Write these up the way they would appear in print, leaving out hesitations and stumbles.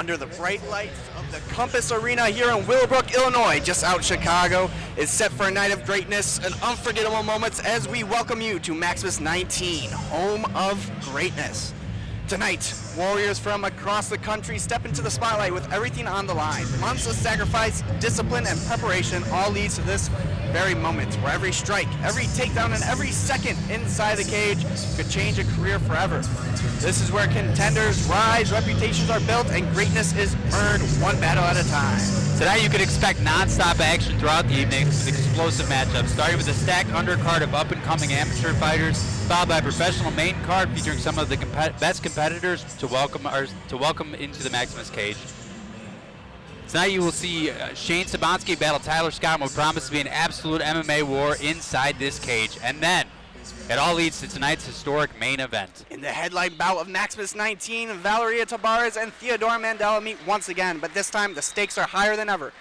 under the bright lights of the Compass Arena here in Willowbrook, Illinois, just out Chicago, is set for a night of greatness and unforgettable moments as we welcome you to Maximus 19, home of greatness. Tonight, warriors from across the country step into the spotlight with everything on the line. Months of sacrifice, discipline, and preparation all leads to this very moment where every strike, every takedown, and every second inside the cage could change a career forever. This is where contenders rise, reputations are built, and greatness is earned one battle at a time. Tonight you can expect non-stop action throughout the evening with explosive matchups, starting with a stacked undercard of up-and-coming amateur fighters, followed by a professional main card featuring some of the best competitors to welcome into the Maximus cage. Tonight you will see Shane Sobnosky battle Tyler Scott in what promises to be an absolute MMA war inside this cage. And then it all leads to tonight's historic main event. In the headline bout of Maximus 19, Valeria, Tabares, and Theodora Mandala meet once again, but this time the stakes are higher than ever.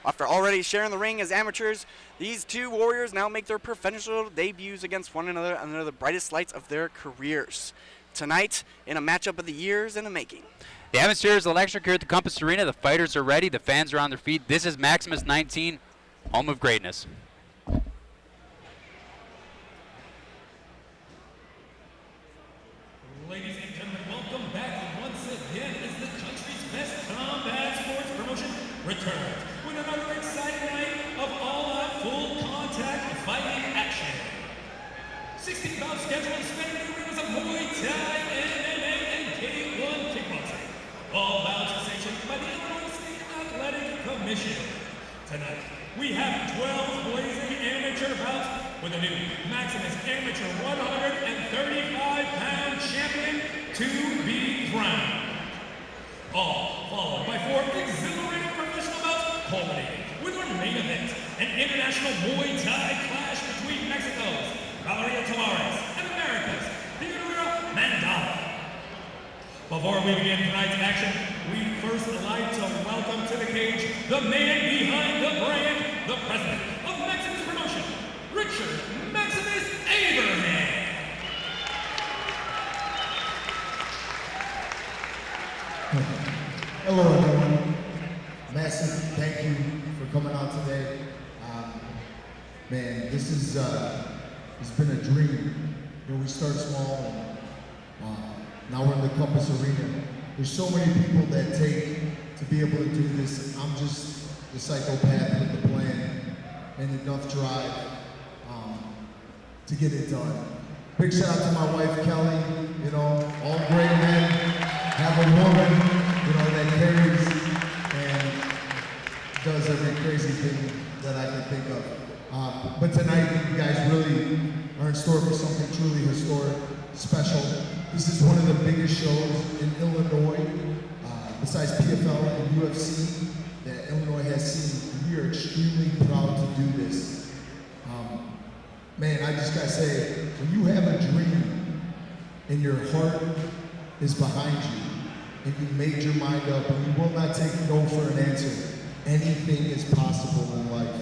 After already sharing the ring as amateurs, these two warriors now make their professional debuts against one another under the brightest lights of their careers. Tonight, in a matchup of the years in the making. The atmosphere is electric here at the Compass Arena. The fighters are ready. The fans are on their feet. This is Maximus 19, home of greatness. Ladies and gentlemen, welcome back once again as the country's best combat sports promotion returns with another exciting night of all-out full contact fighting action. 16 bouts scheduled spanning the arenas of Muay Thai, MMA, and K1 kickboxing. All bouts are sanctioned by the Illinois State Athletic Commission. Tonight, we have 12 blazing amateur bouts with a new Maximus Amateur 135-pound champion to be crowned. All followed by 4 exhilarating professional bouts culminating with our main event, an international Muay Thai clash between Mexico's Valeria Tabares and America's Theodora Mandala. Before we begin tonight's action, we first like to welcome to the cage the man behind the brand, the president of Maximus Promotion, Richard Maximus Abraham. Hello everyone. Massive thank you for coming out today. Man, this is it's been a dream. You know, we start small and now we're in the Compass Arena. There's so many people that take to be able to do this. I'm just the psychopath with the plan and enough drive to get it done. Big shout out to my wife, Kelly. You know, all great men have a woman, you know, that carries and does every crazy thing that I can think of. But tonight, you guys really are in store for something truly historic, special. This is one of the biggest shows in Illinois, besides PFL and UFC, that Illinois has seen. We are extremely proud to do this. Man, I just gotta say, when you have a dream and your heart is behind you, and you made your mind up, and you will not take no for an answer, anything is possible in life.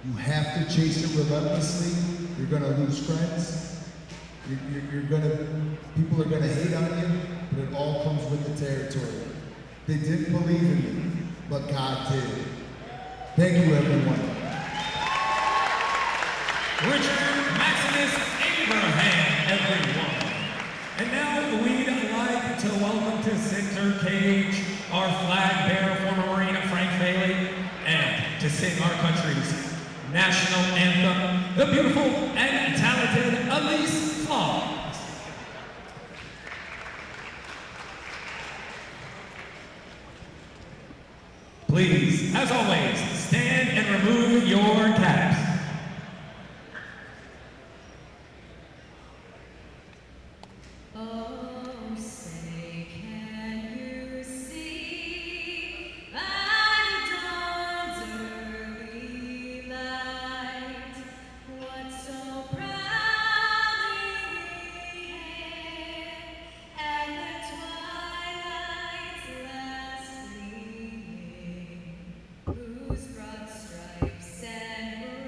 You have to chase it relentlessly. You're gonna lose friends. People are gonna hate on you, but it all comes with the territory. They didn't believe in me, but God did. Thank you, everyone. Richard Maximus Abraham, everyone. And now we'd like to welcome to center cage our flag bearer, former Marine Frank Bailey, and to sing our country's national anthem, the beautiful and talented Elise Flores. Please, as always, stand and remove your caps. Whose broad stripes and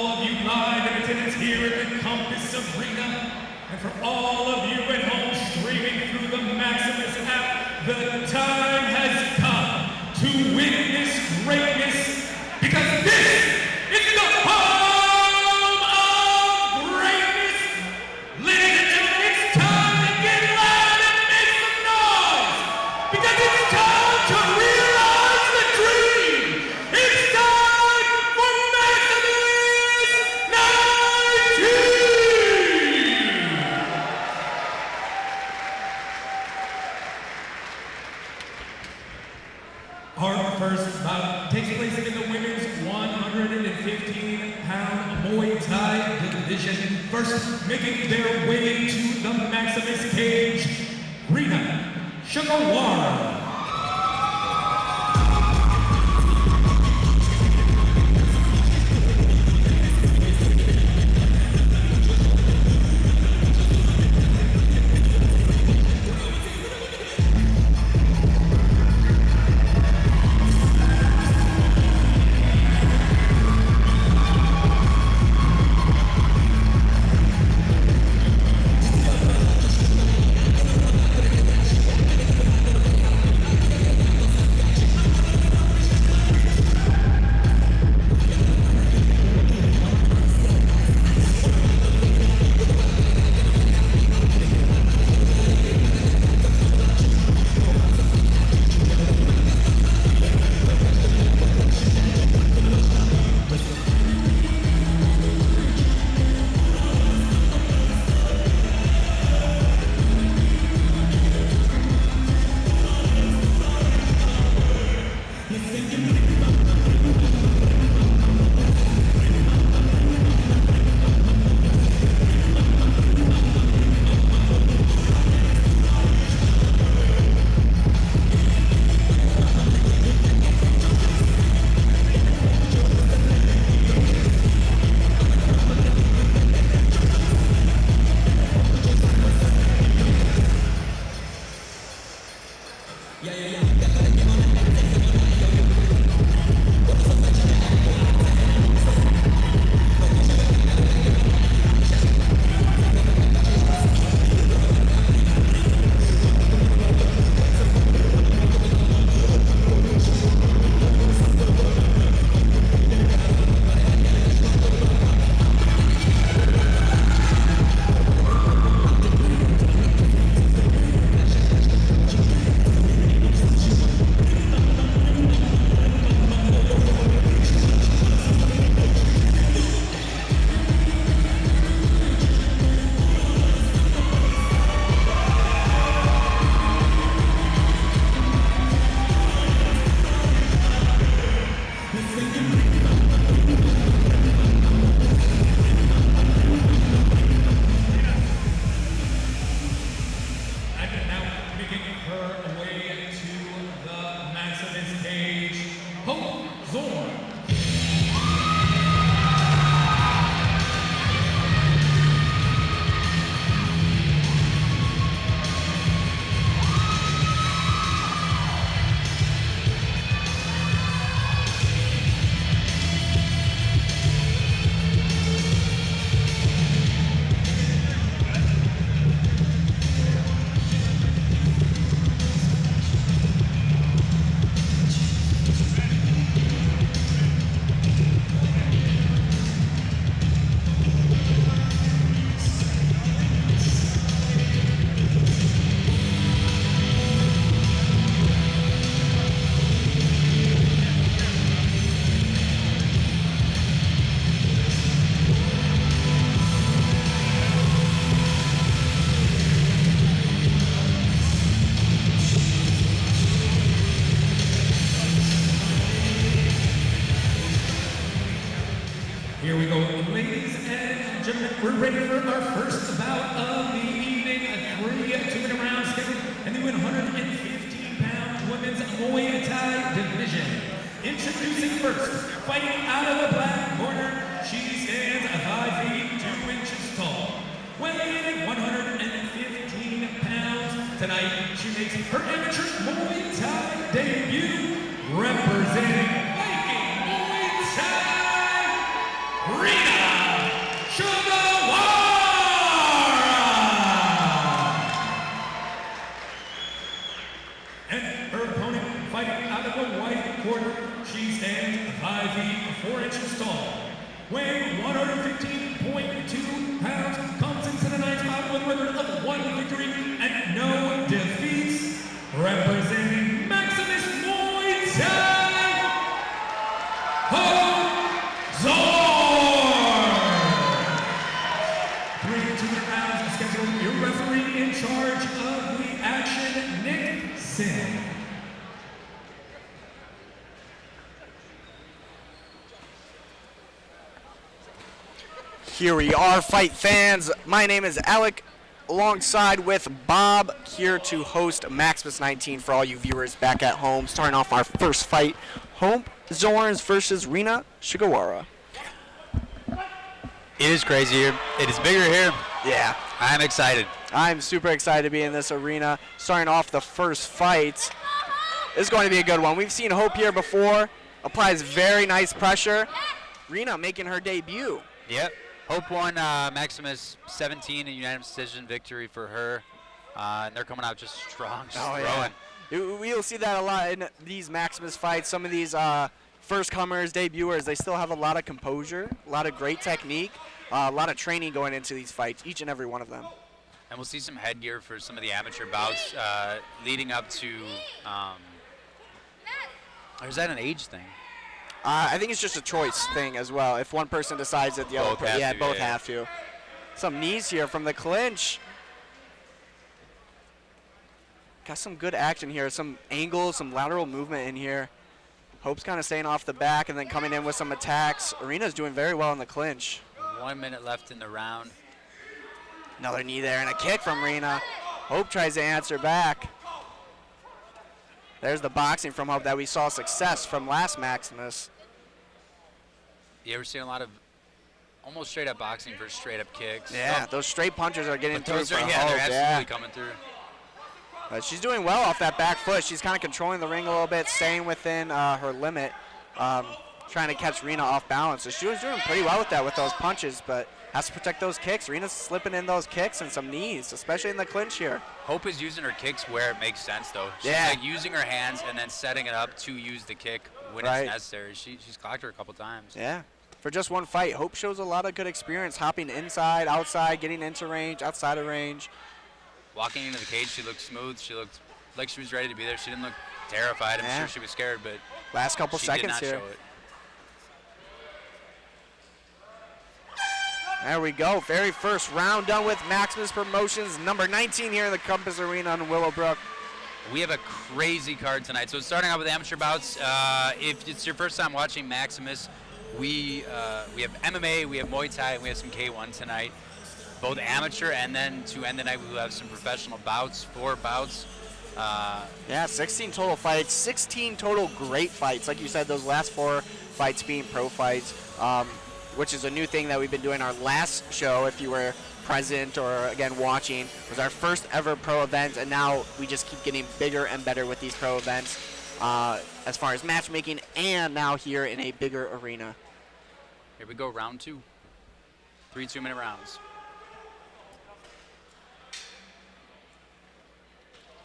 all of you live in attendance here at the Compass Arena, and for all of you at home streaming through the Maximus app, the time has come to witness greatness, because this is the home of greatness. Ladies and gentlemen, it's time to get loud and make some noise, because it's time to realize the dream. It's time for Maximus 19! Our first bout takes place in the women's 115-pound Muay Thai division. First, making their way to the Maximus cage, Rina Shigawara. Here we go, ladies and gentlemen. We're ready for our first bout of the evening. A 3-2-minute round scheduled in the 115-pound women's Muay Thai division. Introducing first, fighting out of the black corner, she stands 5 feet 2 inches tall, weighing in at 115 pounds. Tonight, she makes her amateur Muay Thai debut, representing Viking Muay Thai, Rina feet 4 inches tall, weighing 115.2 pounds, comes into tonight's bout with a record of 1 victory and no defeats, representing Maximus Muay Thai, Three to the rounds are scheduled. Your referee in charge of the action, Nick Sin. Here we are, fight fans. My name is Alec, alongside with Bob, here to host Maximus 19 for all you viewers back at home. Starting off our first fight, Hope Zorns versus Rina Shigawara. It is crazy here. It is bigger here. Yeah, I'm excited. I'm super excited to be in this arena. Starting off the first fight, it's going to be a good one. We've seen Hope here before, applies very nice pressure. Rina making her debut. Yep. Hope won Maximus 17, a unanimous decision victory for her. And they're coming out just strong, just throwing. We'll see that a lot in these Maximus fights. Some of these first-comers, debuters, they still have a lot of composure, a lot of great technique, a lot of training going into these fights, each and every one of them. And we'll see some headgear for some of the amateur bouts leading up to, or is that an age thing? I think it's just a choice thing as well. If one person decides that the other person, both have to. Some knees here from the clinch. Got some good action here, some angles, some lateral movement in here. Hope's kind of staying off the back and then coming in with some attacks. Arena's doing very well in the clinch. 1 minute left in the round. Another knee there and a kick from Rina. Hope tries to answer back. There's the boxing from Hope that we saw success from last Maximus. Yeah, we're seeing a lot of almost straight up boxing for straight up kicks. Yeah, those straight punches are getting through for Hope. They're absolutely coming through. She's doing well off that back foot. She's kind of controlling the ring a little bit, staying within her limit, trying to catch Rina off balance. So she was doing pretty well with that, with those punches, but has to protect those kicks. Rina's slipping in those kicks and some knees, especially in the clinch here. Hope is using her kicks where it makes sense, though. She's like using her hands and then setting it up to use the kick when it's necessary. She's clocked her a couple times. Yeah. For just one fight, Hope shows a lot of good experience, hopping inside, outside, getting into range, outside of range. Walking into the cage, she looked smooth. She looked like she was ready to be there. She didn't look terrified. I'm sure she was scared, but last couple she seconds did not here. show it. There we go. Very first round done with Maximus Promotions, number 19 here in the Compass Arena in Willowbrook. We have a crazy card tonight. So starting out with amateur bouts. If it's your first time watching Maximus, we have MMA, we have Muay Thai, and we have some K1 tonight. Both amateur, and then to end the night we will have some professional bouts, 4 bouts. 16 total fights, 16 total great fights. Like you said, those last 4 fights being pro fights, which is a new thing that we've been doing. Our last show, if you were present or again watching, was our first ever pro event, and now we just keep getting bigger and better with these pro events as far as matchmaking, and now here in a bigger arena. Here we go, round 2. 3 2-minute rounds.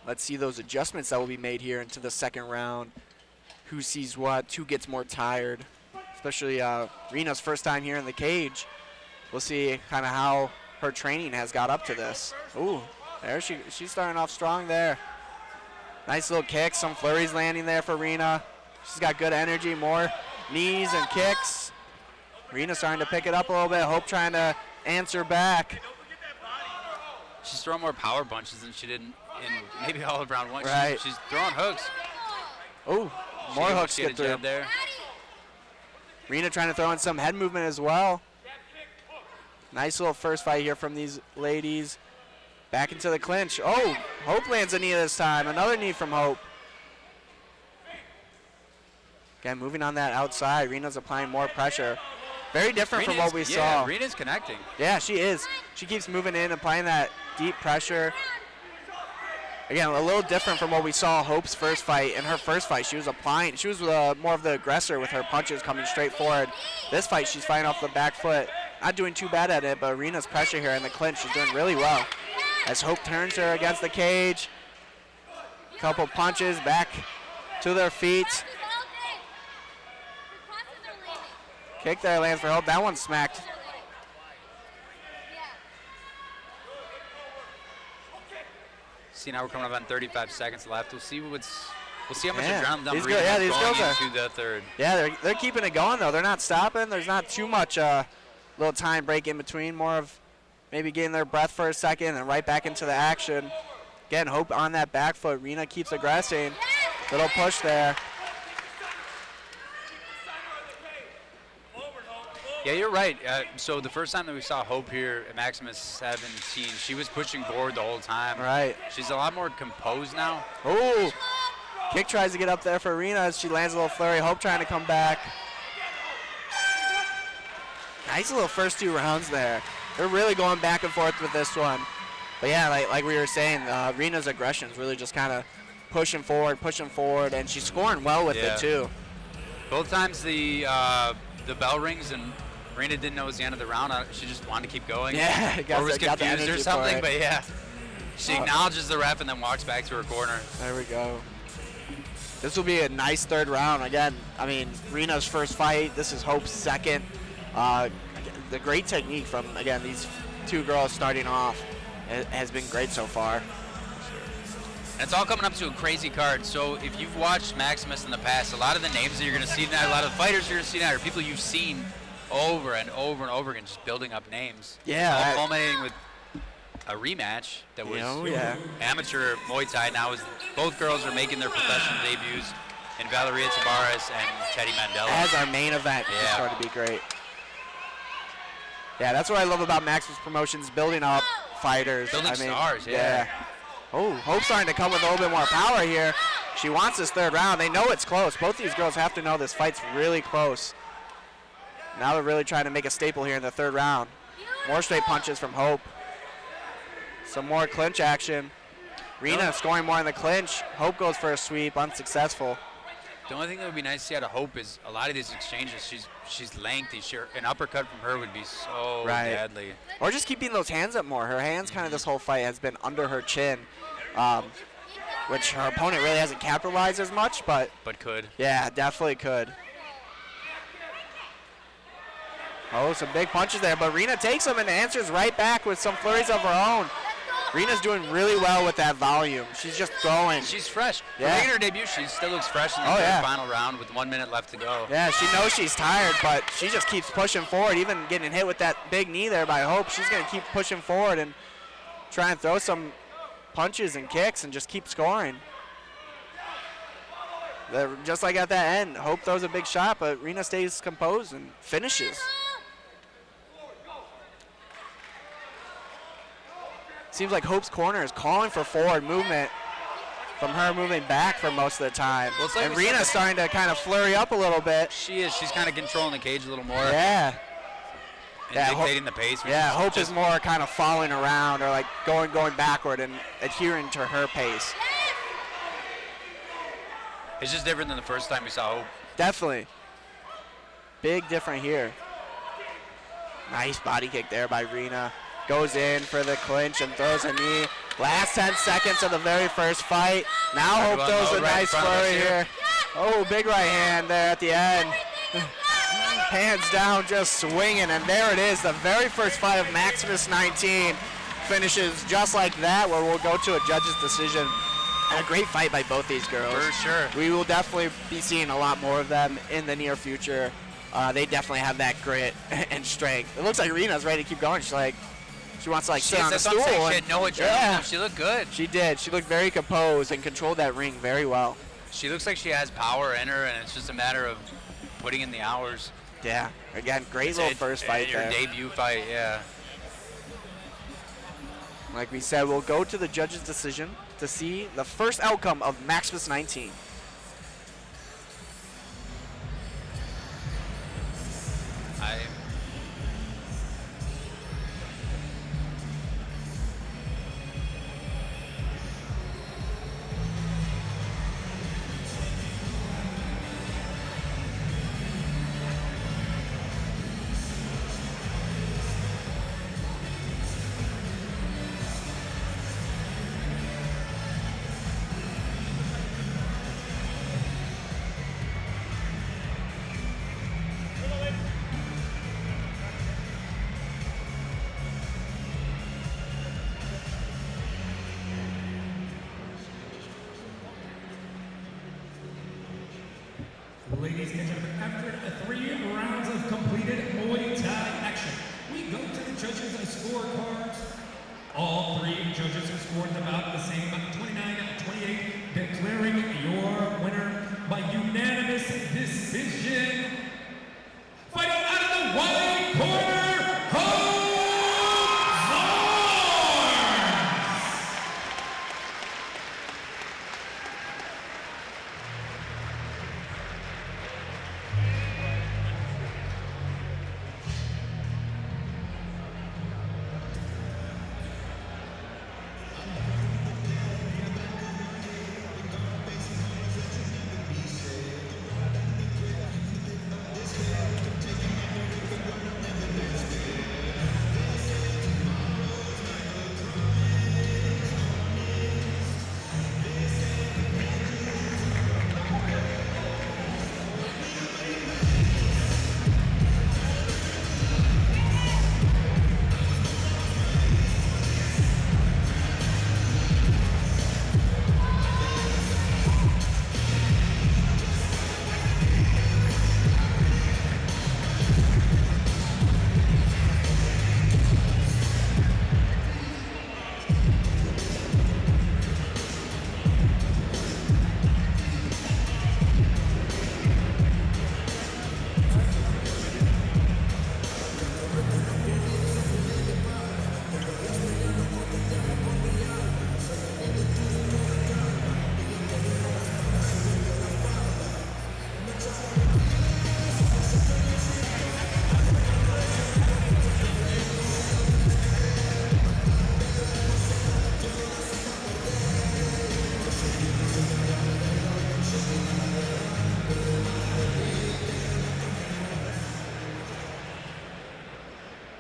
Let's see those adjustments that will be made here into the second round. Who sees what? Who gets more tired? Especially Rina's first time here in the cage. We'll see kind of how her training has got up to this. Ooh, there she's starting off strong there. Nice little kick, some flurries landing there for Rina. She's got good energy, more knees and kicks. Rina starting to pick it up a little bit. Hope trying to answer back. She's throwing more power punches than she did in maybe all of round 1. Right. She's throwing hooks. Oh, more hooks get through. There. Rina trying to throw in some head movement as well. Nice little first fight here from these ladies. Back into the clinch. Oh, Hope lands a knee this time. Another knee from Hope. Again, moving on that outside. Rina's applying more pressure. Very different from what we saw. Rina's connecting. Yeah, she is. She keeps moving in, applying that deep pressure. Again, a little different from what we saw Hope's first fight. In her first fight, she was applying. She was more of the aggressor with her punches coming straight forward. This fight, she's fighting off the back foot. Not doing too bad at it, but Rina's pressure here in the clinch, she's doing really well. As Hope turns her against the cage. Couple punches back to their feet. Kick there lands for Hope. That one smacked. See, now we're coming up on 35 seconds left. We'll see how much adrenaline these Marina these has girls going are, into the third. Yeah, they're keeping it going though. They're not stopping. There's not too much little time break in between. More of maybe getting their breath for a second and right back into the action. Again, Hope on that back foot. Rena keeps aggressing. Little push there. Yeah, you're right. So the first time that we saw Hope here at Maximus 17, she was pushing forward the whole time. Right. She's a lot more composed now. Oh, kick tries to get up there for Rena as she lands a little flurry. Hope trying to come back. Nice little first 2 rounds there. They're really going back and forth with this one. But yeah, like we were saying, Rena's aggression is really just kind of pushing forward, and she's scoring well with it too. Both times the bell rings and Rena didn't know it was the end of the round. She just wanted to keep going. Yeah, or was confused or something, but yeah. She acknowledges the ref and then walks back to her corner. There we go. This will be a nice third round. Again, I mean, Rena's first fight. This is Hope's second. The great technique from, again, these 2 girls starting off has been great so far. And it's all coming up to a crazy card. So if you've watched Maximus in the past, a lot of the names that you're going to see tonight, a lot of the fighters you're going to see tonight are people you've seen over and over and over again, just building up names. Yeah. All culminating with a rematch that was amateur Muay Thai. Now both girls are making their professional debuts in Valeria Tabares and Teddy Mandala. As our main event. It's going to be great. Yeah, that's what I love about Maximus Promotions, building up fighters. Building stars, yeah. Oh, Hope's starting to come with a little bit more power here. She wants this third round. They know it's close. Both these girls have to know this fight's really close. Now they're really trying to make a staple here in the third round. More straight punches from Hope. Some more clinch action. Rena scoring more in the clinch. Hope goes for a sweep, unsuccessful. The only thing that would be nice to see out of Hope is a lot of these exchanges, she's lengthy. An uppercut from her would be so deadly. Or just keeping those hands up more. Her hands kind of this whole fight has been under her chin, which her opponent really hasn't capitalized as much, but could. Yeah, definitely could. Oh, some big punches there, but Rena takes them and answers right back with some flurries of her own. Rena's doing really well with that volume. She's just going. She's fresh. Yeah. Making her debut, she still looks fresh in the final round with 1 minute left to go. Yeah, she knows she's tired, but she just keeps pushing forward, even getting hit with that big knee there by Hope. She's going to keep pushing forward and try and throw some punches and kicks and just keep scoring. Just like at that end, Hope throws a big shot, but Rena stays composed and finishes. Seems like Hope's corner is calling for forward movement from her moving back for most of the time. Well, like and Rena's starting to kind of flurry up a little bit. She is. She's kind of controlling the cage a little more. Yeah. And dictating the pace. Yeah, Hope is more kind of following around or like going backward and adhering to her pace. It's just different than the first time we saw Hope. Definitely. Big different here. Nice body kick there by Rena. Goes in for the clinch and throws a knee. Last 10 seconds of the very first fight. Now Hope throws a nice flurry here. Oh, big right hand there at the end. Hands down, just swinging, and there it is. The very first fight of Maximus 19 finishes just like that, where we'll go to a judge's decision. And a great fight by both these girls. For sure. We will definitely be seeing a lot more of them in the near future. They definitely have that grit and strength. It looks like Rena's ready to keep going. She's like, she wants to sit on the stool. She had no adrenaline. She looked good. She did. She looked very composed and controlled that ring very well. She looks like she has power in her, and it's just a matter of putting in the hours. Yeah. Again, great little first fight there. Your debut fight, yeah. Like we said, we'll go to the judge's decision to see the first outcome of Maximus 19. after 3 rounds of completed Muay Thai action, we go to the judges' scorecards. All 3 judges have scored about the same, 29-28, declaring your winner by unanimous decision. Fighting out of the white corner, Home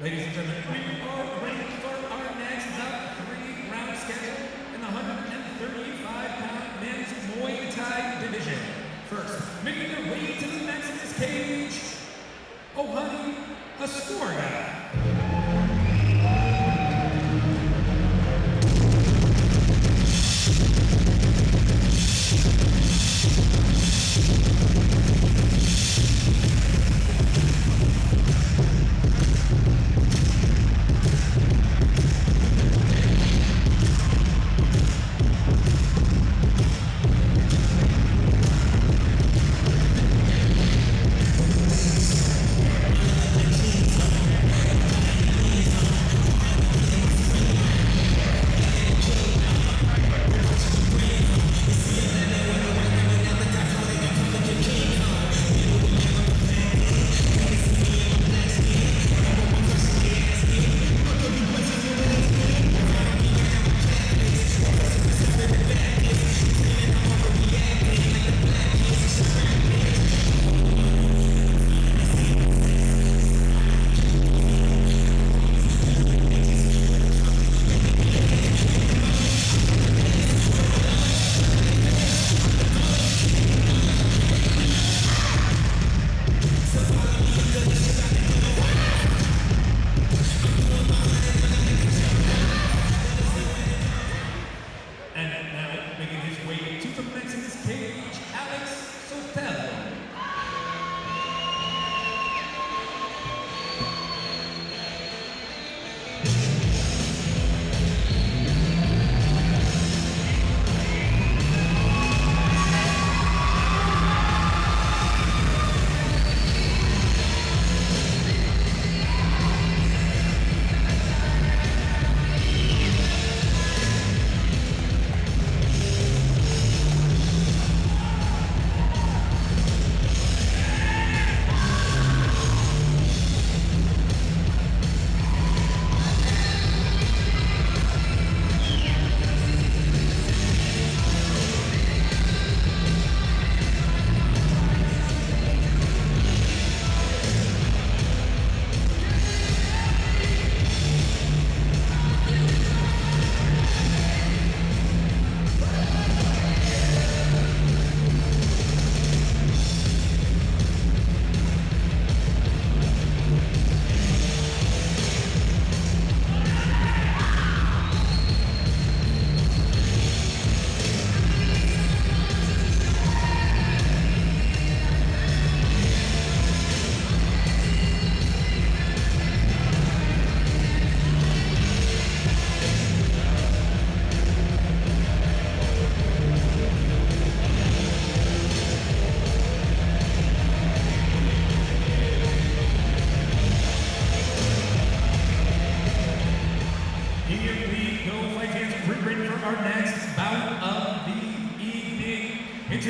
Ladies and gentlemen, we are ready for our next 3-round schedule in the 135-pound men's Muay Thai division. First, making their way to the Maximus cage, Ohani Astorga.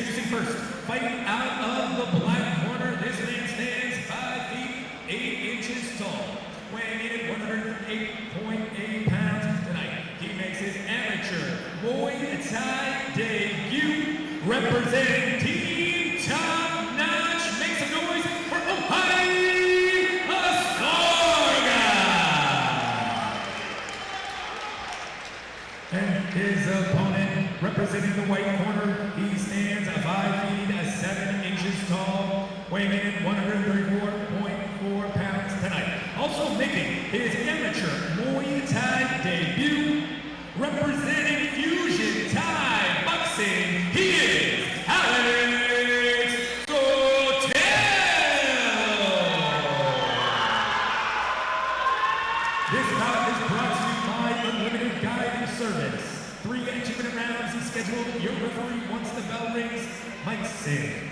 Introducing first, fighting out of the black corner, this man stands 5 feet 8 inches tall, weighing in at 108.8 pounds tonight. He makes his amateur Muay Thai debut, representing Team Top Notch. Make some noise for Ohio Astorga! And his opponent, representing the white corner, he stands 5 feet 7 inches tall, weighing in at 134.4 pounds tonight. Also making his amateur Muay Thai debut, representing Fusion Thai Boxing, he is Alex Sotelo! This bout is brought to you by Unlimited Guide Service. 3 achievement rounds is scheduled. Your referee, once the bell rings, Mike Sim.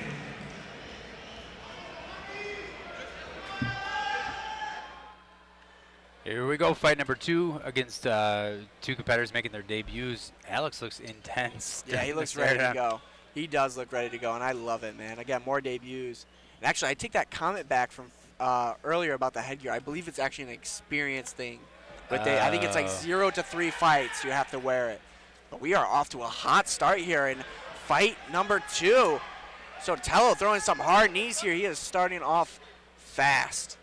Here we go, fight number 2 against 2 competitors making their debuts. Alex looks intense. Yeah, he looks ready to go. He does look ready to go, and I love it, man. Again, more debuts. And actually, I take that comment back from earlier about the headgear. I believe it's actually an experience thing. But I think it's like 0 to 3 fights you have to wear it. But we are off to a hot start here in fight number 2. Sotelo throwing some hard knees here. He is starting off fast.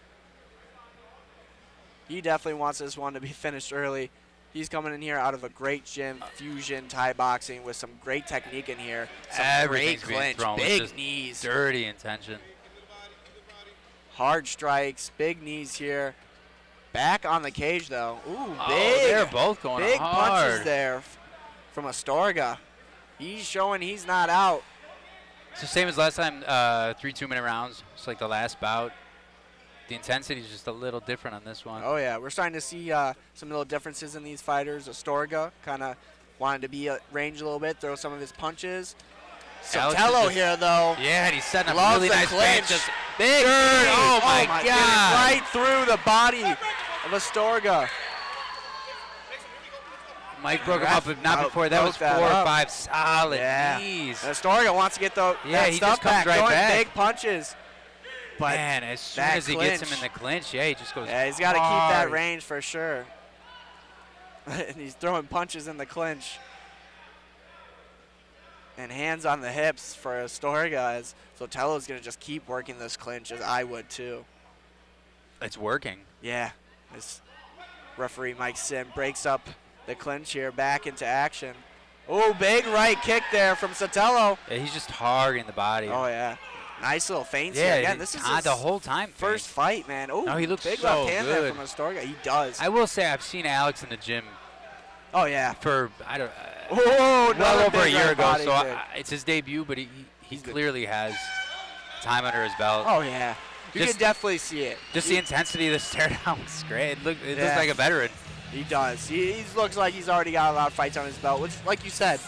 He definitely wants this one to be finished early. He's coming in here out of a great gym, Fusion Thai boxing, with some great technique in here. Some great clinch, big knees. Dirty intention. Hard strikes, big knees here. Back on the cage, though. Ooh, they're both going big hard. Punches there from Astorga. He's showing he's not out. It's the same as last time, 3 2-minute rounds. It's like the last bout. The intensity is just a little different on this one. Oh, yeah. We're starting to see some little differences in these fighters. Astorga kind of wanted to be at range a little bit, throw some of his punches. Sotelo here, though. Yeah, and he's setting up loves really nice clinch. just big. Oh, my God. Goodness, right through the body of Astorga. Mike broke him up, but not before. That was 4 or 5 solid knees. And Astorga wants to get that he stuff just comes back, right throwing back. big punches. But man, as soon as he gets him in the clinch, he just goes yeah, he's got to keep that range for sure. And he's throwing punches in the clinch. And hands on the hips for Astorga, as Sotelo's going to just keep working this clinch, as I would too. It's working. Yeah. This referee Mike Sim breaks up the clinch here, back into action. Oh, big right kick there from Sotelo. Yeah, he's just hard in the body. Oh, yeah. Nice little feints here. Again, this is his the whole time first fight, man. Oh, no, he looks big so left hand good there from Astorga. He does. I will say I've seen Alex in the gym. Oh, yeah. For, well over a year ago, so it's it's his debut, but he clearly has time under his belt. Oh, yeah. You can definitely see it. Just the intensity of the stare down was great. It looks like a veteran. He does. He looks like he's already got a lot of fights on his belt, which, like you said,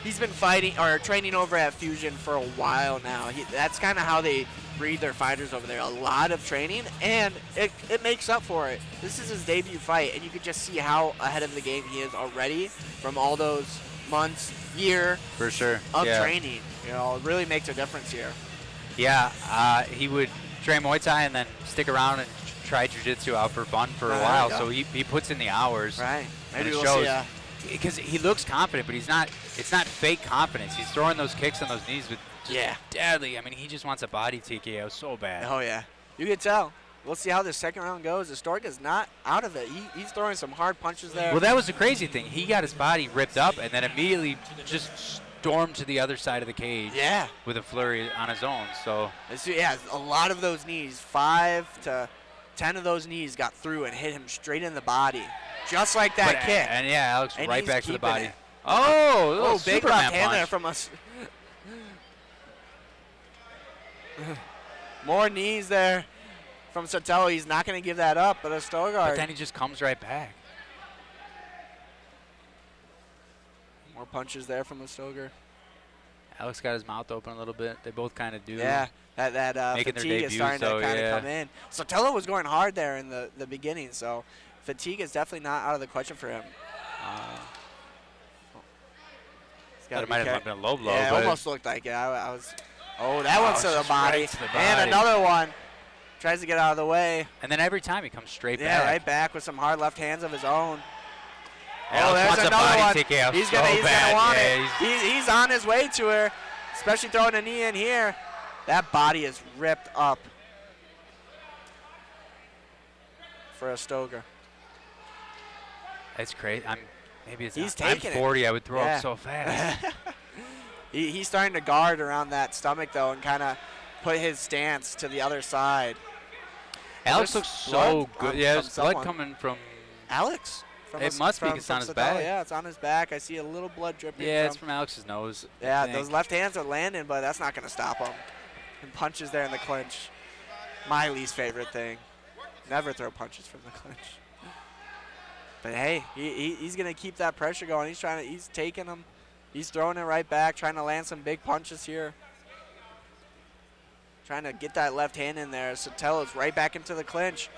he's been fighting or training over at Fusion for a while now. That's kind of how they breed their fighters over there. A lot of training, and it makes up for it. This is his debut fight, and you can just see how ahead of the game he is already from all those months, year for sure of training. You know, it really makes a difference here. Yeah, he would train Muay Thai and then stick around and try Jiu-Jitsu out for fun for a while. So he puts in the hours. Right. Maybe we'll shows. Because he looks confident, but he's not. It's not fake confidence. He's throwing those kicks on those knees with deadly. I mean, he just wants a body TKO so bad. Oh yeah, you can tell. We'll see how this second round goes. Astorga's not out of it. He's throwing some hard punches there. Well, that was the crazy thing. He got his body ripped up and then immediately just stormed to the other side of the cage. Yeah. With a flurry on his own. So. Yeah, a lot of those knees, 5 to 10 of those knees got through and hit him straight in the body. Just like that kick. And yeah, Alex right back to the body. It. Oh, big left hand there from us. More knees there from Sotelo. He's not going to give that up, but Astorga. But then he just comes right back. More punches there from Astorga. Alex got his mouth open a little bit. They both kind of do. Yeah, that fatigue is starting to kind of come in. Sotelo was going hard there in the beginning, so fatigue is definitely not out of the question for him. Thought it might have been a low blow. Yeah, it but almost looked like it. I was. Oh, that one's to the just body. right to the And body. another one. Tries to get out of the way. And then every time he comes straight Yeah, back. right back with some hard left hands of his own. Alex Oh, there's wants a another body one. takeout out He's so gonna bad. want Yeah, it. He's on his way to her, especially throwing a knee in here. That body is ripped up for a Stoger. It's crazy. Maybe it's He's I'm taking it. 40. I would throw Yeah. up so fast. He's starting to guard around that stomach, though, and kind of put his stance to the other side. Alex There's looks so blood good. from Yeah, there's blood someone. coming from. Alex? It must be 'cause it's on his back. Yeah, it's on his back. I see a little blood dripping. Yeah, it's from Alex's nose. I Yeah, think. those left hands are landing, but that's not going to stop him. And punches there in the clinch. My least favorite thing. Never throw punches from the clinch. But hey, he's going to keep that pressure going. He's taking them. He's throwing it right back, trying to land some big punches here. Trying to get that left hand in there. Sotell's right back into the clinch.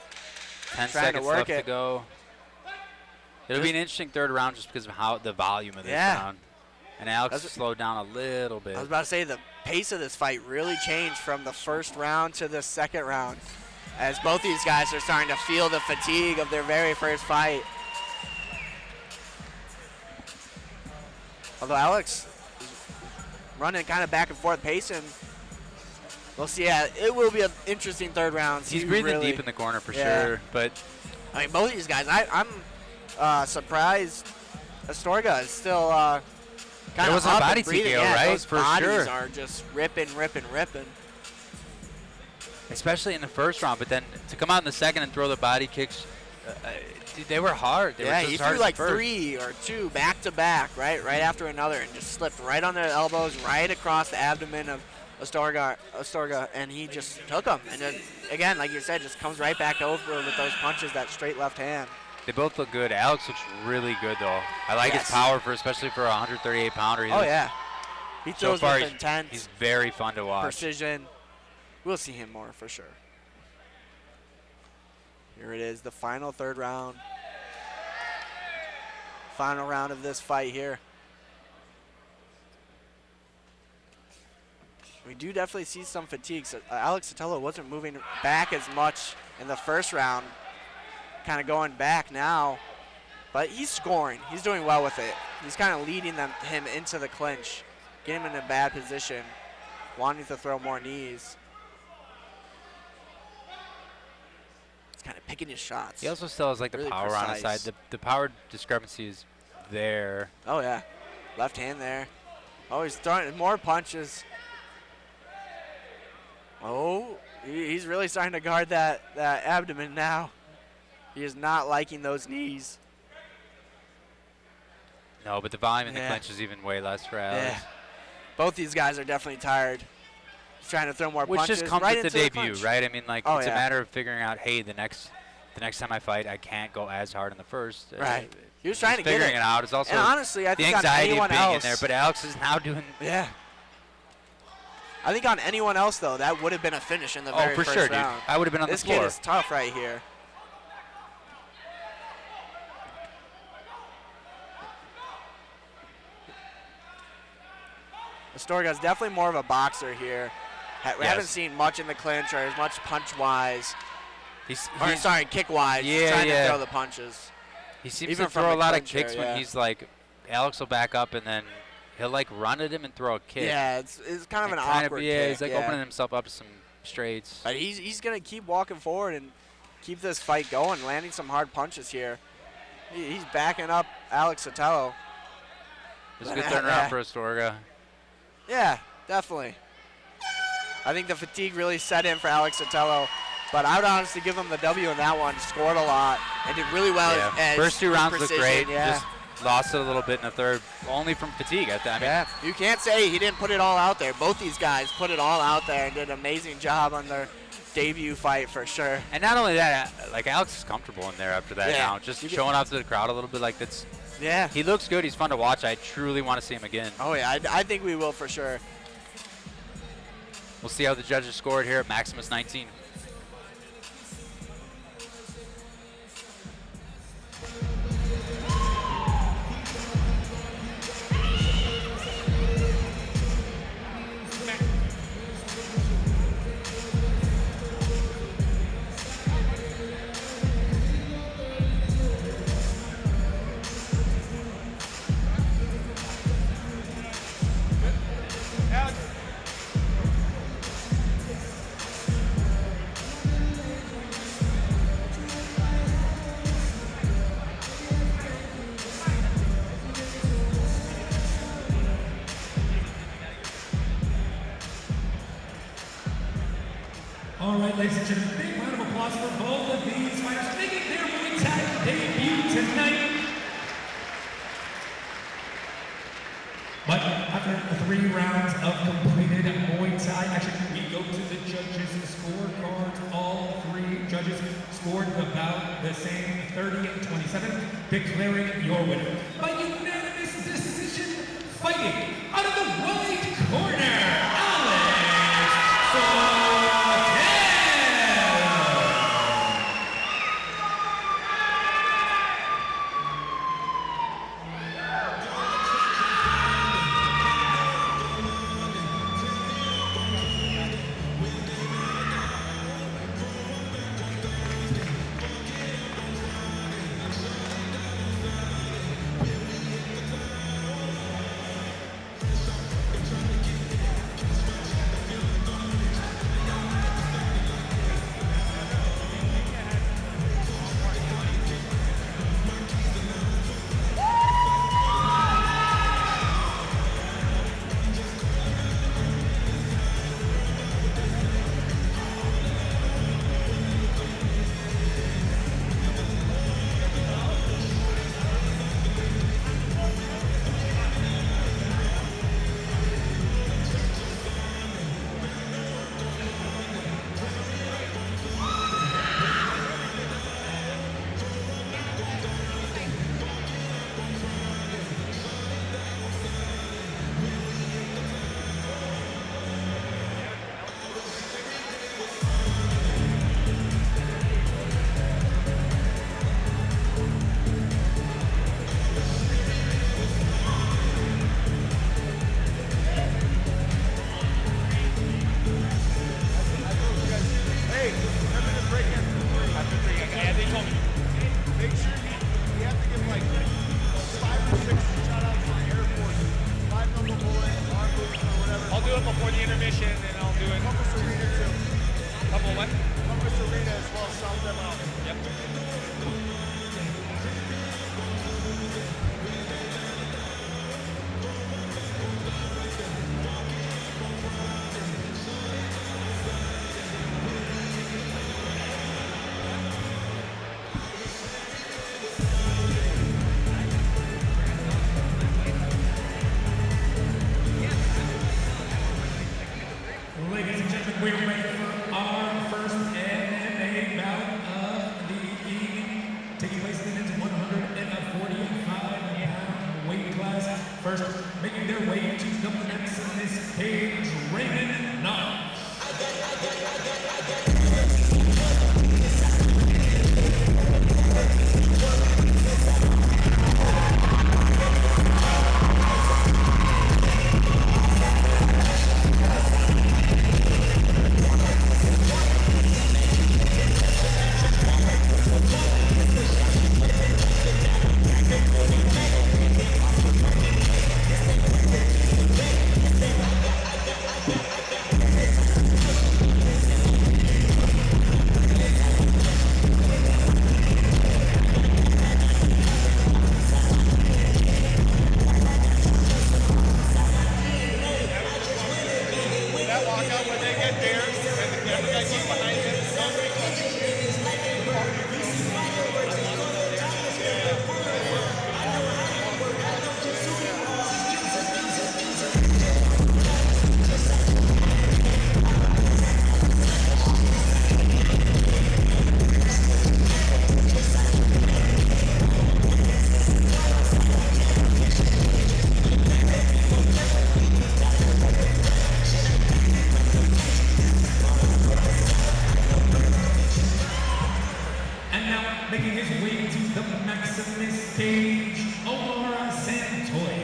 10 trying to seconds work left to it. go. It'll be an interesting third round just because of how the volume of this round. And Alex slowed down a little bit. I was about to say the pace of this fight really changed from the first round to the second round, as both these guys are starting to feel the fatigue of their very first fight. Although Alex is running kind of back and forth pacing. We'll see. Yeah, it will be an interesting third round. He's breathing deep in the corner for sure. But I mean, both of these guys, I'm surprised Astorga is still kind there of was a up body and breathing. TKO, Yeah, right? those For bodies sure. are just ripping. especially in the first round. But then to come out in the second and throw the body kicks, dude, they were hard. They were Yeah, just he as hard threw as like the first. 3 or 2 back to back, right after another, and just slipped right on their elbows, right across the abdomen of Astorga, and he just took them. And then, again, like you said, just comes right back over with those punches, that straight left hand. They both look good. Alex looks really good, though. I like his power, especially for a 138-pounder. Oh, yeah. He throws with intent. He's very fun to watch. Precision. We'll see him more for sure. Here it is, the final third round. Final round of this fight here. We do definitely see some fatigue. So, Alex Sotelo wasn't moving back as much in the first round. Kind of going back now. But he's scoring. He's doing well with it. He's kind of leading him into the clinch. Getting him in a bad position. Wanting to throw more knees. He's kind of picking his shots. He also still has like the Really power on his side. precise. The power discrepancy is there. Oh, yeah. Left hand there. Oh, he's throwing more punches. Oh, he's really starting to guard that abdomen now. He is not liking those knees. No, but the volume in the clinch is even way less for Alex. Yeah. Both these guys are definitely tired. He's trying to throw more Which punches. just comes right with the into debut, clinch. right? I mean, like, Oh, it's yeah. a matter of figuring out, hey, the next time I fight, I can't go as hard in the first. Right. He was trying to get figuring it. it out. It's also And honestly, I the think on anxiety of anyone being else, in there. But Alex is now doing. Yeah. I think on anyone else, though, that would have been a finish in the very for first sure, round. dude. I would have been on This the floor. kid is tough right here. Astorga's definitely more of a boxer here. We haven't seen much in the clinch or as much punch-wise. Sorry, kick-wise. Yeah, trying yeah. to throw the punches. He seems Even to from throw a the lot of clincher, kicks yeah. when he's like, Alex will back up and then he'll like run at him and throw a kick. Yeah, it's kind of And an kind awkward yeah, kick. he's like yeah. opening himself up to some straights. But he's going to keep walking forward and keep this fight going, landing some hard punches here. He's backing up Alex Sotelo. It was a good turnaround for Astorga. Yeah, definitely. I think the fatigue really set in for Alex Sotelo, but I would honestly give him the W in that one. Scored a lot and did really well. Yeah. First 2 rounds looked great. Yeah. Just lost it a little bit in the third, only from fatigue. I mean, You can't say he didn't put it all out there. Both these guys put it all out there and did an amazing job on their debut fight for sure. And not only that, like Alex is comfortable in there after that now. Just You showing off to the crowd a little bit like that's. Yeah. He looks good. He's fun to watch. I truly want to see him again. Oh, yeah. I think we will for sure. We'll see how the judges scored here at Maximus 19. ladies and gentlemen, big round of applause for both of these fighters making their Muay Thai debut tonight. But after 3 rounds of completed Muay Thai action, we go to the judges' scorecards. All 3 judges scored about the same, 30 and 27, declaring your winner by unanimous decision, fighting out of the white corner, Alex Sortel. Ladies and gentlemen, we're ready for our first MMA bout of the evening, taking place in the 145-pound weight class. First, making their way to the Maximus cage, Raymond Knott. Making his way to the Maximus stage, Omar Santoy.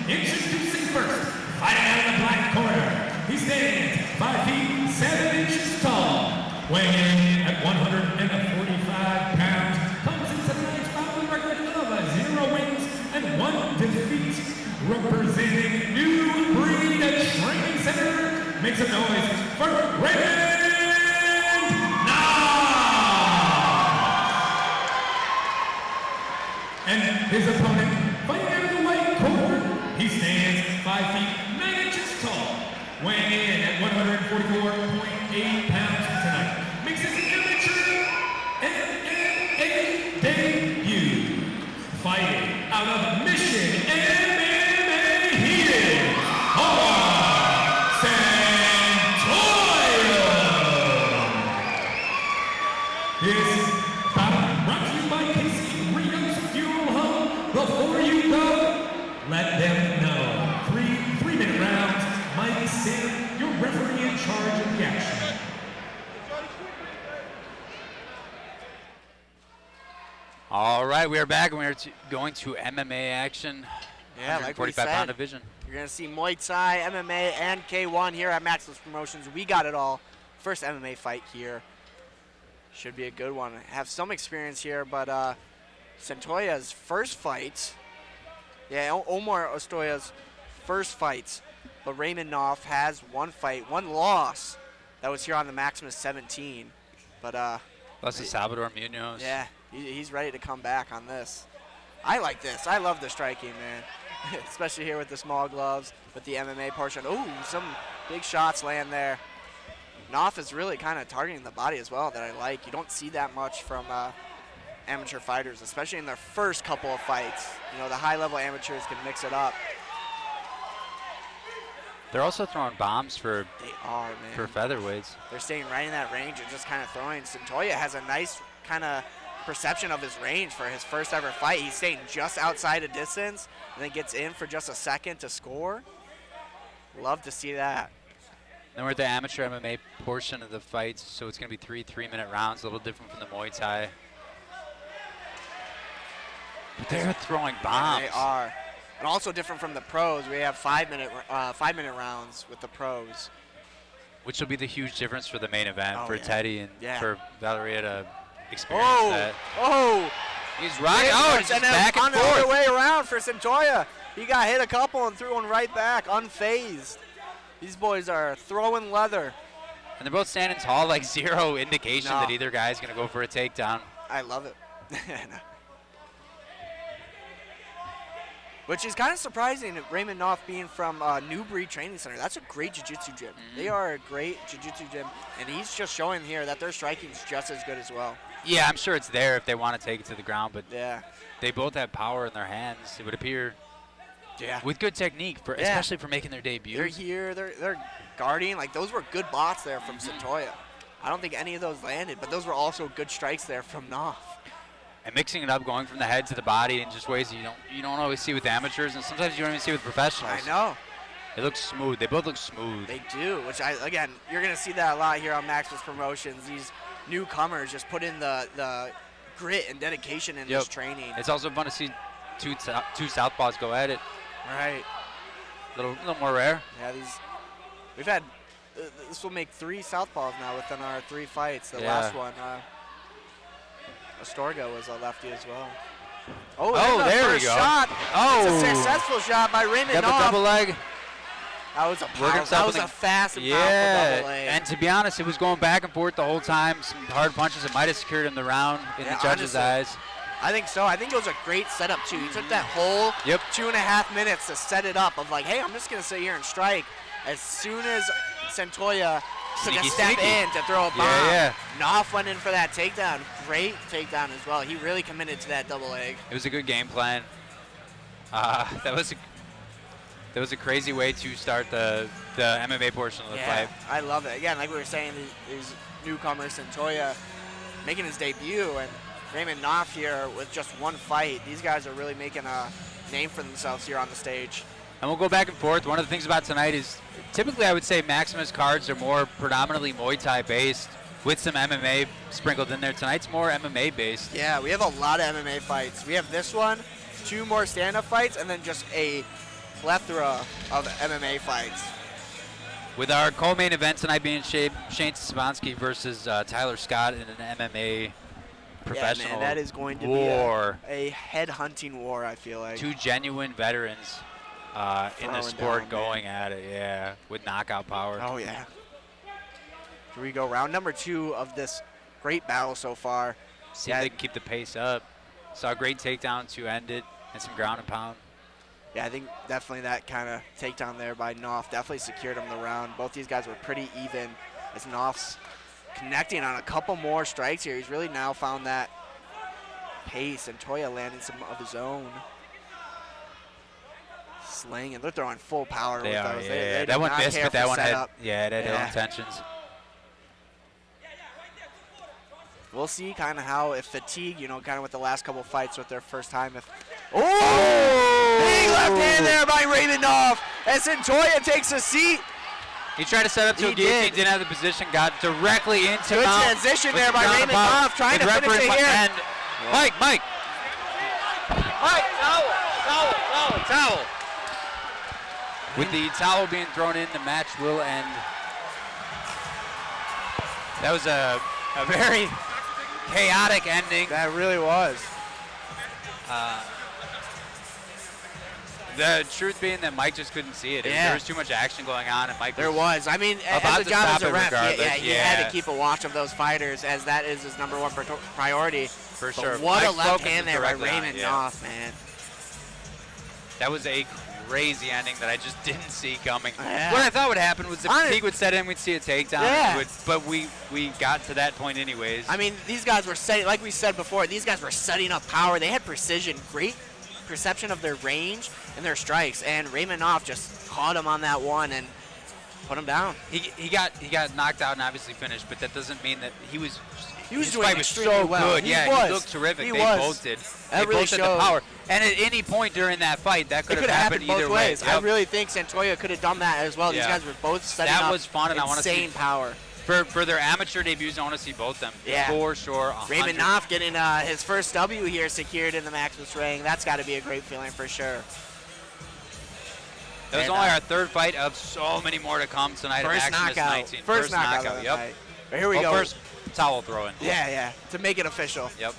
Introducing first, fighting out of the black corner. He stands 5 feet 7 inches tall, weighing in at 145 pounds. Comes into tonight's bout record of 0 wins and 1 defeat. Representing New Breed Training Center, make some noise for Raymond Knopf! And his opponent, fighting out of the white corner, he stands 5 feet 9 inches tall, weighing in at 144.8 pounds tonight. Makes his amateur MMA debut. Fighting out of Mission MMA, he is Santoyo! This bout brought to you by Casey Rios Fuel Hub. Before you go, let them know. 3-minute rounds. Mike Sam, your referee in charge of the action. All right, we are back and we are going to MMA action. Yeah, like we 45-pound said, division. you're going to see Muay Thai, MMA, and K1 here at Maximus Promotions. We got it all. First MMA fight here. Should be a good one. Have some experience here, but Santoya's first fight. Yeah, Omar Ostoya's first fight. But Raymond Knopf has 1 fight, 1 loss. That was here on the Maximus 17. But Plus the Salvador Munoz. yeah, he's ready to come back on this. I like this. I love the striking, man. Especially here with the small gloves, with the MMA portion. Ooh, some big shots land there. Knopf is really kind of targeting the body as well that I like. You don't see that much from amateur fighters, especially in their first couple of fights. You know, the high-level amateurs can mix it up. They're also throwing bombs for They are, man. featherweights. They're staying right in that range and just kind of throwing. Santoya has a nice kind of perception of his range for his first ever fight. He's staying just outside of distance and then gets in for just a second to score. Love to see that. Then we're at the amateur MMA portion of the fights, so it's going to be 3-minute rounds, a little different from the Muay Thai. But they're throwing bombs. They are. And also different from the pros. We have 5-minute rounds with the pros. Which will be the huge difference for the main event Oh, for yeah. Teddy and Yeah. for Valeria to experience Oh! that. Oh! He's rocking. Oh, it's just then back and on the other forth. way around for Santoya. He got hit a couple and threw one right back, unfazed. These boys are throwing leather. And they're both standing tall, like zero indication No. that either guy's going to go for a takedown. I love it. Which is kind of surprising, Raymond Knopf being from New Breed Training Center. That's a great jiu-jitsu gym. They are a great jiu-jitsu gym, and he's just showing here that their striking is just as good as well. Yeah, I'm sure it's there if they want to take it to the ground, but Yeah. they both have power in their hands, it would appear, Yeah. with good technique, for especially for making their debut. They're here, they're guarding. Like, those were good bots there from Santoya. I don't think any of those landed, but those were also good strikes there from Knopf. And mixing it up, going from the head to the body in just ways you don't always see with amateurs, and sometimes you don't even see with professionals. I know. It looks smooth. They both look smooth. They do, which again, you're going to see that a lot here on Maximus Promotions. These newcomers just put in the grit and dedication in this training. It's also fun to see two southpaws go at it. Right. A little more rare. Yeah, we've had, this will make 3 southpaws now within our 3 fights. The Yeah. last one, Astorga was a lefty as well. Oh, there's the there we first go. Shot. Oh. It's a successful shot by Raymond Got the Knopf. double leg. That was a Work powerful, himself that was in a the- fast and powerful Yeah, double leg. and to be honest, it was going back and forth the whole time. Some hard punches that might have secured him the round in Yeah, the judges' honestly. eyes. I think so. I think it was a great setup, too. He took that whole 2.5 minutes to set it up of like, hey, I'm just going to sit here and strike. As soon as Santoya took a Sneaky, step sneaky. in to throw a bomb, Yeah. Knopf went in for that takedown. Great takedown as well. He really committed to that double leg. It was a good game plan. That was a crazy way to start the MMA portion of the fight. I love it. Again, like we were saying, these newcomers, Santoya making his debut, and Raymond Knopf here with just 1 fight. These guys are really making a name for themselves here on the stage. And we'll go back and forth. One of the things about tonight is typically I would say Maximus cards are more predominantly Muay Thai based with some MMA sprinkled in there. Tonight's more MMA based. Yeah, we have a lot of MMA fights. We have this one, 2 more stand-up fights, and then just a plethora of MMA fights. With our co-main event tonight being Shane Sobnosky versus Tyler Scott in an MMA professional man, that is going to war. be a head-hunting war, I feel like. Two genuine veterans in the sport going at it, yeah, with knockout power. Oh, yeah. Here we go, round number 2 of this great battle so far. See if they can keep the pace up. Saw a great takedown to end it and some ground and pound. Yeah, I think definitely that kind of takedown there by Knopf definitely secured him the round. Both these guys were pretty even as Knopf's connecting on a couple more strikes here. He's really now found that pace, and Toya landing some of his own. Sling, and they're throwing full power with those. Yeah. They that one missed, but that one had, it had ill intentions. We'll see kind of how, if fatigue, you know, kind of with the last couple fights with their first time. Big left hand there by Raymond Knopf as Toya takes a seat. He tried to set up to a guillotine, didn't have the position, got directly into Good transition there by Raymond Knopf, trying to finish it here. And Mike. Towel. With the towel being thrown in, the match will end. That was a very chaotic ending. That really was. The truth being that Mike just couldn't see it. There was too much action going on, and Mike was I mean, as a job as a ref, he had to keep a watch of those fighters, as that is his #1 priority. For sure. What a left hand there by Raymond Knopf, man. That was a crazy ending that I just didn't see coming. Yeah. What I thought would happen was the fatigue would set in, we'd see a takedown, but we got to that point anyways. I mean, these guys were setting, like we said before, these guys were setting up power. They had precision, great perception of their range and their strikes, and Raymond Knopf just caught him on that one and put him down. He got knocked out and obviously finished, but that doesn't mean that he was doing extremely well. Good. He looked terrific. They both did. They both had the power. And at any point during that fight, that could have happened either way. Yep. I really think Santoya could have done that as well. These guys were both setting up was fun, and I want to see power. For their amateur debuts, I want to see both of them. Yeah. For sure. Raymond Knopf getting his first W here secured in the Maximus ring. That's got to be a great feeling for sure. That was only our third fight of so many more to come tonight at Maximus 19. First knockout. Yep. But here we go. First towel throwing. Yeah, to make it official. Yep.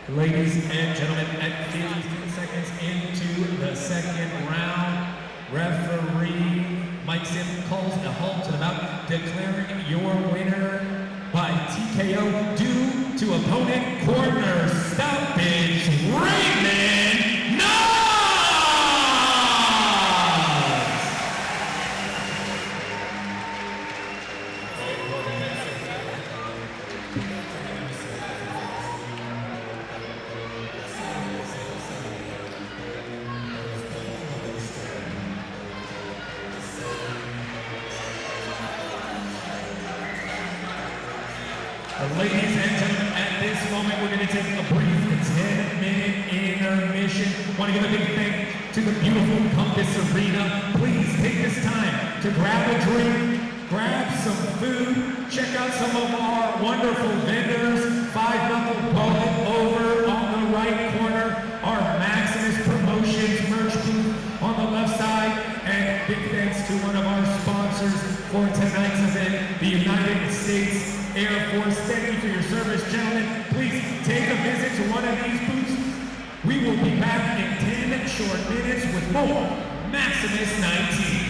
Ladies and gentlemen, at 15 seconds into the second round, referee Mike Sim calls a halt to the bout, declaring your winner by TKO due to opponent corner stoppage, Raymond Knopf! Ladies and gentlemen, at this moment, we're going to take a brief 10-minute intermission. Want to give a big thank to the beautiful Compass Arena. Please take this time to grab a drink, grab some food, check out some of our wonderful vendors. Five Knuckle Bullet over on the right corner, our Maximus Promotions merch booth on the left side, and big thanks to one of our sponsors for tonight's event, the United States Air Force. Thank you for your service, gentlemen. Please take a visit to one of these booths. We will be back in 10 short minutes with more Maximus 19.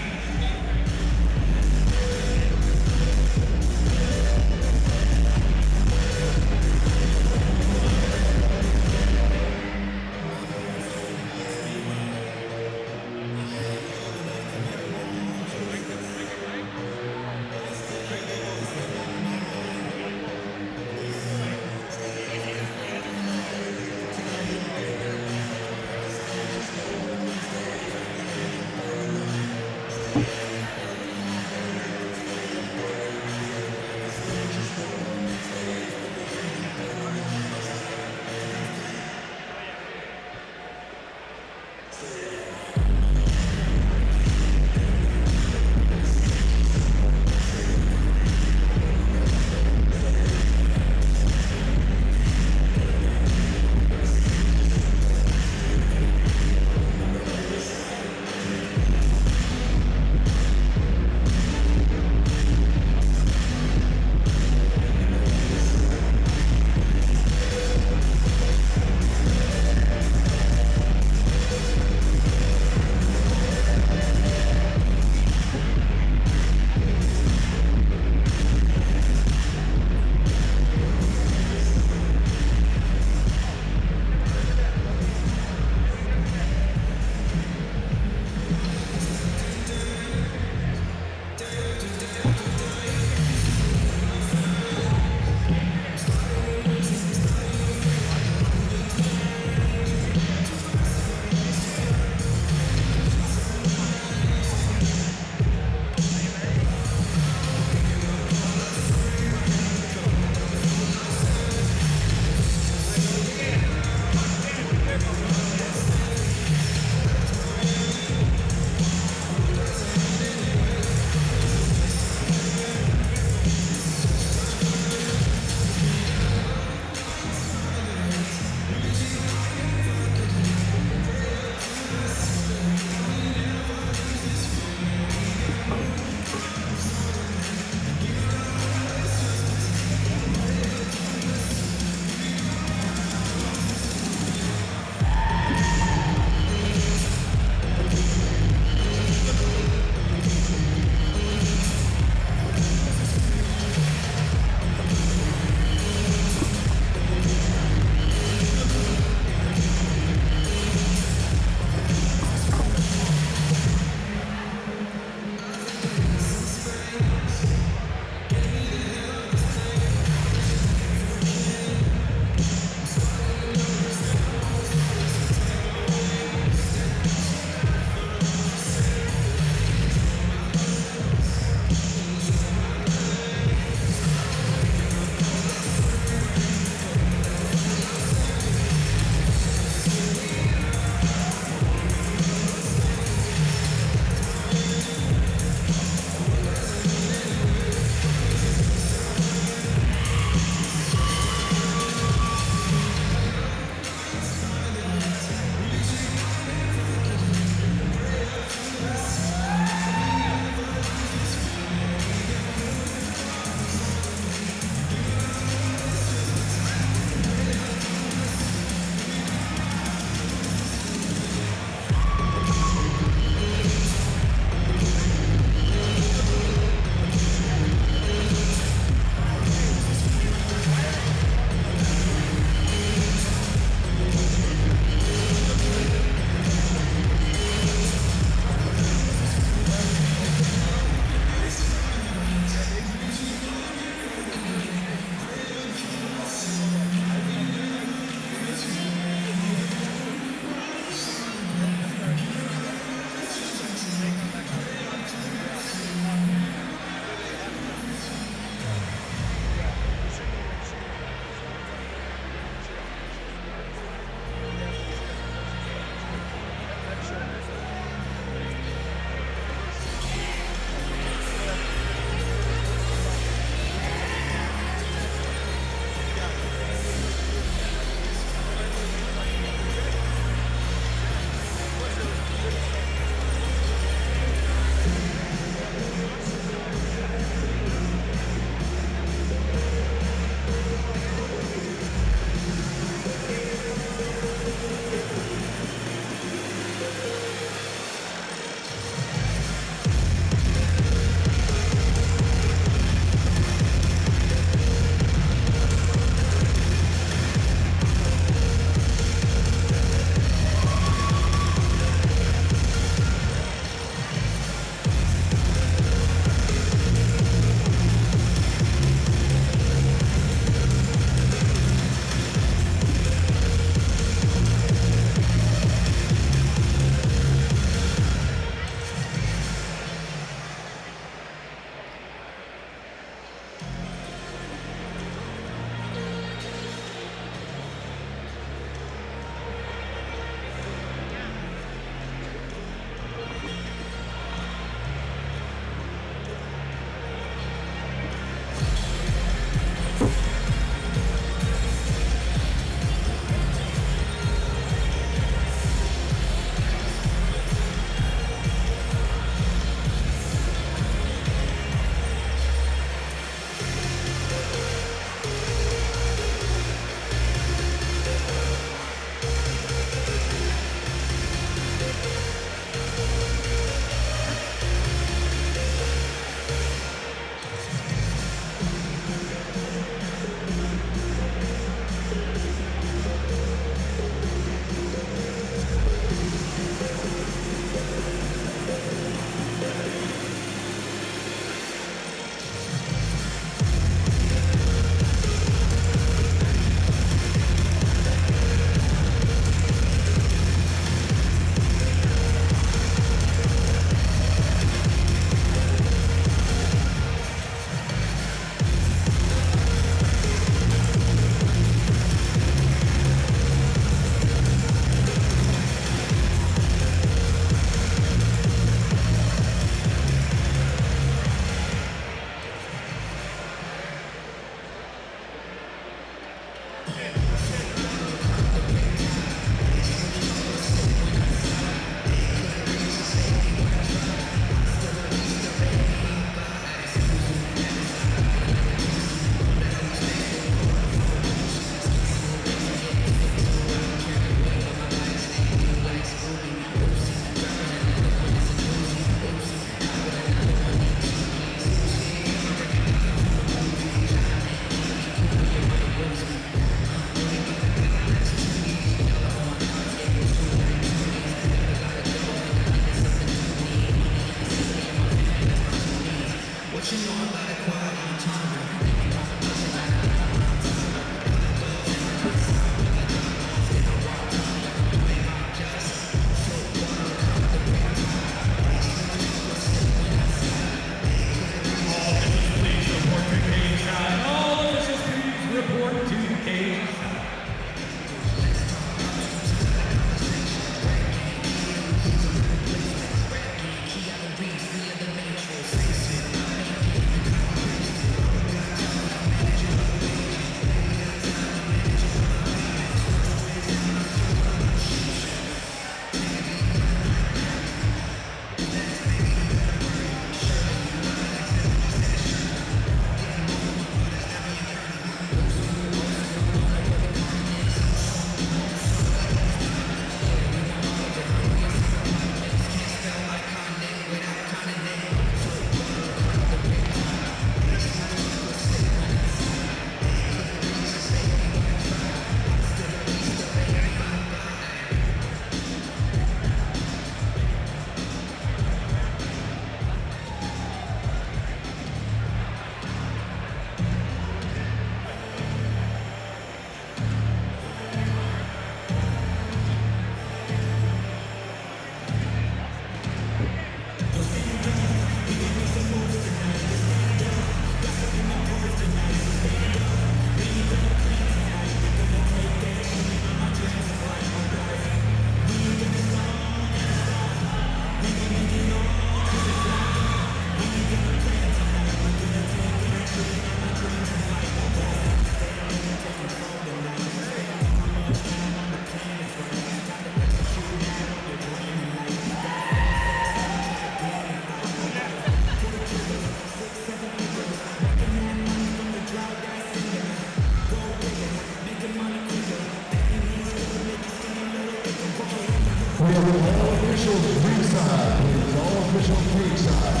have all officials ringside, please. All officials ringside.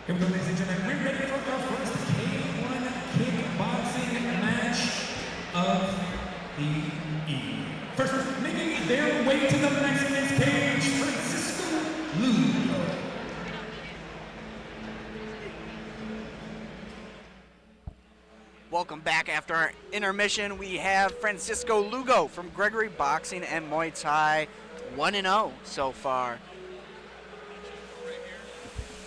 Come on, ladies and gentlemen, we're ready for our first K1 kickboxing match of the evening. First, making their way to the Maximus cage, Francisco Lugo. Welcome back after our intermission. We have Francisco Lugo from Gregory Boxing and Muay Thai, 1-0 so far.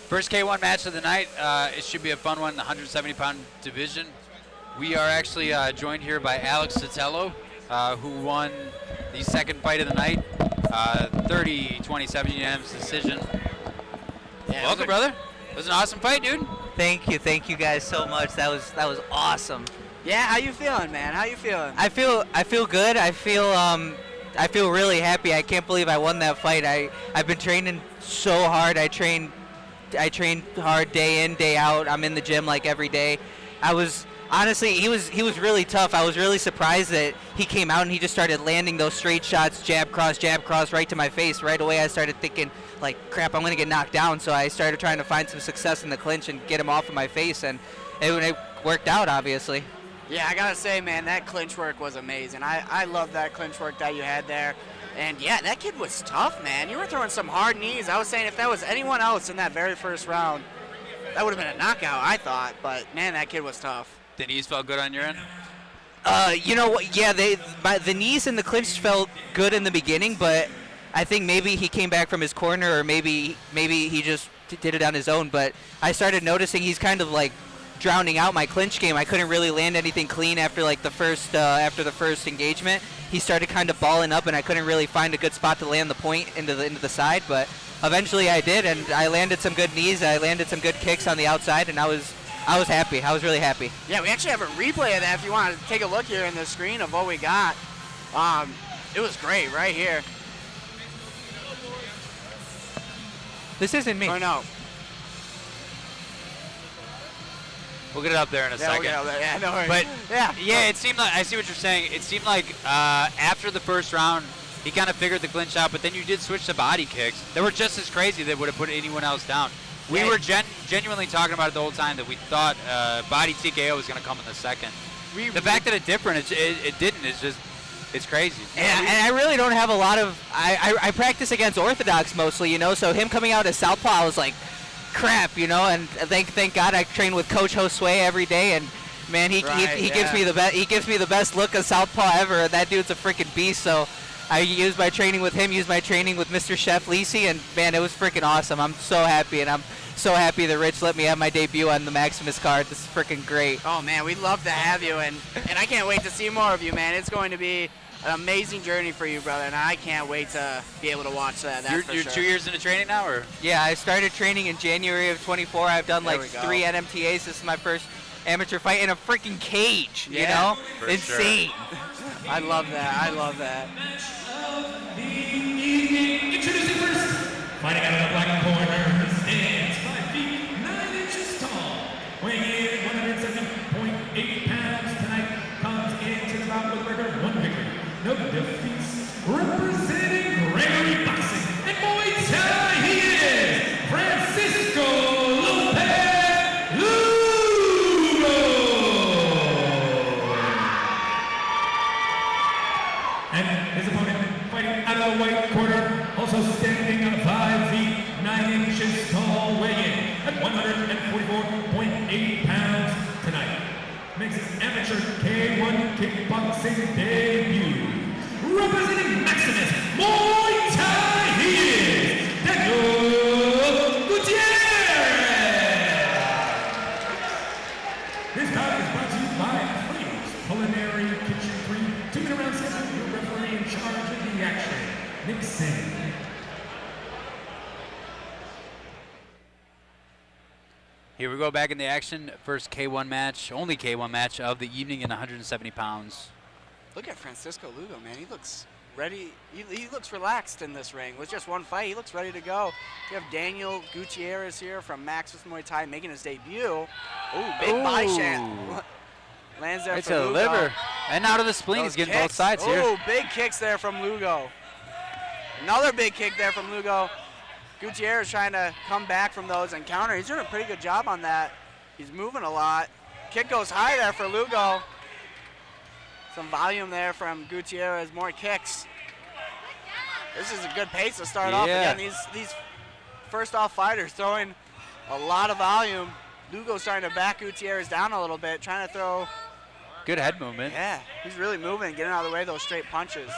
First K1 match of the night. It should be a fun one, the 170-pound division. We are actually joined here by Alex Sotelo, who won the second fight of the night, 30-27 unanimous decision. Yeah, welcome, brother. It was an awesome fight, dude. Thank you guys so much. That was awesome. Yeah, how you feeling, man? How you feeling? I feel good. I feel really happy. I can't believe I won that fight. I've been training so hard. I trained hard day in, day out. I'm in the gym like every day. Honestly, he was really tough. I was really surprised that he came out and he just started landing those straight shots, jab cross, right to my face. Right away I started thinking, like, crap, I'm going to get knocked down. So I started trying to find some success in the clinch and get him off of my face, and it worked out, obviously. Yeah, I got to say, man, that clinch work was amazing. I love that clinch work that you had there. And, yeah, that kid was tough, man. You were throwing some hard knees. I was saying if that was anyone else in that very first round, that would have been a knockout, I thought. But, man, that kid was tough. The knees felt good on your end? You know what? Yeah, the knees and the clinch felt good in the beginning, but I think maybe he came back from his corner, or maybe he just did it on his own. But I started noticing he's kind of like drowning out my clinch game. I couldn't really land anything clean after like the first engagement. He started kind of balling up, and I couldn't really find a good spot to land the point into the side. But eventually I did, and I landed some good knees. I landed some good kicks on the outside, and I was happy. I was really happy. Yeah, we actually have a replay of that if you want to take a look here in the screen of what we got. It was great right here. This isn't me. Or no. We'll get it up there in a second. We'll get it up there. Yeah, no worries. But yeah, it seemed like, I see what you're saying. It seemed like after the first round, he kind of figured the clinch out, but then you did switch to body kicks. They were just as crazy that would have put anyone else down. We were genuinely talking about it the whole time that we thought body TKO was going to come in the second. The fact that it didn't, it's crazy. And I really don't have a lot of, I practice against Orthodox mostly, you know, so him coming out as Southpaw, I was like, crap, you know, and thank God I train with Coach Josue every day, and man, he gives me the best look of Southpaw ever. That dude's a freaking beast, so I used my training with him, used my training with Mr. Chef Lisi, and man, it was freaking awesome. I'm so happy, and I'm so happy that Rich let me have my debut on the Maximus card. This is freaking great. Oh man, we'd love to have you, and I can't wait to see more of you, man. It's going to be an amazing journey for you, brother, and I can't wait to be able to watch that. That's for You're sure. 2 years into training now, or? Yeah, I started training in January of 24. I've done There like we go. 3 NMTAs. This is my first amateur fight in a freaking cage, you Yeah, know? for Insane. I love that. I love that. The evening, introducing first, fighting out of the black corner, he stands 5 feet 9 inches tall, weighing in 107.8 pounds tonight, comes into the bout with a record of 1 victory, no defeats, representing Gregory Boxing and Muay Thai, he is Francisco Lopez Lugo. And his opponent fighting out of the white corner, also standing 5 feet 9 inches tall, weighing at 144.8 pounds tonight. Makes his amateur K1 kickboxing debut. Representing Maximus Muay Thai, he is Daniel Gutierrez. This bout is brought to you by Freeze Culinary Kitchen 3. 2-minute round schedule. Your referee in charge of the action, Nick Singh. Here we go back in the action. First K1 match, only K1 match of the evening in 170 pounds. Look at Francisco Lugo, man. He looks ready. He looks relaxed in this ring. With just one fight, he looks ready to go. You have Daniel Gutierrez here from Maximus Muay Thai making his debut. Ooh, big body shot. Lands there Right for to the Lugo. liver. And out of the spleen. Those He's getting both kicks. sides here. Ooh, big kicks there from Lugo. Another big kick there from Lugo. Gutierrez trying to come back from those and counter. He's doing a pretty good job on that. He's moving a lot. Kick goes high there for Lugo. Some volume there from Gutierrez, more kicks. This is a good pace to start off. Yeah. Again, these first off fighters throwing a lot of volume. Lugo's starting to back Gutierrez down a little bit, trying to throw. Good head movement. Yeah, he's really moving, getting out of the way of those straight punches.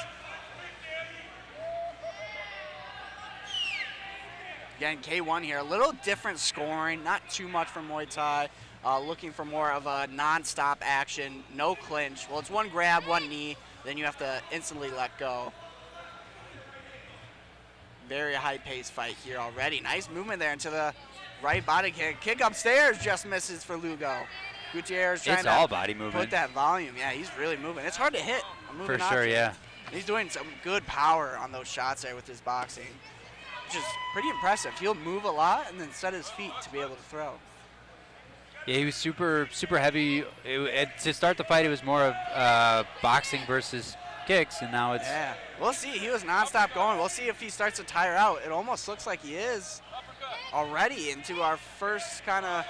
Again, K1 here, a little different scoring, not too much from Muay Thai. Looking for more of a non-stop action, no clinch. Well, it's one grab, one knee, then you have to instantly let go. Very high-paced fight here already. Nice movement there into the right body kick. Kick upstairs just misses for Lugo. Gutierrez trying It's to all body movement. put that volume. Yeah, he's really moving. It's hard to hit a moving For sure, object. yeah. He's doing some good power on those shots there with his boxing, which is pretty impressive. He'll move a lot and then set his feet to be able to throw. Yeah, he was super heavy. To start the fight, it was more of boxing versus kicks, and now it's Yeah, we'll see. He was nonstop going. We'll see if he starts to tire out. It almost looks like he is already into our first kind of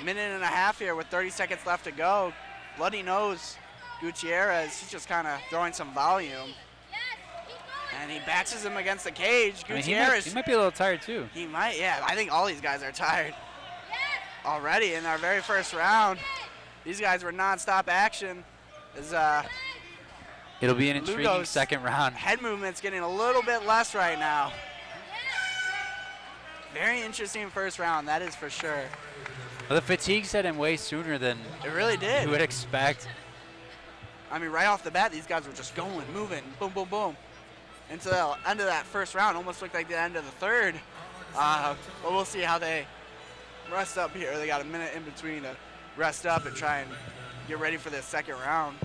minute and a half here with 30 seconds left to go. Bloody nose, Gutierrez. He's just kind of throwing some volume. And he baxes him against the cage. I mean, Gutierrez. he might be a little tired too. He might, yeah. I think all these guys are tired already in our very first round. These guys were nonstop action. As It'll be an intriguing Lugo's second round. head movement's getting a little bit less right now. Very interesting first round, that is for sure. Well, the fatigue set in way sooner than It really did. you would expect. I mean, right off the bat, these guys were just going, moving, boom, boom, boom. Into the end of that first round, almost looked like the end of the third. But we'll see how they rest up here. They got a minute in between to rest up and try and get ready for this second round.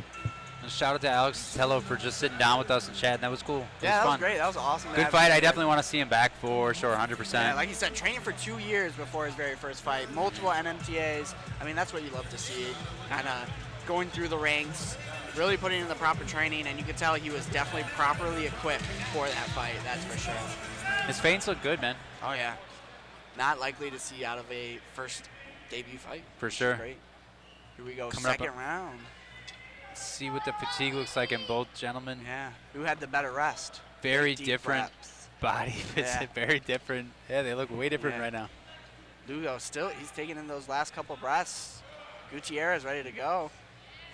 And shout out to Alex Tello for just sitting down with us and chatting. That was cool. It Yeah, that was was fun. great. That was awesome. to Good have fight. him I here. definitely want to see him back for sure, 100%. Yeah, like you said, training for 2 years before his very first fight. Multiple NMTAs. I mean, that's what you love to see. Kind of going through the ranks, really putting in the proper training, and you could tell he was definitely properly equipped for that fight. That's for sure. His feints look good, man. Oh, yeah. Not likely to see out of a first debut fight. For which is sure. Great. Here we go, Coming up second round. See what the fatigue looks like in both gentlemen. Yeah. Who had the better rest? Very Deep different reps. body fits. Yeah. Very different. Yeah, they look way different Yeah. right now. Lugo still, he's taking in those last couple breaths. Gutierrez ready to go.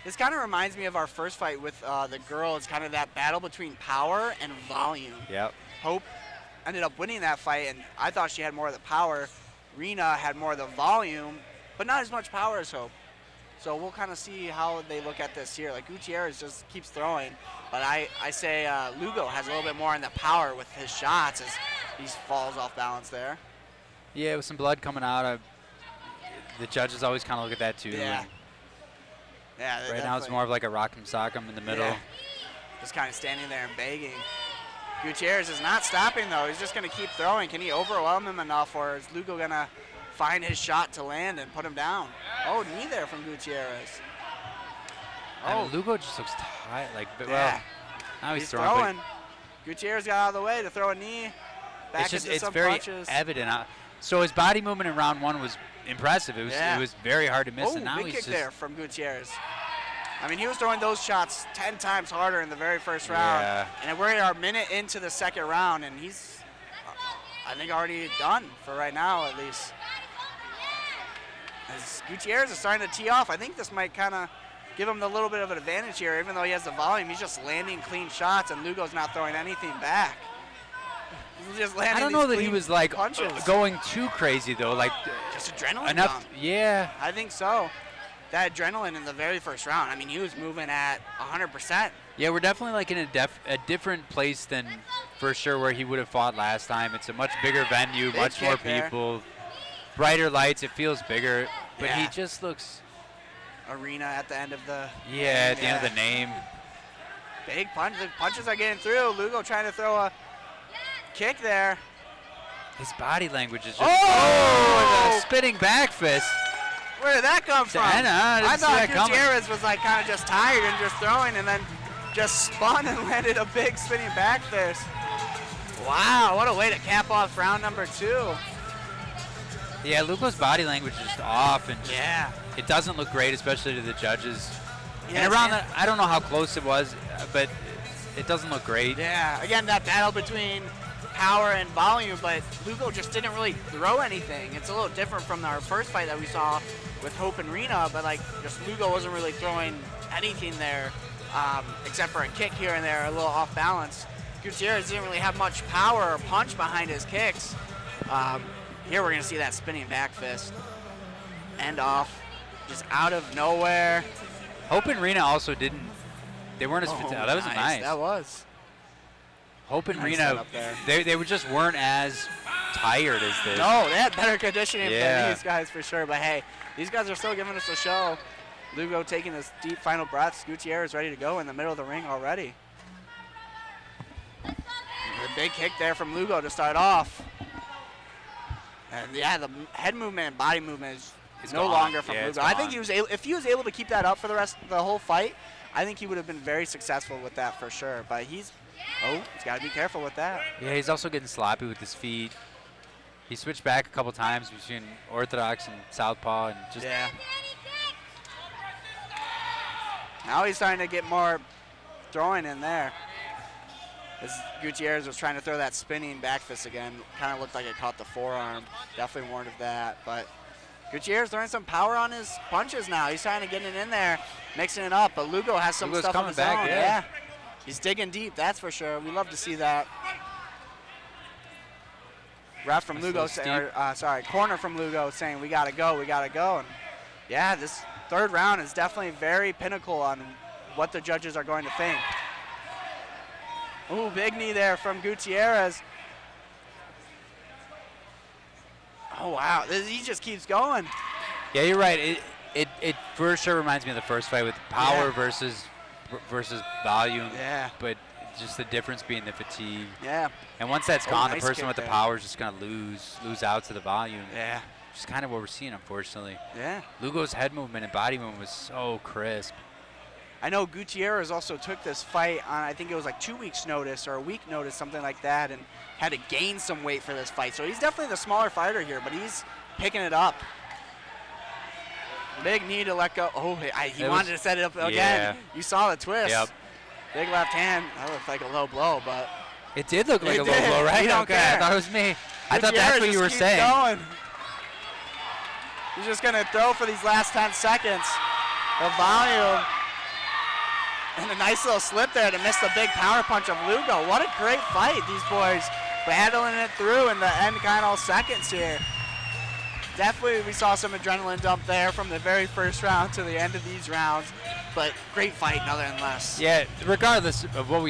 This kind of reminds me of our first fight with the girl. It's kind of that battle between power and volume. Yep. Hope ended up winning that fight, and I thought she had more of the power. Rena had more of the volume, but not as much power as Hope. So we'll kind of see how they look at this here. Like Gutierrez just keeps throwing, but I say Lugo has a little bit more in the power with his shots as he falls off balance there. Yeah, with some blood coming out, the judges always kind of look at that too. Yeah. Yeah. Right now it's more of like a rock'em sock'em in the middle. Yeah. Just kind of standing there and begging. Gutierrez is not stopping though. He's just going to keep throwing. Can he overwhelm him enough, or is Lugo going to find his shot to land and put him down? Oh, knee there from Gutierrez. Oh, Lugo just looks tight. Like, well, Yeah. now he's throwing. Gutierrez got out of the way to throw a knee. Back into It's some very punches. evident. So his body movement in round 1 was impressive. It was very hard to miss. Oh, And now big he's kick just there from Gutierrez. I mean, he was throwing those shots 10 times harder in the very first round. Yeah. And we're a minute into the second round, and he's, I think, already done for right now, at least. As Gutierrez is starting to tee off, I think this might kind of give him a little bit of an advantage here. Even though he has the volume, he's just landing clean shots, and Lugo's not throwing anything back. He's just landing I don't know these that he clean was like punches. going too crazy though. Like Just adrenaline enough. dump. Yeah. I think so. That adrenaline in the very first round, I mean, he was moving at 100%. Yeah, we're definitely like in a different place than for sure where he would have fought last time. It's a much bigger venue, Big much more kick there. people, brighter lights. It feels bigger, but he Yeah. just looks. Arena at the end of the. Yeah, at the end of the name. Big punch. The punches are getting through. Lugo trying to throw a kick there. His body language is just. Oh! The spinning back fist. Where did that come from? I know, I didn't see thought that coming. Gutierrez was like kind of just tired and just throwing, and then just spun and landed a big spinning back fist. Wow, what a way to cap off round number 2. Yeah, Lugo's body language is just off, and just, Yeah. it doesn't look great, especially to the judges. Yeah, and around man. that, I don't know how close it was, but it doesn't look great. Yeah, again, that battle between power and volume, but Lugo just didn't really throw anything. It's a little different from our first fight that we saw with Hope and Rena, but like just Lugo wasn't really throwing anything there, except for a kick here and there, a little off balance. Gutierrez didn't really have much power or punch behind his kicks. Here we're gonna see that spinning back fist. End off, just out of nowhere. Hope and Rena also didn't. They weren't as fatigued. That was nice. That was. Hope and Nice Rena, setup there. they just weren't as tired as this. No, they had better conditioning Yeah. than these guys for sure. But hey, these guys are still giving us a show. Lugo taking his deep final breaths. Gutierrez ready to go in the middle of the ring already. A big kick there from Lugo to start off. And yeah, the head movement and body movement is no gone. longer from Yeah, it's Lugo. I think gone. he was able, if he was able to keep that up for the rest of the whole fight, I think he would have been very successful with that for sure. But he's got to be careful with that. Yeah, he's also getting sloppy with his feet. He switched back a couple times between orthodox and southpaw, and just Yeah. Now he's starting to get more throwing in there. As Gutierrez was trying to throw that spinning back fist again. Kind of looked like it caught the forearm. Definitely warned of that. But Gutierrez throwing some power on his punches now. He's trying to get it in there, mixing it up. But Lugo has some Lugo's stuff on coming his back, own. yeah. He's digging deep, that's for sure. We love to see that. Ref from Nice Lugo, little corner from Lugo saying, we got to go, we got to go. And yeah, this third round is definitely very pinnacle on what the judges are going to think. Ooh, big knee there from Gutierrez. Oh, wow. He just keeps going. Yeah, you're right. It for sure reminds me of the first fight with power Yeah. versus volume. Yeah. But just the difference being the fatigue. Yeah. And once that's Oh, gone, nice the person kick with the there. power is just gonna lose out to the volume. Yeah. Which is kind of what we're seeing, unfortunately. Yeah. Lugo's head movement and body movement was so crisp. I know Gutierrez also took this fight on, I think it was like 2 weeks notice or a week notice, something like that, and had to gain some weight for this fight. So he's definitely the smaller fighter here, but he's picking it up. Big knee to let go. Oh, he wanted to set it up again. Yeah. You saw the twist. Yep. Big left hand. That looked like a low blow, but It did look like It a low did. blow, right? You don't Okay, care. I thought it was me. I thought that's Gutierrez what you just were keeps saying. Going. He's just going to throw for these last 10 seconds of volume. And a nice little slip there to miss the big power punch of Lugo. What a great fight, these boys battling it through in the end final seconds here. definitely we saw some adrenaline dump there from the very first round to the end of these rounds, but great fight nonetheless. Yeah, regardless of what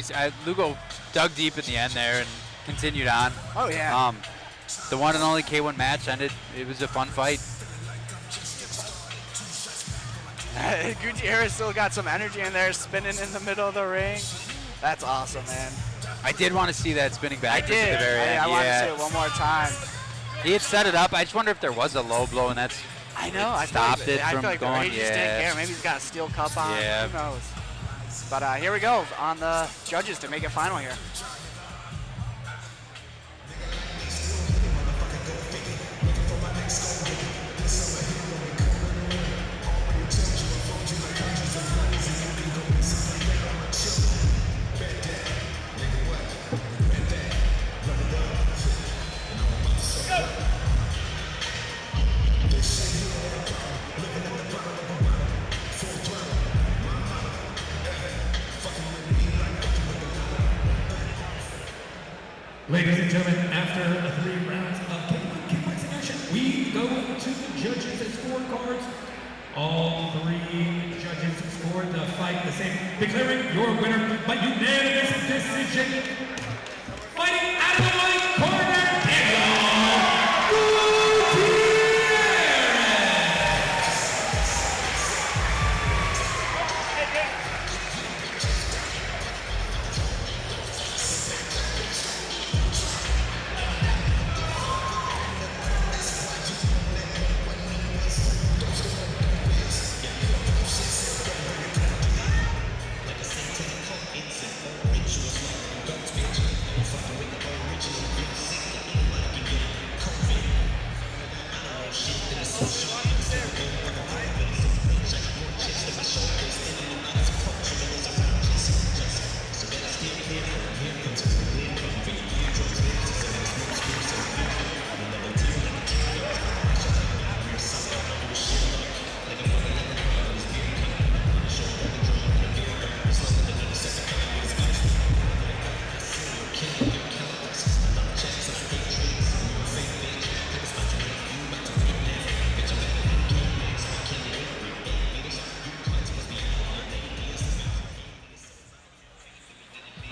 Lugo dug deep in the end there and continued on. Oh yeah. The one and only K1 match ended. It was a fun fight. Gutierrez still got some energy in there, spinning in the middle of the ring. That's awesome, man. I did want to see that spinning back at the very end. I wanted to see it one more time. He had set it up. I just wonder if there was a low blow, and that's I know. I stopped it I from feel like going. he just didn't care. Maybe he's got a steel cup on. Yeah. Who knows? But here we go on the judges to make it final here. Ladies and gentlemen, after the 3 rounds of kickboxing action, we go to the judges and scorecards. All 3 judges scored the fight the same, declaring your winner by unanimous decision. Fighting out of the white corner,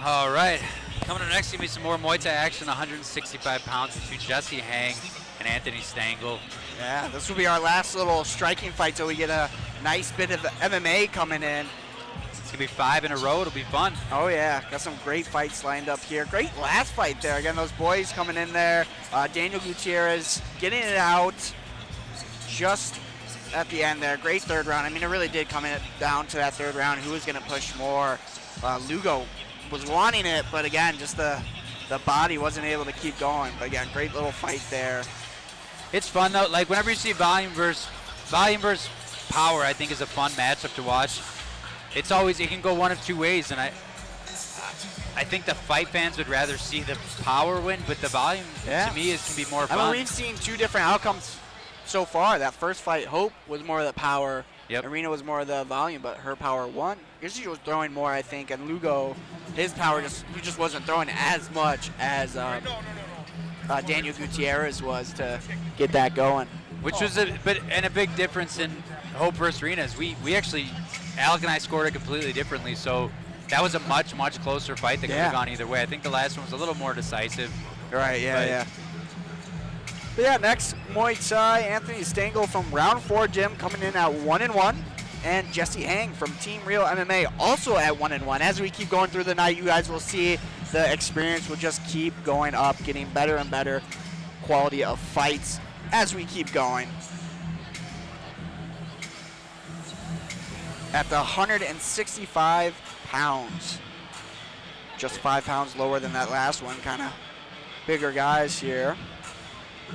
All right, coming up next, going to be some more Muay Thai action, 165 pounds between Jesse Hang and Anthony Stengel. Yeah, this will be our last little striking fight till we get a nice bit of MMA coming in. It's going to be 5 in a row. It'll be fun. Oh, yeah. Got some great fights lined up here. Great last fight there. Again, those boys coming in there. Daniel Gutierrez getting it out just at the end there. Great third round. I mean, it really did come down to that third round. Who was going to push more? Lugo was wanting it, but again, just the body wasn't able to keep going. But again, great little fight there. It's fun, though. Like, whenever you see volume versus power, I think is a fun matchup to watch. It's always, it can go one of 2 ways, and I think the fight fans would rather see the power win, but the volume, to me, can be more fun. I mean, we've seen 2 different outcomes so far. That first fight, Hope was more of the power. Yep. Arena was more of the volume, but her power won. She was throwing more, I think, and Lugo, his power he just wasn't throwing as much as Daniel Gutierrez was to get that going. Which was a big difference in Hope versus Arenas. We actually, Alec and I scored it completely differently, so that was a much closer fight that could have gone either way. I think the last one was a little more decisive. Right, yeah. But yeah, next, Muay Thai, Anthony Stengel from Round 4 Gym coming in at 1-1. And Jesse Hang from Team Real MMA also at 1-1. As we keep going through the night, you guys will see the experience will just keep going up, getting better and better quality of fights as we keep going. At the 165 pounds. Just 5 pounds lower than that last one. Kind of bigger guys here.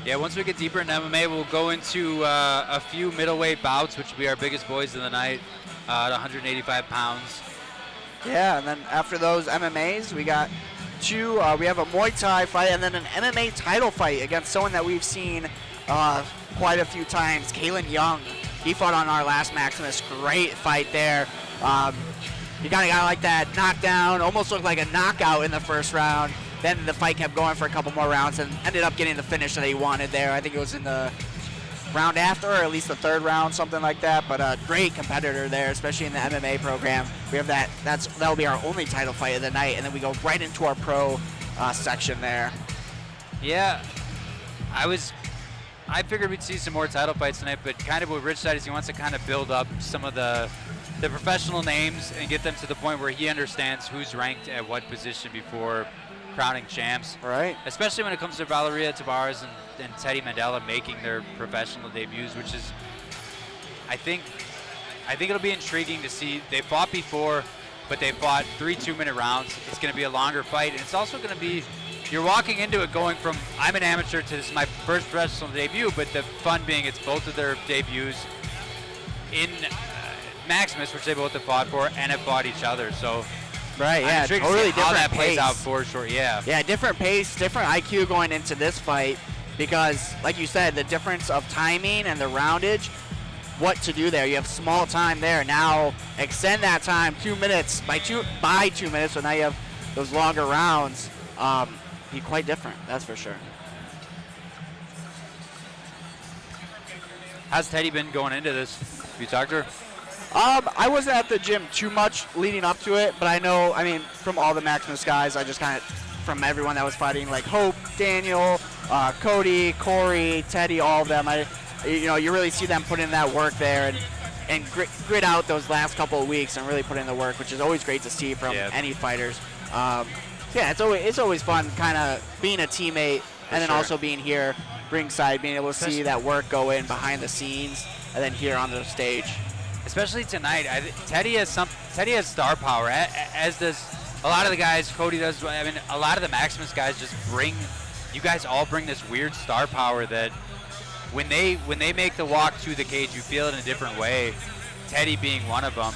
Yeah, once we get deeper in MMA, we'll go into a few middleweight bouts, which will be our biggest boys of the night, at 185 pounds. Yeah, and then after those MMAs, we got 2. We have a Muay Thai fight and then an MMA title fight against someone that we've seen quite a few times, Kalen Young. He fought on our last Maximus. Great fight there. He kind of got like that knockdown, almost looked like a knockout in the first round. Then the fight kept going for a couple more rounds and ended up getting the finish that he wanted there. I think it was in the round after, or at least the third round, something like that. But a great competitor there, especially in the MMA program. We have that'll be our only title fight of the night, and then we go right into our pro section there. Yeah, I figured we'd see some more title fights tonight, but kind of what Rich said is he wants to kind of build up some of the professional names and get them to the point where he understands who's ranked at what position before crowning champs. Right. Especially when it comes to Valeria, Tabares, and Teddy Mandala making their professional debuts, which is, I think it'll be intriguing to see. They fought before, but they fought 3 2-minute rounds. It's going to be a longer fight, and it's also going to be, you're walking into it going from I'm an amateur to this is my first professional debut, but the fun being it's both of their debuts in Maximus, which they both have fought for and have fought each other. So right, I'm yeah, intrigued to totally see how different that plays pace. out for sure. Yeah. Yeah, different pace, different IQ going into this fight because, like you said, the difference of timing and the roundage, what to do there. You have small time there. Now extend that time 2 minutes by 2 minutes, so now you have those longer rounds. Be quite different, that's for sure. How's Teddy been going into this? Have you talked to her? I wasn't at the gym too much leading up to it, but I know, from all the Maximus guys, I just kind of, from everyone that was fighting, like Hope, Daniel, Cody, Corey, Teddy, all of them, you really see them put in that work there and grit out those last couple of weeks and really put in the work, which is always great to see from any fighters. It's always fun kind of being a teammate and then also being here ringside, being able to see that work go in behind the scenes and then here on the stage. Especially tonight, Teddy has star power, as does a lot of the guys. Cody does. A lot of the Maximus guys just bring. You guys all bring this weird star power that when they make the walk to the cage, you feel it in a different way. Teddy being one of them.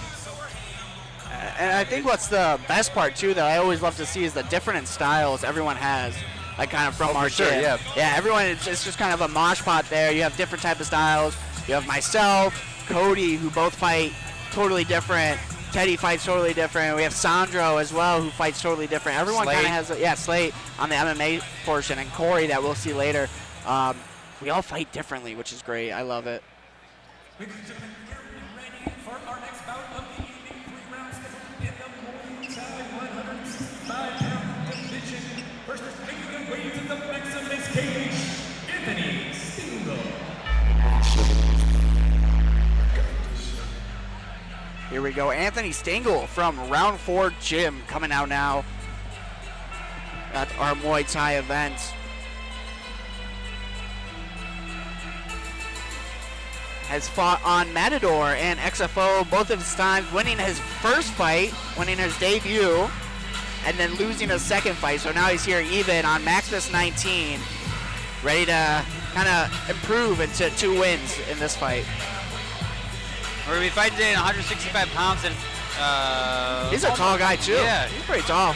And I think what's the best part too that I always love to see is the different styles everyone has. Like kind of from our gym. Yeah, everyone, it's just kind of a mosh pot there. You have different type of styles. You have myself, Cody, who both fight totally different. Teddy fights totally different. We have Sandro as well, who fights totally different. Everyone kind of has, Slate on the MMA portion, and Corey that we'll see later. We all fight differently, which is great. I love it. Ladies and gentlemen, we're ready for our next bout of the evening. 3 rounds scheduled in the Muay Thai 165-pound division. First is making their way to the Maximus cage, Anthony Stingo. Here we go. Anthony Stengel from Round 4 Gym coming out now at our Muay Thai event. Has fought on Matador and XFO both of his times, winning his first fight, winning his debut, and then losing his second fight. So now he's here even on Maximus 19, ready to kind of improve into 2 wins in this fight. We're going to be fighting today at 165 pounds. And he's a tall guy too. Yeah. He's pretty tall.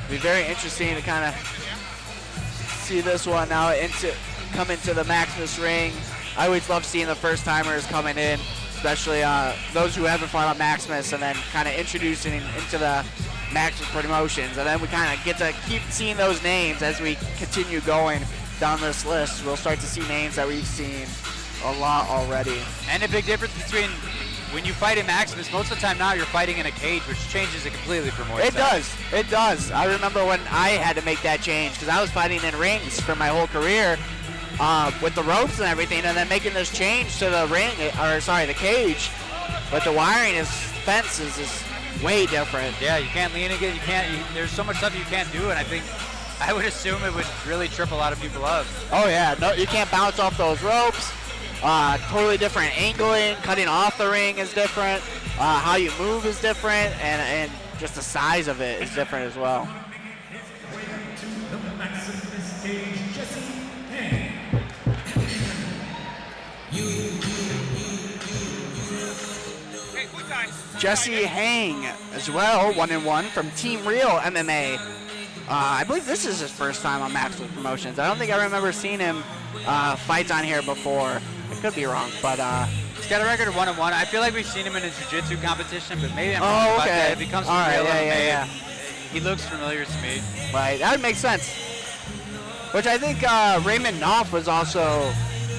It'll be very interesting to kind of see this one now come into the Maximus ring. I always love seeing the first timers coming in, especially those who haven't fought on Maximus, and then kind of introducing into the Maximus promotions. And then we kind of get to keep seeing those names as we continue going down this list. We'll start to see names that we've seen a lot already. And a big difference between when you fight in Maximus, most of the time now you're fighting in a cage, which changes it completely from Muay Thai. It does. I remember when I had to make that change because I was fighting in rings for my whole career with the ropes and everything, and then making this change to the the cage. But the wiring fences is way different. Yeah, you can't lean again. There's so much stuff you can't do, and I would assume it would really trip a lot of people up. Oh yeah, no, you can't bounce off those ropes. Totally different angling, cutting off the ring is different. How you move is different, and just the size of it is different as well. Jesse Hang as well, 1-1 from Team Real MMA. I believe this is his first time on Maximus Promotions. I don't think I remember seeing him fight on here before. I could be wrong, but he's got a record of 1-1. I feel like we've seen him in a jiu-jitsu competition, but maybe I'm wrong about that. If he comes from Real MMA, he looks familiar to me. Right, that would make sense. which I think Raymond Knopf was also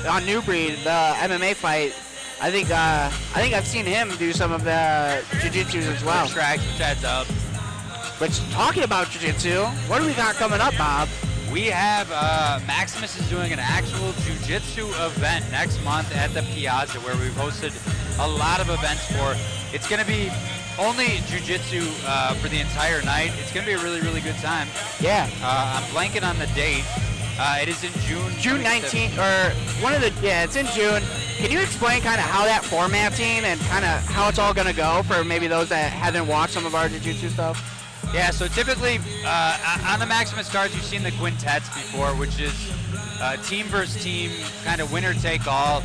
on New Breed, the MMA fight. I think I've seen him do some of the jiu-jitsu as well. Strikes, which adds up. But talking about jiu-jitsu, what do we got coming up, Bob? We have Maximus is doing an actual jiu-jitsu event next month at the Piazza, where we've hosted a lot of events for. It's going to be only jiu-jitsu for the entire night. It's going to be a really, really good time. Yeah. I'm blanking on the date. It is in June. June 19th, or one of the, yeah, it's in June. Can you explain kind of how that formatting and kind of how it's all going to go for maybe those that haven't watched some of our jiu-jitsu stuff? Yeah, so typically on the Maximus cards, you've seen the quintets before, which is team versus team, kind of winner take all.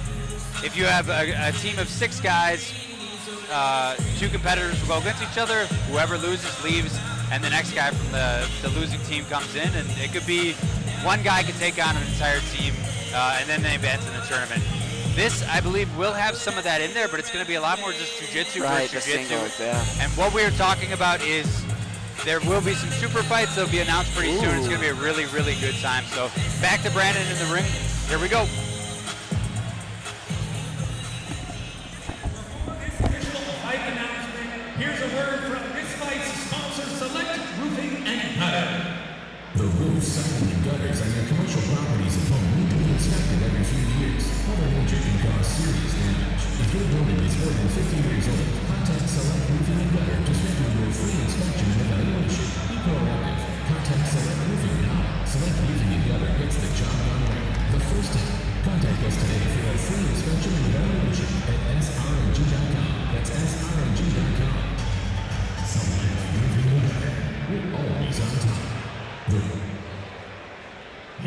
If you have a team of 6 guys, 2 competitors will go against each other. Whoever loses leaves, and the next guy from the losing team comes in, and it could be one guy can take on an entire team, and then they advance in the tournament. This, I believe, will have some of that in there, but it's going to be a lot more just jiu-jitsu Right, versus the jiu-jitsu. singles, yeah. And what we're talking about is there will be some super fights. They'll be announced pretty soon. It's going to be a really, really good time. So back to Brandon in the ring. Here we go. Official fight announcement. Here's a word from this fight's sponsor, Select Roofing and Gutter. The roofs, siding, and gutters on your commercial properties at home need to be inspected every few years. Mother Nature can cause serious damage. If your building is more than 50 years old, contact Select Roofing and Gutter to schedule your free inspection and evaluation. Be proactive. Contact Select Roofing now. Select Roofing and Gutter gets the job done right the first time. Contact us today for a free inspection and evaluation at srmg.com. That's srmg.com. Select Roofing and Gutter. We're always on time.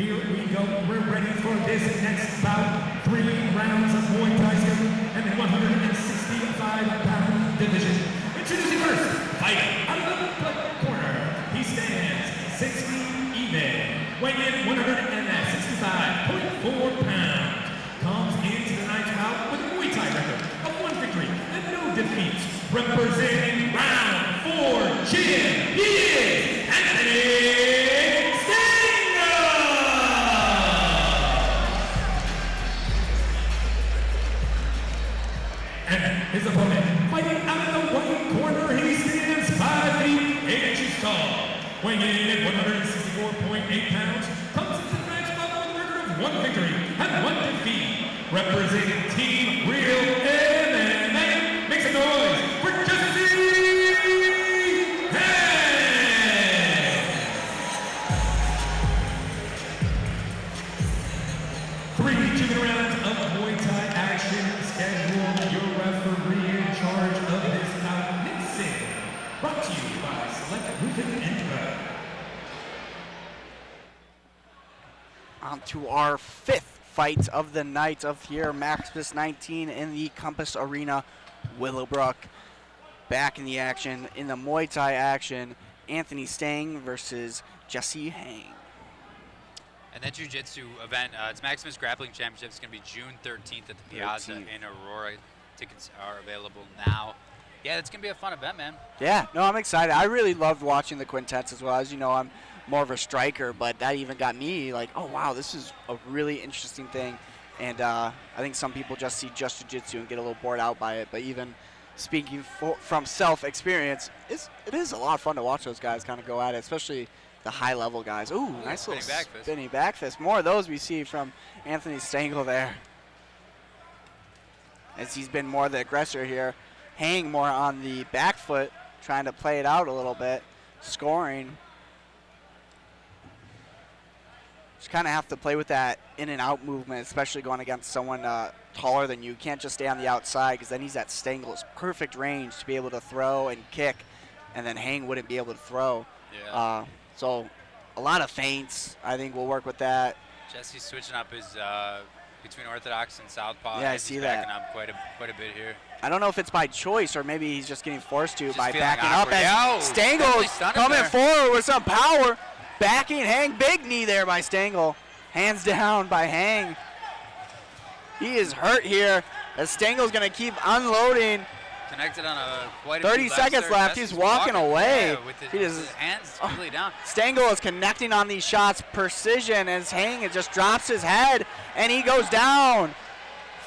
Here we go. We're ready for this next bout. 3 rounds of Muay Thai skill and the 165-pound division. Introducing first, fighting out of the black corner. He stands 6 feet even, weighing in 165.4 pounds. Comes into the ninth bout with a Muay Thai record of 1 victory and no defeats. Representing round 4 chin, he is Anthony. His opponent, fighting out of the white corner, he stands 5 feet 8 inches tall, weighing in at 164.8 pounds, comes into the match bout with a record of 1 victory and 1 defeat, representing Team Real MMA. Make some noise for Jesse Head! 3 chicken rounds of Muay Thai action scheduled. Your referee in charge of this bout, Nixon. Brought to you by Select Roofing and Gutter. On to our 5th fight of the night of here, Maximus 19 in the Compass Arena, Willowbrook. Back in the action, in the Muay Thai action, Anthony Stang versus Jesse Hang. And that jiu-jitsu event, it's Maximus Grappling Championship. It's going to be June 13th at the Piazza in Aurora. Tickets are available now. Yeah, it's going to be a fun event, man. Yeah, no, I'm excited. I really loved watching the quintets as well. As you know, I'm more of a striker, but that even got me like, oh, wow, this is a really interesting thing. And I think some people just see just jiu-jitsu and get a little bored out by it. But even speaking from self-experience, it is a lot of fun to watch those guys kind of go at it, especially the high-level guys. Ooh, nice little spinning back fist. More of those we see from Anthony Stengel there, as he's been more the aggressor here. Hang more on the back foot, trying to play it out a little bit, scoring. Just kind of have to play with that in and out movement, especially going against someone taller than you. You can't just stay on the outside, because then he's at Stengel's perfect range to be able to throw and kick, and then Hang wouldn't be able to throw. Yeah. So a lot of feints, I think, will work with that. Jesse's switching up his between orthodox and southpaw. Yeah, I see that. He's backing up quite a bit here. I don't know if it's by choice or maybe he's just getting forced to Just by feeling backing awkward. up. And Stengel's coming forward with some power. Backing Hang. Big knee there by Stengel. Hands down by Hang. He is hurt here as Stengel's going to keep unloading Connected on quite a 30 few seconds there. left. He's walking away. Yeah, with He his just- hands completely down. Stengel is connecting on these shots, precision, and Hang it just drops his head, and he goes down.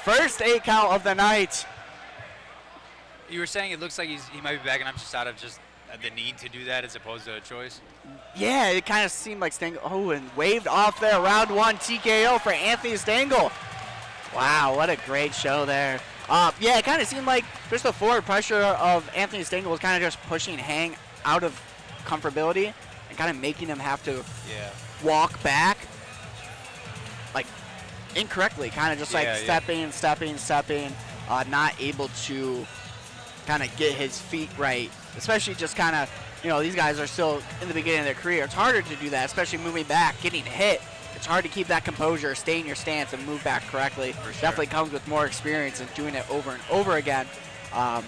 First 8 count of the night. You were saying it looks like he might be backing up just out of just the need to do that as opposed to a choice. Yeah, it kind of seemed like Stengel. Oh, and waved off there. Round 1 TKO for Anthony Stengel. Wow, what a great show there. Yeah, it kind of seemed like just the forward pressure of Anthony Stengel was kind of just pushing Hang out of comfortability and kind of making him have to walk back, like incorrectly, kind of just like stepping, not able to kind of get his feet right, especially just kind of, these guys are still in the beginning of their career. It's harder to do that, especially moving back, getting hit. It's hard to keep that composure, stay in your stance, and move back correctly. For sure. Definitely comes with more experience and doing it over and over again. But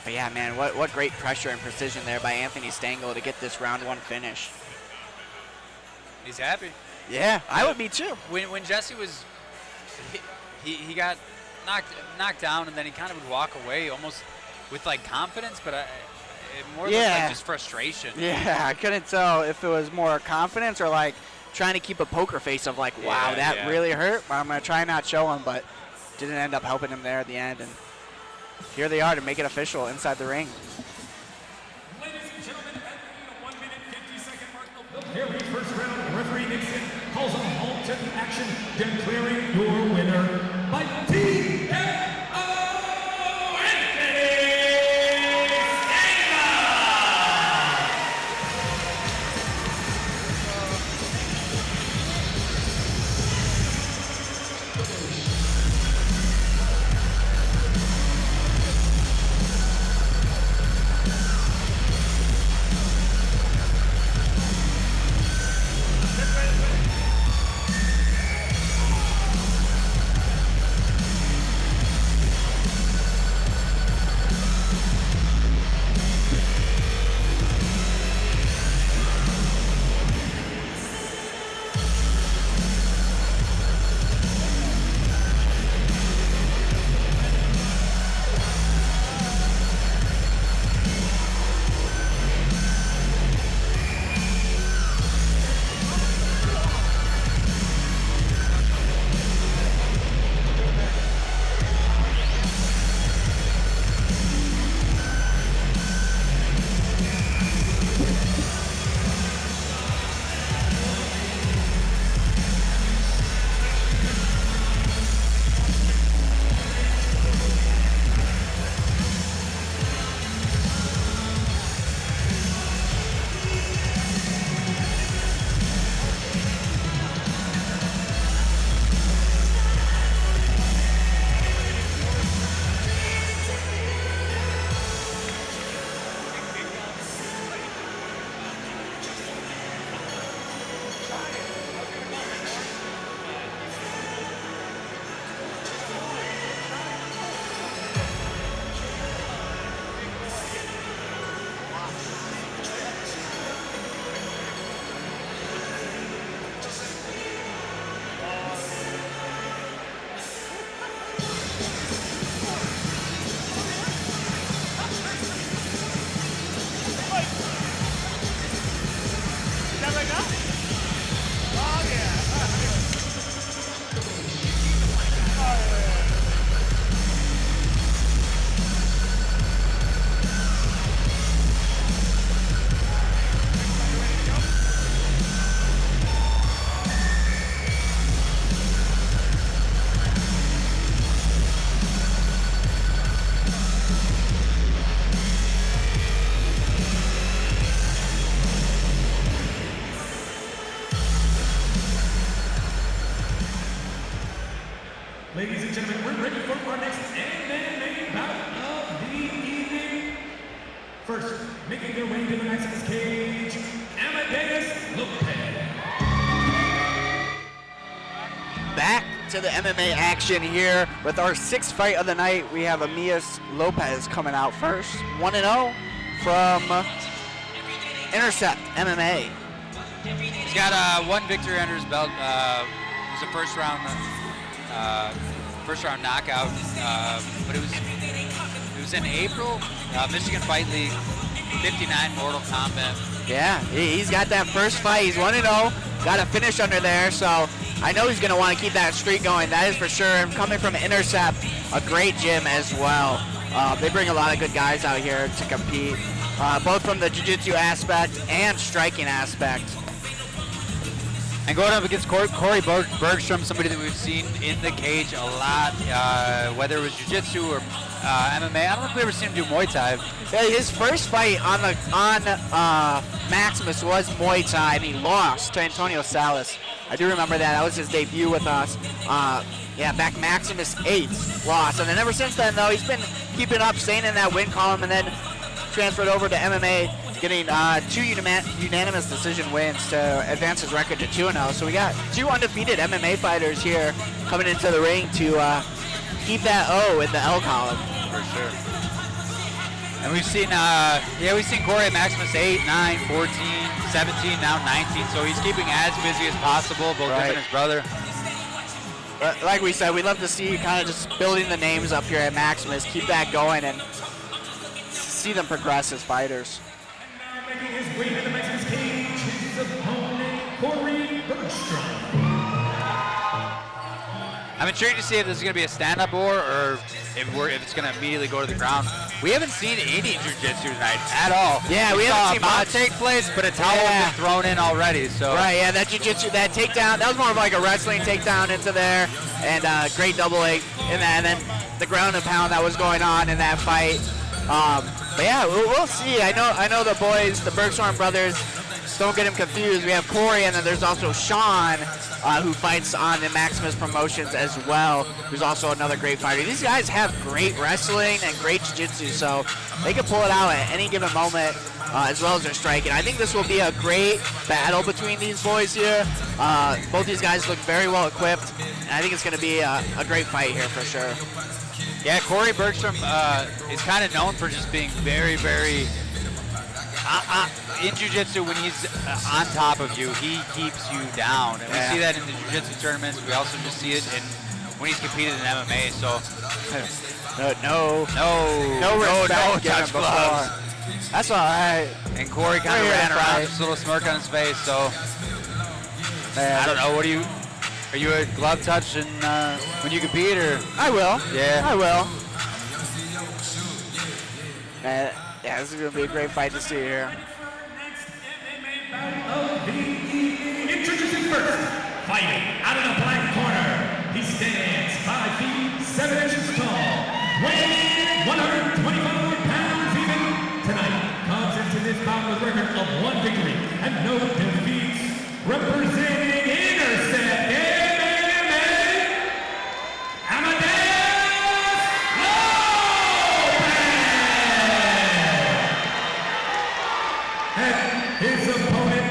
yeah, man, what great pressure and precision there by Anthony Stengel to get this round 1 finish. He's happy. Yeah, I would be too. When Jesse was, he got knocked down, and then he kind of would walk away almost with like confidence, but more looked like just frustration. Yeah, I couldn't tell if it was more confidence or like trying to keep a poker face of like, wow, that really hurt. I'm going to try not show him, but didn't end up helping him there at the end. And here they are to make it official inside the ring. Ladies and gentlemen, at the 1 minute 50-second mark of the very first round, referee Nixon calls a halt to the action, declaring your winner by TKO, Anthony Stengel! Ladies and gentlemen, we're ready for our next MMA bout of the evening. First, making their way to the Maximus cage, Amadeus Lopez. Back to the MMA action here with our 6th fight of the night. We have Amadeus Lopez coming out first, 1-0 from Intercept MMA. He's got one victory under his belt. It was a first round knockout, but it was was in April, Michigan Fight League, 59 Mortal Kombat. Yeah, he's got that first fight. He's 1-0. Got a finish under there, so I know he's going to want to keep that streak going. That is for sure. And coming from Intercept, a great gym as well. They bring a lot of good guys out here to compete, both from the jiu-jitsu aspect and striking aspect. And going up against Corey Bergstrom, somebody that we've seen in the cage a lot, whether it was jiu-jitsu or MMA. I don't know if we've ever seen him do Muay Thai. Yeah, his first fight on Maximus was Muay Thai, and he lost to Antonio Salas. I do remember that. That was his debut with us. Yeah, back Maximus 8 lost. And then ever since then, though, he's been keeping up, staying in that win column, and then transferred over to MMA, getting 2 unanimous decision wins to advance his record to 2-0. So we got 2 undefeated MMA fighters here coming into the ring to keep that O in the L column. For sure. And we've seen Corey at Maximus 8, 9, 14, 17, now 19. So he's keeping as busy as possible, both him and his brother. But like we said, we'd love to see kind of just building the names up here at Maximus, keep that going, and see them progress as fighters. And now making his way to the Mexican's cage, his opponent, Corey Bergstrom. I'm intrigued to see if this is going to be a stand-up or if it's going to immediately go to the ground. We haven't seen any jiu-jitsu tonight at all. Yeah, we haven't seen much take place, but a towel has been thrown in already. So right, yeah, that jiu-jitsu, that takedown, that was more of like a wrestling takedown into there, and great double leg in that, and then the ground and pound that was going on in that fight. But yeah, we'll see. I know the boys, the Bergstrom brothers. Don't get him confused. We have Corey, and then there's also Sean, who fights on the Maximus Promotions as well, who's also another great fighter. These guys have great wrestling and great jiu-jitsu, so they can pull it out at any given moment, as well as their striking. I think this will be a great battle between these boys here. Both these guys look very well equipped, and I think it's going to be a great fight here for sure. Yeah, Corey Bergstrom is kind of known for just being very, very in jiu-jitsu. When he's on top of you, he keeps you down, and we see that in the jiu-jitsu tournaments. We also just see it when he's competed in MMA. So no touch gloves. That's all right. And Corey kind of ran around, just a little smirk on his face. So I don't know. Are you a glove touch when you compete, or? I will. Yeah. I will. Yeah, this is going to be a great fight to see here. Introducing first, fighting out of the black corner. He stands 5 feet 7 inches tall, weighing 124 pounds even. Tonight comes into this bout with a record of 1 victory and no defeats. Representing Intercept MMA, his opponent,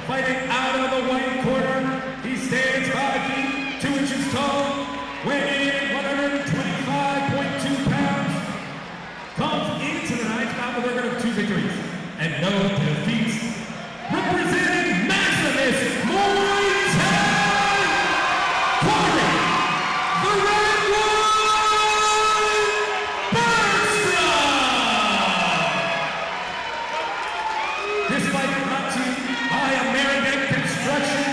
fighting out of the white corner, he stands 5 feet 2 inches tall, weighing 125.2 pounds, comes into the ninth bout with a record of 2 victories and no defeats. Representing Maximus Muay Thai, Corey, the Red One, Bergstrom. This fight brought to you by American Construction.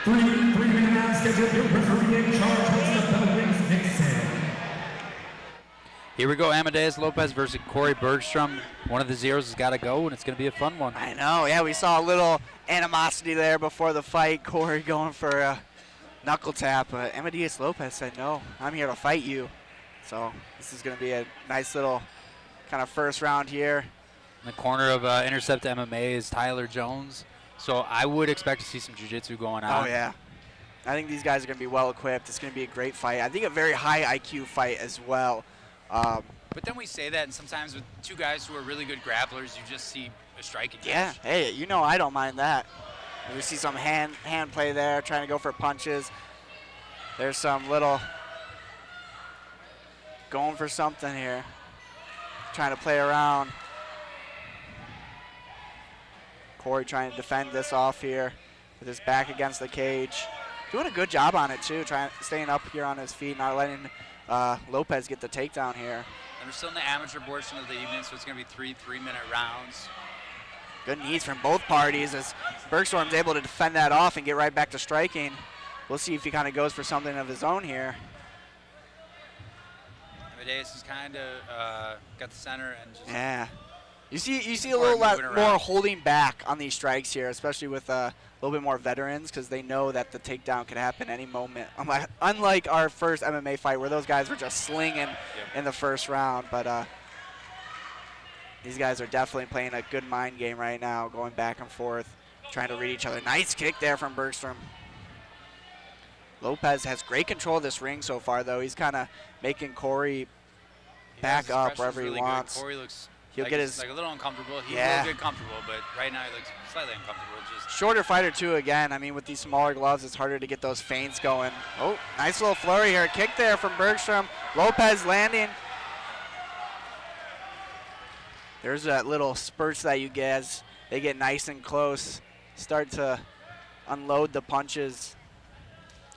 3-minute round schedule. Your referee in charge holds the bell rings Nixon. Here we go, Amadeus Lopez versus Corey Bergstrom. One of the zeros has got to go, and it's going to be a fun one. I know, yeah, we saw a little animosity there before the fight. Corey going for a knuckle tap, but Amadeus Lopez said, no, I'm here to fight you. So this is going to be a nice little kind of first round here. In the corner of Intercept MMA is Tyler Jones. So I would expect to see some jiu-jitsu going on. Oh, yeah. I think these guys are going to be well equipped. It's going to be a great fight. I think a very high IQ fight as well. But then we say that, and sometimes with 2 guys who are really good grapplers, you just see a striking yeah, match. hey, you know I don't mind that. We see some hand play there, trying to go for punches. There's some little going for something here. Trying to play around. Corey trying to defend this off here with his back against the cage. Doing a good job on it too, staying up here on his feet, not letting Lopez get the takedown here. And we're still in the amateur portion of the evening, so it's going to be 3 3-minute rounds. Good knees from both parties as Bergstrom's able to defend that off and get right back to striking. We'll see if he kind of goes for something of his own here. Amadeus has kind of got the center and just... Yeah. You see a little lot more holding back on these strikes here, especially with a little bit more veterans, because they know that the takedown could happen any moment. Unlike our first MMA fight where those guys were just slinging in the first round. But these guys are definitely playing a good mind game right now, going back and forth, trying to read each other. Nice kick there from Bergstrom. Lopez has great control of this ring so far, though. He's kind of making Corey back up wherever he wants. Good. Corey looks He'll get his like a little uncomfortable. He's a little bit comfortable, but right now he looks slightly uncomfortable. Just shorter fighter too. Again, I mean, with these smaller gloves, it's harder to get those feints going. Oh, nice little flurry here. Kick there from Bergstrom. Lopez landing. There's that little spurts that you get as they get nice and close. Start to unload the punches.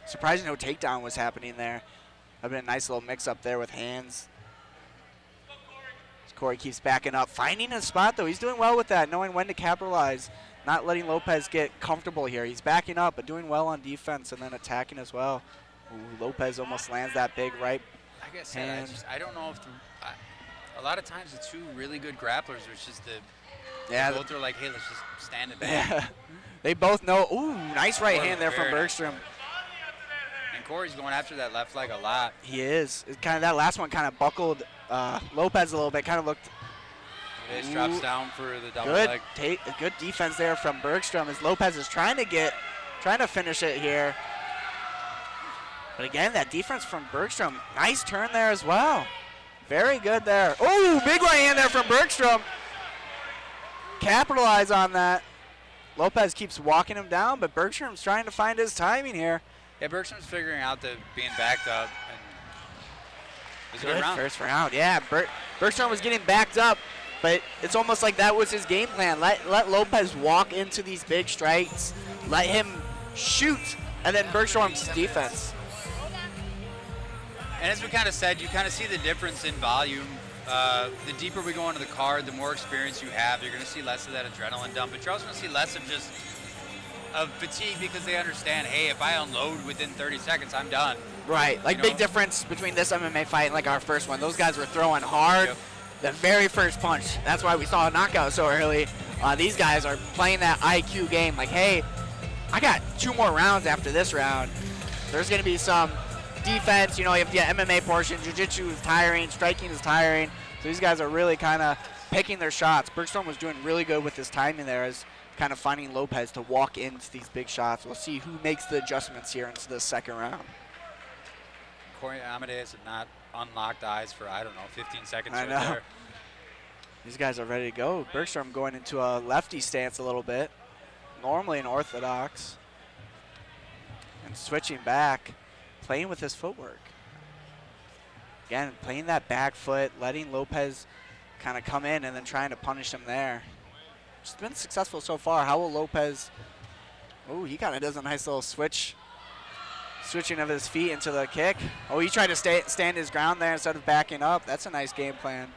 Surprising no takedown was happening there. That'd been a nice little mix up there with hands. Corey keeps backing up, finding a spot though. He's doing well with that, knowing when to capitalize, not letting Lopez get comfortable here. He's backing up, but doing well on defense and then attacking as well. Ooh, Lopez almost lands that big right like I said, I don't know if a lot of times the two really good grapplers, which is they both are like, hey, let's just stand it back. Yeah. They both know. Ooh, nice right hand there from Bergstrom. And Corey's going after that left leg a lot. He is. That last one kind of buckled Lopez a little bit. Kind of looked. It drops down for the double leg. Good defense there from Bergstrom as Lopez is trying to finish it here. But again, that defense from Bergstrom. Nice turn there as well. Very good there. Oh, big right hand there from Bergstrom. Capitalize on that. Lopez keeps walking him down, but Bergstrom's trying to find his timing here. Yeah, Bergstrom's figuring out the being backed up. And it was a good round. First round, yeah. Bergstrom was getting backed up, but it's almost like that was his game plan. Let Lopez walk into these big strikes. Let him shoot, and then Bergstrom's defense. And as we kind of said, you kind of see the difference in volume. The deeper we go into the card, the more experience you have. You're going to see less of that adrenaline dump, but you're also going to see less of just fatigue because they understand, hey, if I unload within 30 seconds, I'm done. Right. Like, big difference between this MMA fight and, like, our first one. Those guys were throwing hard. Yep. The very first punch. That's why we saw a knockout so early. These guys are playing that IQ game. Like, hey, I got 2 more rounds after this round. There's going to be some defense. You know, you have the MMA portion. Jiu-Jitsu is tiring. Striking is tiring. So these guys are really kind of picking their shots. Bergstrom was doing really good with his timing there as kind of finding Lopez to walk into these big shots. We'll see who makes the adjustments here into the second round. Corey Amadeus had not unlocked eyes for, I don't know, 15 seconds I right know. there. These guys are ready to go. Bergstrom going into a lefty stance a little bit. Normally an orthodox. And switching back, playing with his footwork. Again, playing that back foot, letting Lopez kind of come in and then trying to punish him there. It's been successful so far. How will Lopez... Oh, he kind of does a nice little switching of his feet into the kick. Oh, he tried to stand his ground there instead of backing up. That's a nice game plan.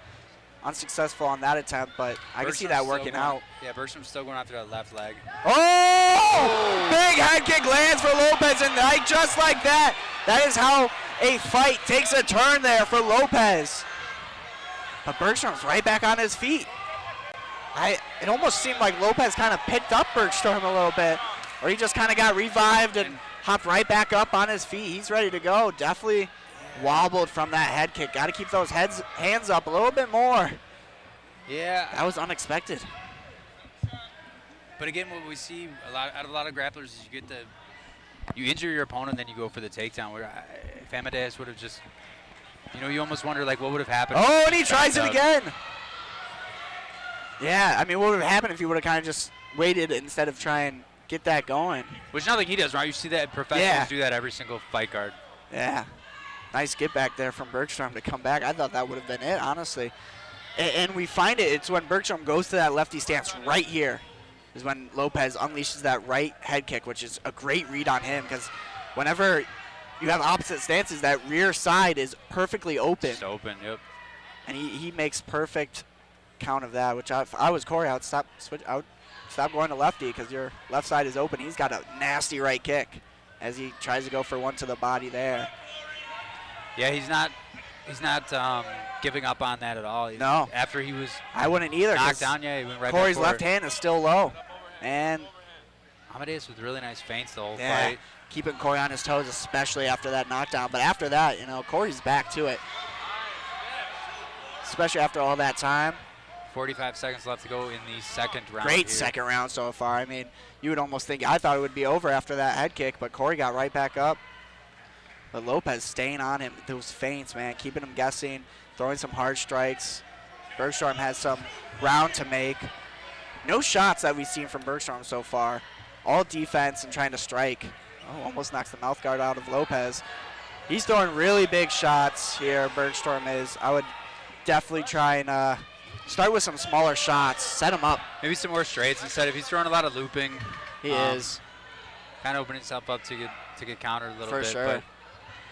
Unsuccessful on that attempt, but I can see that working out. Yeah, Bergstrom's still going after that left leg. Oh! Big head kick lands for Lopez, and just like that, that is how a fight takes a turn there for Lopez. But Bergstrom's right back on his feet. It almost seemed like Lopez kind of picked up Bergstrom a little bit, or he just kind of got revived and hopped right back up on his feet. He's ready to go. Definitely wobbled from that head kick. Got to keep those hands up a little bit more. Yeah. That was unexpected. But again, what we see out of a lot of grapplers is you injure your opponent, then you go for the takedown. Where if Amadeus would have just, you almost wonder like what would have happened. Oh, and he tries it again. Yeah, I mean, what would have happened if he would have kind of just waited instead of trying get that going? Which nothing he does, right? You see that professionals do that every single fight card. Yeah. Nice get back there from Bergstrom to come back. I thought that would have been it, honestly. And we find it's when Bergstrom goes to that lefty stance right here is when Lopez unleashes that right head kick, which is a great read on him because whenever you have opposite stances, that rear side is perfectly open. Just open, yep. and he makes perfect count of that, which if I was Corey, I would stop going to lefty because your left side is open. He's got a nasty right kick as he tries to go for one to the body there. Yeah, he's not giving up on that at all. No. After he was I wouldn't either. knocked down, yeah, he went right Corey's back for left it. hand is still low. And Amadeus with really nice feints the whole yeah, fight. keeping Corey on his toes, especially after that knockdown. But after that, Corey's back to it. Especially after all that time. 45 seconds left to go in the second round. Great here. second round so far. I mean, you would almost think, I thought it would be over after that head kick, but Corey got right back up. But Lopez staying on him, those feints, man, keeping him guessing, throwing some hard strikes. Bergstrom has some ground to make. No shots that we've seen from Bergstrom so far. All defense and trying to strike. Oh, almost knocks the mouth guard out of Lopez. He's throwing really big shots here, Bergstrom is. I would definitely try and start with some smaller shots, set him up. Maybe some more straights instead. If he's throwing a lot of looping, He is. kind of opening himself up to get countered a little For bit. sure. But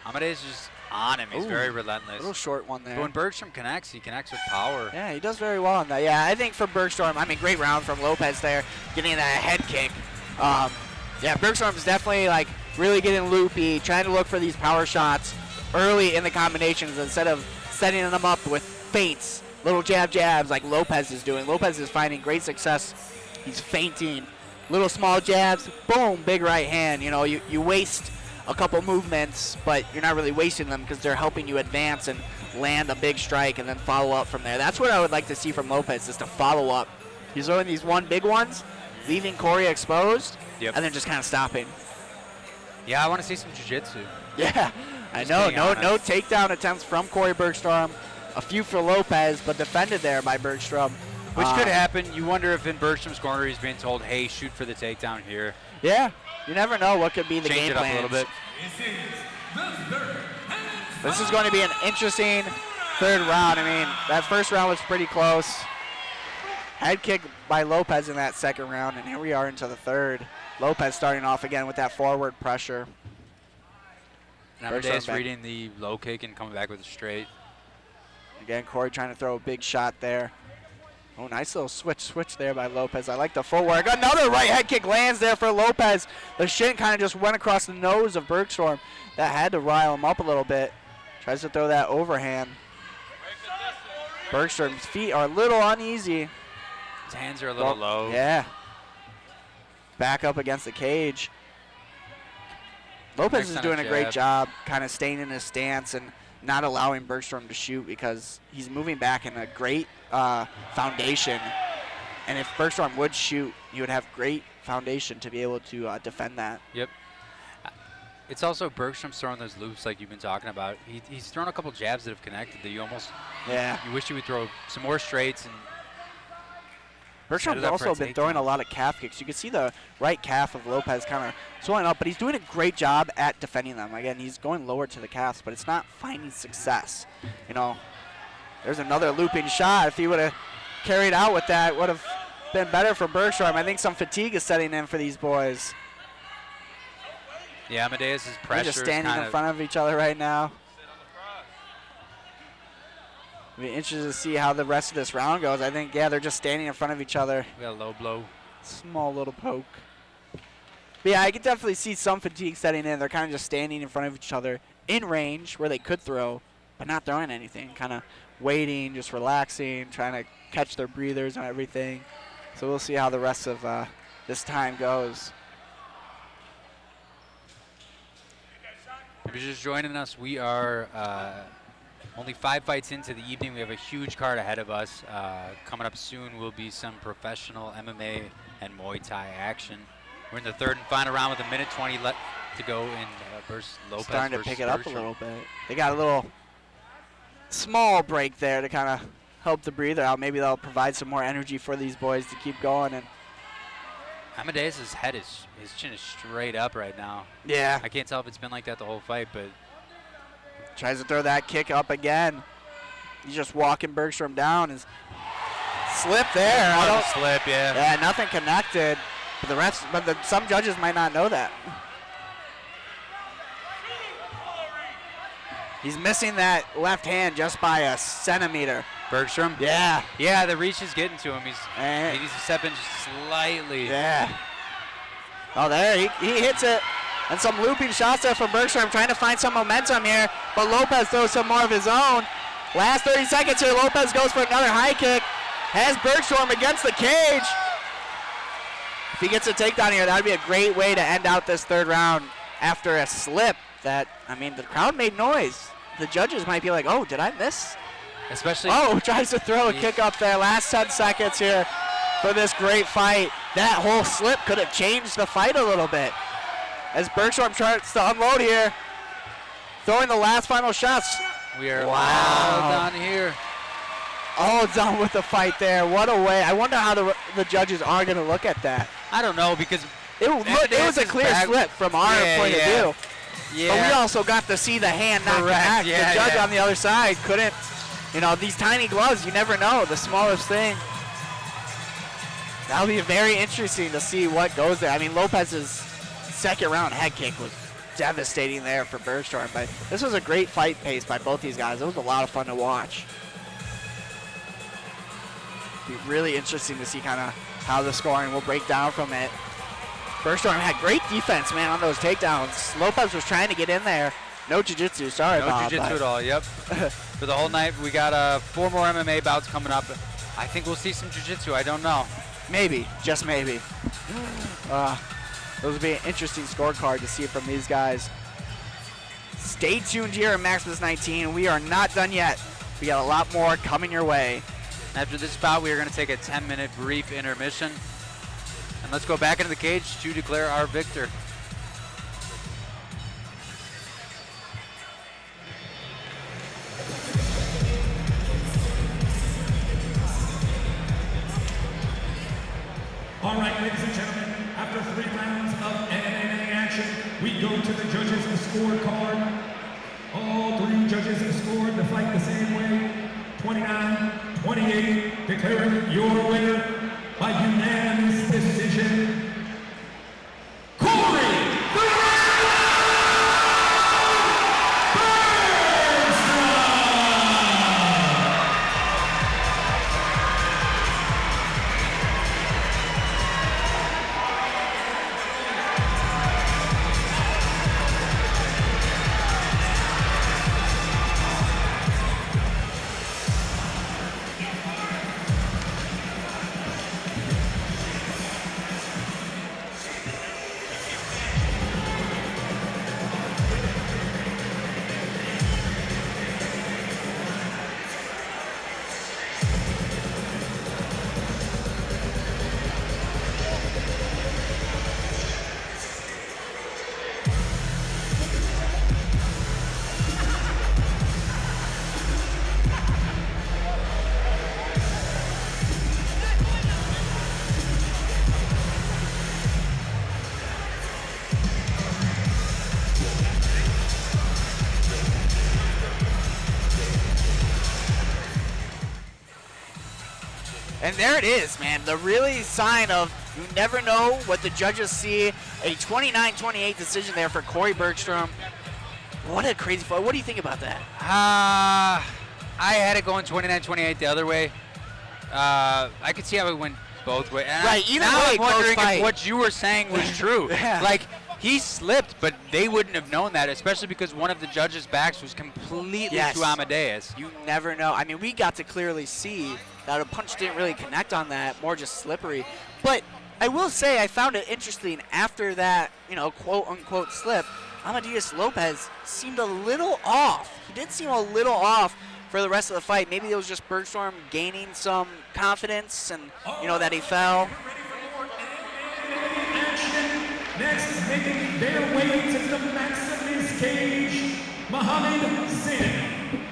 Amadeus is just on him. He's Ooh, very relentless. Little short one there. But when Bergstrom connects, he connects with power. Yeah, he does very well on that. Yeah, I think for Bergstrom, great round from Lopez there, getting that head kick. Yeah, Bergstrom's definitely really getting loopy, trying to look for these power shots early in the combinations instead of setting them up with feints, little jabs like Lopez is doing. Lopez is finding great success. He's feinting, little small jabs, boom, big right hand. You waste a couple movements, but you're not really wasting them because they're helping you advance and land a big strike and then follow up from there. That's what I would like to see from Lopez, is to follow up. He's throwing these one big ones, leaving Corey exposed, Yep. and then just kind of stopping. Yeah, I want to see some jiu-jitsu. Yeah, I Just know. being No honest. takedown attempts from Corey Bergstrom. A few for Lopez, but defended there by Bergstrom. Which could happen. You wonder if in Bergstrom's corner he's being told, hey, shoot for the takedown here. Yeah, you never know what could be the Change game it up plan. a little bit. This is the third and This is going to be an interesting third round. That first round was pretty close. Head kick by Lopez in that second round, and here we are into the third. Lopez starting off again with that forward pressure. And Amadeus back. reading the low kick and coming back with a straight. Again, Corey trying to throw a big shot there. Oh, nice little switch there by Lopez. I like the footwork. Another right head kick lands there for Lopez. The shin kind of just went across the nose of Bergstrom. That had to rile him up a little bit. Tries to throw that overhand. Bergstrom's feet are a little uneasy. His hands are a little low. Yeah. Back up against the cage. Lopez Next is time doing a a great jab. job kind of staying in his stance and not allowing Bergstrom to shoot because he's moving back in a great foundation. And if Bergstrom would shoot, he would have great foundation to be able to defend that. Yep. It's also Bergstrom's throwing those loops like you've been talking about. He's thrown a couple jabs that have connected that you wish he would throw some more straights. And Bergstrom's set it up for also a been throwing a lot of calf kicks. You can see the right calf of Lopez kind of swelling up, but he's doing a great job at defending them. Again, he's going lower to the calves, but it's not finding success. There's another looping shot. If he would have carried out with that, would have been better for Bergstrom. I think some fatigue is setting in for these boys. yeah, Amadeus' They're pressure just is standing kind in of front of each other right now. Be interested to see how the rest of this round goes. I think, they're just standing in front of each other. we got a low blow. Small little poke. But yeah, I could definitely see some fatigue setting in. They're kind of just standing in front of each other in range where they could throw, but not throwing anything. Kind of waiting, just relaxing, trying to catch their breathers and everything. So we'll see how the rest of this time goes. If you're just joining us, we are only 5 fights into the evening. We have a huge card ahead of us. Coming up soon will be some professional MMA and Muay Thai action. We're in the third and final round with 1:20 left to go in versus Lopez. Starting to versus pick it up a Bergstrom. little bit. They got a little small break there to kind of help the breather out. Maybe they'll provide some more energy for these boys to keep going. And Amadeus' head his chin is straight up right now. yeah, I can't tell if it's been like that the whole fight, but tries to throw that kick up again. He's just walking Bergstrom down. His slip there. I don't, slip, yeah. yeah, nothing connected. But the refs, some judges might not know that. He's missing that left hand just by a centimeter. Bergstrom? Yeah. Yeah, the reach is getting to him. Eh. He needs to step in just slightly. Yeah. Oh, there, he hits it. And some looping shots there from Bergstrom, trying to find some momentum here. But Lopez throws some more of his own. Last 30 seconds here, Lopez goes for another high kick. Has Bergstrom against the cage. If he gets a takedown here, that would be a great way to end out this third round after a slip that, I mean, the crowd made noise. The judges might be like, oh, did I miss? Especially. Oh, tries to throw a kick up there. Last 10 seconds here for this great fight. That whole slip could have changed the fight a little bit. As Bergstrom tries to unload here, throwing the last final shots. We are all done here. All done with the fight there. What a way. I wonder how the judges are going to look at that. I don't know, because It was a clear slip from our point of view. Yeah. But we also got to see the hand not Correct. connect. Yeah, the judge yeah. on the other side couldn't, these tiny gloves, you never know, the smallest thing. That'll be very interesting to see what goes there. I mean, Lopez's second round head kick was devastating there for Bergstrom, but this was a great fight pace by both these guys. It was a lot of fun to watch. Be really interesting to see kind of how the scoring will break down from it. Bergstrom had great defense, man, on those takedowns. Lopez was trying to get in there. No jiu-jitsu, sorry, No Bob. jiu-jitsu at all, yep. For the whole night, we got 4 more MMA bouts coming up. I think we'll see some jiu-jitsu, I don't know. Maybe, just maybe. Those will be an interesting scorecard to see from these guys. Stay tuned here at Maximus 19. We are not done yet. We got a lot more coming your way. After this bout, we are going to take a 10-minute brief intermission. And let's go back into the cage to declare our victor. All right, ladies and gentlemen, after 3 rounds of MMA action, we go to the judges' scorecard. All 3 judges scored the fight the same way, 29-28, declaring your winner by unanimous decision, Corey And there it is, man. The really sign of you never know what the judges see. A 29-28 decision there for Corey Bergstrom. What a crazy fight. What do you think about that? I had it going 29-28 the other way. I could see how it went both ways. And Right, either now way, I'm close wondering fight. if what you were saying was true. Yeah. Like, he slipped, but they wouldn't have known that, especially because one of the judges' backs was completely Yes. to Amadeus. You never know. I mean, we got to clearly see that a punch didn't really connect on that, more just slippery. But I will say I found it interesting after that, quote-unquote slip, Amadeus Lopez seemed a little off. He did seem a little off for the rest of the fight. Maybe it was just Bergstrom gaining some confidence and, that he fell. action. Next, making their way to the Maximus cage, Muhammad Zain.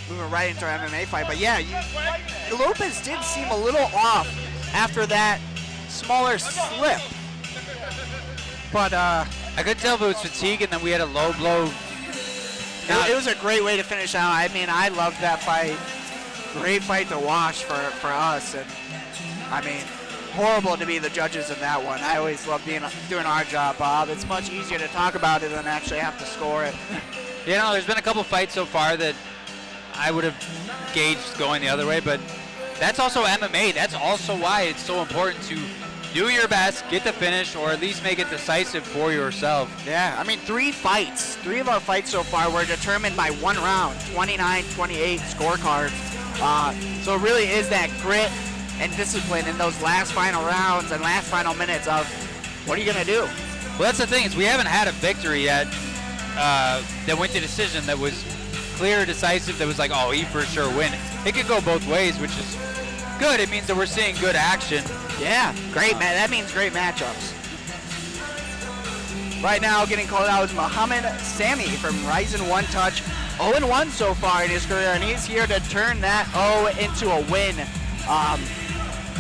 Moving right into our MMA fight. But yeah, Lopez did seem a little off after that smaller slip. But I could tell if it was fatigue, and then we had a low blow. it was a great way to finish out. I mean, I loved that fight. Great fight to watch for us. And I mean, horrible to be the judges in that one. I always love doing our job, Bob. It's much easier to talk about it than actually have to score it. You know, there's been a couple fights so far that I would have gauged going the other way, but that's also MMA. That's also why it's so important to do your best, get the finish, or at least make it decisive for yourself. Yeah, I mean, 3 fights. 3 of our fights so far were determined by 1 round, 29-28 scorecards. So it really is that grit and discipline in those last final rounds and last final minutes of what are you going to do? Well, that's the thing, is we haven't had a victory yet that went to decision that was clear, decisive, that was like, oh, he for sure win. It could go both ways, which is good. It means that we're seeing good action. Yeah, great, man. That means great matchups. Right now, getting called out is Muhammad Sami from Ryzen One Touch. 0-1 so far in his career, and he's here to turn that 0 into a win.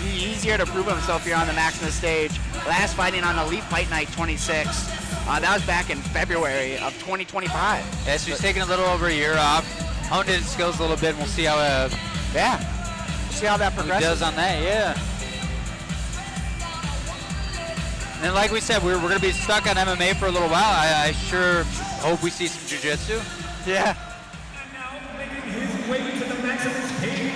He's here to prove himself here on the Maximus stage. Last fighting on Elite Fight Night 26. That was back in February of 2025. Yeah, so he's taking a little over a year off, honed his skills a little bit, and we'll see how See how that he progresses. does on that, yeah. And then like we said, we're going to be stuck on MMA for a little while. I sure hope we see some jiu-jitsu. Yeah. And now making his way to the Maximus cage,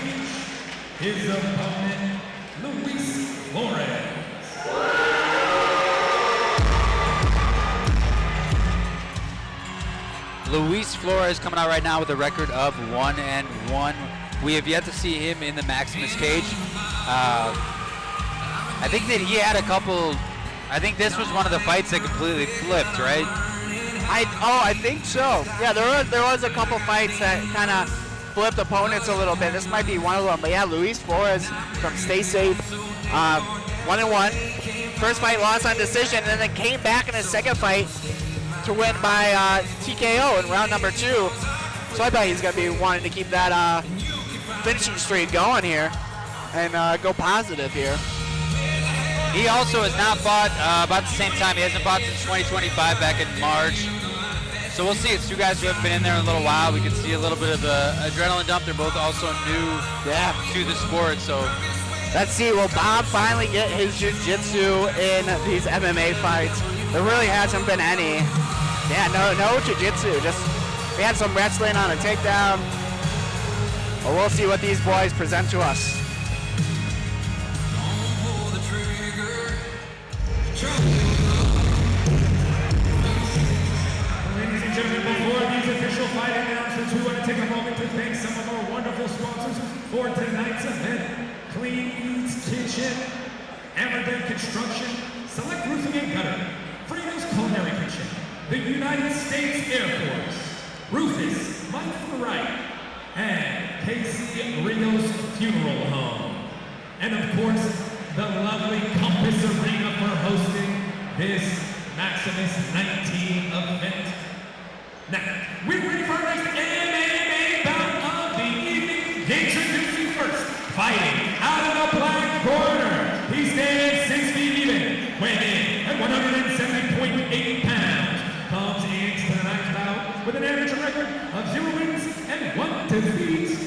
his opponent, Luis Flores. Luis Flores coming out right now with a record of 1-1. We have yet to see him in the Maximus cage. I think that he had a couple. I think this was one of the fights that completely flipped, right? I think so. Yeah, there was a couple fights that kind of flipped opponents a little bit. This might be one of them. But yeah, Luis Flores from Stay Safe, 1-1. First fight lost on decision, and then came back in his second fight to win by TKO in round number 2. So I bet he's going to be wanting to keep that finishing streak going here and go positive here. He also has not fought about the same time. He hasn't fought since 2025 back in March. So we'll see. It's 2 guys who have been in there a little while. We can see a little bit of an adrenaline dump. They're both also new to the sport. So let's see. Will Bob finally get his jiu-jitsu in these MMA fights? There really hasn't been any. Yeah, no jiu-jitsu. We had some wrestling on a takedown. But we'll see what these boys present to us. Ladies and gentlemen, before these official fight announcements, we want to take a moment to thank some of our wonderful sponsors for tonight's event. Clean Eats Kitchen, Amador Construction, Select Roofing and Gutter, Frito's Culinary Kitchen, the United States Air Force, Rufus, Mike Wright, and Casey Rios Funeral Home. And of course, the lovely Compass Arena for hosting this Maximus 19 event. Now, we're ready for our next MMA bout of the evening. Introducing first, fighting out of the black corner. He stands 6 feet even, weighing in at 170.8 pounds. Comes into tonight's bout with an amateur record of 0 wins and 1 defeat.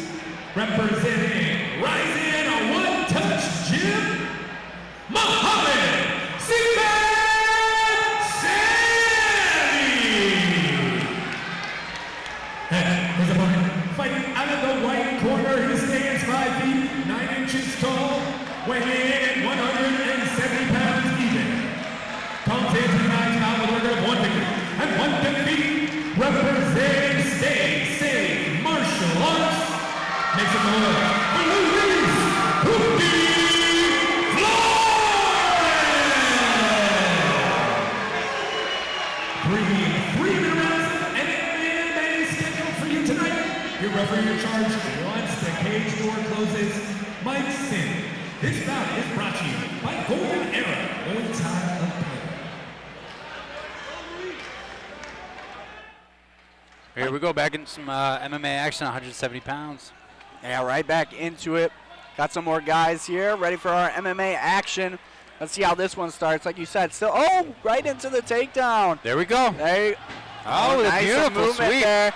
Representing Rising a one-touch gym, Muhammad and his opponent, fighting out of the white corner, he stands 5 feet 9 inches tall, weighing in at 170 pounds even. Comes into tonight's bout with a record of 1 victory and 1 defeat. Representing Stay Safe Martial Arts, makes a noise for Luis Bringing 3 rounds and MMA scheduled for you tonight. Your referee in charge once the cage door closes, Mike Sin. This bout is brought to you by Golden Era Muay Thai Apparel. here we go, back in some MMA action, 170 pounds. Yeah, right back into it. Got some more guys here ready for our MMA action. Let's see how this one starts. Like you said, still, right into the takedown. There we go. There you, Oh, the nice beautiful movement sweep. there.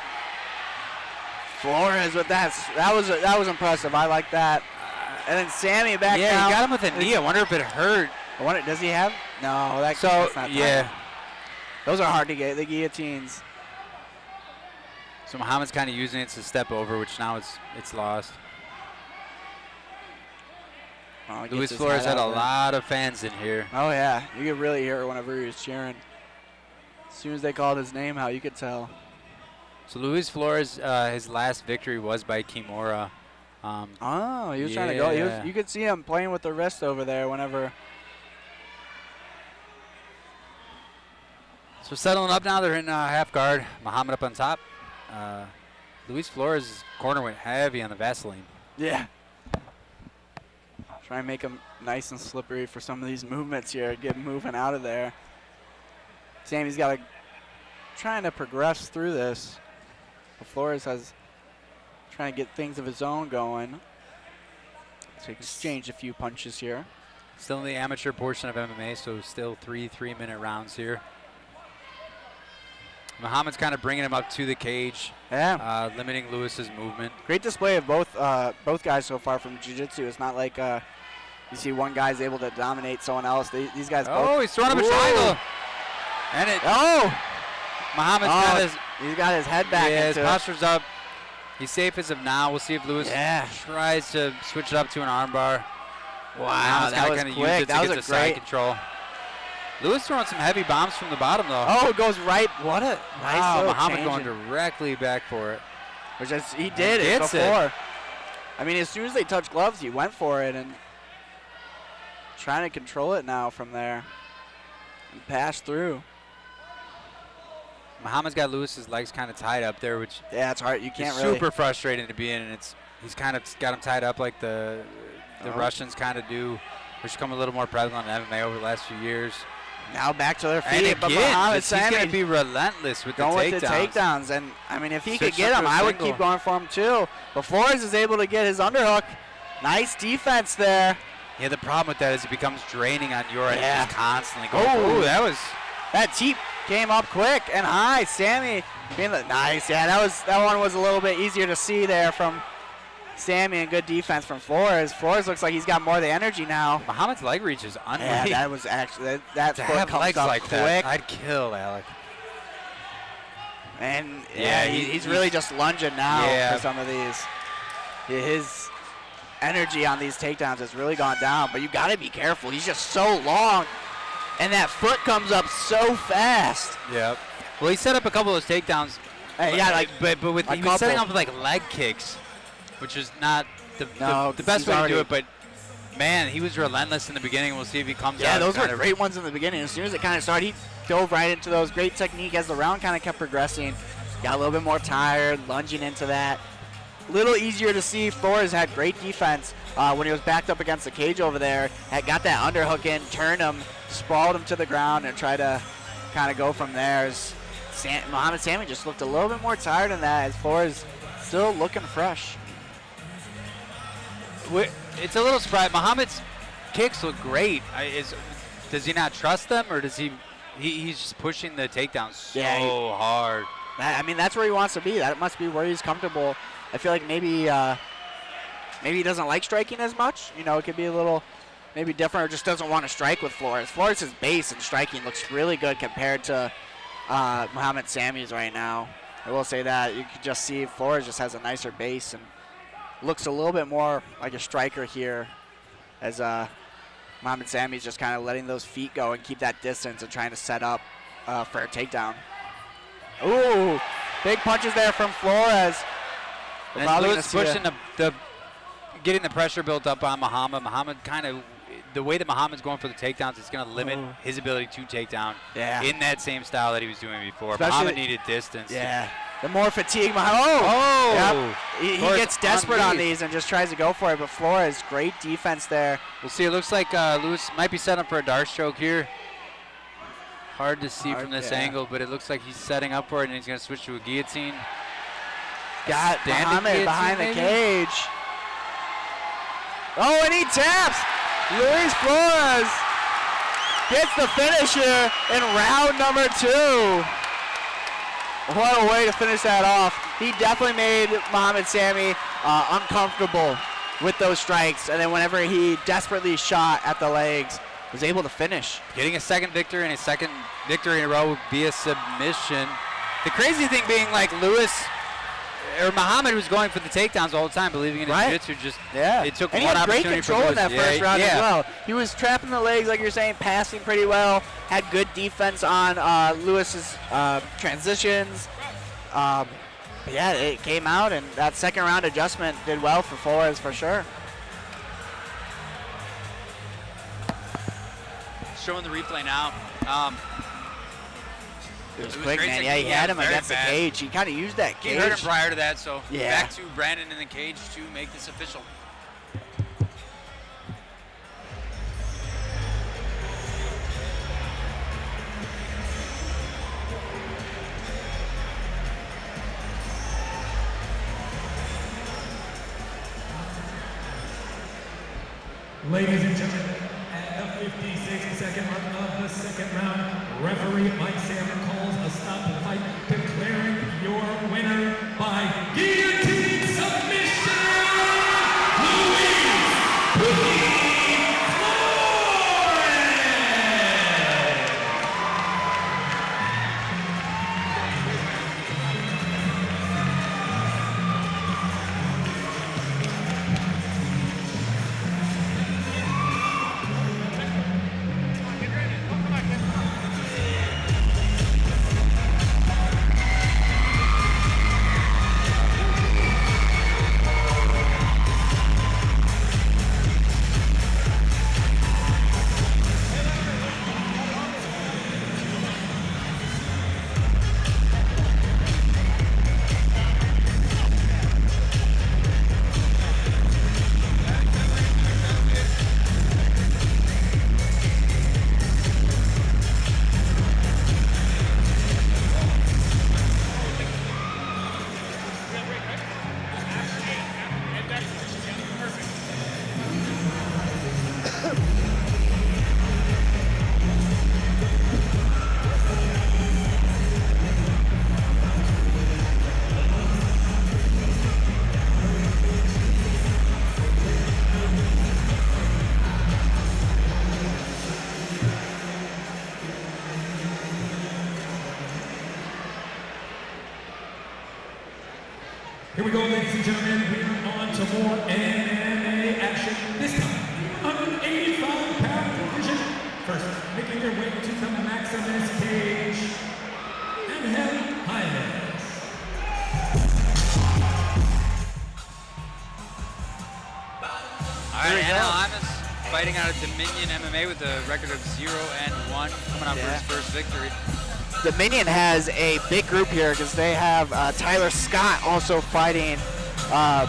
Flores with that. That was impressive. I like that. And then Sammy back Yeah, now. he got him with a knee. I wonder if it hurt. I wonder, does he have? No, that's not yeah. Those are hard to get, the guillotines. So Muhammad's kind of using it to step over, which now it's lost. Oh, Luis Flores had a lot of fans in here. Oh, yeah. You could really hear it whenever he was cheering. As soon as they called his name out, you could tell. So Luis Flores, his last victory was by Kimura. He was trying to go. You could see him playing with the wrist over there whenever. So settling up now, they're in half guard. Muhammad up on top. Luis Flores' corner went heavy on the Vaseline. Yeah. Try and make him nice and slippery for some of these movements here. Get moving out of there. Sammy's got to trying to progress through this. But Flores has trying to get things of his own going. So exchange a few punches here. Still in the amateur portion of MMA, so still 3-minute rounds here. Muhammad's kind of bringing him up to the cage, limiting Lewis's movement. Great display of both guys so far from Jiu-Jitsu. It's not like you see one guy's able to dominate someone else. These guys both. Oh, he's throwing up a triangle. And it. Oh! Muhammad's he's got his head back his into posture's up. He's safe as of now. We'll see if Lewis tries to switch it up to an armbar. Wow, that was quick. Use it that to was get the side control. Lewis throwing some heavy bombs from the bottom, though. Oh, it goes right. What a nice little Muhammad change going directly back for it. Which is, he did it before. I mean, as soon as they touched gloves, he went for it and trying to control it now from there and pass through. Muhammad's got Lewis's legs kind of tied up there, which it's hard. You can't really. Super frustrating to be in, and he's kind of got him tied up like the Russians kind of do, which come a little more prevalent in MMA over the last few years. Now back to their feet. And again, he's going to be relentless with the takedowns. And, I mean, if he could get him, I would keep going for him, too. But Flores is able to get his underhook. Nice defense there. Yeah, the problem with that is it becomes draining on your end. Just constantly going. Oh, that teep came up quick and high. Sammy being nice. Yeah, that one was a little bit easier to see there from Sammy, and good defense from Flores. Flores looks like he's got more of the energy now. Muhammad's leg reach is unreal. Yeah, that was actually that to foot have comes legs up like quick. that. I'd kill Alec. And he's really just lunging now for some of these. His energy on these takedowns has really gone down, but you got to be careful. He's just so long, and that foot comes up so fast. Yep. Well, he set up a couple of those takedowns. But he was setting up with like leg kicks, which is not the best way to do it, but man, he was relentless in the beginning. We'll see if he comes out. Yeah, those were great ones in the beginning. As soon as it kind of started, he dove right into those. Great technique as the round kind of kept progressing. Got a little bit more tired, lunging into that. A little easier to see. Flores had great defense when he was backed up against the cage over there. Had got that underhook in, turned him, sprawled him to the ground, and tried to kind of go from there. Muhammad Sami just looked a little bit more tired in that, as Flores still looking fresh. It's a little surprising. Muhammad's kicks look great. Does he not trust them, or does he's just pushing the takedowns so hard? I mean, that's where he wants to be. That must be where he's comfortable. I feel like maybe he doesn't like striking as much. You know, it could be a little maybe different, or just doesn't want to strike with Flores. Flores' base and striking looks really good compared to Muhammad Sami's right now. I will say that. You can just see Flores just has a nicer base and looks a little bit more like a striker here, as Muhammad Sami's just kind of letting those feet go and keep that distance and trying to set up for a takedown. Ooh, big punches there from Flores. And Lewis pushing getting the pressure built up on Muhammad. Muhammad kind of, the way that Muhammad's going for the takedowns, it's going to limit his ability to take down in that same style that he was doing before. Muhammad needed distance. Yeah. The more fatigue, Yep. He gets desperate on these and just tries to go for it, but Flores, great defense there. We'll see. It looks like Lewis might be setting up for a dart stroke here. Hard to see from this angle, but it looks like he's setting up for it, and he's going to switch to a guillotine. Got Muhammad behind the cage. Oh, and he taps. Luis Flores gets the finish here in round number 2. What a way to finish that off. He definitely made Muhammad Sami uncomfortable with those strikes, and then whenever he desperately shot at the legs, was able to finish. Getting a second victory and a second victory in a row via submission. The crazy thing being, like, Lewis or Muhammad was going for the takedowns all the time, believing in his jiu-jitsu. Just it took and one he had great opportunity control for in that Lewis. first round as well. He was trapping the legs, like you're saying, passing pretty well. Had good defense on Lewis's transitions. But yeah, it came out, and that second round adjustment did well for Flores for sure. Showing the replay now. It was quick, man. Yeah, he had him against the cage. He kind of used that cage. He hurt him prior to that, so yeah. Back to Brandon in the cage to make this official. Ladies and gentlemen, at the 56-second mark of the second round, referee Mike Sam calls a stop to the fight, declaring your winner by guillotine submission, Luis Here we go, ladies and gentlemen. We are on to more MMA action. This time, 185-pound division. First, making your way to the Maximus cage, Angel Hines. All right, Angel Hines fighting out of Dominion MMA with a record of 0-1, coming out for his first victory. Dominion has a big group here because they have Tyler Scott also fighting. It's a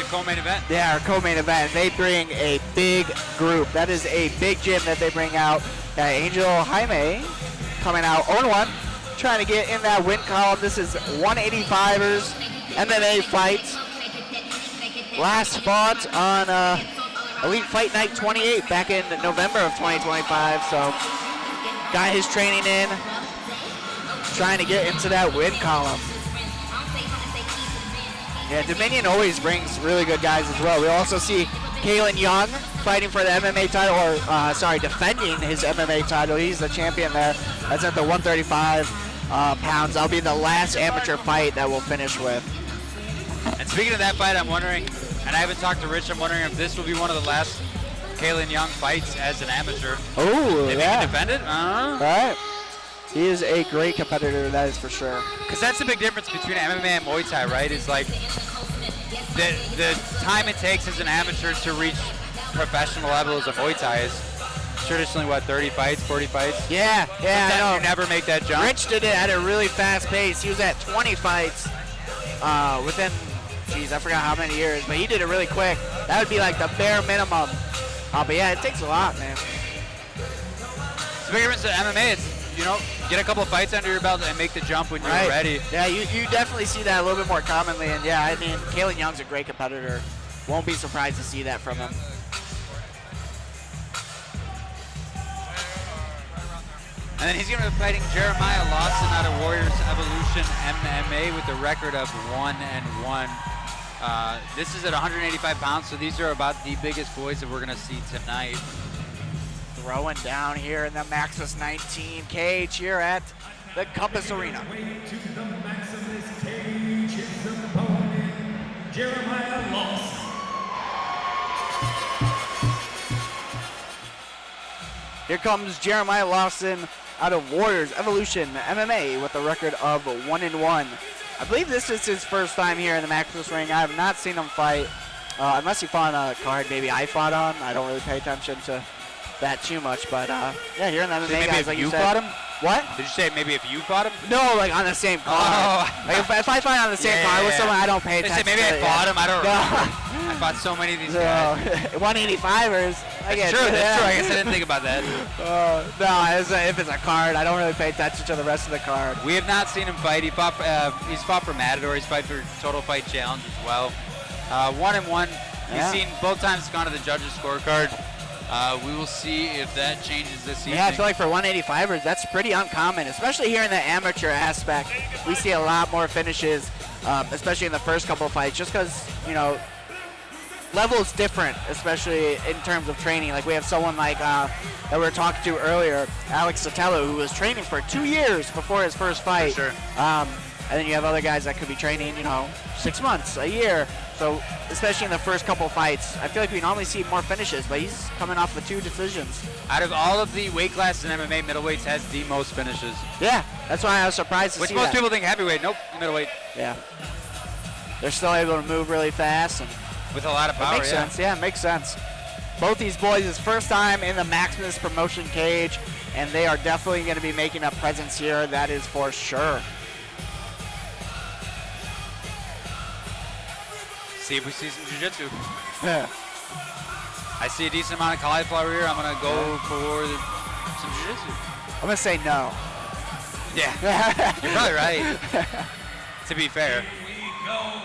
co-main event. Yeah, our co-main event. They bring a big group. That is a big gym that they bring out. Angel Jaime coming out 0-1, trying to get in that win column. This is 185ers MMA fight. Last fought on Elite Fight Night 28 back in November of 2025. So got his training in, trying to get into that win column. Yeah, Dominion always brings really good guys as well. We also see Kalen Young fighting for the MMA title, or defending his MMA title. He's the champion there. That's at the 135 pounds. That'll be the last amateur fight that we'll finish with. And speaking of that fight, I'm wondering, and I haven't talked to Rich, I'm wondering if this will be one of the last Kalen Young fights as an amateur. Oh, if yeah. he can defend it? Right. He is a great competitor, that is for sure. Because that's the big difference between MMA and Muay Thai, right? Is like the time it takes as an amateur to reach professional levels of Muay Thai is traditionally, what, 30 fights, 40 fights? Yeah, I know. You never make that jump. Rich did it at a really fast pace. He was at 20 fights within, I forgot how many years, but he did it really quick. That would be like the bare minimum. But yeah, it takes a lot, man. It's the big difference to MMA. It's, get a couple of fights under your belt and make the jump when you're ready. Yeah, you definitely see that a little bit more commonly. And yeah, I mean, Kalen Young's a great competitor. Won't be surprised to see that from him. And then he's going to be fighting Jeremiah Lawson out of Warriors Evolution MMA with a record of 1-1. This is at 185 pounds, so these are about the biggest boys that we're going to see tonight. Throwing down here in the Maximus 19 cage here at the Compass Arena. Way to the Maximus cage, his opponent, Jeremiah Lawson. Here comes Jeremiah Lawson out of Warriors Evolution MMA with a record of 1-1. I believe this is his first time here in the Maximus ring. I have not seen him fight, unless he fought on a card maybe I fought on. I don't really pay attention to that too much, but yeah, here in the MMA Maybe guys, if like you you said. fought him? What? Did you say maybe if you fought him? No, like on the same card. Oh. Like if I fight on the same card with someone, I don't pay They attention. say maybe to I it, fought yeah. him. I don't remember. I fought so many of these guys. 185ers. That's true. That's true. I guess I didn't think about that. No, if it's a card, I don't really pay attention to the rest of the card. We have not seen him fight. He's fought for Matador. He's fought for Total Fight Challenge as well. 1-1. Yeah. We've seen both times gone to the judges' scorecard. We will see if that changes this evening. Yeah, I feel like for 185ers, that's pretty uncommon, especially here in the amateur aspect. We see a lot more finishes, especially in the first couple of fights, just because, you know, level is different, especially in terms of training. Like we have someone like that we were talking to earlier, Alex Sotelo, who was training for 2 years before his first fight. For sure. And then you have other guys that could be training, you know, 6 months, a year. So especially in the first couple of fights, I feel like we normally see more finishes, but he's coming off the 2 decisions. Out of all of the weight classes in MMA, middleweights has the most finishes. Yeah, that's why I was surprised to Which see most that. people think heavyweight. Nope, middleweight. Yeah. They're still able to move really fast. And With a lot of it power, makes sense. Yeah, it makes sense. Both these boys, is first time in the Maximus promotion cage, and they are definitely going to be making a presence here. That is for sure. See if we see some jiu-jitsu. Yeah. I see a decent amount of cauliflower here. I'm going to go for some jiu-jitsu. I'm going to say no. Yeah, you're probably right, to be fair. We go.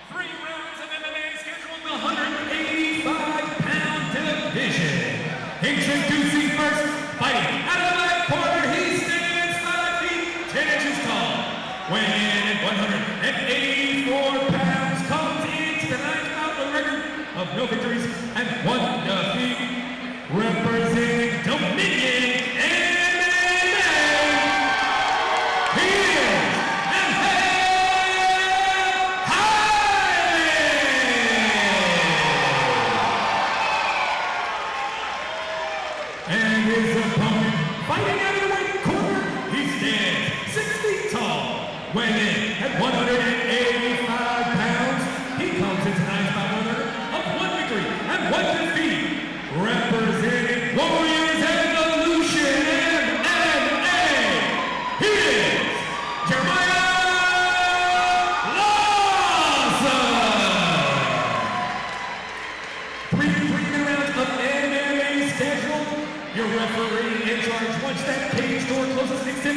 3 rounds of MMA scheduled in the 185-pound division. Introducing first, fighting out of the left corner, he stands 5 feet 10 inches tall. Weighing in at 184 pounds, comes into tonight's bout with a record of no victories and 1 defeat. Representing Dominion MMA, he is and his opponent, fighting out of the right corner, he stands 6 feet tall, weighing in at 185 pounds. He comes in tonight's bout with a record of 1 victory and 1 defeat. Representing Warriors Evolution MMA, he is Jeremiah Lawson. 3 3-minute rounds of MMA scheduled. Your referee in charge once that cage door closes next in.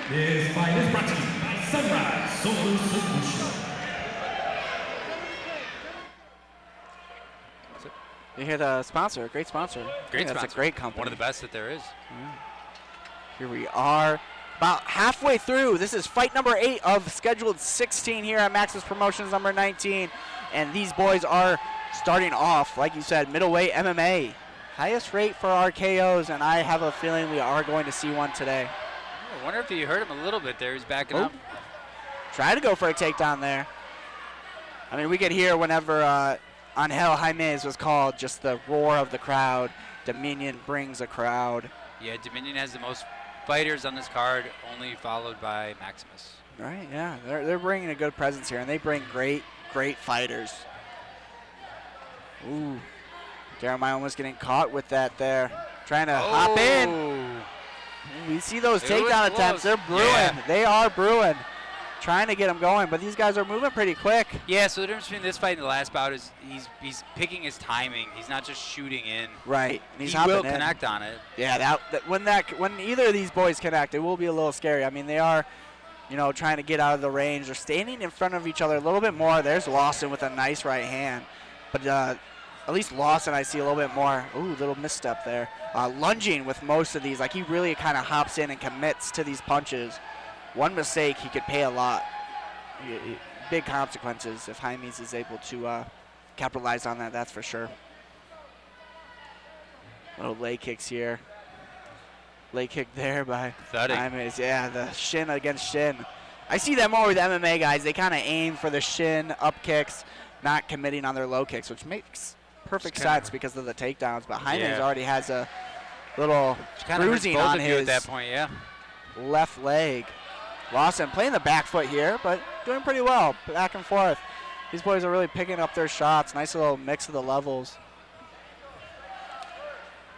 This fight is brought to you by Sunrise Solar Solution. You hear the sponsor, great sponsor. Great That's sponsor. a great company. One of the best that there is. Here we are, about halfway through. This is fight number 8 of scheduled 16 here at Maximus Promotions number 19. And these boys are starting off, like you said, middleweight MMA. Highest rate for RKOs, and I have a feeling we are going to see one today. I wonder if you hurt him a little bit there. He's backing up. Try to go for a takedown there. I mean, we could hear whenever Angel Jaimez was called, just the roar of the crowd. Dominion brings a crowd. Yeah, Dominion has the most fighters on this card, only followed by Maximus. Right, yeah. They're bringing a good presence here, and they bring great fighters. Ooh. Jeremiah almost getting caught with that there. Trying to hop in. We see those It was takedown attempts. close. They're brewing. Yeah. They are brewing. Trying to get them going, but these guys are moving pretty quick. Yeah, so the difference between this fight and the last bout is he's picking his timing. He's not just shooting in. Right. He's He hopping will in. connect on it. Yeah, when either of these boys connect, it will be a little scary. I mean, they are, you know, trying to get out of the range. They're standing in front of each other a little bit more. There's Lawson with a nice right hand, but at least Lawson I see a little bit more. Ooh, little misstep there. Lunging with most of these, like he really kind of hops in and commits to these punches. One mistake, he could pay a lot. big consequences if Jaimes is able to capitalize on that, that's for sure. Little leg kicks here. Leg kick there by Jaimes. Yeah, the shin against shin. I see that more with MMA guys. They kind of aim for the shin up kicks, not committing on their low kicks, which makes perfect sense because of the takedowns. But Jaimes already has a little bruising on his at that point, left leg. Lawson playing the back foot here, but doing pretty well, back and forth. These boys are really picking up their shots. Nice little mix of the levels.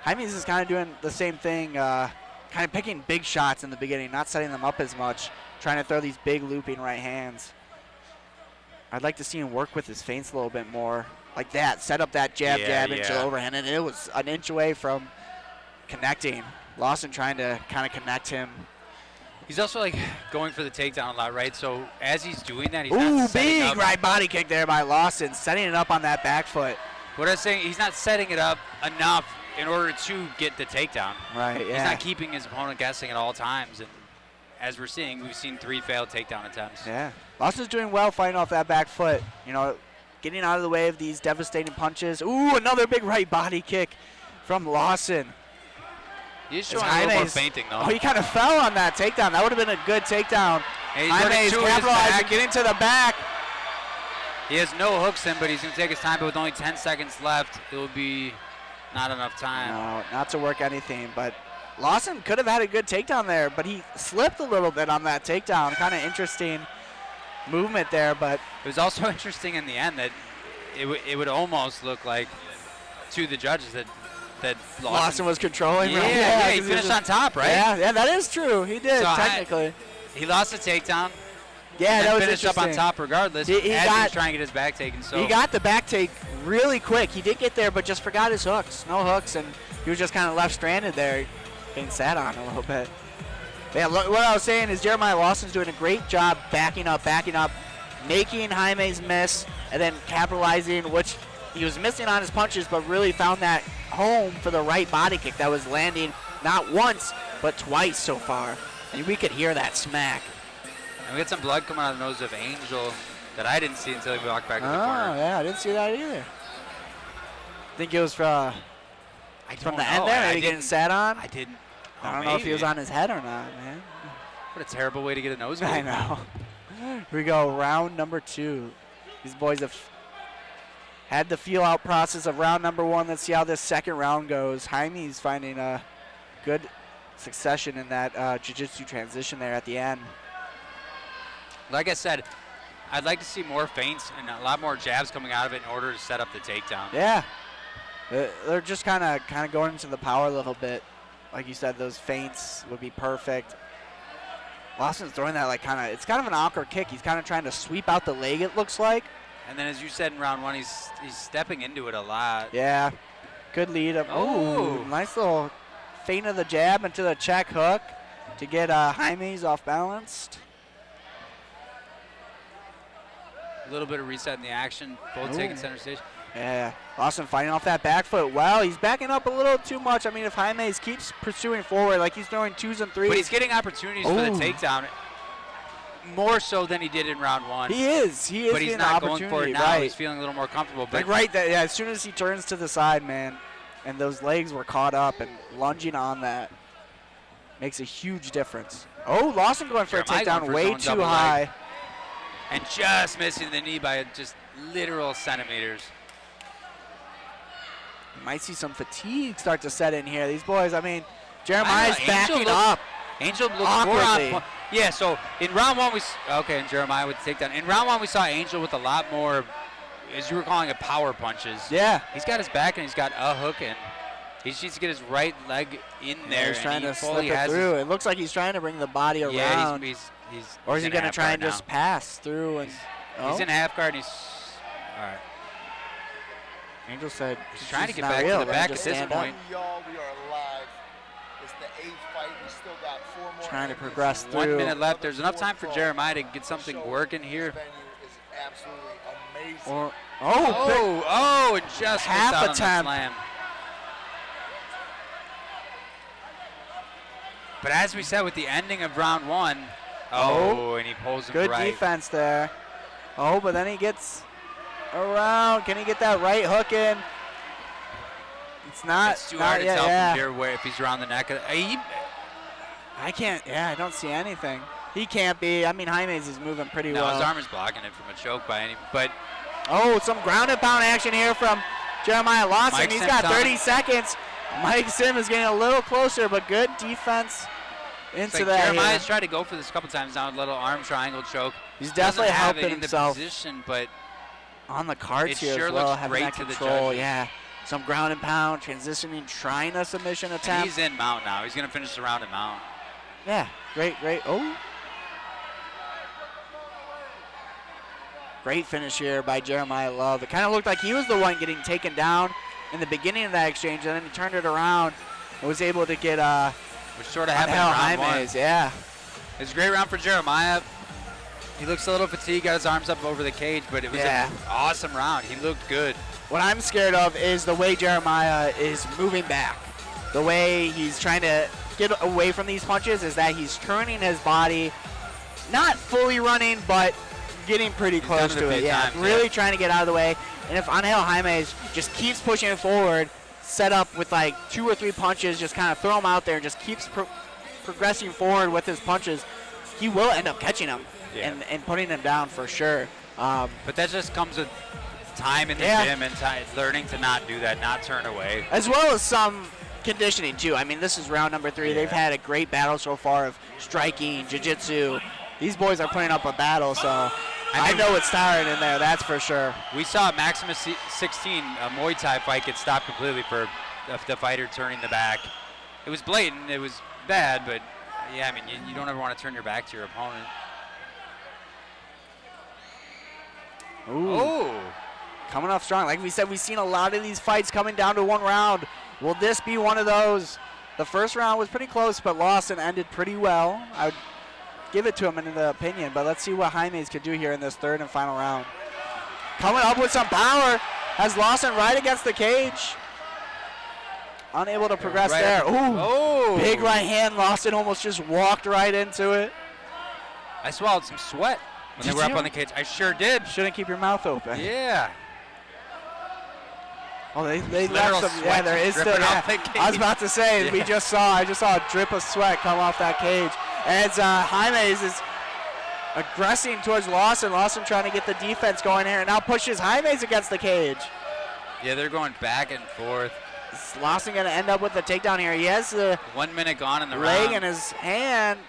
Jaimes is kind of doing the same thing, kind of picking big shots in the beginning, not setting them up as much, trying to throw these big looping right hands. I'd like to see him work with his feints a little bit more, like that. Set up that jab, into the overhand, and it was an inch away from connecting. Lawson trying to kind of connect him. He's also like going for the takedown a lot, right? So as he's doing that, he's not setting up. Big right body kick there by Lawson, setting it up on that back foot. What I was saying, he's not setting it up enough in order to get the takedown. Right, yeah. He's not keeping his opponent guessing at all times. And as we're seeing, we've seen 3 failed takedown attempts. Yeah. Lawson's doing well fighting off that back foot. You know, getting out of the way of these devastating punches. Ooh, another big right body kick from Lawson. He's showing a little more feinting, though. Oh, he kind of fell on that takedown. That would have been a good takedown. Jaimes capitalizing, getting to the back. He has no hooks in, but he's going to take his time. But with only 10 seconds left, it will be not enough time. No, not to work anything. But Lawson could have had a good takedown there, but he slipped a little bit on that takedown. Kind of interesting movement there, but it was also interesting in the end that it would almost look like to the judges that Lawson was controlling. Yeah, right? yeah, he finished on top, right? Yeah, that is true. He did, so technically. He lost the takedown. Yeah, that was finished up on top regardless. He was trying to get his back taken. So he got the back take really quick. He did get there, but just forgot his hooks. No hooks, and he was just kind of left stranded there, getting sat on a little bit. Yeah, what I was saying is Jeremiah Lawson's doing a great job backing up, making Jaimes miss, and then capitalizing, which he was missing on his punches, but really found that home for the right body kick that was landing not once, but twice so far. And we could hear that smack. And we had some blood coming out of the nose of Angel that I didn't see until he walked back to the corner. Oh, yeah, I didn't see that either. I think it was from the end there, maybe getting sat on. I didn't. I don't know if he was on his head or not, man. What a terrible way to get a nosebleed. I know. Here we go, round number 2. These boys have had the feel-out process of round number 1. Let's see how this second round goes. Jaime's finding a good succession in that jiu-jitsu transition there at the end. Like I said, I'd like to see more feints and a lot more jabs coming out of it in order to set up the takedown. Yeah. They're just kind of going into the power a little bit. Like you said, those feints would be perfect. Lawson's throwing that it's kind of an awkward kick. He's kind of trying to sweep out the leg, it looks like. And then as you said in round 1, he's stepping into it a lot. Yeah. Good lead. Oh, nice little feint of the jab into the check hook to get Jaimes off balanced. A little bit of reset in the action, both taking center stage. Yeah, Lawson fighting off that back foot. Well, he's backing up a little too much. I mean, if Jaimes keeps pursuing forward, like he's throwing 2s and 3s. But he's getting opportunities for the takedown, more so than he did in round 1. He is but he's not going for it now. Right. He's feeling a little more comfortable. But as soon as he turns to the side, man, and those legs were caught up and lunging on that, makes a huge difference. Oh, Lawson going for a takedown way too high. And just missing the knee by just literal centimeters. You might see some fatigue start to set in here. These boys, I mean, Jeremiah's backing up. Angel looks more on point. Yeah, so in round 1, and Jeremiah with the takedown. In round 1, we saw Angel with a lot more, as you were calling it, power punches. Yeah. He's got his back and he's got a hook in. He just needs to get his right leg in there. He's trying to slip it through. It looks like he's trying to bring the body around. Yeah, or is he going to try and just pass through? And he's in half guard. All right. Angel said he's trying to get back to the back at this point. Y'all, we are alive. It's the 8th fight. We still got 4 more. Trying to progress through. 1 minute left. There's enough time for Jeremiah to get something working here. This venue is absolutely amazing. And just half missed out on the attempt. slam. But as we said with the ending of round 1, and he pulls him good right. defense there. Oh, but then he gets around. Can he get that right hook in? It's not. It's too not hard to yet, tell yeah. from here where if he's around the neck. I can't. Yeah, I don't see anything. He can't be. I mean, Jaime's is moving pretty No, well. his arm is blocking it from a choke by any. But oh, some ground and pound action here from Jeremiah Lawson. Mike He's Sim's got on 30 it. seconds. Mike Sim is getting a little closer, but good defense it's into like that. Jeremiah's here. tried to go for this a couple times now, a little arm triangle choke. He's definitely Doesn't have helping it in himself the position, but on the cards it here sure as well, looks having great that to the control. judges. Yeah, some ground and pound, transitioning, trying a submission and attempt. he's in mount now. He's going to finish the round in mount. Yeah, great. Oh. Great finish here by Jeremiah Love. It kind of looked like he was the one getting taken down in the beginning of that exchange, and then he turned it around and was able to get Which sort of happened in round one. Jaime's, yeah. It's a great round for Jeremiah. He looks a little fatigued, got his arms up over the cage, but it was an awesome round. He looked good. What I'm scared of is the way Jeremiah is moving back. The way he's trying to get away from these punches is that he's turning his body, not fully running, but getting pretty He's close done it to a it. few Yeah, times, really yeah. trying to get out of the way. And if Angel Jaimes just keeps pushing it forward, set up with like 2 or 3 punches, just kind of throw him out there and just keeps progressing forward with his punches, he will end up catching him and putting him down for sure. But that just comes with time in the gym and learning to not do that, not turn away. As well as some conditioning too. I mean, this is round number 3. They've had a great battle so far of striking, jiu-jitsu. These boys are putting up a battle, so I know it's tiring in there, that's for sure. We saw Maximus 16, a Muay Thai fight, get stopped completely for the fighter turning the back. It was blatant, it was bad, but yeah, I mean, you don't ever want to turn your back to your opponent. Ooh. Coming off strong. Like we said, we've seen a lot of these fights coming down to 1 round. Will this be one of those? The first round was pretty close, but Lawson ended pretty well. I would give it to him in the opinion, but let's see what Jaimes could do here in this 3rd and final round. Coming up with some power, has Lawson right against the cage. Unable to progress Right there. Ooh, Big right hand. Lawson almost just walked right into it. I swallowed some sweat when they were up on the cage. I sure did. Shouldn't keep your mouth open. Yeah. Oh, they Literal left some. sweat Yeah, there is dripping still. off Yeah. the cage. I was about to say, I just saw a drip of sweat come off that cage. As Jaimes is aggressing towards Lawson. Lawson trying to get the defense going here, and now pushes Jaimes against the cage. Yeah, they're going back and forth. Is Lawson going to end up with the takedown here? He has the 1 minute gone in the leg round. in his hand.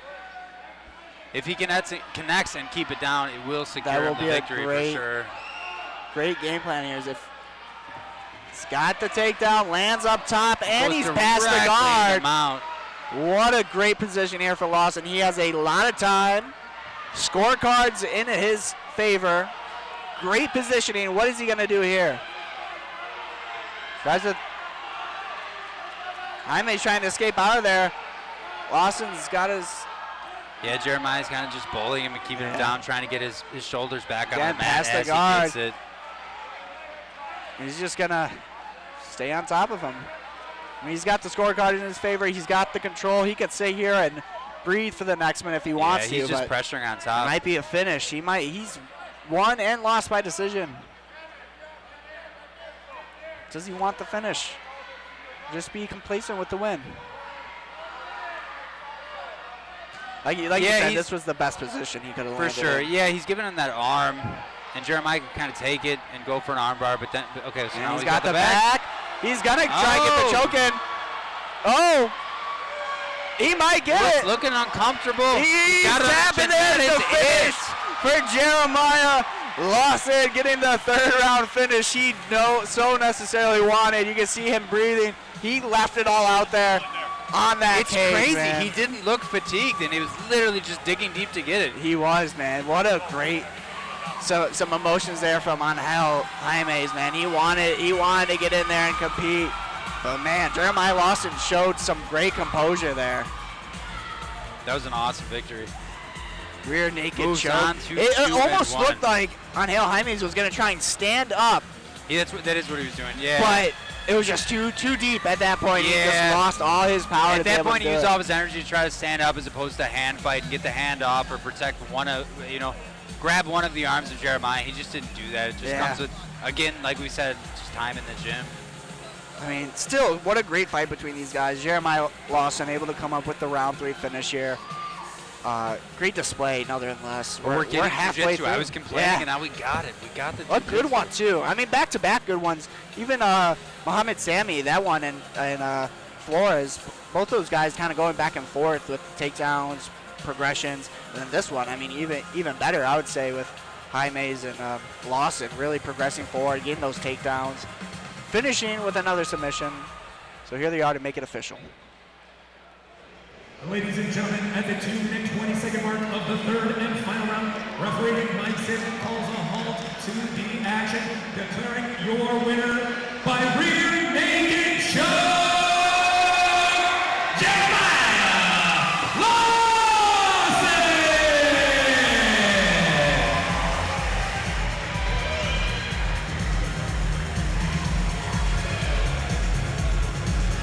If he connects and keep it down, it will secure That will the be a victory great- for sure. Great game plan here. As if he's got the takedown, lands up top, and Goes he's past the directly guard. into mount. What a great position here for Lawson. He has a lot of time. Scorecards in his favor. Great positioning. What is he going to do here? Jaime's trying to escape out of there. Lawson's got his... Yeah, Jeremiah's kind of just bullying him and keeping him down, trying to get his shoulders back on Again, the mat past the as guard. he gets it. He's just going to stay on top of him. I mean, he's got the scorecard in his favor. He's got the control. He could sit here and breathe for the next minute if he wants to. He's just but pressuring on it top. might be a finish. He's won and lost by decision. Does he want the finish? Just be complacent with the win. Like you said, this was the best position he could have For landed sure. in. Yeah, he's giving him that arm, and Jeremiah can kind of take it and go for an arm bar, but then, okay, so And now he's he's got the back. He's going to try and get the choke in. Oh! He might get it. Looking uncomfortable. He's Got it. tapping in the finish for Jeremiah Lawson, getting the 3rd round finish he so necessarily wanted. You can see him breathing. He left it all out there on that It's cage, crazy. man. He didn't look fatigued, and he was literally just digging deep to get it. He was, man. What a great... So some emotions there from Angel Jaimes, man. He wanted to get in there and compete. But man, Jeremiah Lawson showed some great composure there. That was an awesome victory. Rear naked Moves choke. on to It 2 almost and looked 1. like Angel Jaimes was going to try and stand up, Yeah, that is what he was doing. Yeah. but it was just too deep at that point. He just Yeah. lost all his power. At to be that able point, to he do used it. all of his energy to try to stand up as opposed to hand fight and get the hand off or protect one of, grab one of the arms of Jeremiah. He just didn't do that. It just Yeah. comes with, again, like we said, just time in the gym. I mean, still, what a great fight between these guys. Jeremiah Lawson able to come up with the round 3 finish here. Great display, nonetheless. We're getting halfway jiu-jitsu. through. I was complaining, Yeah. and now we got it. We got the A good jiu-jitsu. one, too. I mean, back-to-back good ones. Even Muhammad Sami, that one, and Flores, both those guys kind of going back and forth with takedowns, progressions. And then this one, I mean, even better, I would say, with Jaime's and Lawson really progressing forward, getting those takedowns, finishing with another submission. So here they are to make it official. Ladies and gentlemen, at the 2-minute 20-second mark of the third and final round, referee Mike Sim calls a halt to the action, declaring your winner by rear naked choke, Jeremiah Lawson!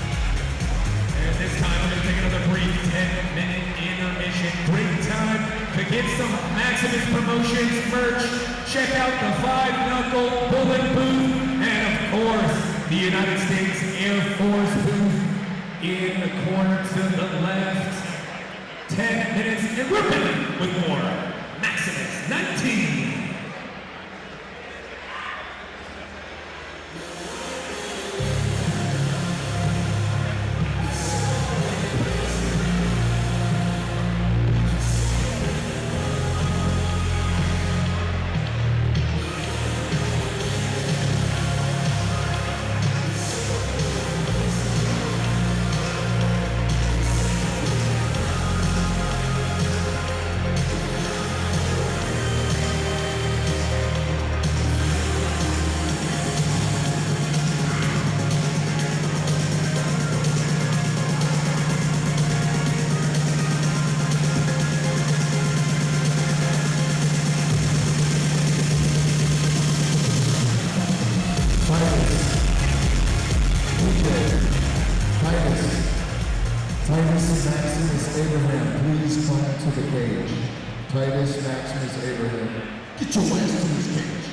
And this time we're going to take another brief 10-minute intermission. Great time to get some Maximus Promotions merch. Check out the 5-knuckle bullet booth. And of course, the United States Air Force booth in the corner to the left. 10 minutes and we're back with more Maximus 19. Titus Maximus Abraham, please come to the cage. Titus Maximus Abraham, get your ass to this cage.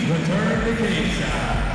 return to cage side.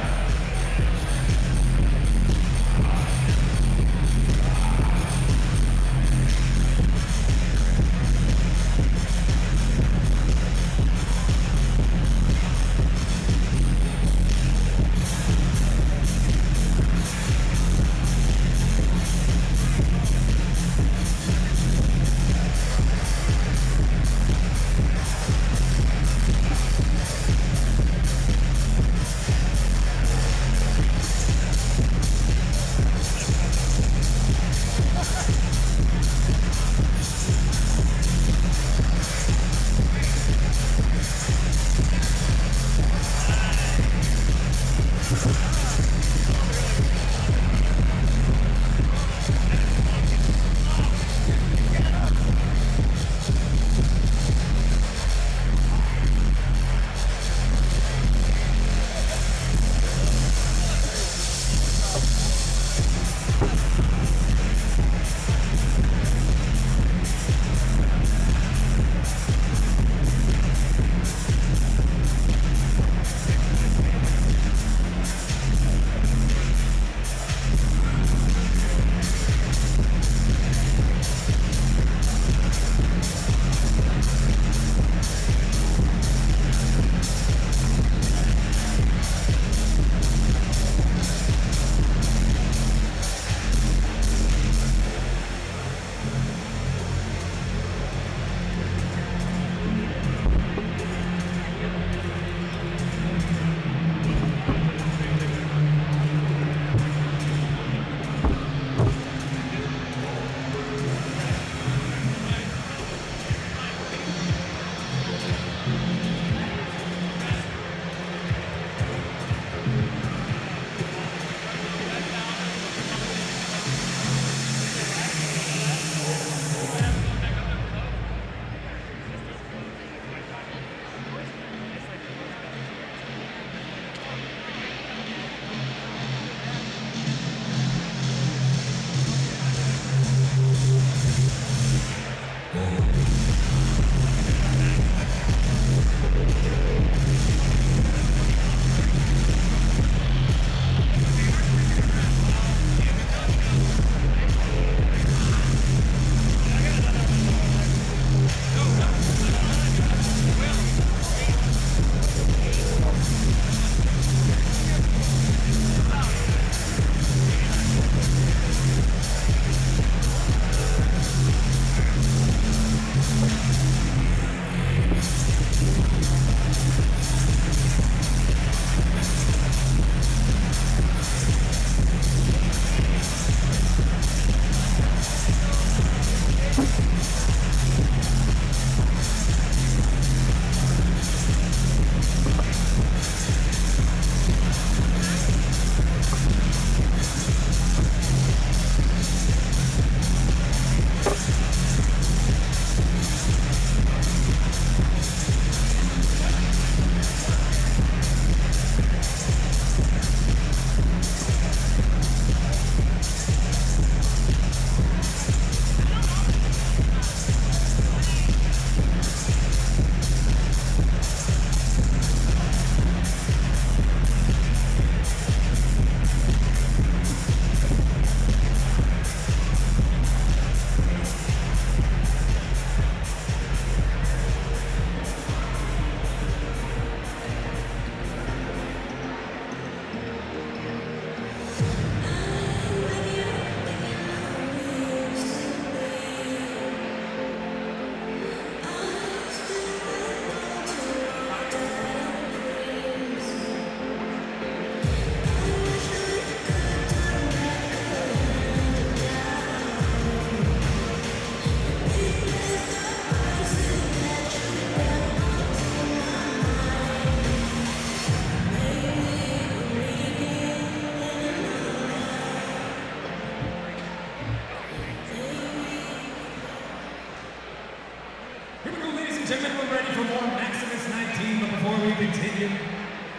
gentlemen, we're ready for more Maximus 19, but before we continue,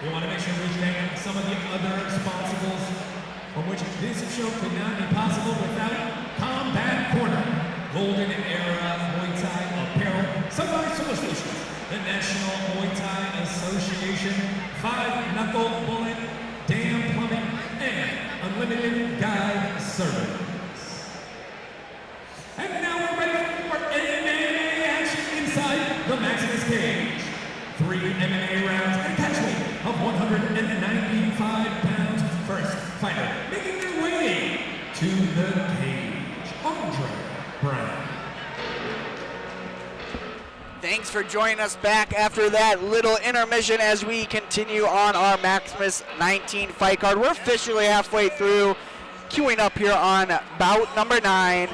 we want to make sure we thank some of the other sponsorables from which this show could not be possible without Combat Corner, Golden Era Muay Thai Apparel, Tabares, the National Muay Thai Association, 5 Knuckle Bullet, Dam Plumbing, and Unlimited Guide Service. And now we're ready for MMA action inside the Maximus cage. 3 MMA rounds at a catch weight of 195 pounds. First fighter making their way to the cage, Andre Brown. Thanks for joining us back after that little intermission as we continue on our Maximus 19 fight card. We're officially halfway through, queuing up here on bout number 9.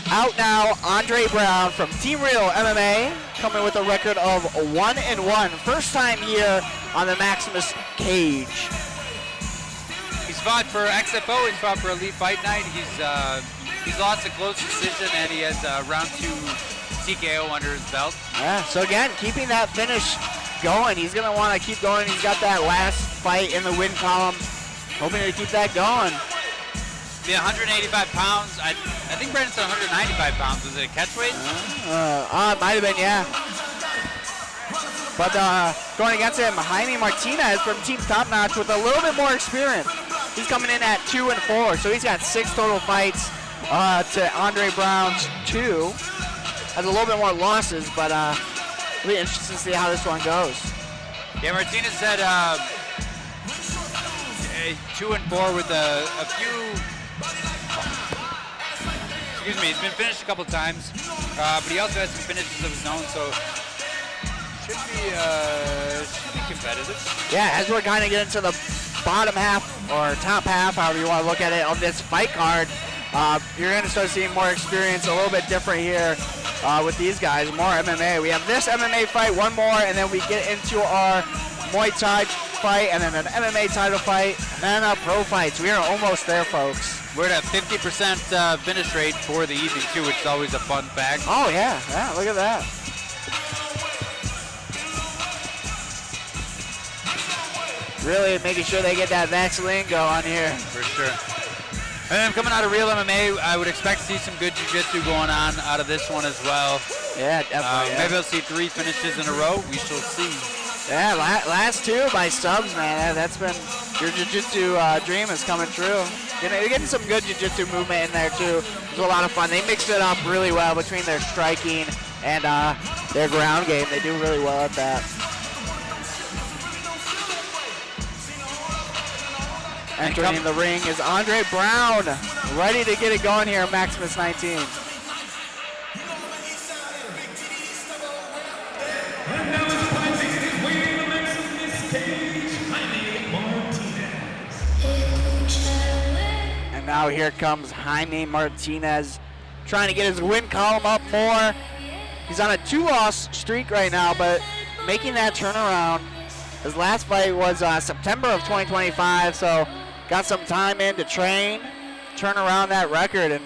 Out now, Andre Brown from Team Real MMA, coming with a record of 1-1. First time here on the Maximus cage. He's fought for XFO, he's fought for Elite Fight Night. He's lost a close decision, and he has round 2 TKO under his belt. Yeah, so again, keeping that finish going. He's going to want to keep going. He's got that last fight in the win column, hoping to keep that going. The 185 pounds, I think Brandon said 195 pounds. Was it a catch weight? It might have been, yeah. But going against him, Jaime Martinez from Team Top Notch with a little bit more experience. He's coming in at 2-4, so he's got 6 total fights to Andre Brown's 2. Has a little bit more losses, but it'll be interesting to see how this one goes. Yeah, Martinez said 2-4 with a few. Excuse me, he's been finished a couple times, but he also has some finishes of his own, so should be competitive. Yeah, as we're kind of getting to the bottom half or top half, however you want to look at it, of this fight card, you're going to start seeing more experience, a little bit different here with these guys, more MMA. We have this MMA fight, one more, and then we get into our Muay Thai fight, and then an MMA title fight, and then our pro fights. We are almost there, folks. We're at a 50% finish rate for the evening, too, which is always a fun fact. Oh, yeah, look at that. Really making sure they get that Vaseline going here. For sure. And then coming out of Real MMA, I would expect to see some good jiu-jitsu going on out of this one as well. Yeah, definitely. Maybe I'll see 3 finishes in a row. We shall see. Yeah, last 2 by subs, man. That's been your jiu-jitsu dream is coming true. You're getting some good jiu-jitsu movement in there too. It's a lot of fun. They mixed it up really well between their striking and their ground game. They do really well at that. Entering the ring is Andre Brown, ready to get it going here at Maximus 19. And now it's fighting his way to the Maximus cage, Jaime Martinez. And now here comes Jaime Martinez, trying to get his win column up more. He's on a 2-loss streak right now, but making that turnaround. His last fight was September of 2025, so got some time in to train, turn around that record, and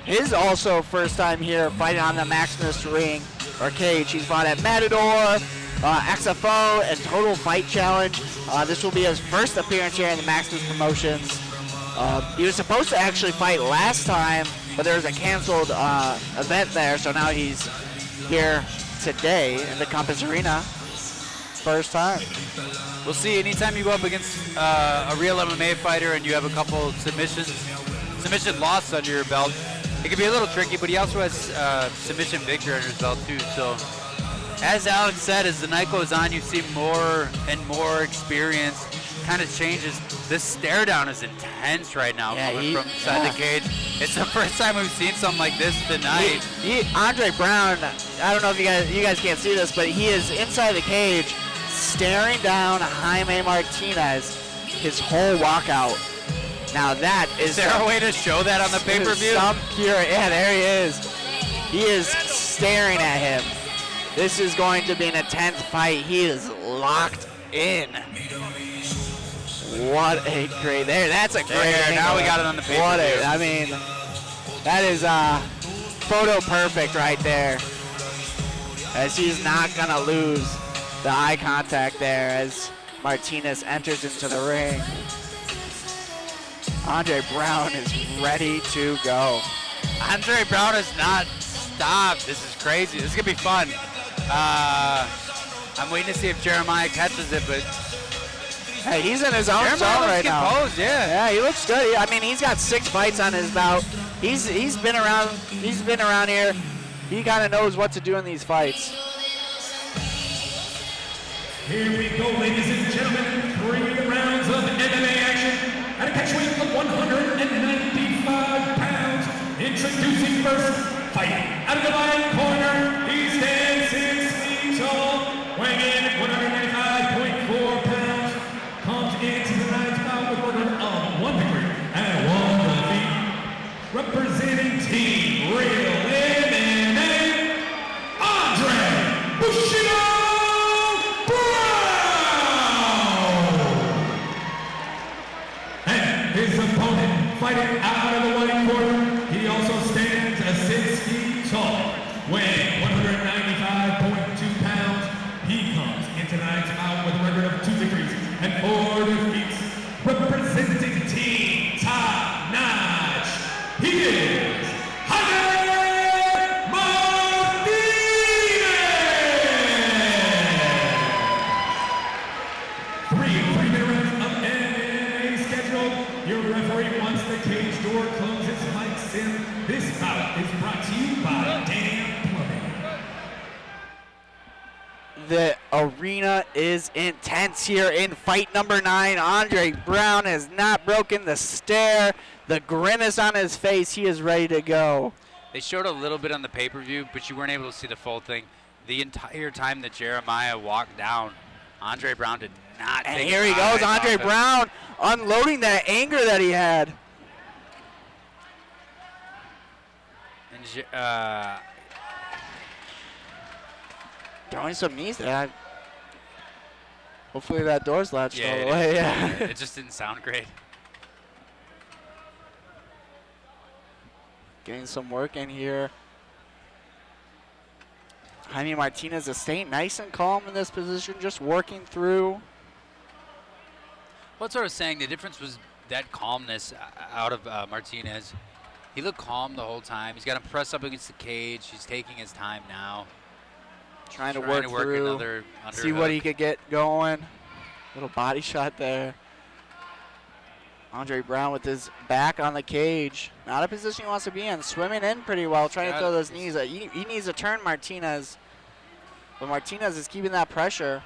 his also first time here fighting on the Maximus ring or cage. He's fought at Matador, XFO, and Total Fight Challenge. This will be his first appearance here in the Maximus Promotions. He was supposed to actually fight last time, but there was a canceled event there, so now he's here today in the Compass Arena. First time. We'll see. Anytime you go up against a real MMA fighter and you have a couple submission losses under your belt, it can be a little tricky, but he also has submission victory under his belt too. So, as Alex said, as the night goes on, you see more and more experience. Kind of changes. This stare down is intense right now coming from inside the cage. It's the first time we've seen something like this tonight. Andre Brown, I don't know if you guys can't see this, but he is inside the cage, staring down Jaime Martinez his whole walkout. Now that is there a way to show that on the pay-per-view? Some pure, yeah, there he is. He is staring at him. This is going to be an intense fight. He is locked in. What a great, that's a great angle. Now we got it on the pay-per-view. I mean, that is photo perfect right there. As he's not gonna lose the eye contact there as Martinez enters into the ring. Andre Brown is ready to go. Andre Brown has not stopped. This is crazy. This is gonna be fun. I'm waiting to see if Jeremiah catches it, but Hey, he's in his own Jeremiah zone looks right now. composed, yeah. Yeah, he looks good. I mean, he's got 6 fights on his belt. He's been around. He's been around here. He kind of knows what to do in these fights. Here we go, ladies and gentlemen. 3 rounds of MMA action at a catch weight of 195 pounds. Introducing first, fighting out of the right corner. He stands 6 feet tall, weighing in at 195.4 pounds. Comes into the ninth bout with order of 1 victory and 1 defeat. Representing Team Real MMA, Andre Bushido! His opponent fighting out of the white corner. He also stands 6 feet tall, weighing 195.2 pounds. He comes into tonight's bout with a record of 2 victories and 4 defeats. Representing Team Top Notch, he is Jaime Martinez! 3-minute rounds of MMA scheduled. Your referee, once the cage door closes, mics in. This bout is brought to you by Dan Plumbing. The arena is intense here in fight number 9. Andre Brown has not broken the stare. The grin is on his face. He is ready to go. They showed a little bit on the pay-per-view, but you weren't able to see the full thing. The entire time that Jeremiah walked down, Andre Brown did not And take here his he goes, eyes off Andre him. Brown unloading that anger that he had. And Throwing some knees there. Hopefully that door's latched all the it- way. Yeah. it just didn't sound great. Getting some work in here. Jaime Martinez is staying nice and calm in this position, just working through. Well, that's what I was saying. The difference was that calmness out of Martinez. He looked calm the whole time. He's got him pressed up against the cage. He's taking his time now. Trying to work through, another see what he could get going. Little body shot there. Andre Brown with his back on the cage. Not a position he wants to be in. Swimming in pretty well, trying to throw those knees. He needs to turn Martinez. But Martinez is keeping that pressure.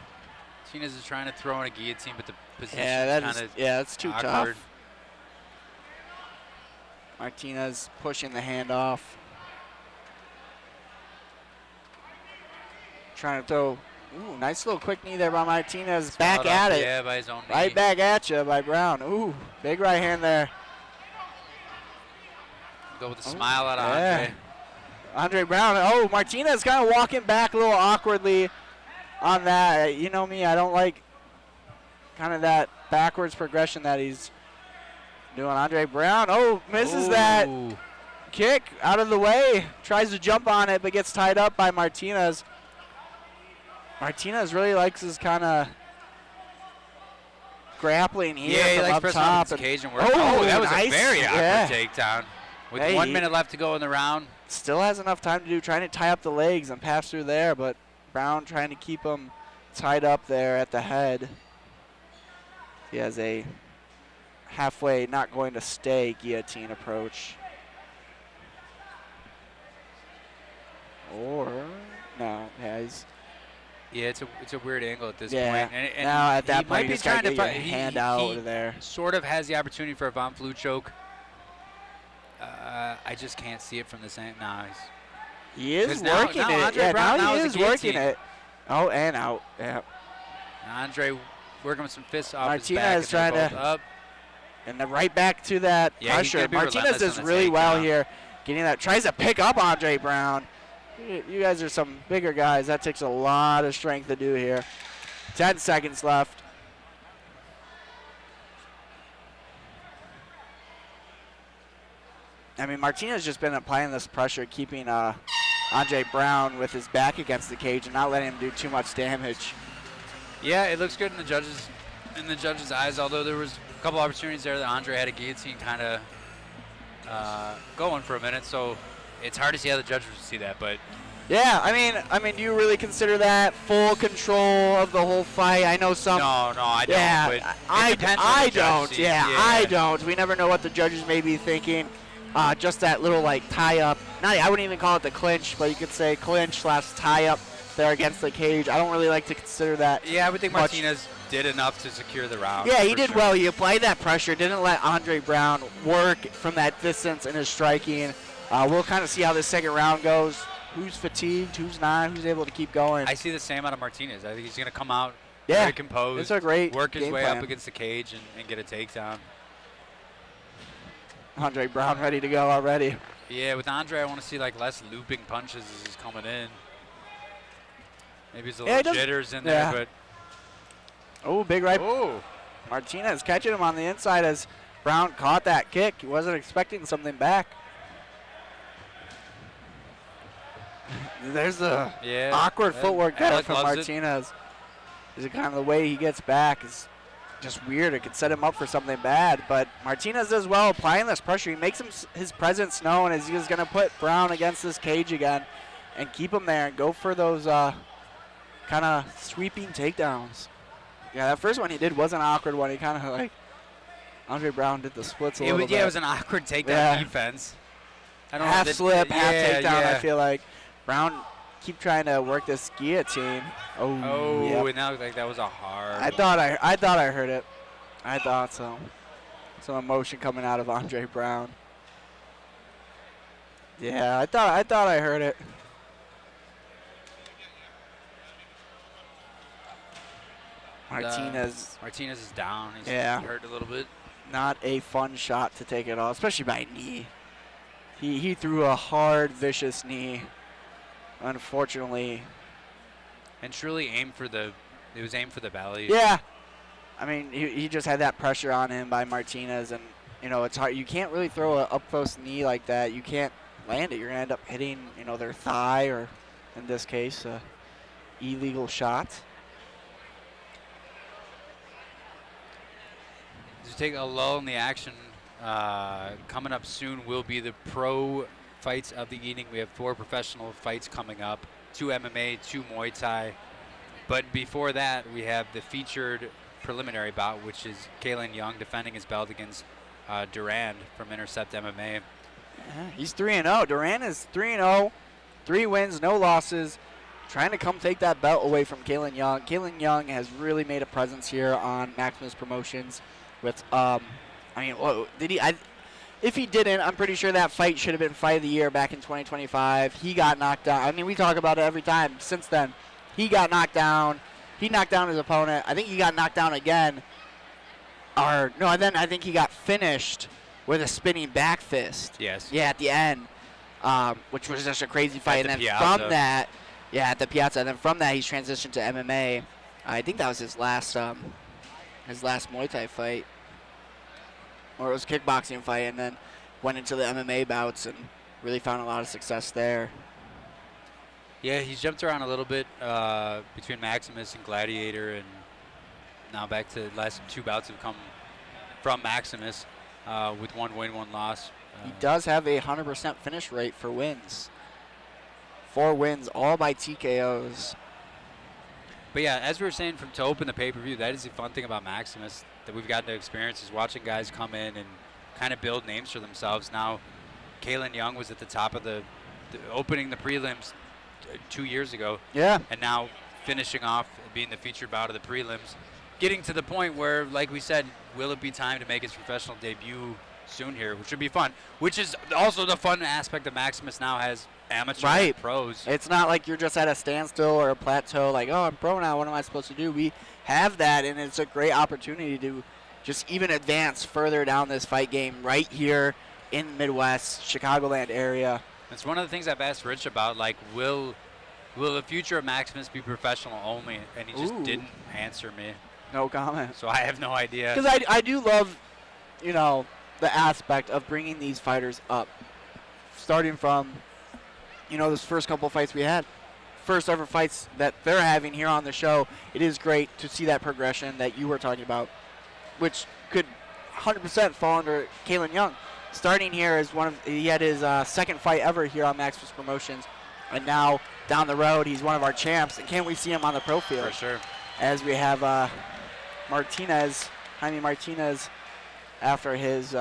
Martinez is trying to throw in a guillotine, but the position that's too awkward. tough. Martinez pushing the hand off. Trying to throw, nice little quick knee there by Martinez. Back at it. Yeah, by his own knee. Right back at you by Brown. Ooh, big right hand there. Go with a smile out of Andre. Andre Brown. Martinez kind of walking back a little awkwardly on that. You know me, I don't like kind of that backwards progression that he's doing. Andre Brown, misses that kick out of the way. Tries to jump on it, but gets tied up by Martinez. Martinez really likes his kind of grappling here Yeah, he from likes up pressing top. on the cage and work. That was nice. a very awkward Yeah. takedown. With Hey, 1 minute left to go in the round. Still has enough time to do, trying to tie up the legs and pass through there, but Brown trying to keep him tied up there at the head. He has a halfway, not going to stay guillotine approach. Or, no, he's... Yeah, it's a weird angle at this Yeah, point. And now at that he point, might you be just gotta trying to get your fight. hand out over there. Sort of has the opportunity for a Von Flue choke. I just can't see it from the same. No, He is 'cause now- working now it. Andre Yeah, Brown now now he is a is working guillotine. it. Oh, and out. Yeah. Andre working with some fists off Martinez his back. and trying they're to- both up. And then right back to that Yeah, he's pressure. gonna be Martinez relentless does on the really well takedown. here. Getting that, tries to pick up Andre Brown. You guys are some bigger guys. That takes a lot of strength to do here. 10 seconds left. I mean, Martinez just been applying this pressure, keeping Andre Brown with his back against the cage and not letting him do too much damage. Yeah, it looks good in the judges' eyes. Although there was a couple opportunities there that Andre had a guillotine kind of going for a minute, so it's hard to see how the judges would see that. But Yeah, I mean, do you really consider that full control of the whole fight? I know some. No, I don't. Yeah, But I it depends on the judge don't. sees. Yeah, I don't. We never know what the judges may be thinking. Just that little like tie up. I wouldn't even call it the clinch, but you could say clinch / tie up there against the cage. I don't really like to consider that. Yeah, I would think much. Martinez did enough to secure the round. Yeah, he for did sure. well. He applied that pressure. Didn't let Andre Brown work from that distance in his striking. We'll kind of see how this second round goes. Who's fatigued? Who's not? Who's able to keep going? I see the same out of Martinez. I think he's going to come out Yeah, very composed. it's a great work his game way plan. up against the cage and get a takedown. Andre Brown ready to go already. Yeah, with Andre, I want to see like less looping punches as he's coming in. Maybe it's a Yeah, he little doesn't- jitters in yeah. there, Oh, big right. but oh, Martinez catching him on the inside as Brown caught that kick. He wasn't expecting something back. There's the yeah. awkward footwork there Alec from loves it. Martinez. Is it kind of the way he gets back is just weird. It could set him up for something bad. But Martinez does well applying this pressure. He makes his presence known as he's going to put Brown against this cage again and keep him there and go for those kind of sweeping takedowns. Yeah, that first one he did was an awkward one. He kind of like Andre Brown did the splits a little bit. Yeah, it was an awkward takedown Yeah. defense. I don't half know. slip, half yeah, takedown. I yeah. feel like Brown keep trying to work this guillotine. Oh, yep. and that looked like that was a hard. I thought I heard it. I thought so. Some emotion coming out of Andre Brown. Yeah, I thought I heard it. Martinez, Martinez is down. He's Yeah. hurt a little bit. not a fun shot to take it off, especially by knee. He threw a hard, vicious knee. Unfortunately, And truly aimed for the. It was aimed for the belly. yeah. I mean, he just had that pressure on him by Martinez, and it's hard. You can't really throw an up close knee like that. You can't land it. You're gonna end up hitting their thigh, or in this case, a illegal shot. To take a lull in the action, coming up soon will be the pro fights of the evening. We have 4 professional fights coming up, 2 MMA, 2 Muay Thai. But before that, we have the featured preliminary bout, which is Kalen Young defending his belt against Durand from Intercept MMA. Yeah, he's 3-0. Duran is 3-0, 3 wins, no losses. Trying to come take that belt away from Kalen Young. Kalen Young has really made a presence here on Maximus Promotions. With did he? If he didn't, I'm pretty sure that fight should have been Fight of the Year back in 2025. He got knocked out. I mean, we talk about it every time since then. He got knocked down. He knocked down his opponent. I think he got knocked down again. Then I think he got finished with a spinning back fist. Yes. Yeah, at the end, which was just a crazy fight. At And the then Piazza. from that, at the Piazza. And then from that, he's transitioned to MMA. I think that was his last Muay Thai fight, or it was a kickboxing fight, and then went into the MMA bouts and really found a lot of success there. Yeah, he's jumped around a little bit between Maximus and Gladiator, and now back to the last 2 bouts have come from Maximus with 1 win, 1 loss. He does have a 100% finish rate for wins. 4 wins, all by TKOs. But yeah, as we were saying to open the pay-per-view, that is the fun thing about Maximus that we've gotten to experience is watching guys come in and kind of build names for themselves. Now, Kalen Young was at the top of the opening the prelims 2 years ago. Yeah. And now finishing off being the featured bout of the prelims. Getting to the point where, like we said, will it be time to make his professional debut soon here, which would be fun. Which is also the fun aspect that Maximus now has amateur and pros. It's not like you're just at a standstill or a plateau like, oh, I'm pro now, what am I supposed to do? We have that, and it's a great opportunity to just even advance further down this fight game right here in the Midwest, Chicagoland area. It's one of the things I've asked Rich about, like, will the future of Maximus be professional only? And he just didn't answer me. No comment. So I have no idea. Because I do love, the aspect of bringing these fighters up. Starting from, those first couple of fights we had. First ever fights that they're having here on the show. It is great to see that progression that you were talking about, which could 100% fall under Kalen Young. Starting here as he had his second fight ever here on Maximus Promotions, and now down the road, he's one of our champs. And can't we see him on the pro field? For sure. As we have Jaime Martinez, after his.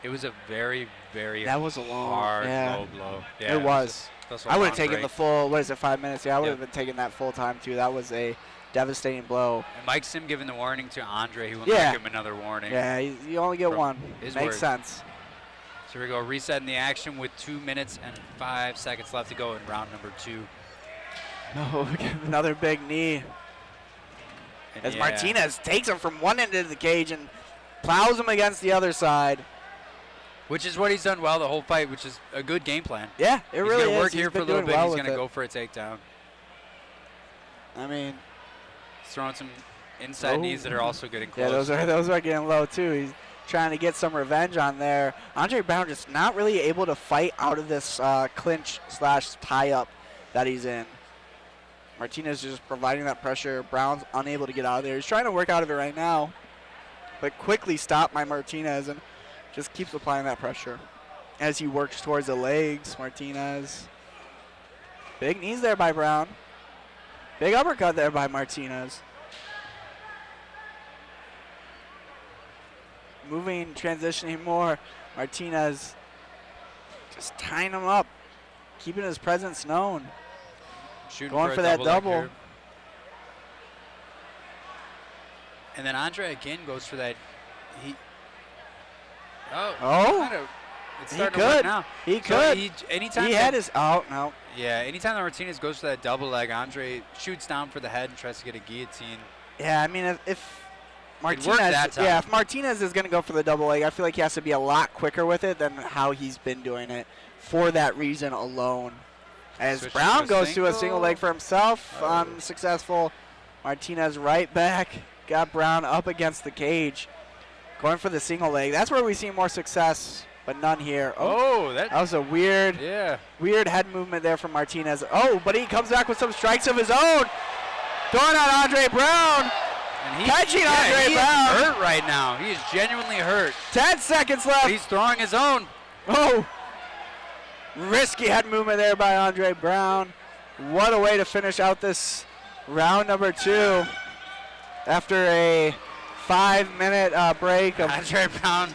It was a very, very that was a long, hard yeah. low blow. Yeah, it was. I would have taken break. the full, what is it, 5 minutes? Yeah, I would have Yep. been taking that full time too. That was a devastating blow. And Mike Sim giving the warning to Andre, who will Yeah. not give him another warning. Yeah, you only get From one. his Makes words. sense. So here we go, resetting the action with 2 minutes and 5 seconds left to go in round number 2. No, another big knee. And As yeah, Martinez takes him from one end of the cage and plows him against the other side. which is what he's done well the whole fight, which is a good game plan. Yeah, it He's really gonna is. work here He's for a been little doing bit. well He's with going to it. go for a takedown. I mean, He's throwing some inside Oh. knees that are also getting yeah, close. those are getting low too. He's trying to get some revenge on there. Andre Brown just not really able to fight out of this clinch / tie up that he's in. Martinez just providing that pressure. Brown's unable to get out of there. He's trying to work out of it right now, but quickly stopped by Martinez and just keeps applying that pressure as he works towards the legs. Martinez. Big knees there by Brown. Big uppercut there by Martinez. Moving, transitioning more. Martinez just tying him up, keeping his presence known. Shooting Going a for that leg double. here. And then Andre again goes for that. Oh. It's He starting to work could. now. He So could. anytime He that- had his. Oh, no. Yeah, anytime that Martinez goes for that double leg, Andre shoots down for the head and tries to get a guillotine. Yeah, I mean, if worked Martinez, that time. yeah, if Martinez is going to go for the double leg, I feel like he has to be a lot quicker with it than how he's been doing it for that reason alone. As Switch Brown to a goes to a single single. leg for himself, unsuccessful. Martinez right back, got Brown up against the cage, going for the single leg. That's where we see more success, but none here. Oh, That was a weird head movement there from Martinez. Oh, but he comes back with some strikes of his own. Going on Andre Brown. And Catching Andre he Brown. is hurt right now. He is genuinely hurt. 10 seconds left. But he's throwing his own. Oh, risky head movement there by Andre Brown. What a way to finish out this round number 2 after a 5-minute break. Andre Brown,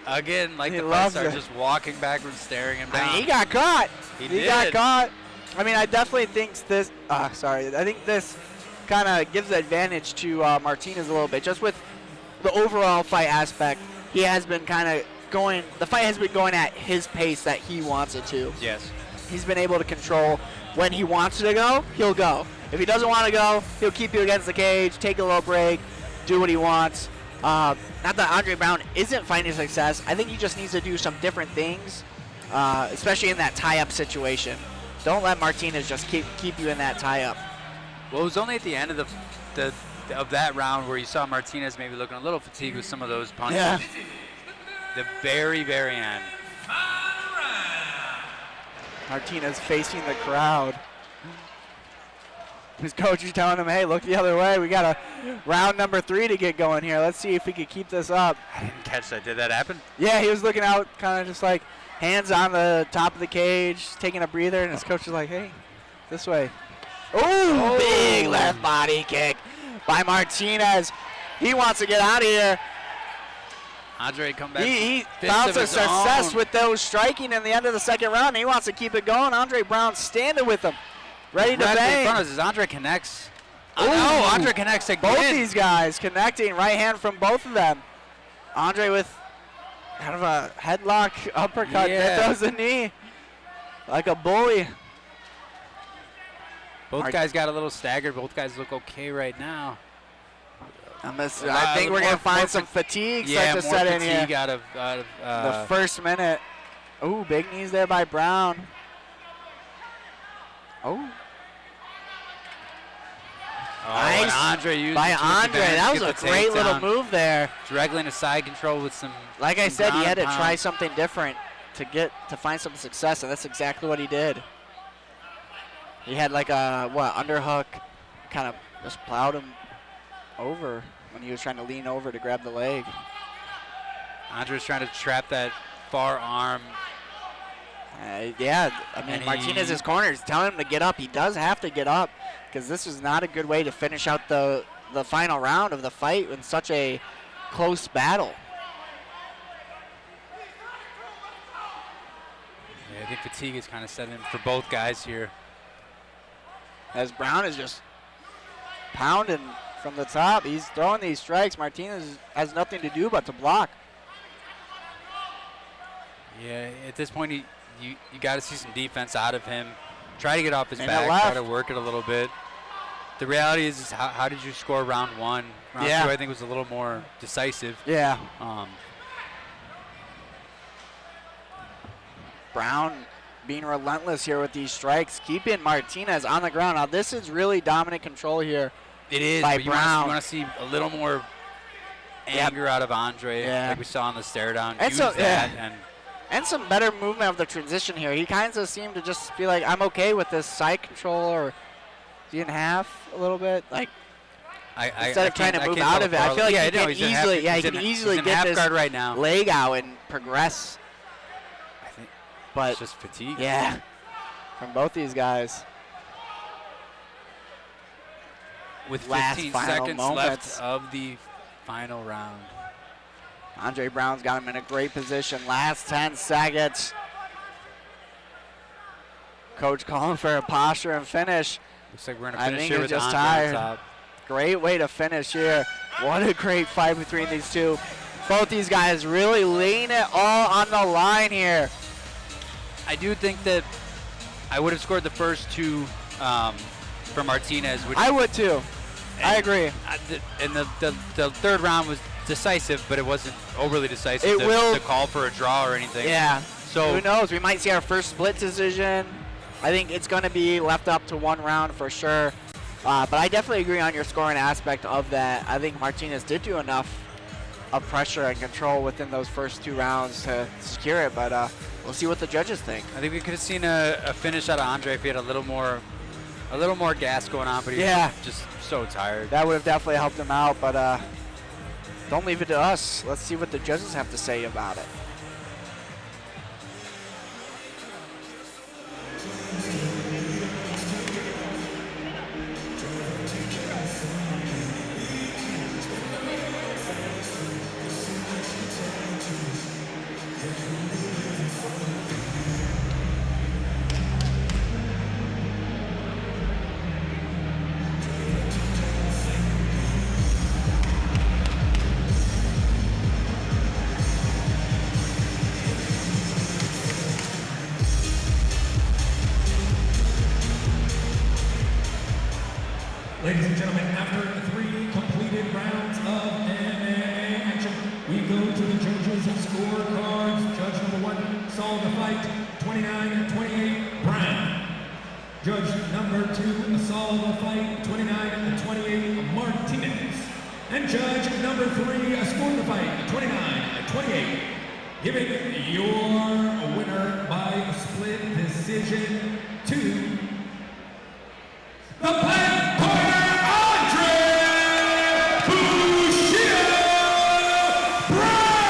again, like He the fight loves star, it. just walking backwards, staring him down. I mean, he got caught. He got did. caught. I mean, I definitely think this. I think this kind of gives the advantage to Martinez a little bit, just with the overall fight aspect. He has been kind of going. The fight has been going at his pace that he wants it to. Yes. He's been able to control when he wants to go. He'll go. If he doesn't want to go, he'll keep you against the cage, take a little break, do what he wants. Not that Andre Brown isn't finding success. I think he just needs to do some different things, especially in that tie-up situation. Don't let Martinez just keep you in that tie-up. Well, it was only at the end of of that round where you saw Martinez maybe looking a little fatigued with some of those punches. Yeah. The very, very end. Martinez facing the crowd. His coach is telling him, hey, look the other way. We got a round number 3 to get going here. Let's see if we can keep this up. I didn't catch that. Did that happen? Yeah, he was looking out, kind of just like hands on the top of the cage, taking a breather, and his coach is like, hey, this way. Ooh, big left body kick by Martinez. He wants to get out of here. Andre come back. He fist found of some his success own. with those striking in the end of the second round. He wants to keep it going. Andre Brown standing with him, ready to Right in bang. front of us as Andre connects. Ooh. Oh, Andre connects again. Both these guys connecting, right hand from both of them. Andre with kind of a headlock uppercut. Yeah. That does the knee like a bully. Both guys got a little staggered. Both guys look okay right now. I think we're going to find some fatigue start to set in here. fatigue out of The first minute. Ooh, big knees there by Brown. Oh. and Nice Andre used by it to his Andre. advantage That to was get a the great little takedown. move there. Directly into side control with some. Like I said, he had to ground try pound. something different to find some success, and that's exactly what he did. He had like a underhook, kind of just plowed him over when he was trying to lean over to grab the leg. Andre's trying to trap that far arm Yeah, I mean, And Martinez's corner is telling him to get up. He does have to get up because this is not a good way to finish out the final round of the fight in such a close battle. Yeah, I think fatigue is kind of setting in for both guys here. As Brown is just pounding from the top. He's throwing these strikes. Martinez has nothing to do but to block. Yeah, at this point, you got to see some defense out of him. Try to get off his And back, left. try to work it a little bit. The reality is how did you score round one? Round Yeah. two, I think, was a little more decisive. Yeah. Um, Brown being relentless here with these strikes, keeping Martinez on the ground. Now, this is really dominant control here. it is, By but Brown. you want to see a little more anger out of Andre, Yeah. like we saw on the stare down. And Use so- that, yeah. and some better movement of the transition here. He kind of seemed to just be like, I'm okay with this side control or in half a little bit. Like, instead of trying to move out of it, I feel like he can easily he's in get half this guard right now. leg out and progress. I think But it's just fatigue. yeah, from both these guys. With Last 15 final seconds moments. left of the final round. Andre Brown's got him in a great position. Last 10 seconds. Coach calling for a posture and finish. Looks like we're going to I finish think here he's with just Andre on tired. top. Great way to finish here. What a great fight between these two. Both these guys really laying it all on the line here. I do think that I would have scored the first two for Martinez. Which I would too. I agree. And the third round was decisive, but it wasn't overly decisive It will- to call for a draw or anything. Yeah. So Who knows? We might see our first split decision. I think it's going to be left up to one round for sure. But I definitely agree on your scoring aspect of that. I think Martinez did do enough of pressure and control within those first 2 rounds to secure it. But we'll see what the judges think. I think we could have seen a finish out of Andre if he had a little more gas going on, but he Yeah. was just so tired. That would have definitely helped him out. But don't leave it to us. Let's see what the judges have to say about it. Ladies and gentlemen, after 3 completed rounds of MMA action, we go to the judges' scorecards. Judge number 1 saw the fight 29-28 Brown. Judge number 2 saw the fight 29-28 Martinez. And judge number 3 scored the fight 29-28. Giving your winner by split decision to the black corner, Andre Bushido Brown!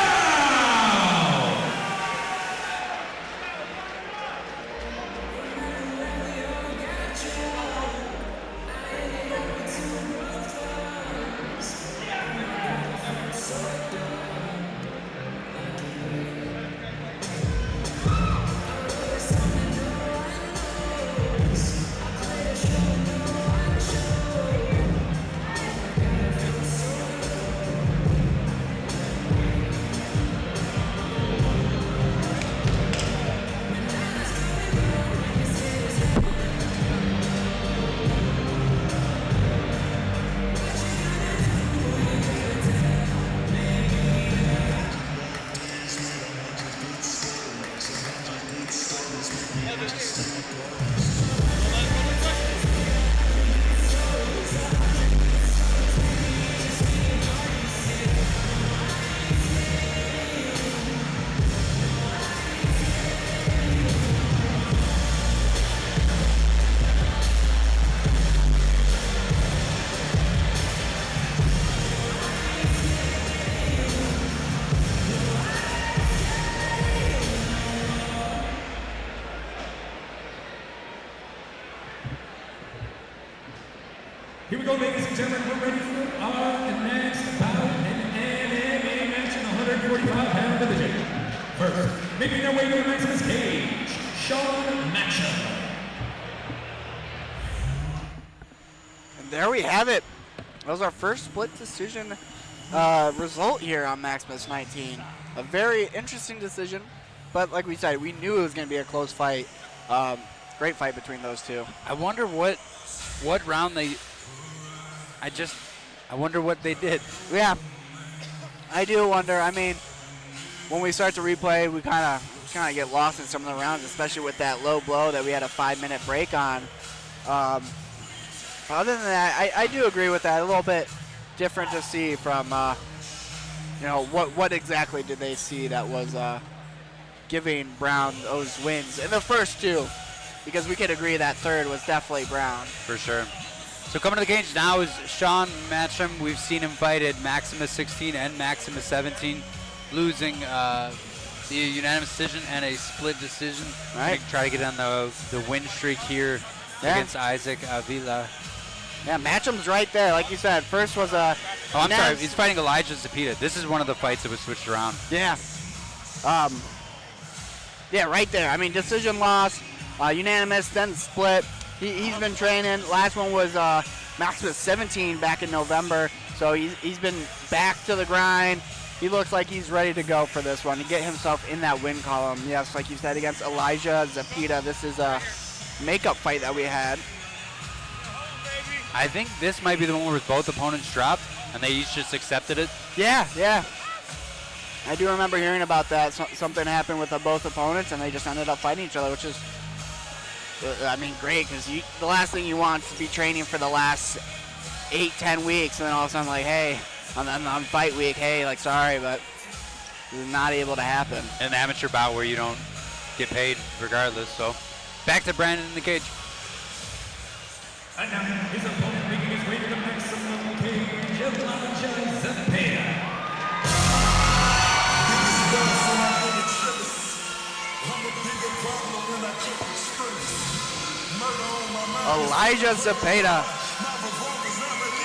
making their way to the Maximus cage, Sean Matcham. And there we have it. That was our first split decision result here on Maximus 19. A very interesting decision, but like we said, we knew it was going to be a close fight. Great fight between those two. I wonder what round they. I wonder what they did. Yeah, I do wonder. I mean, when we start to replay, we kind of get lost in some of the rounds, especially with that low blow that we had a 5-minute break on. Other than that, I do agree with that. A little bit different to see from, what exactly did they see that was giving Brown those wins in the first two, because we could agree that third was definitely Brown. For sure. So coming to the cage now is Sean Matcham. We've seen him fight at Maximus 16 and Maximus 17, losing the unanimous decision and a split decision. Right. Try to get on the win streak here against Isaac Avila. Yeah, Matcham's right there. Like you said, first was a... Oh, I'm sorry. He's fighting Elijah Zepeda. This is one of the fights that was switched around. Yeah. Yeah, right there. I mean, decision loss, unanimous, then split. He's been training. Last one was Maximus 17 back in November. So he's been back to the grind. He looks like he's ready to go for this one to get himself in that win column. Yes, like you said, against Elijah Zepeda. This is a makeup fight that we had. I think this might be the one where both opponents dropped and they each just accepted it. Yeah. I do remember hearing about that. Something happened with both opponents and they just ended up fighting each other, which is, great, because the last thing you want is to be training for the last 8-10 weeks and then all of a sudden, like, hey, on fight week, hey, like, sorry, but it's not able to happen. An amateur bout where you don't get paid regardless. So back to Brandon in the cage. And now his opponent making his way to the maximum cage, Elijah Zepeda. Elijah Zepeda,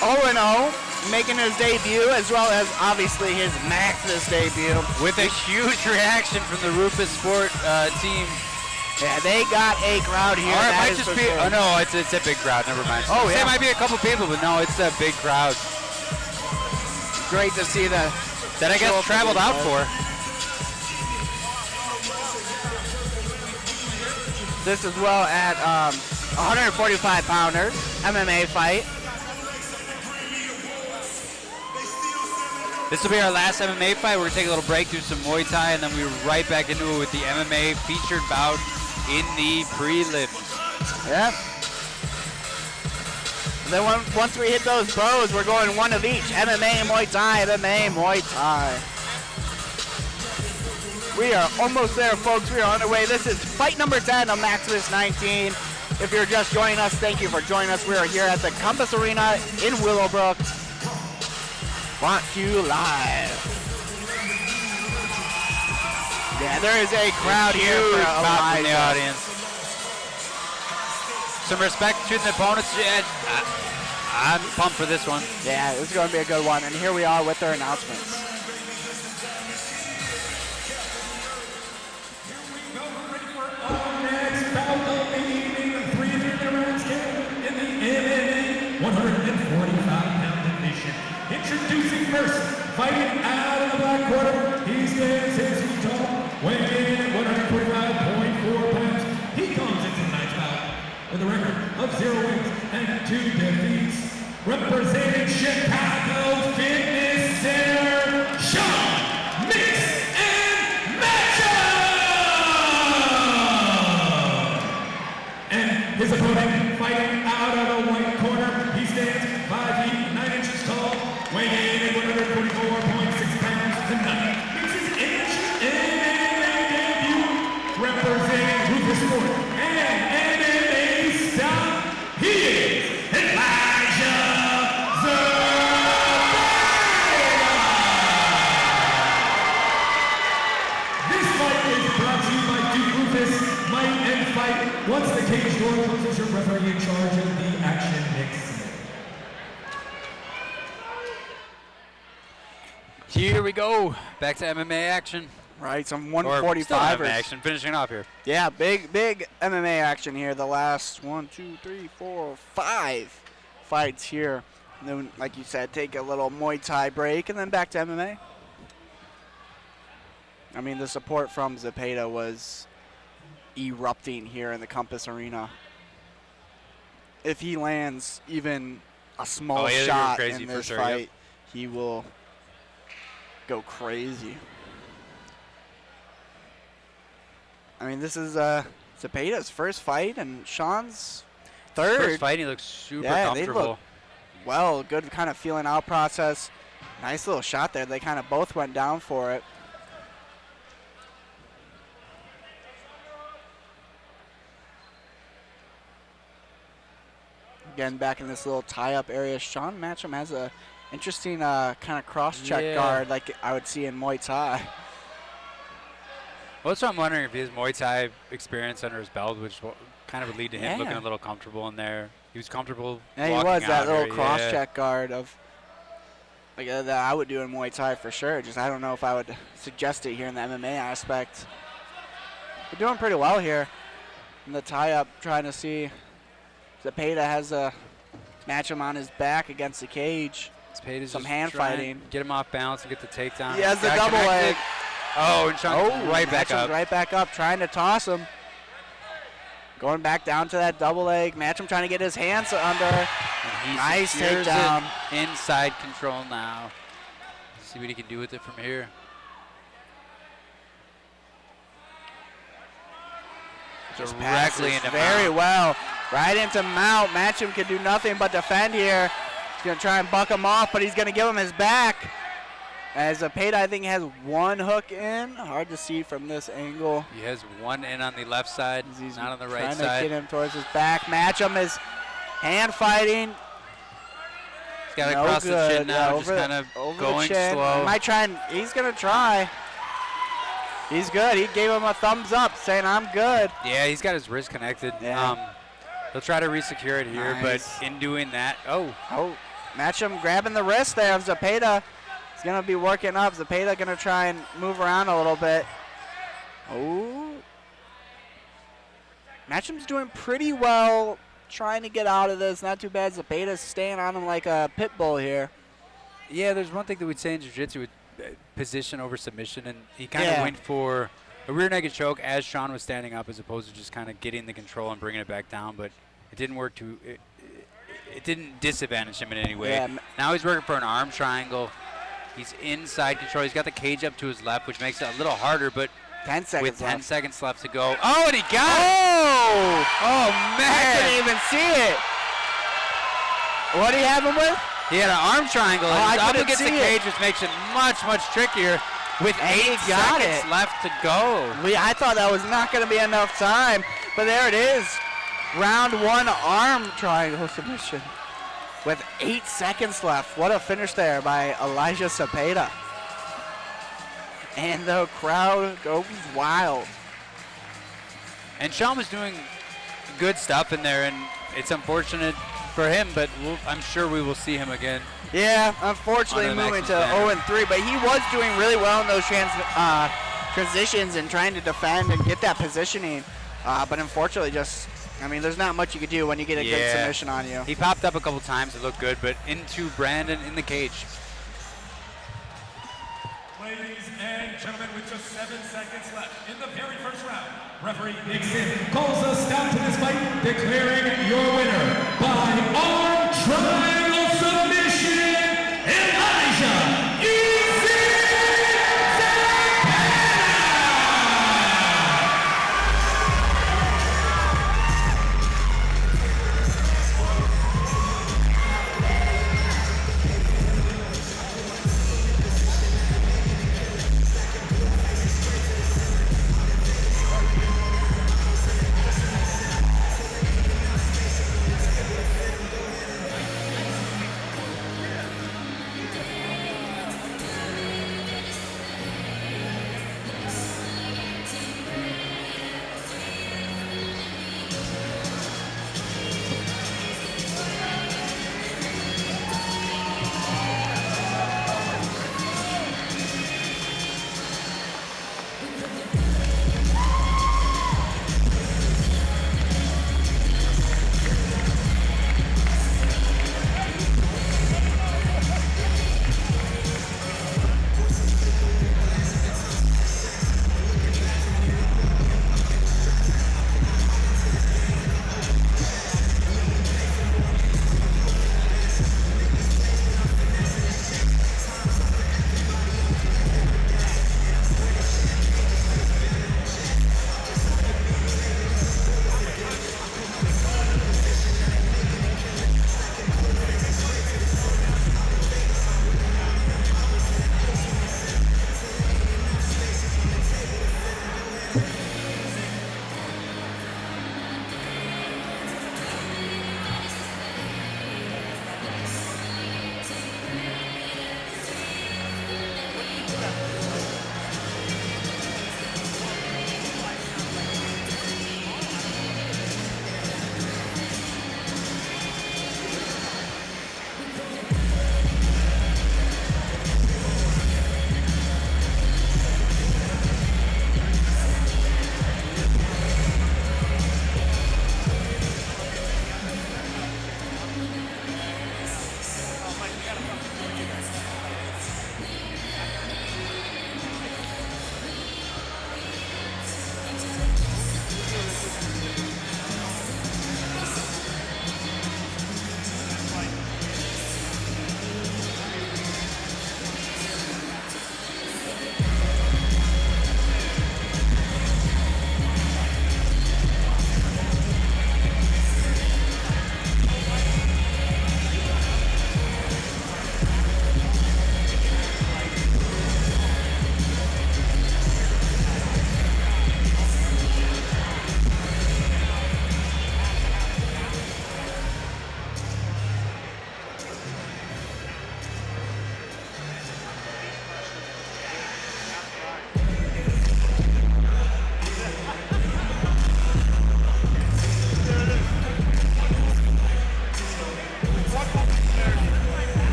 0-0, making his debut, as well as obviously his Maximus debut. With a huge reaction from the Rufus Sport team. Yeah, they got a crowd here. Or it might is just for be, sure. oh no, it's a big crowd, never mind. Oh, yeah. It might be a couple people, but no, it's a big crowd. Great to see that. That I guess traveled out for. This as well at 145 pounders, MMA fight. This will be our last MMA fight. We're going to take a little break, do some Muay Thai, and then we're right back into it with the MMA featured bout in the prelims. Yeah. And then once we hit those bows, we're going one of each. MMA, Muay Thai, MMA, Muay Thai. We are almost there, folks. We are on our way. This is fight number 10 of Maximus 19. If you're just joining us, thank you for joining us. We are here at the Compass Arena in Willowbrook. Brought to you live. Yeah, there is a crowd here for Elijah. In the Elijah. audience. Some respect to the opponents. Yeah, I'm pumped for this one. Yeah, this is going to be a good one. And here we are with their announcements. Our next bout of the evening, 300 round scale in the MMA 145-pound division. Introducing first, fighting out of the black quarter, he stands 6 feet tall, weighing in at 145.4 pounds. He comes into tonight's bout with a record of 0 wins and 2 defeats. Representing Chicago Fitness Center, Sean Mix and Matchup! And his opponent fighting out of the white corner, he stands 5 feet 9 inches tall, weighing in at 144.6 pounds tonight. Makes his MMA debut, representing Rufus Sport and MMA style. He is Elijah Zepeda. This fight is brought to you by Duke Rufus, Might and Fight. Once the cage door closes, your referee in charge of the action next. Here we go. Back to MMA action. Right, some Or still MMA 145ers. action, finishing off here. Yeah, big MMA action here. The last 1, 2, 3, 4, 5 fights here. And then, like you said, take a little Muay Thai break and then back to MMA. I mean, the support from Zepeda was erupting here in the Compass Arena. If he lands even a small he'll go shot crazy in for this sure, fight, yep. he will go crazy. I mean, this is Zepeda's first fight and Sean's third. First fight, he looks super Yeah, they comfortable. look well, good kind of feeling out process. Nice little shot there. They kind of both went down for it. Again, back in this little tie-up area. Sean Matcham has a interesting kind of cross-check guard like I would see in Muay Thai. Well, that's what I'm wondering if his Muay Thai experience under his belt, which kind of would lead to him Yeah. looking a little comfortable in there. He was comfortable. Yeah, he walking was that out little here, cross-check guard of like that I would do in Muay Thai for sure. Just I don't know if I would suggest it here in the MMA aspect. We're doing pretty well here in the tie-up, trying to see. Zepeda has a match him on his back against the cage. Zepeda's Some just hand trying fighting. to get him off balance and get the takedown. He has the Got double connected. leg. Oh, and Sean right back Matchum's up. right back up, trying to toss him. Going back down to that double leg. Matchum trying to get his hands under. And he Nice secures takedown. it. Inside control now. See what he can do with it from here. Just Directly passes into very Mount. well. Right into Mount. Matchum can do nothing but defend here. He's going to try and buck him off, but he's going to give him his back. As Zepeda, I think, has one hook in. Hard to see from this angle. He has one in on the left side, He's not on the right trying to side. get him towards his back. Matchum is hand fighting. He's got to No cross the good. chin now, Yeah, just over- kind of over the going chin. slow. Might try and he's going to try. He's good. He gave him a thumbs up saying, I'm good. Yeah, he's got his wrist connected. Yeah. He'll try to re-secure it here, Nice. but in doing that, oh, Matchum grabbing the wrist there of Zepeda. He's going to be working up. Zepeda going to try and move around a little bit. Oh. Matchum's doing pretty well trying to get out of this. Not too bad. Zepeda's staying on him like a pit bull here. yeah, there's one thing that we'd say in Jiu-Jitsu with position over submission, and he kind of went for a rear naked choke as Sean was standing up as opposed to just kind of getting the control and bringing it back down, but it didn't work to it didn't disadvantage him in any way. Yeah. Now he's working for an arm triangle. He's inside control. He's got the cage up to his left, which makes it a little harder, but 10 seconds with 10 left. seconds left to go. Oh, and he got it! Oh, I man! couldn't even see it. What do you have him with? He had an arm triangle. Oh, and I he's up couldn't against the see it. cage, which makes it much, much trickier with And he 8 got seconds it. left to go. I thought that was not going to be enough time, but there it is. Round 1 arm triangle submission with 8 seconds left. What a finish there by Elijah Zepeda. And the crowd goes wild. And Sean was doing good stuff in there, and it's unfortunate for him, but I'm sure we will see him again. Yeah, unfortunately On to the moving next to banner. 0-3, but he was doing really well in those transitions and trying to defend and get that positioning. But unfortunately, there's not much you could do when you get a good submission on you. He popped up a couple times. It looked good, but into Brandon in the cage. Ladies and gentlemen, with just 7 seconds left in the very first round, referee Big Sim calls a stop to this fight, declaring your winner by arm triangle submission, Elijah Easy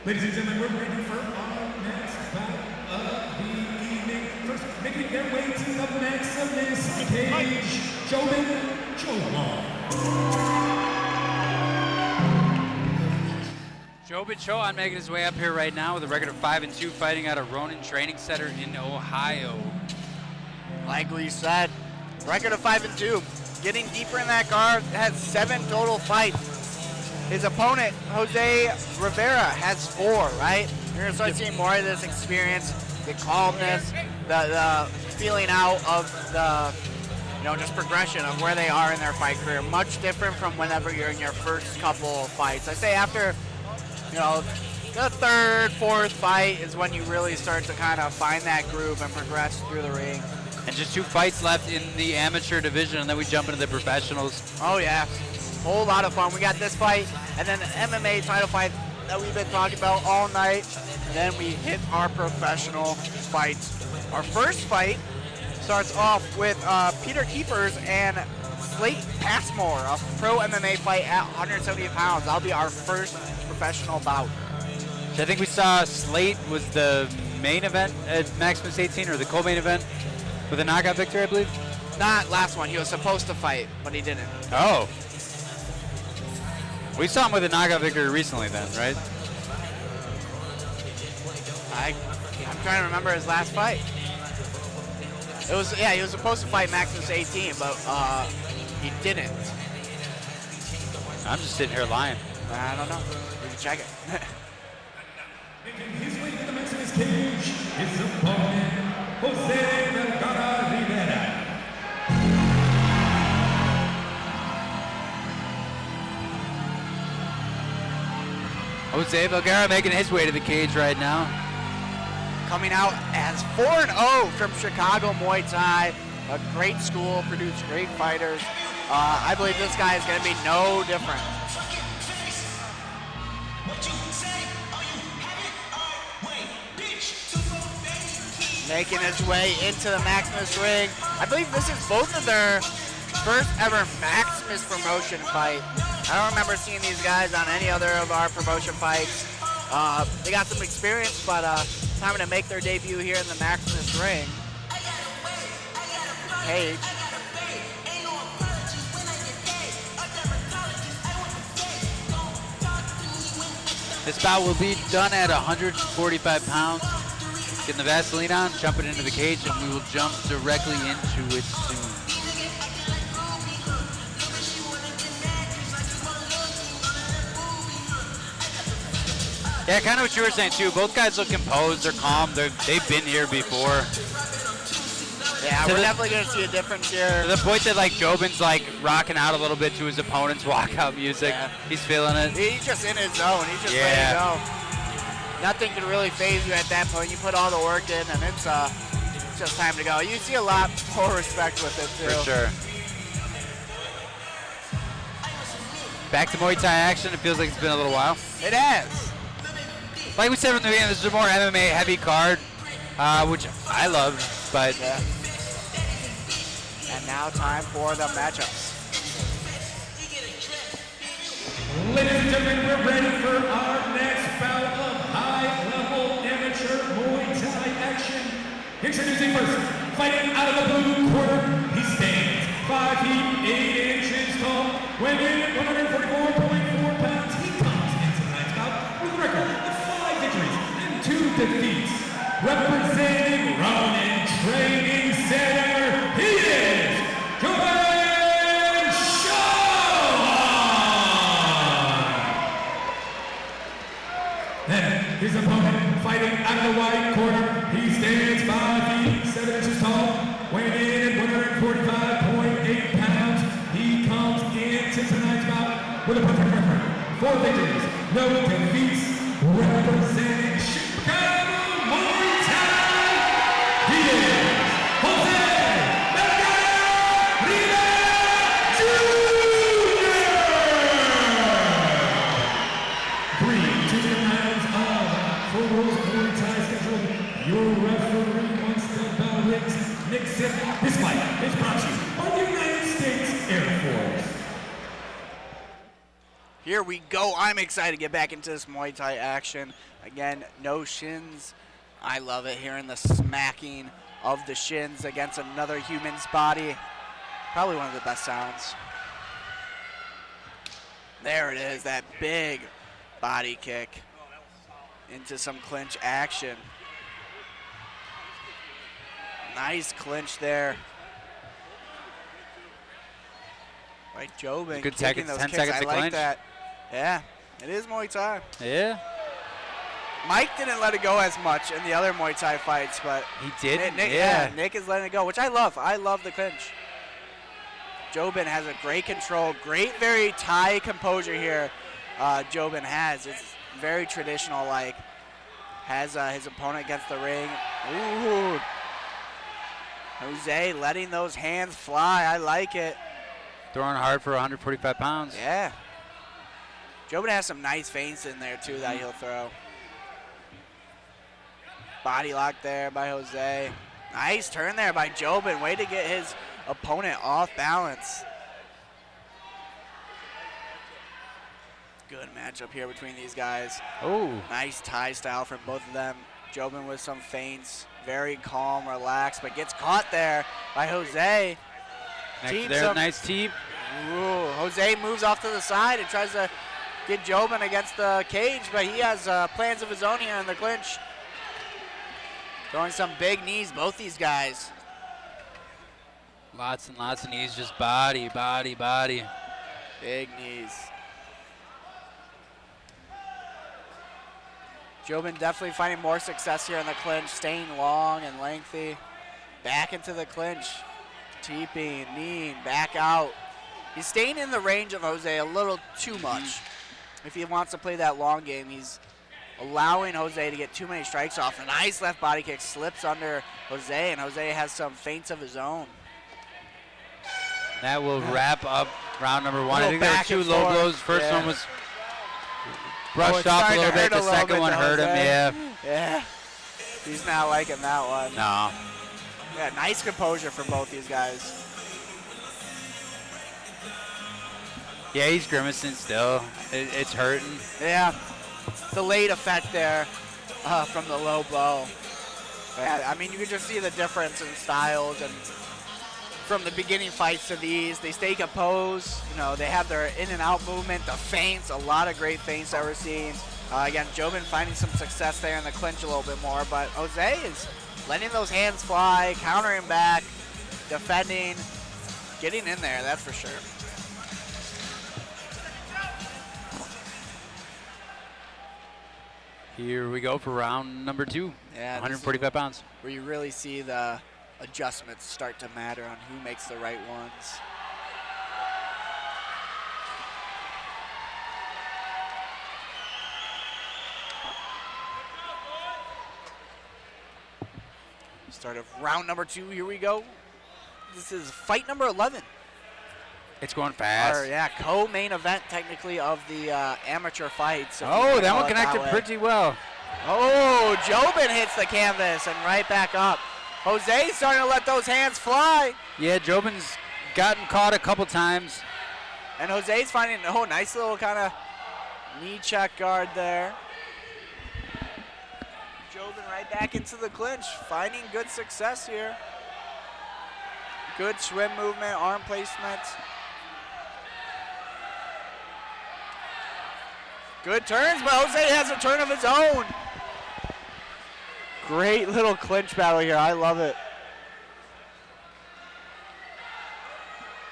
Ladies and gentlemen, we're ready for our next bout of the evening. First, making their way to the Maximus cage, Jobin Jobin Chowan making his way up here right now with a record of 5-2, fighting out of Ronin Training Center in Ohio. Like we said, record of 5-2. Getting deeper in that card, has 7 total fights. His opponent, Jose Rivera, has 4, right? You're gonna start seeing more of this experience, the calmness, the feeling out of the, just progression of where they are in their fight career. Much different from whenever you're in your first couple of fights. I say after, the third, fourth fight is when you really start to kind of find that groove and progress through the ring. And just 2 fights left in the amateur division, and then we jump into the professionals. Oh yeah, whole lot of fun. We got this fight, and then the MMA title fight that we've been talking about all night. And then we hit our professional fights. Our first fight starts off with Peter Keepers and Slate Passmore, a pro MMA fight at 170 pounds. That'll be our first professional bout. So I think we saw Slate was the main event at Maximus 18, or the co-main event, with a knockout victory, I believe? Not last one. He was supposed to fight, but he didn't. Oh. We saw him with a knockout victory recently then, right? I'm trying to remember his last fight. He was supposed to fight Maximus 18, but he didn't. I'm just sitting here lying. I don't know. We can check it. Making his way to the Maximus cage, his opponent, Jose Rivera. Jose Vergara making his way to the cage right now. Coming out as 4-0 from Chicago Muay Thai. A great school, produced great fighters. I believe this guy is going to be no different. Making his way into the Maximus ring. I believe this is both of their first ever Maximus promotion fight. I don't remember seeing these guys on any other of our promotion fights. They got some experience, but time to make their debut here in the Maximus ring. Cage. This bout will be done at 145 pounds. Getting the Vaseline on, jumping into the cage, and we will jump directly into it soon. Yeah, kind of what you were saying too. Both guys look composed, they're calm, they've been here before. Yeah, we're definitely going to see a difference here. To the point that Jobin's rocking out a little bit to his opponent's walkout music. Yeah. He's feeling it. He's just in his zone. He's just ready to go. Nothing can really phase you at that point. You put all the work in, and it's just time to go. You see a lot more respect with it too. For sure. Back to Muay Thai action. It feels like it's been a little while. It has. Like we said from the beginning, this is a more MMA heavy card, which I love, but. Yeah. And now time for the matchups. Ladies and gentlemen, we're ready for our next bout of high-level amateur Muay Thai action. Introducing first, fighting out of the blue corner, he stands 5 feet 8 inches tall, weighing in at 144.4 pounds. He comes into tonight's bout with a record of 5 victories and 2 defeats. Representing Ronin Training Center, he is his opponent, fighting out of the white corner, he stands 5 feet 7 inches tall, weighing in at 145.8 pounds. He comes into tonight's bout with a perfect record, 4 victories, no defeats, representing Chicago Muay Thai. He is Jose Rivera Jr. 3 junior rounds of World's Muay Thai schedule. Your referee wants the bell rings. Nixon. This fight is brought to you by the United States Air Force. Here we go. I'm excited to get back into this Muay Thai action. Again, no shins. I love it, hearing the smacking of the shins against another human's body. Probably one of the best sounds. There it is, that big body kick into some clinch action. Nice clinch there by Jobin. Good kicking seconds, those 10 kicks. seconds I to like clinch. that. Yeah, it is Muay Thai. Yeah. Mike didn't let it go as much in the other Muay Thai fights, but He did. Nick is letting it go, which I love. I love the clinch. Jobin has a great control, very Thai composure here. Jobin has. It's very traditional, like has his opponent against the ring. Ooh. Jose letting those hands fly. I like it. Throwing hard for 145 pounds. Yeah. Jobin has some nice feints in there too that he'll throw. Body lock there by Jose. Nice turn there by Jobin. Way to get his opponent off balance. Good matchup here between these guys. Oh. Nice Thai style from both of them. Jobin with some feints. Very calm, relaxed, but gets caught there by Jose. Nice teep. Ooh, Jose moves off to the side and tries to get Jobin against the cage, but he has plans of his own here in the clinch. Throwing some big knees, both these guys. Lots and lots of knees, just body. Big knees. Jobin definitely finding more success here in the clinch, staying long and lengthy. Back into the clinch, teeping, kneeing, back out. He's staying in the range of Jose a little too much. If he wants to play that long game, he's allowing Jose to get too many strikes off. A nice left body kick slips under Jose, and Jose has some feints of his own. That will wrap up round number one. I think there were back two and low forth. blows. First Yeah. one was brushed it's off a starting little to bit. hurt a The little second bit one to hurt him, Jose. yeah. Yeah. He's not liking that one. No. Yeah, nice composure from both these guys. Yeah, he's grimacing still. It's hurting. Yeah, delayed effect there from the low blow. Yeah, I mean, you can just see the difference in styles, and from the beginning fights to these, they stay composed. You know, they have their in and out movement, the feints, a lot of great feints that we're seeing. Again, Jobin finding some success there in the clinch a little bit more, but Jose is letting those hands fly, countering back, defending, getting in there, that's for sure. Here we go for round number two. Yeah, 145 pounds. Where you really see the adjustments start to matter on who makes the right ones. Start of round number two, here we go. This is fight number 11. It's going fast. Or, yeah, co-main event technically of the amateur fights. Oh, that one connected pretty well. Oh, Jobin hits the canvas and right back up. Jose's starting to let those hands fly. Yeah, Jobin's gotten caught a couple times. And Jose's finding, nice little kind of knee check guard there. Jobin right back into the clinch, finding good success here. Good swim movement, arm placement. Good turns, but Jose has a turn of his own. Great little clinch battle here. I love it.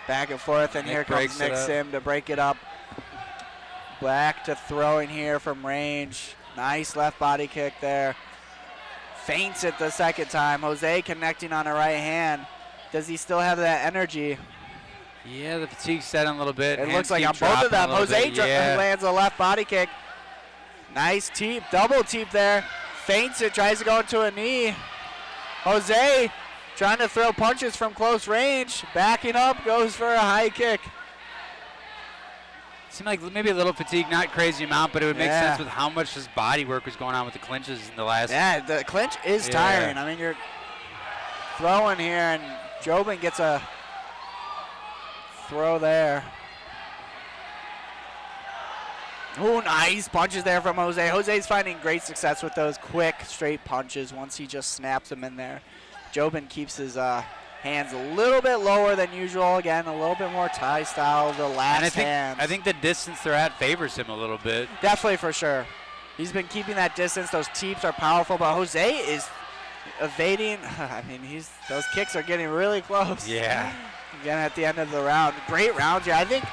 Back and forth, and here comes Nick Sim to break it up. Back to throwing here from range. Nice left body kick there. Feints it the second time. Jose connecting on the right hand. Does he still have that energy? Yeah, the fatigue set in a little bit. It looks like on both of them. Jose lands a left body kick. Nice teep, double teep there. Feints it, tries to go into a knee. Jose trying to throw punches from close range. Backing up, goes for a high kick. Seemed like maybe a little fatigue, not crazy amount, but it would make sense with how much his body work was going on with the clinches in the last. Yeah, the clinch is tiring. I mean, you're throwing here, and Jobin gets a throw there. Oh, nice punches there from Jose. Jose's finding great success with those quick, straight punches once he just snaps them in there. Jobin keeps his hands a little bit lower than usual. Again, a little bit more Thai style, the last hands. I think the distance they're at favors him a little bit. Definitely, for sure. He's been keeping that distance. Those teeps are powerful, but Jose is evading. I mean, those kicks are getting really close. Yeah. Again, at the end of the round. Great round here. I think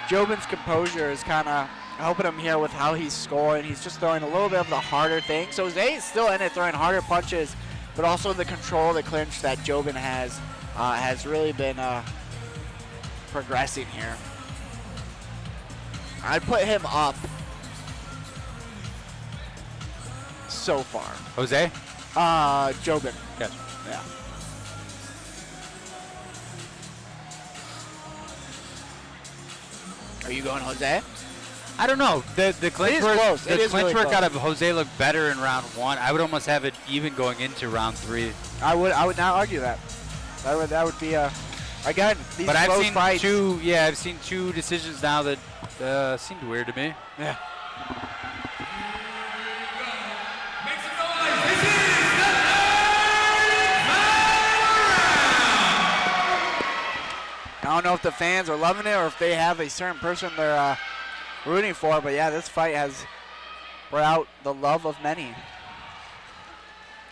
Jobin's composure is kind of helping him here with how he's scoring. He's just throwing a little bit of the harder thing. So Jose is still in it, throwing harder punches, but also the control of the clinch that Jobin has really been progressing here. I'd put him up so far. Jose? Jobin. Gotcha. Yeah. Are you going Jose? I don't know. The clinch is work, close. the It is clinch really work close. out of Jose looked better in round 1. I would almost have it even going into round 3. I would not argue that. That would be again, these But I've close seen fights. I've seen 2 decisions now that seemed weird to me. Yeah. Make some noise. This is the 9th round. I don't know if the fans are loving it or if they have a certain person they're rooting for, but yeah, this fight has brought out the love of many.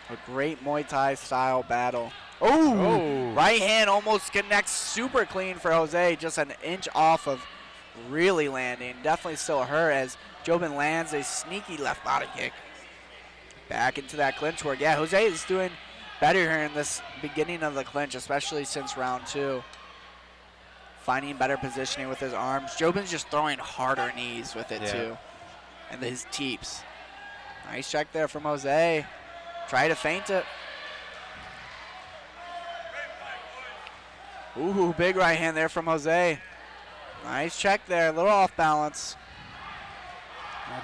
A great Muay Thai style battle. Oh, right hand almost connects super clean for Jose, just an inch off of really landing. Definitely still hurt as Jobin lands a sneaky left body kick. Back into that clinch work. Yeah, Jose is doing better here in this beginning of the clinch, especially since round 2. Finding better positioning with his arms. Jobin's just throwing harder knees with it too. And his teeps. Nice check there from Jose. Try to feint it. Ooh, big right hand there from Jose. Nice check there, a little off balance.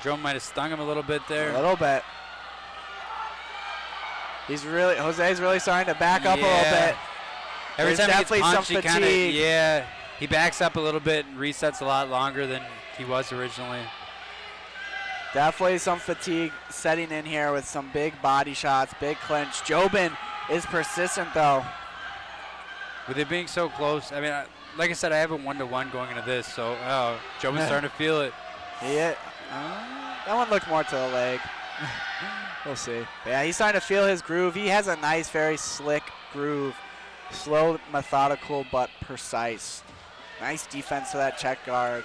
Joe might have stung him a little bit there. A little bit. Jose's really starting to back up a little bit. Every There's time he definitely gets punched, some he kind of, fatigue. he backs up a little bit and resets a lot longer than he was originally. Definitely some fatigue setting in here with some big body shots, big clinch. Jobin is persistent though. With it being so close, I mean, like I said, I have a 1-to-1 going into this, so Jobin's starting to feel it. That one looked more to the leg. We'll see. But yeah, he's starting to feel his groove. He has a nice, very slick groove. Slow, methodical, but precise. Nice defense to that check guard.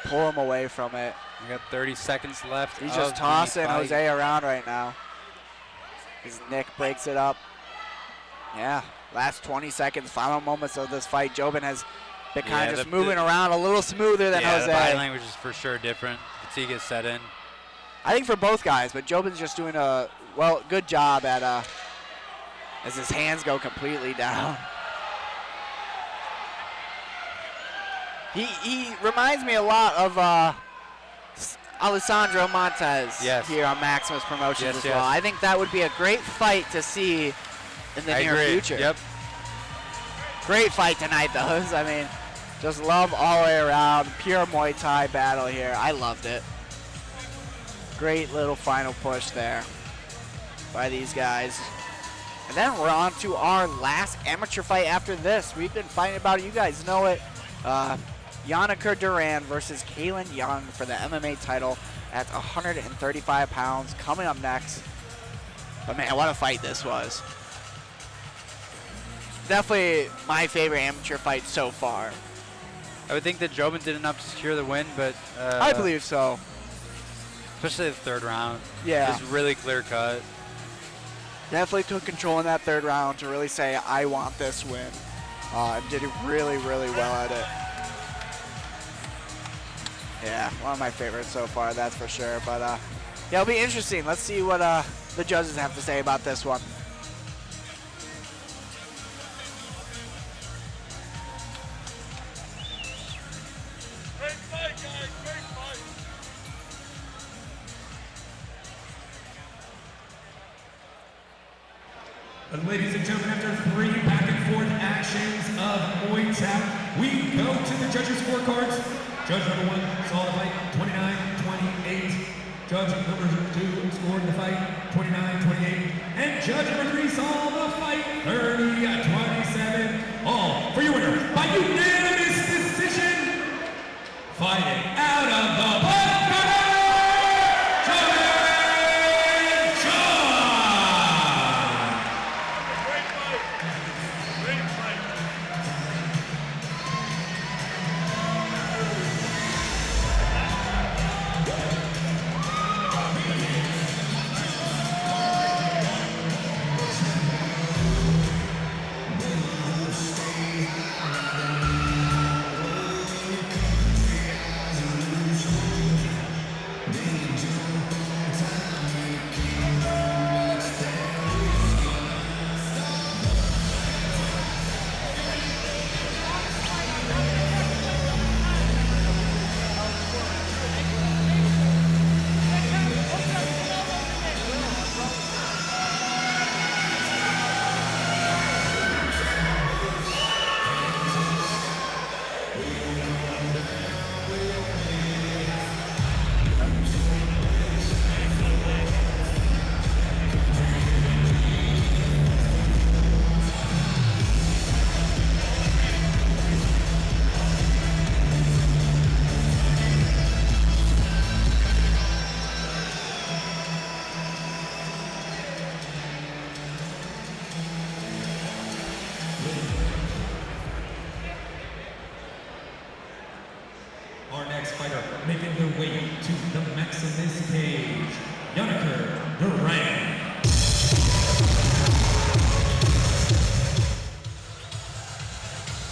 Pull him away from it. We got 30 seconds left. He's just tossing Jose around right now. His Nick breaks it up. Yeah, last 20 seconds, final moments of this fight. Jobin has been kind of just moving around a little smoother than Jose. The body language is for sure different. Fatigue is set in. I think for both guys, but Jobin's just doing a good job at as his hands go completely down. He reminds me a lot of Alessandro Montez here on Maximus Promotions as well. I think that would be a great fight to see in the near future. Yep. Great fight tonight, though. I mean, just love all the way around. Pure Muay Thai battle here. I loved it. Great little final push there by these guys. And then we're on to our last amateur fight after this. We've been fighting about it. You guys know it. Yanniker Duran versus Kaylin Young for the MMA title at 135 pounds. Coming up next. But man, what a fight this was. Definitely my favorite amateur fight so far. I would think that Jobin did enough to secure the win, but I believe so. Especially the third round. Yeah. Just really clear cut. Definitely took control in that third round to really say, I want this win. And did really, really well at it. Yeah, one of my favorites so far, that's for sure. But yeah, it'll be interesting. Let's see what the judges have to say about this one. And ladies and gentlemen, after 3 back and forth actions of Muay Thai, we go to the judges' scorecards. Judge number 1 saw the fight 29-28. Judge number 2 scored the fight 29-28. And judge number 3 saw the fight 30-27. All for your winner by unanimous decision. Fighting out of the black corner, John. Great fight. Great fight. Our next fighter making their way to the Maximus cage, Duran.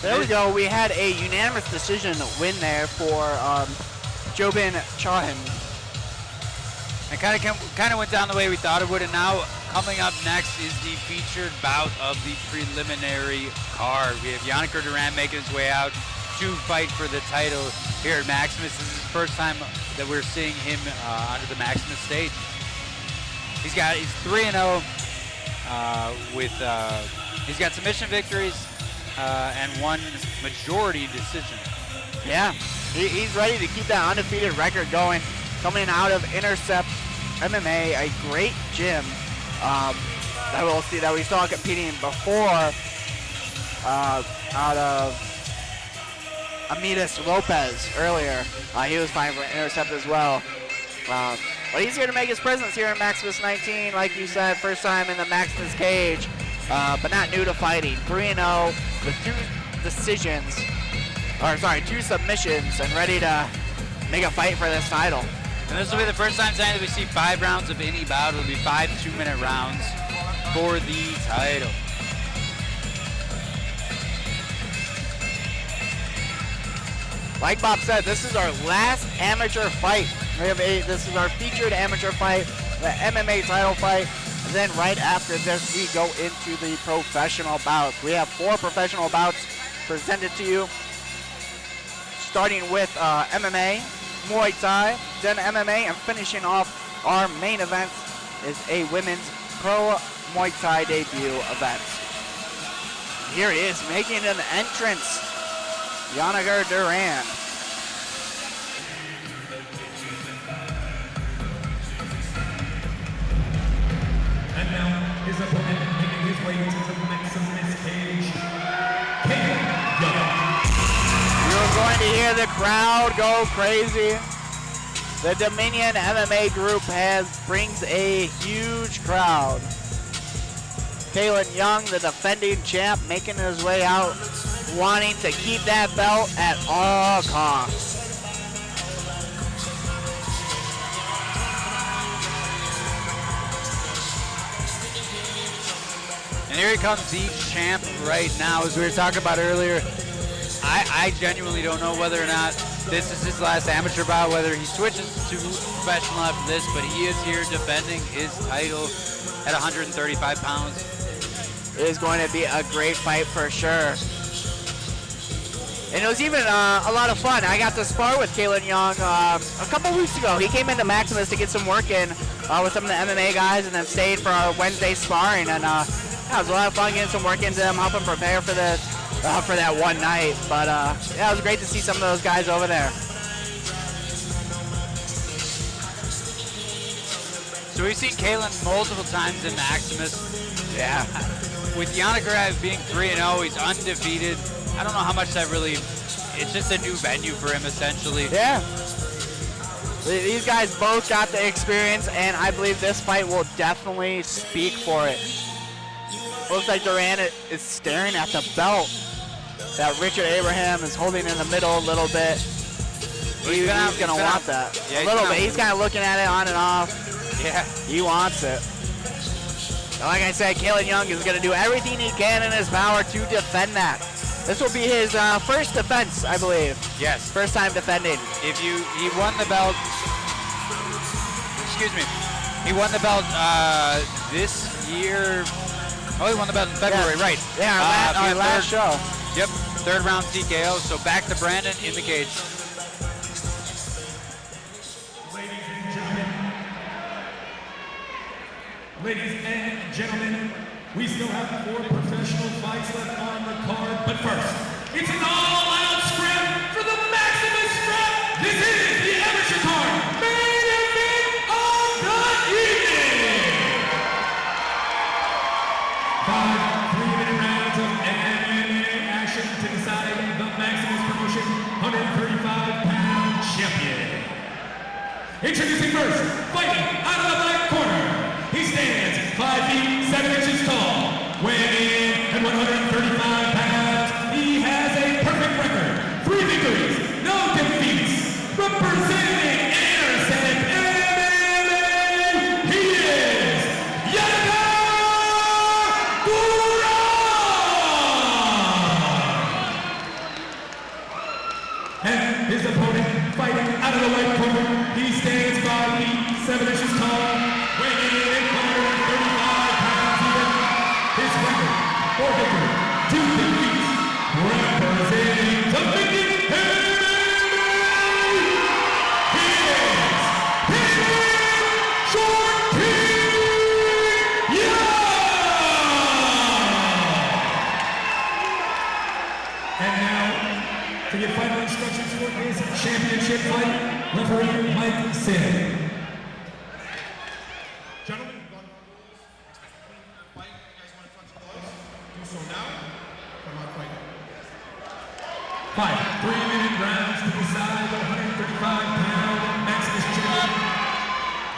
There we go. We had a unanimous decision win there for Jobin Chahan. It kind of went down the way we thought it would, and now coming up next is the featured bout of the preliminary card. We have Yannicker Duran making his way out to fight for the title here at Maximus. This is the first time that we're seeing him onto the Maximus stage. He's 3-0 he's got submission victories and one majority decision. Yeah, he's ready to keep that undefeated record going. Coming out of Intercept MMA, a great gym that we saw competing before out of Amidas Lopez earlier. He was fighting for Intercept as well. But he's here to make his presence here in Maximus 19, like you said, first time in the Maximus cage, but not new to fighting. 3-0 with 2 submissions, and ready to make a fight for this title. And this will be the first time tonight that we see 5 rounds of any bout. It'll be 5 2-minute rounds for the title. Like Bob said, this is our last amateur fight. This is our featured amateur fight, the MMA title fight. And then right after this, we go into the professional bouts. We have 4 professional bouts presented to you, starting with MMA, Muay Thai, then MMA, and finishing off our main event is a women's pro Muay Thai debut event. Here it is, making an entrance, Yannicker Duran. And now his opponent making his way to the Maximus cage, You're going to hear the crowd go crazy. The Dominion MMA group brings a huge crowd. Kalen Young, the defending champ, making his way out, wanting to keep that belt at all costs. And here comes the champ right now. As we were talking about earlier, I genuinely don't know whether or not this is his last amateur bout, whether he switches to professional after this, but he is here defending his title at 135 pounds. It is going to be a great fight for sure. And it was even a lot of fun. I got to spar with Kalen Young a couple weeks ago. He came into Maximus to get some work in with some of the MMA guys, and then stayed for our Wednesday sparring. And yeah, it was a lot of fun getting some work into them, helping prepare for this for that one night. But yeah, it was great to see some of those guys over there. So we've seen Kalen multiple times in Maximus. Yeah. With Yannick being 3-0, he's undefeated. I don't know how much that really, it's just a new venue for him essentially. Yeah. These guys both got the experience, and I believe this fight will definitely speak for it. Looks like Duran is staring at the belt that Richard Abraham is holding in the middle a little bit. He's gonna want that. Yeah, a little bit. He's kind of looking at it on and off. Yeah. He wants it. And like I said, Kalen Young is gonna do everything he can in his power to defend that. This will be his first defense, I believe. Yes. First time defending. He won the belt. Excuse me. He won the belt this year. Oh, he won the belt in February, right? Yeah, our last show. Yep. Third round TKO. So back to Brandon in the cage. Ladies and gentlemen, we still have 4 professional fights left on the card, but first, it's an all-out scrim for the Maximus strap. This is the amateur card main event of the evening. 5 3-minute rounds of MMA action to decide the Maximus promotion 135-pound champion. Introducing first, fighting out of the black corner. He stands 5 feet 7 inches tall, weighing in at 135 pounds. He has a perfect record, 3 victories, no defeats. Representing Anderson MMA, he is Theodora. And his opponent, fighting out of the white corner, he stands 5 feet 7 inches tall, weighing in 135 pounds even. His record, 4 victories, 2 defeats. Representing the Dominican MMA, he is Short King Young. And now, to give final instructions for his championship fight, referee Mike Sid. Gentlemen, fight. You guys want to touch gloves? Do so now. Come on, fight. 5 3-minute rounds to decide the 135-pound Maximus champion.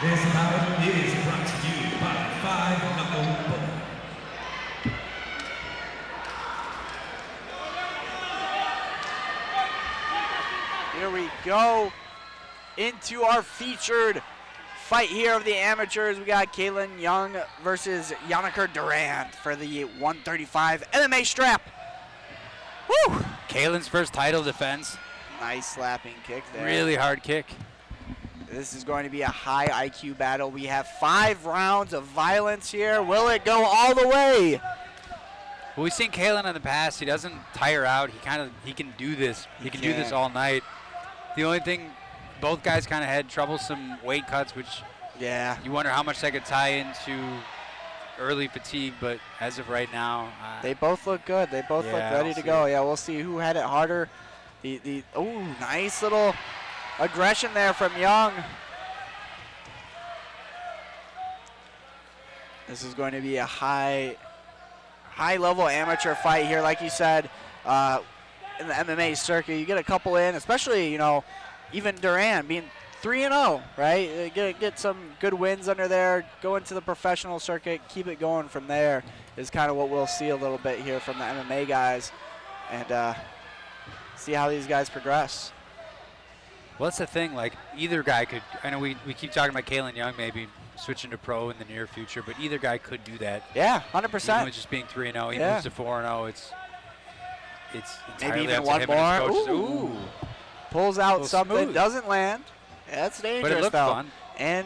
This bout is brought to you by 5 Knuckle Bullet. Here we go into our featured fight here of the amateurs. We got Kalen Young versus Yannick Durand for the 135 MMA strap. Woo! Kalen's first title defense. Nice slapping kick there. Really hard kick. This is going to be a high IQ battle. We have 5 rounds of violence here. Will it go all the way? Well, we've seen Kalen in the past. He doesn't tire out. He can do this. He can do this all night. The only thing, both guys kind of had troublesome weight cuts, which you wonder how much that could tie into early fatigue. But as of right now, they both look good. They both look ready to go. Yeah, we'll see who had it harder. Oh, nice little aggression there from Young. This is going to be a high-level amateur fight here, like you said. In the MMA circuit, you get a couple in, especially, you know, even Duran being 3-0, right? Get some good wins under there, go into the professional circuit, keep it going from there is kind of what we'll see a little bit here from the MMA guys, and see how these guys progress. Well, that's the thing, like, either guy could, I know we keep talking about Kalen Young maybe switching to pro in the near future, but either guy could do that. Yeah, 100%. Even with just being 3-0, he moves to 4-0, it's maybe entirely even up to one him and his coaches. more. Ooh. Pulls out something, smooth. Doesn't land. Yeah, that's dangerous, But it looked though. fun. And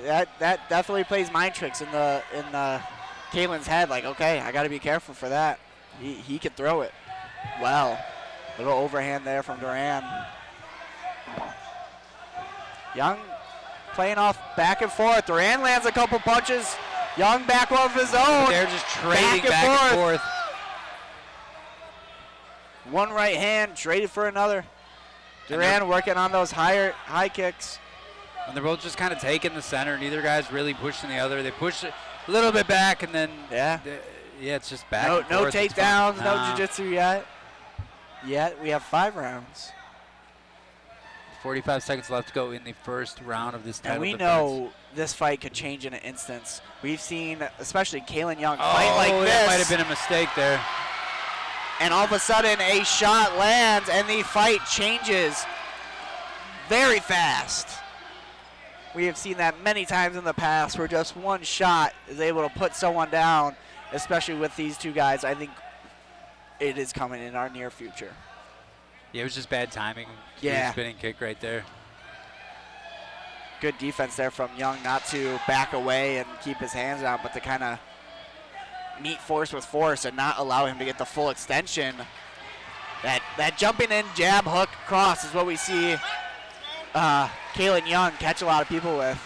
that definitely plays mind tricks in Kalen's head. Like, okay, I got to be careful for that. He could throw it. Well, little overhand there from Duran. Young playing off back and forth. Duran lands a couple punches. Young back off his own. They're just trading back and forth. One right hand, traded for another. Duran working on those high kicks. And they're both just kind of taking the center. Neither guy's really pushing the other. They push it a little bit back, and then Yeah. It's just back. No, and no forth. It's takedowns, fun. no Nah. jiu-jitsu yet. We have 5 rounds. 45 seconds left to go in the first round of this title And we defense. know this fight could change in an instance. We've seen, especially Kalen Young, fight like this. That might have been a mistake there. And all of a sudden, a shot lands, and the fight changes very fast. We have seen that many times in the past where just one shot is able to put someone down, especially with these two guys. I think it is coming in our near future. Yeah, it was just bad timing. Yeah. Spinning kick right there. Good defense there from Young not to back away and keep his hands down, but to kind of meet force with force and not allow him to get the full extension. That jumping in jab, hook, cross is what we see Kalen Young catch a lot of people with.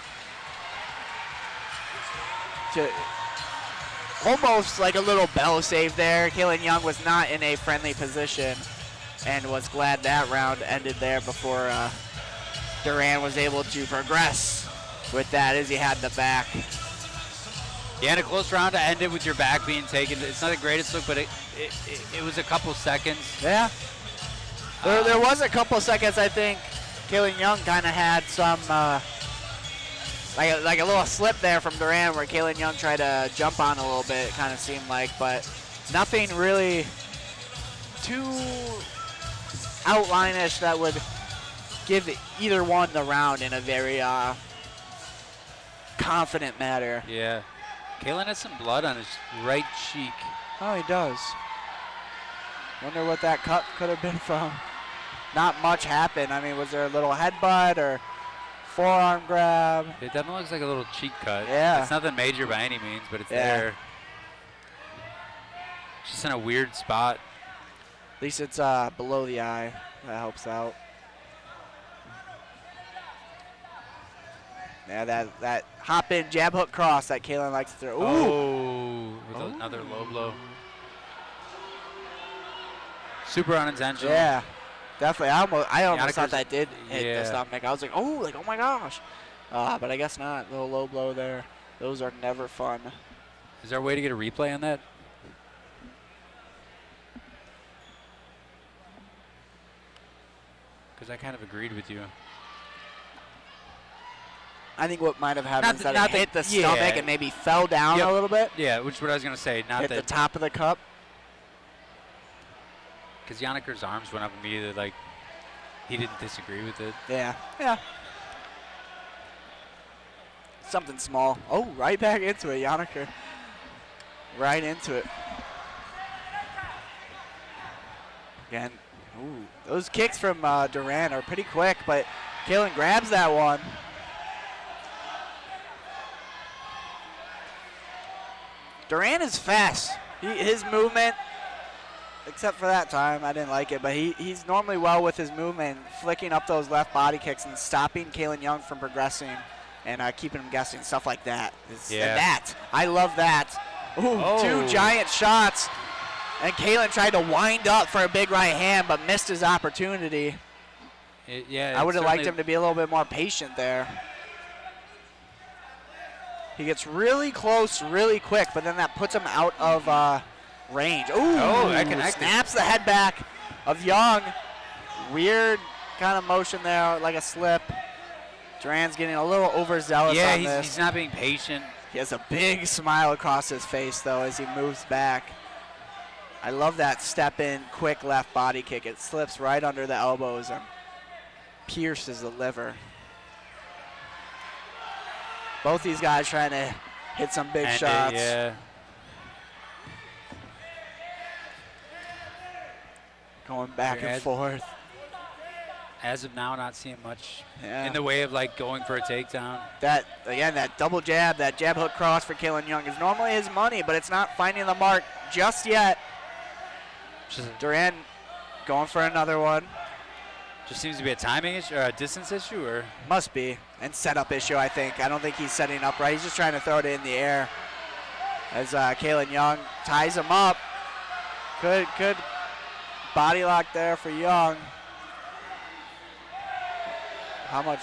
Almost like a little bell save there. Kalen Young was not in a friendly position and was glad that round ended there before Duran was able to progress with that as he had the back. Yeah, and a close round to end it with your back being taken. It's not the greatest look, but it was a couple seconds. Yeah. There was a couple seconds, I think. Kalen Young kind of had some, like a little slip there from Duran where Kalen Young tried to jump on a little bit, it kind of seemed like, but nothing really too outline-ish that would give either one the round in a very confident manner. Yeah. Kalen has some blood on his right cheek. Oh, he does. Wonder what that cut could have been from. Not much happened. I mean, was there a little headbutt or forearm grab? It definitely looks like a little cheek cut. Yeah. It's nothing major by any means, but it's Yeah. there. It's just in a weird spot. At least it's below the eye. That helps out. Yeah, that hop in jab hook cross that Kalen likes to throw. Ooh. Oh, with another low blow. Super unintentional. Yeah, definitely. I almost thought Yannicker's- that did hit yeah. the stomach. I was like, oh my gosh. But I guess not. Little low blow there. Those are never fun. Is there a way to get a replay on that? Because I kind of agreed with you. I think what might have happened is that not it hit the yeah. stomach and maybe fell down Yep. a little bit. Yeah, which is what I was going to say. Not Hit the that, top of the cup. because Yannicker's arms went up immediately, like he didn't disagree with it. Yeah. Something small. Oh, right back into it, Yannicker. Right into it. Again, ooh, those kicks from Duran are pretty quick, but Kalen grabs that one. Duran is fast. His movement, except for that time, I didn't like it, but he's normally well with his movement, flicking up those left body kicks and stopping Kalen Young from progressing and keeping him guessing, stuff like that. Yeah. I love that. Ooh, two giant shots. And Kalen tried to wind up for a big right hand, but missed his opportunity. I would have liked him to be a little bit more patient there. He gets really close really quick, but then that puts him out of range. Ooh, that connected. Snaps the head back of Young. Weird kind of motion there, like a slip. Duran's getting a little overzealous on this. He's not being patient. He has a big smile across his face, though, as he moves back. I love that step-in, quick left body kick. It slips right under the elbows and pierces the liver. Both these guys trying to hit some big shots. Yeah. Going back and forth. As of now, not seeing much Yeah. in the way of like going for a takedown. That double jab, that jab hook cross for Kalen Young is normally his money, but it's not finding the mark just yet. Duran going for another one. Just seems to be a timing issue or a distance issue, or Must be. And setup issue, I think. I don't think he's setting up right. He's just trying to throw it in the air. As Kalen Young ties him up. Good body lock there for Young. How much?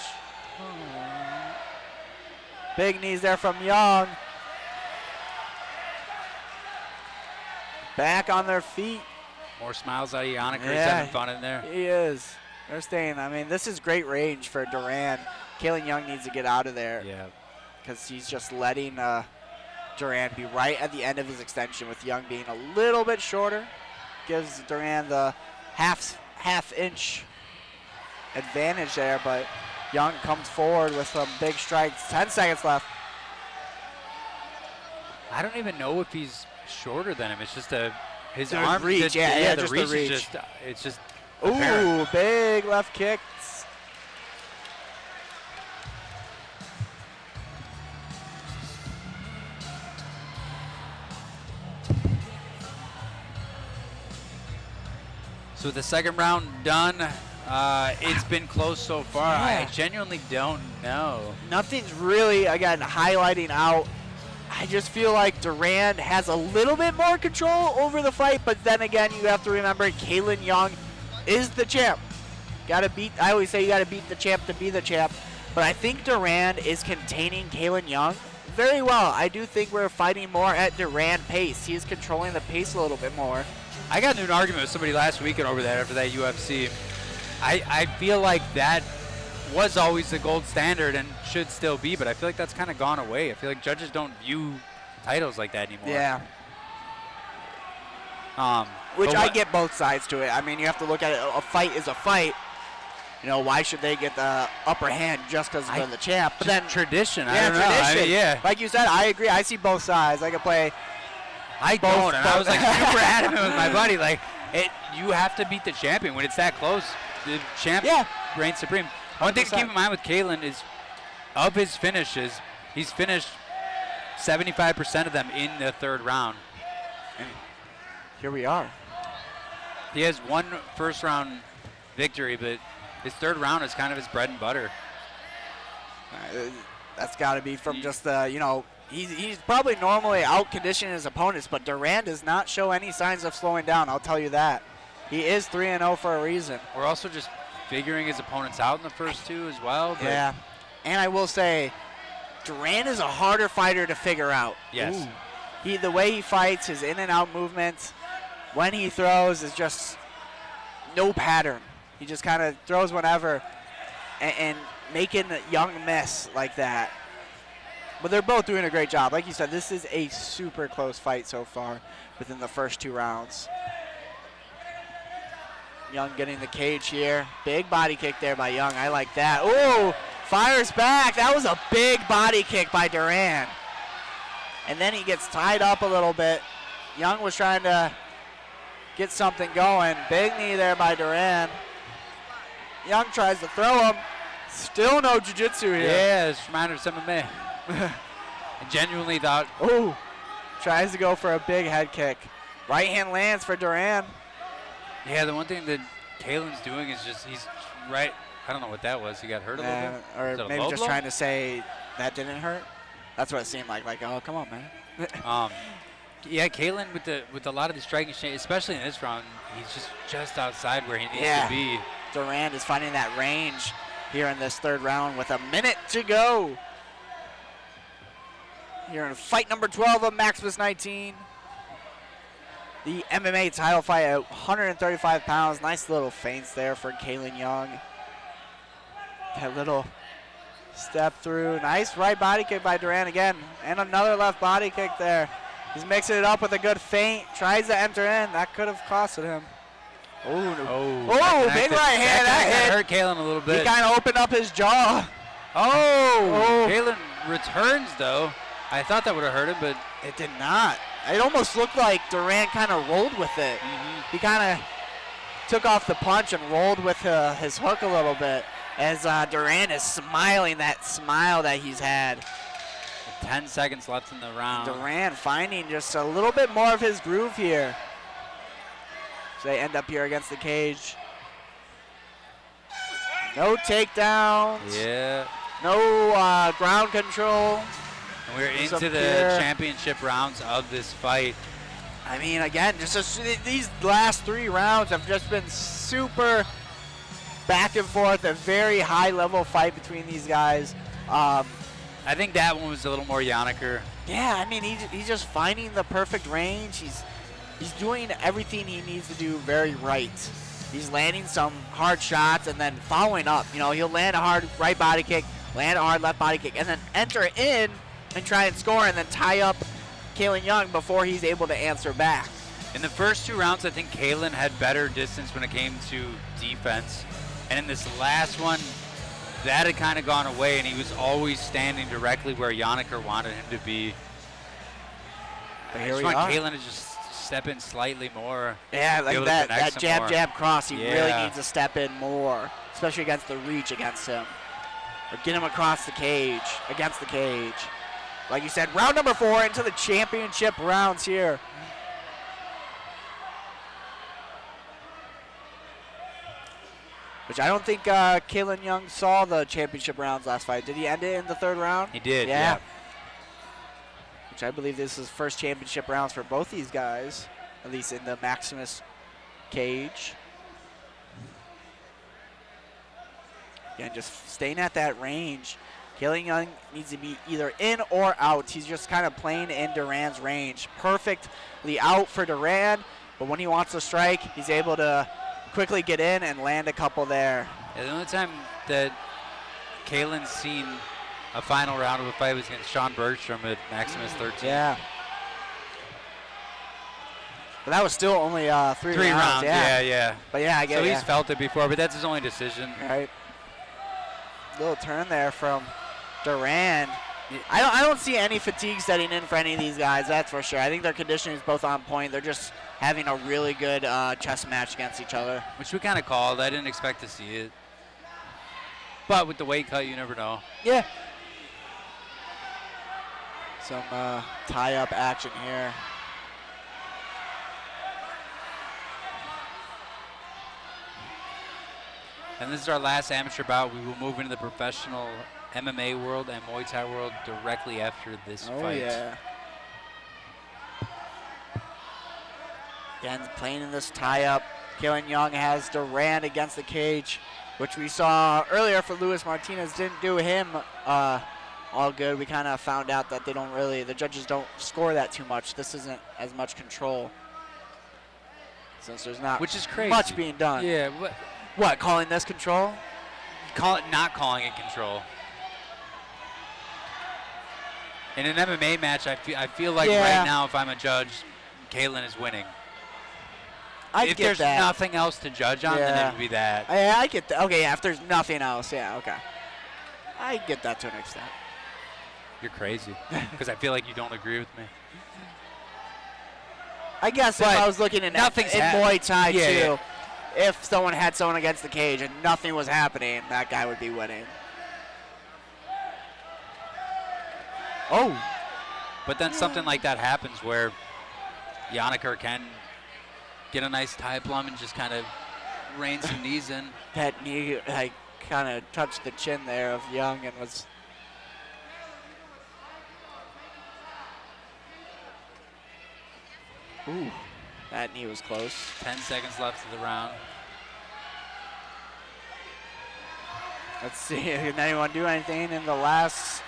Big knees there from Young. Back on their feet. More smiles out of Yannick. He's Yeah, having fun in there. He is. They're staying. I mean, this is great range for Duran. Kalen Young needs to get out of there. Yeah. Because he's just letting Duran be right at the end of his extension, with Young being a little bit shorter. Gives Duran the half inch advantage there, but Young comes forward with some big strikes. 10 seconds left. I don't even know if he's shorter than him. It's just his The arm reach, just, yeah, the just reach the reach. is just it's just Ooh, apparent. big left kicks. So the second round done. It's been close so far. Yeah. I genuinely don't know. Nothing's really, again, highlighting out. I just feel like Duran has a little bit more control over the fight, but then again, you have to remember Kalen Young is the champ. I always say you gotta beat the champ to be the champ, but I think Duran is containing Kalen Young very well. I do think we're fighting more at Duran pace. He's controlling the pace a little bit more. I got into an argument with somebody last weekend over that after that UFC. I feel like that was always the gold standard and should still be, but I feel like that's kind of gone away. I feel like judges don't view titles like that anymore. Yeah. Which I get both sides to it. I mean, you have to look at it. A fight is a fight. You know, why should they get the upper hand just because they're the champ? But then tradition. I yeah, don't know. tradition. I mean, yeah. Like you said, I agree. I see both sides. I can play. I both, don't, and I was like super adamant with my buddy. Like, you have to beat the champion when it's that close. The champ reigns supreme. One thing to keep in mind with Kalen is, of his finishes, he's finished 75% of them in the third round. And here we are. He has one first round victory, but his third round is kind of his bread and butter. That's got to be from just the, you know, he's probably normally out conditioning his opponents, but Duran does not show any signs of slowing down, I'll tell you that. He is 3-0 for a reason. We're also just figuring his opponents out in the first two as well. But yeah, and I will say, Duran is a harder fighter to figure out. Yes. The way he fights, his in and out movements, when he throws is just no pattern. He just kind of throws whenever and making Young miss like that. But they're both doing a great job. Like you said, this is a super close fight so far within the first two rounds. Young getting the cage here. Big body kick there by Young. I like that. Oh, fires back. That was a big body kick by Duran. And then he gets tied up a little bit. Young was trying to get something going. Big knee there by Duran. Young tries to throw him. Still no jiu-jitsu here. Yeah, it's reminded of some of me. I genuinely thought. Oh, tries to go for a big head kick. Right hand lands for Duran. Yeah, the one thing that Kalen's doing is just he's right. I don't know what that was. He got hurt a little bit. Or Is it a maybe low just blow? trying to say that didn't hurt. That's what it seemed like. Like, oh, come on, man. Yeah, Kalen with a lot of the striking, especially in this round, he's just outside where he needs to be. Duran is finding that range here in this third round with a minute to go. Here in fight number 12 of Maximus 19. The MMA title fight at 135 pounds. Nice little feints there for Kalen Young. That little step through. Nice right body kick by Duran again. And another left body kick there. He's mixing it up with a good feint. Tries to enter in. That could have costed him. Oh, big right hand. That hurt Kalen a little bit. He kind of opened up his jaw. Kalen returns, though. I thought that would have hurt him, but it did not. It almost looked like Duran kind of rolled with it. He kind of took off the punch and rolled with his hook a little bit as Duran is smiling that smile that he's had. 10 seconds left in the round. Duran finding just a little bit more of his groove here. So they end up here against the cage. No takedowns. Yeah. No ground control. And we're into the championship rounds of this fight. I mean, again, these last three rounds have just been super back and forth, a very high level fight between these guys. I think that one was a little more Yanniker. Yeah, I mean, he's just finding the perfect range. He's doing everything he needs to do very right. He's landing some hard shots and then following up. You know, he'll land a hard right body kick, land a hard left body kick, and then enter in and try and score and then tie up Kalen Young before he's able to answer back. In the first 2 rounds, I think Kalen had better distance when it came to defense. And in this last one, that had kind of gone away, and he was always standing directly where Yanniker wanted him to be. But I here just we want are. Kalen to just step in slightly more. Yeah, be like able to that connect some jab, more. jab, cross. He really Yeah. needs to step in more, especially against the reach against him. Or get him across the cage, against the cage. Like you said, round number 4 into the championship rounds here. Which I don't think Kalen Young saw the championship rounds last fight. Did he end it in the 3rd round? He did, yeah. Which I believe this is first championship rounds for both these guys, at least in the Maximus cage. Again, just staying at that range. Kalen Young needs to be either in or out. He's just kind of playing in Duran's range. Perfectly out for Duran, but when he wants to strike, he's able to quickly get in and land a couple there. Yeah, the only time that Kalen's seen a final round of a fight was against Sean Bergstrom at Maximus 13. Yeah. But that was still only 3 rounds. Yeah. But yeah, I get So it. he's felt it before, but that's his only decision. Right. Little turn there from Duran. I don't see any fatigue setting in for any of these guys, that's for sure. I think their conditioning is both on point. They're just having a really good chess match against each other. Which we kind of called. I didn't expect to see it. But with the weight cut, you never know. Yeah. Some tie-up action here. And this is our last amateur bout. We will move into the professional MMA world and Muay Thai world directly after this Oh, fight. yeah. Again, playing in this tie-up. Kalen Young has Duran against the cage, which we saw earlier for Luis Martinez. Didn't do him all good. We kind of found out that the judges don't score that too much. This isn't as much control, since there's not Which is crazy. much being done. Yeah. What, calling this control? Not calling it control. In an MMA match, I feel like Yeah. right now, if I'm a judge, Kalen is winning. I If get there's that. nothing else to judge on, then Yeah. it would be that. I get that. Okay, yeah, if there's nothing else, yeah, okay. I get that to an extent. You're crazy. Because I feel like you don't agree with me. I guess if But I was looking in nothing's Muay Thai Yeah, too, yeah. if someone had someone against the cage and nothing was happening, that guy would be winning. Oh, But then something like that happens where Yanniker can get a nice tie plum and just kind of rein some knees in. that knee kind of touched the chin there of Young and was. Ooh, that knee was close. 10 seconds left of the round. Let's see, can anyone do anything in the last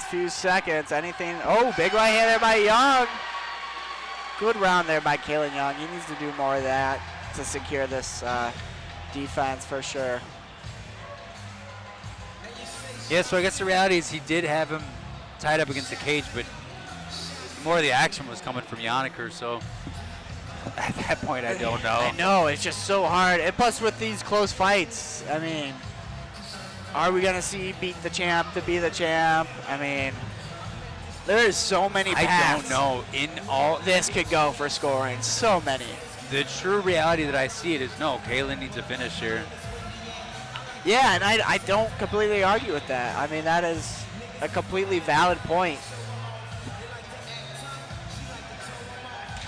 few seconds? Anything? Oh, big right hand there by Young. Good round there by Kalen Young. He needs to do more of that to secure this defense for sure. Yeah, so I guess the reality is he did have him tied up against the cage, but more of the action was coming from Yanniker, so at that point I don't know. I know, it's just so hard. And plus with these close fights, I mean, are we gonna see beat the champ to be the champ? I mean, there is so many I paths. don't know. In all This could go for scoring. So many. the true reality that I see it is no, Kalen needs a finish here. Yeah, and I don't completely argue with that. I mean, that is a completely valid point.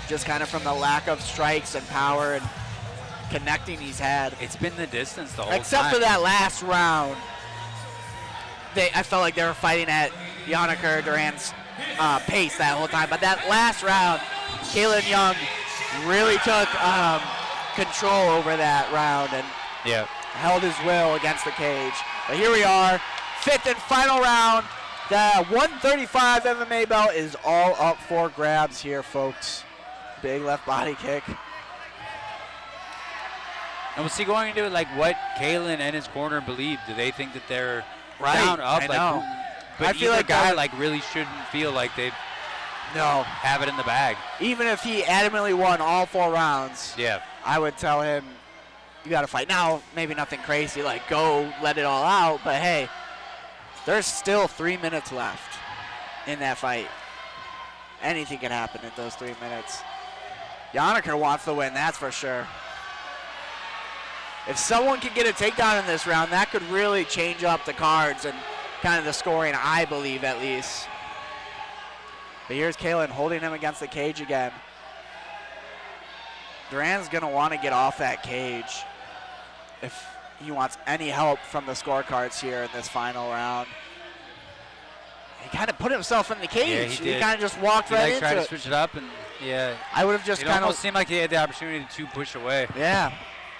Just kind of from the lack of strikes and power and connecting he's had. It's been the distance the whole Except time. for that last round. I felt like they were fighting at Yanniker Duran's pace that whole time. But that last round, Kalen Young really took control over that round and Yeah. held his will against the cage. But here we are, 5th and final round. The 135 MMA belt is all up for grabs here, folks. Big left body kick. And we'll see going into it, like what Kalen and his corner believe. Do they think that they're Right, down, up? I know. But I feel either like guy that would- really shouldn't feel like they No. have it in the bag. Even if he adamantly won all 4 rounds, Yeah. I would tell him, you got to fight. Now, maybe nothing crazy, like go let it all out, but hey, there's still 3 minutes left in that fight. Anything can happen in those 3 minutes. Yanniker wants the win, that's for sure. If someone can get a takedown in this round, that could really change up the cards and kind of the scoring, I believe, at least. But here's Kalen holding him against the cage again. Duran's going to want to get off that cage if he wants any help from the scorecards here in this final round. He kind of put himself in the cage. he did. kind of just walked He right like into tried to it. switch it up, and yeah, I would have just it kind almost of, seemed like he had the opportunity to push away. yeah,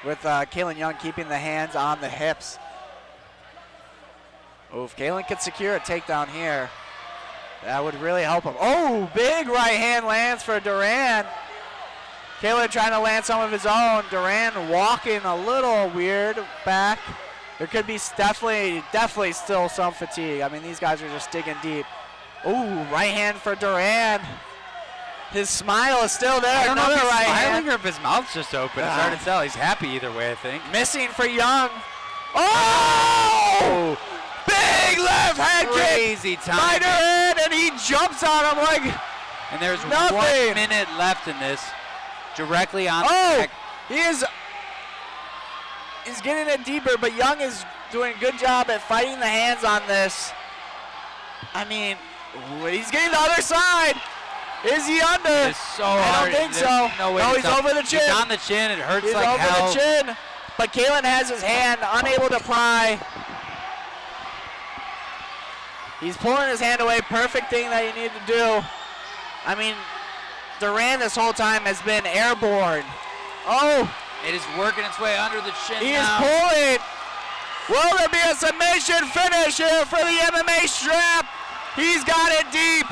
with Kalen Young keeping the hands on the hips. Oh, if Kalen could secure a takedown here, that would really help him. Oh, big right hand lands for Duran. Kalen trying to land some of his own. Duran walking a little weird back. There could be definitely still some fatigue. I mean, these guys are just digging deep. Ooh, right hand for Duran. His smile is still there. I don't know if Another he's right smiling hand. or if his mouth's just open. It's hard to tell. He's happy either way, I think. Missing for Young. Oh! Big left hand kick Crazy by time. Duran, and he jumps on him like, And there's Nothing. 1 minute left in this. Directly on the oh! back. He's getting it deeper, but Young is doing a good job at fighting the hands on this. I mean, he's getting the other side. Is he under? It's so I hard. don't think There's so. No, way No, to he's tell. over the chin. He's on the chin. It hurts He's like over hell. the chin, but Kalen has his hand, unable to pry. He's pulling his hand away. Perfect thing that you need to do. I mean, Duran this whole time has been airborne. Oh, It is working its way under the chin he is now. pulling. Will there be a submission finish here for the MMA strap? He's got it deep.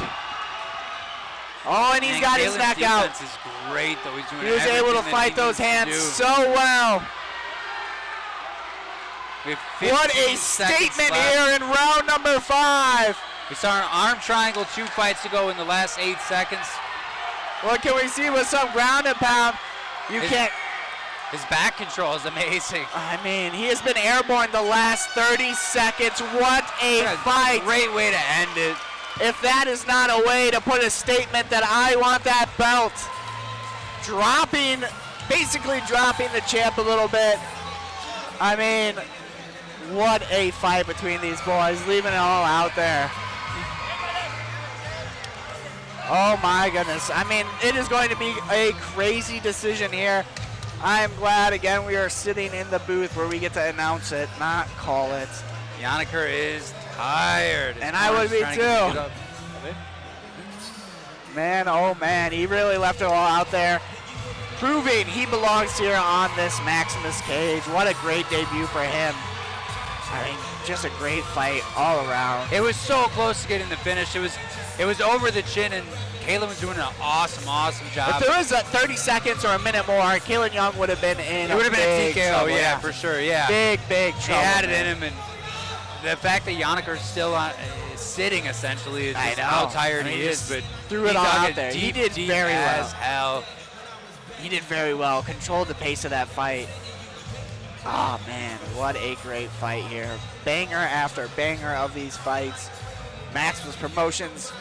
Oh, and he's got his Kalen's neck out. defense is great, though. He's doing He was able to everything that fight he those needs to hands do. so well. We have What 15 a seconds statement left. here in round number 5. We saw an arm triangle, 2 fights to go in the last 8 seconds. What can we see with some ground and pound? You can't. His back control is amazing. I mean, he has been airborne the last 30 seconds. What a fight. Great way to end it. If that is not a way to put a statement that I want that belt. Basically dropping the champ a little bit. I mean, what a fight between these boys, leaving it all out there. Oh my goodness. I mean, it is going to be a crazy decision here. I am glad, again, we are sitting in the booth where we get to announce it, not call it. Yanniker is tired. And I would be Trying to get too. up. Man, oh man, he really left it all out there, proving he belongs here on this Maximus cage. What a great debut for him. I mean, just a great fight all around. It was so close to getting the finish. It was over the chin, and Kalen was doing an awesome job. If there was a 30 seconds or a minute more, Kalen Young would have been in It would have been a big TKO, trouble, yeah, for sure, yeah. Big He trouble. had it man. in him, and the fact that Yanniker's still on, sitting essentially is I just know. how tired I mean, he he is. just But threw he it all dug out there. He deep, did very as well. hell. He did very well, controlled the pace of that fight. Oh man, what a great fight here. Banger after banger of these fights. Maximus Promotions.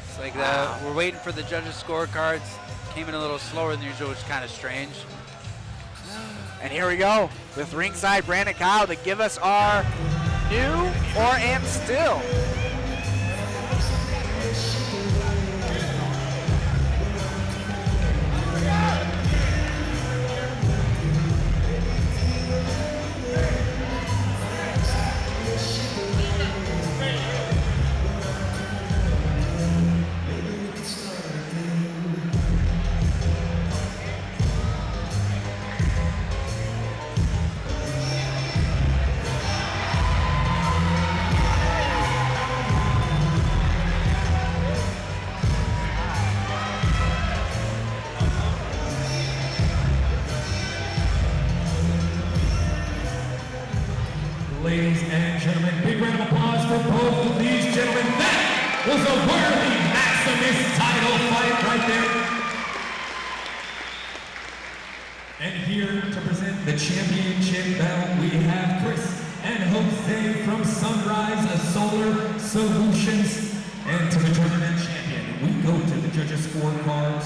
It's like Wow. we're waiting for the judges' scorecards. Came in a little slower than usual, which is kind of strange. And here we go with ringside Brandon Kyle to give us our new or and still. big round of applause for both of these gentlemen. That was a worthy Maximus title fight right there. And here to present the championship belt, we have Chris and Jose from Sunrise Solar Solutions. And to determine that champion, we go to the judges' scorecards.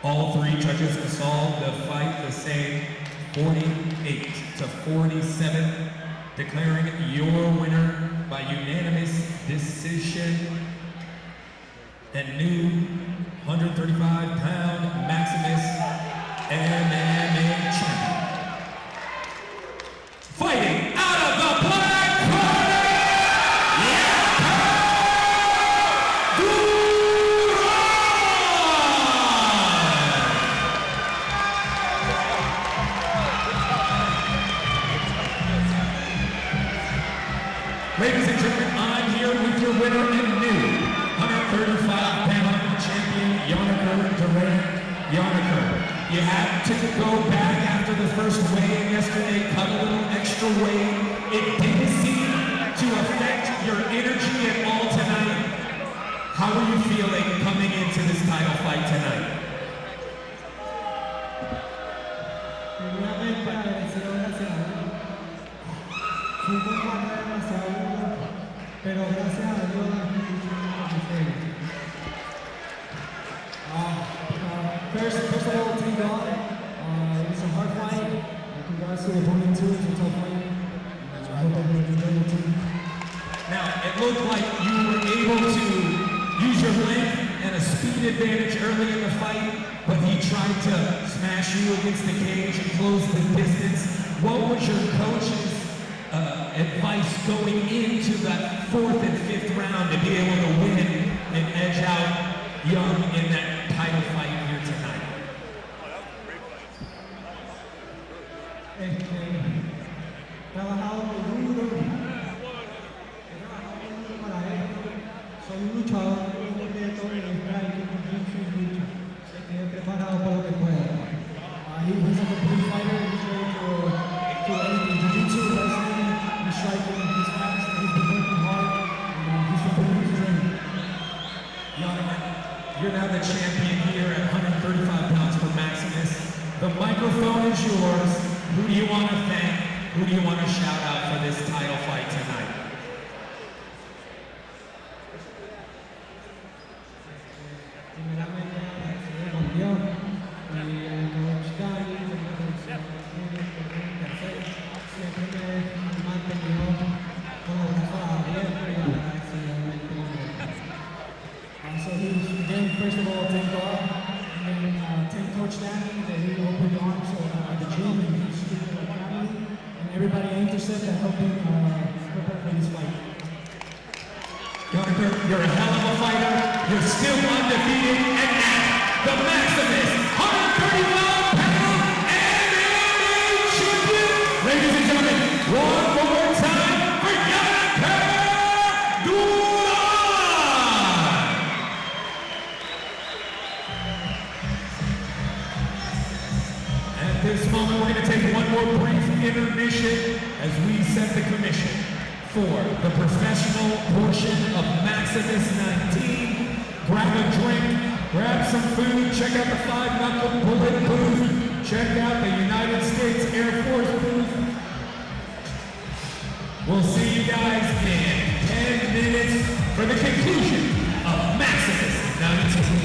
All three judges saw the fight the same, 48-47, declaring your winner by unanimous decision and new 135-pound Maximus MMA champion. Fighting out of the black corner, Ladies and gentlemen, I'm here with your winner and new 135-pound champion, Durant. You had to go back after the first weigh-in yesterday, cut a little extra weight. It didn't seem to affect your energy at all tonight. How are you feeling coming into this title fight tonight? Pero gracias a Dios first of all, thank God. It's a hard fight. Congrats to the opponent too. It's a tough fight. I hope everybody's ready too. Now, it looked like you were able to use your length and a speed advantage early in the fight, but he tried to smash you against the cage and close the distance. What was your coach's advice going into that 4th and 5th round to be able to win and edge out Young in that title fight here tonight? Trabajado muy duro para esto. Soy un luchador, no de todo el strike, jiu-jitsu, lucha. Estoy preparado para lo que pueda. He's a complete fighter. He's ready to anything. Jiu-jitsu, wrestling, he's striking, he's fast, he's been working hard, and he's fulfilling his dream. You're now the champion here at 135 pounds for Maximus. The microphone is yours. Who do you want to thank? Who do you want to shout out for this title fight tonight? First of all, thank God, and then thank Coach Stanley that he opened the arms of the gym and he's treated like family, and everybody interested that helped him prepare for this fight. You're a hell of a fighter. You're still undefeated, and now the Maximus 131-pound MMA champion. Ladies and gentlemen, one more time for Theodora. At this moment, we're going to take one more brief intermission as we set the commission for the professional portion of Maximus 19. Grab a drink, grab some food, check out the 5-knuckle bullet booth, check out the United States Air Force booth. We'll see you guys in 10 minutes for the conclusion of Maximus 19.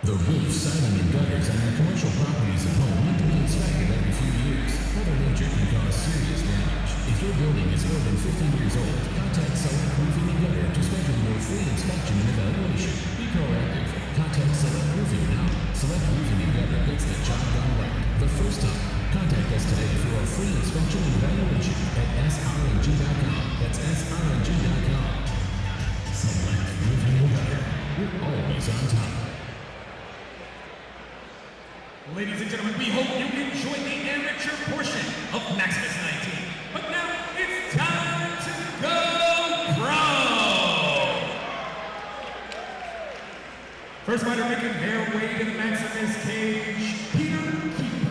The roofs, siding, and gutters on your commercial properties at home need to be inspected every few years. Mother Nature can cause serious damage. If your building is more than 15 years old, contact Select Roofing and Gutter to schedule your free inspection and evaluation. Be proactive. Contact Select Roofing now. Select Roofing and Gutter gets the job done right the first time. Contact us today for a free inspection and evaluation at srng.com. That's srng.com. Select Roofing and Gutter. We're always on top. Ladies and gentlemen, we hope you enjoyed the amateur portion of Maximus 19. But now it's time to go pro! First fighter making their way to the Maximus cage, Peter Keeper.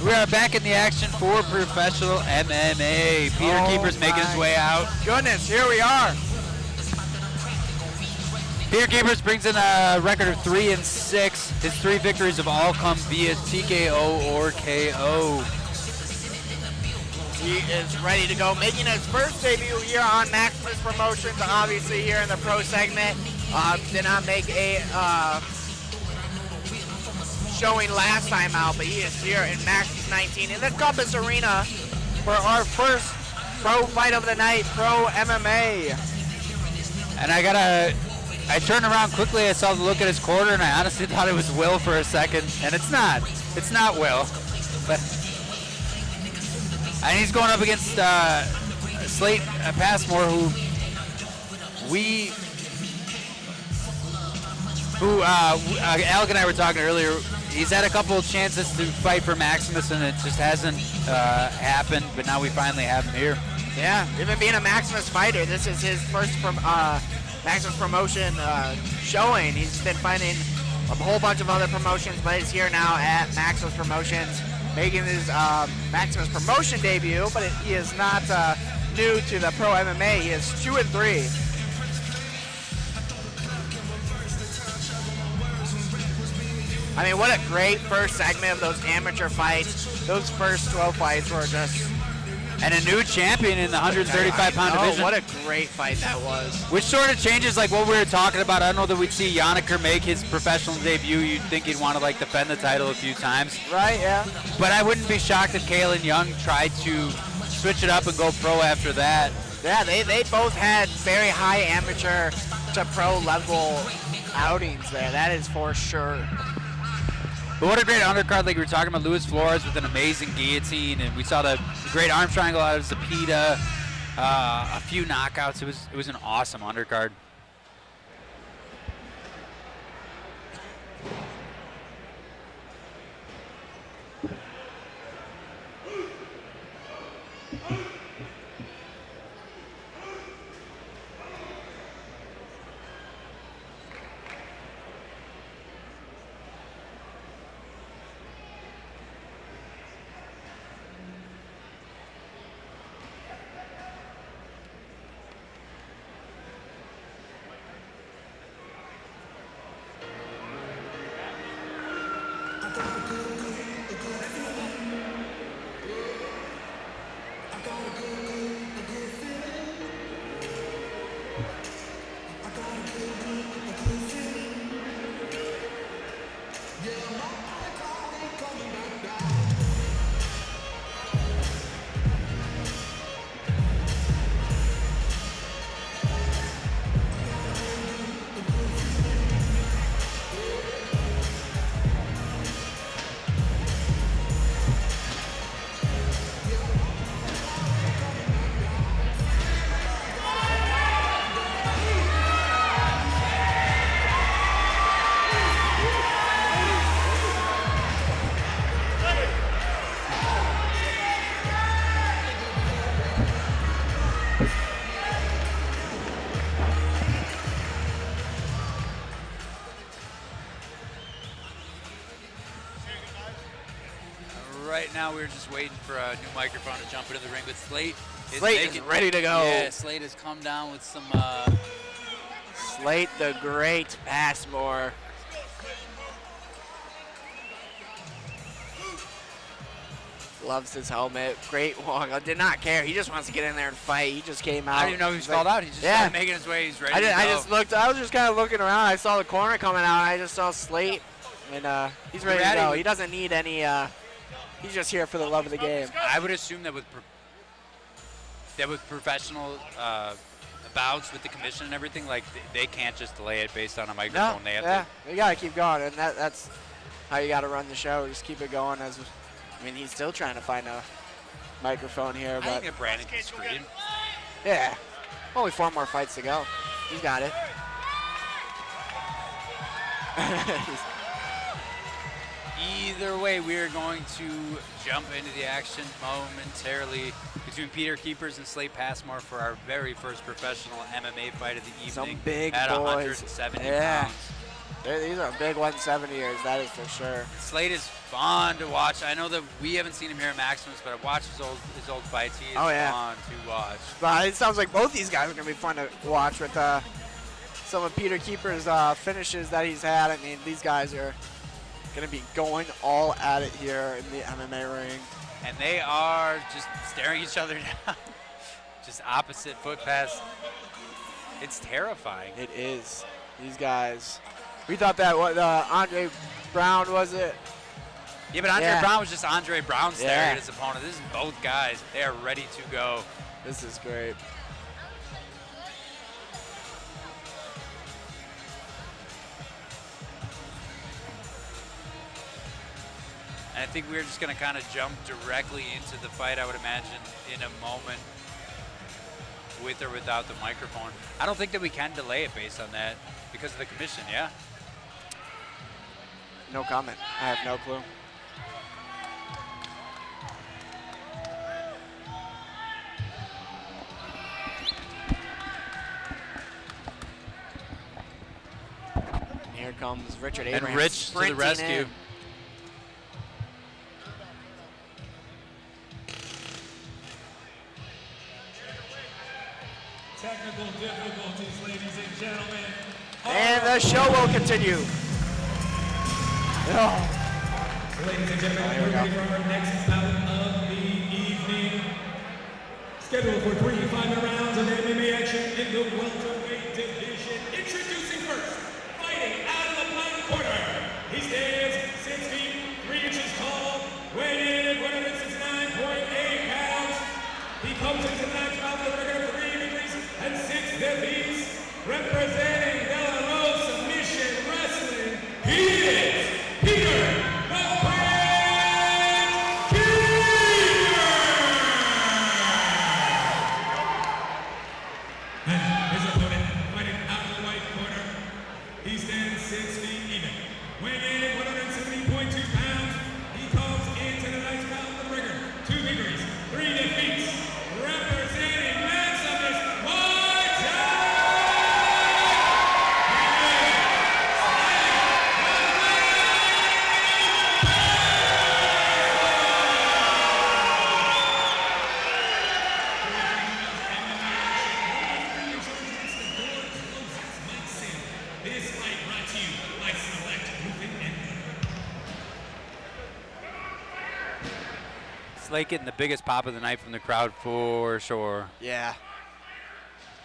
We are back in the action for professional MMA. Peter Keeper's making his way out. Goodness, here we are. Peter Keepers brings in a record of 3-6. His 3 victories have all come via TKO or KO. He is ready to go, making his first debut here on Maximus Promotions, obviously here in the pro segment. Did not make a showing last time out, but he is here in Maximus 19 in the Compass Arena for our first pro fight of the night, pro MMA. And I turned around quickly, I saw the look at his corner, and I honestly thought it was Will for a second, and it's not. It's not Will. But and he's going up against Slate Passmore, Alec and I were talking earlier. He's had a couple of chances to fight for Maximus, and it just hasn't happened, but now we finally have him here. Yeah, even being a Maximus fighter, this is his first Maximus promotion showing. He's been fighting a whole bunch of other promotions, but he's here now at Maximus Promotions, making his Maximus promotion debut, but he is not new to the pro MMA. He is 2-3. I mean, what a great first segment of those amateur fights. Those first 12 fights were just... And a new champion in the 135-pound division. What a great fight that was. Which sort of changes like what we were talking about. I don't know that we'd see Yanniker make his professional debut. You'd think he'd want to like defend the title a few times. Right, yeah. But I wouldn't be shocked if Kalen Young tried to switch it up and go pro after that. Yeah, they both had very high amateur to pro level outings there. That is for sure. But what a great undercard, like we were talking about, Luis Flores with an amazing guillotine, and we saw the great arm triangle out of Zapita, a few knockouts. It was an awesome undercard. right now we're just waiting for a new microphone to jump into the ring, but Slate is ready to go. Yeah, Slate has come down with some. Slate the Great Passmore. Loves his helmet. Great walk. Did not care. He just wants to get in there and fight. He just came out. I didn't know he was called out. He just started making his way. He's ready to go. I just looked. I was just kind of looking around. I saw the corner coming out. I just saw Slate, and he's ready to go. He doesn't need any. He's just here for the love of the game. I would assume that with professional bouts with the commission and everything, like they can't just delay it based on a microphone. They have to. They gotta keep going, and that's how you gotta run the show. Just keep it going. I mean, he's still trying to find a microphone here, I but think that Brandon can screen. yeah, only 4 more fights to go. He's got it. Either way, we are going to jump into the action momentarily between Peter Keepers and Slate Passmore for our very first professional MMA fight of the evening. Some big at boys. 170 Yeah. pounds. These are big 170ers, that is for sure. Slate is fun to watch. I know that we haven't seen him here at Maximus, but I've watched his old fights. He is fun to watch. But it sounds like both these guys are going to be fun to watch with some of Peter Keeper's finishes that he's had. I mean, these guys are going to be going all at it here in the MMA ring. And they are just staring each other down. Just opposite foot pass. It's terrifying. It is. These guys. We thought that Andre Brown, was it? Yeah, but Andre Brown was just Andre Brown staring at his opponent. This is both guys. They are ready to go. This is great. And I think we're just going to kind of jump directly into the fight, I would imagine, in a moment, with or without the microphone. I don't think that we can delay it based on that because of the commission, yeah? No comment. I have no clue. And here comes Richard Abraham. And Rich to the rescue. Technical difficulties, ladies and gentlemen. And the show will continue. Ladies and gentlemen, we're ready for our next bout of the evening. Scheduled for 3 5-minute rounds of MMA action in the welterweight division. Introducing first, fighting out of the black corner. He stands 6 feet 3 inches tall, weighing in at 169.8 pounds. He comes into the next bout with a record of 3 victories and 6 defeats, representing Belarus Submission Wrestling. He is Peter the Great Keeper! And his opponent, fighting out of the white corner, he stands 6 feet even, weighing in at 170.2 pounds. He comes into the night's bout with a record, 2 victories, 3 defeats, representing Maximus Muay Thai! This fight brought to you by Select Movement and Slate getting the biggest pop of the night from the crowd for sure. Yeah.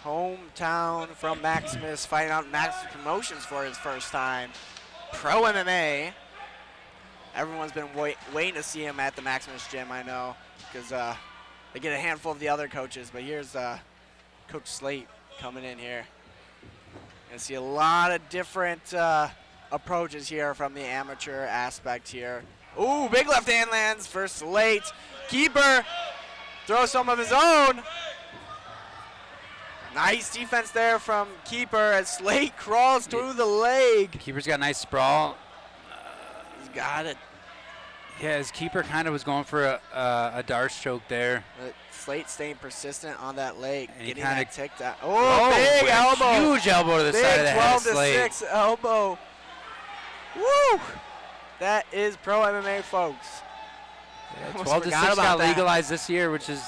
Hometown from Maximus, fighting out Maximus Promotions for his first time. Pro MMA. Everyone's been waiting to see him at the Maximus gym, I know, because they get a handful of the other coaches. But here's Coach Slate coming in here. And see a lot of different approaches here from the amateur aspect here. Ooh, big left hand lands for Slate. Keeper throws some of his own. Nice defense there from Keeper as Slate crawls through the leg. Keeper's got a nice sprawl. He's got it. Yeah, his keeper kind of was going for a Darce choke there. But Slate staying persistent on that leg, And he getting kinda- that tick down. Oh, big with a elbow. huge elbow to the Big side of the head of 12-6 Slate. elbow. Woo! That is pro MMA, folks. Almost 12 to forgot 6 about got that. legalized this year, which is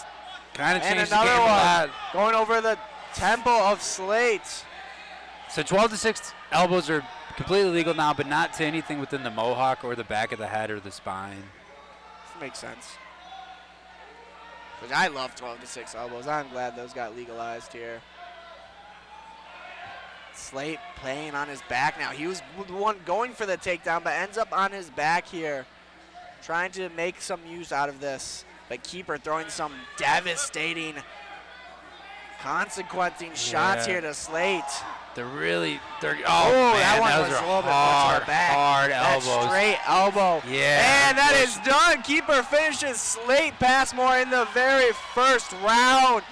kind of And changed the another game a one lot. going over the temple of Slate. So 12 to 6 elbows are completely legal now, but not to anything within the mohawk or the back of the head or the spine. This makes sense. Which I love 12 to 6 elbows. I'm glad those got legalized here. Slate playing on his back now. He was the one going for the takedown, but ends up on his back here. Trying to make some use out of this. But Keeper throwing some devastating, consequencing shots here to Slate. They're man, that one was those a are little bit much to the back. hard That elbows. straight elbow. Yeah. And that is done. Keeper finishes Slate Passmore in the very first round.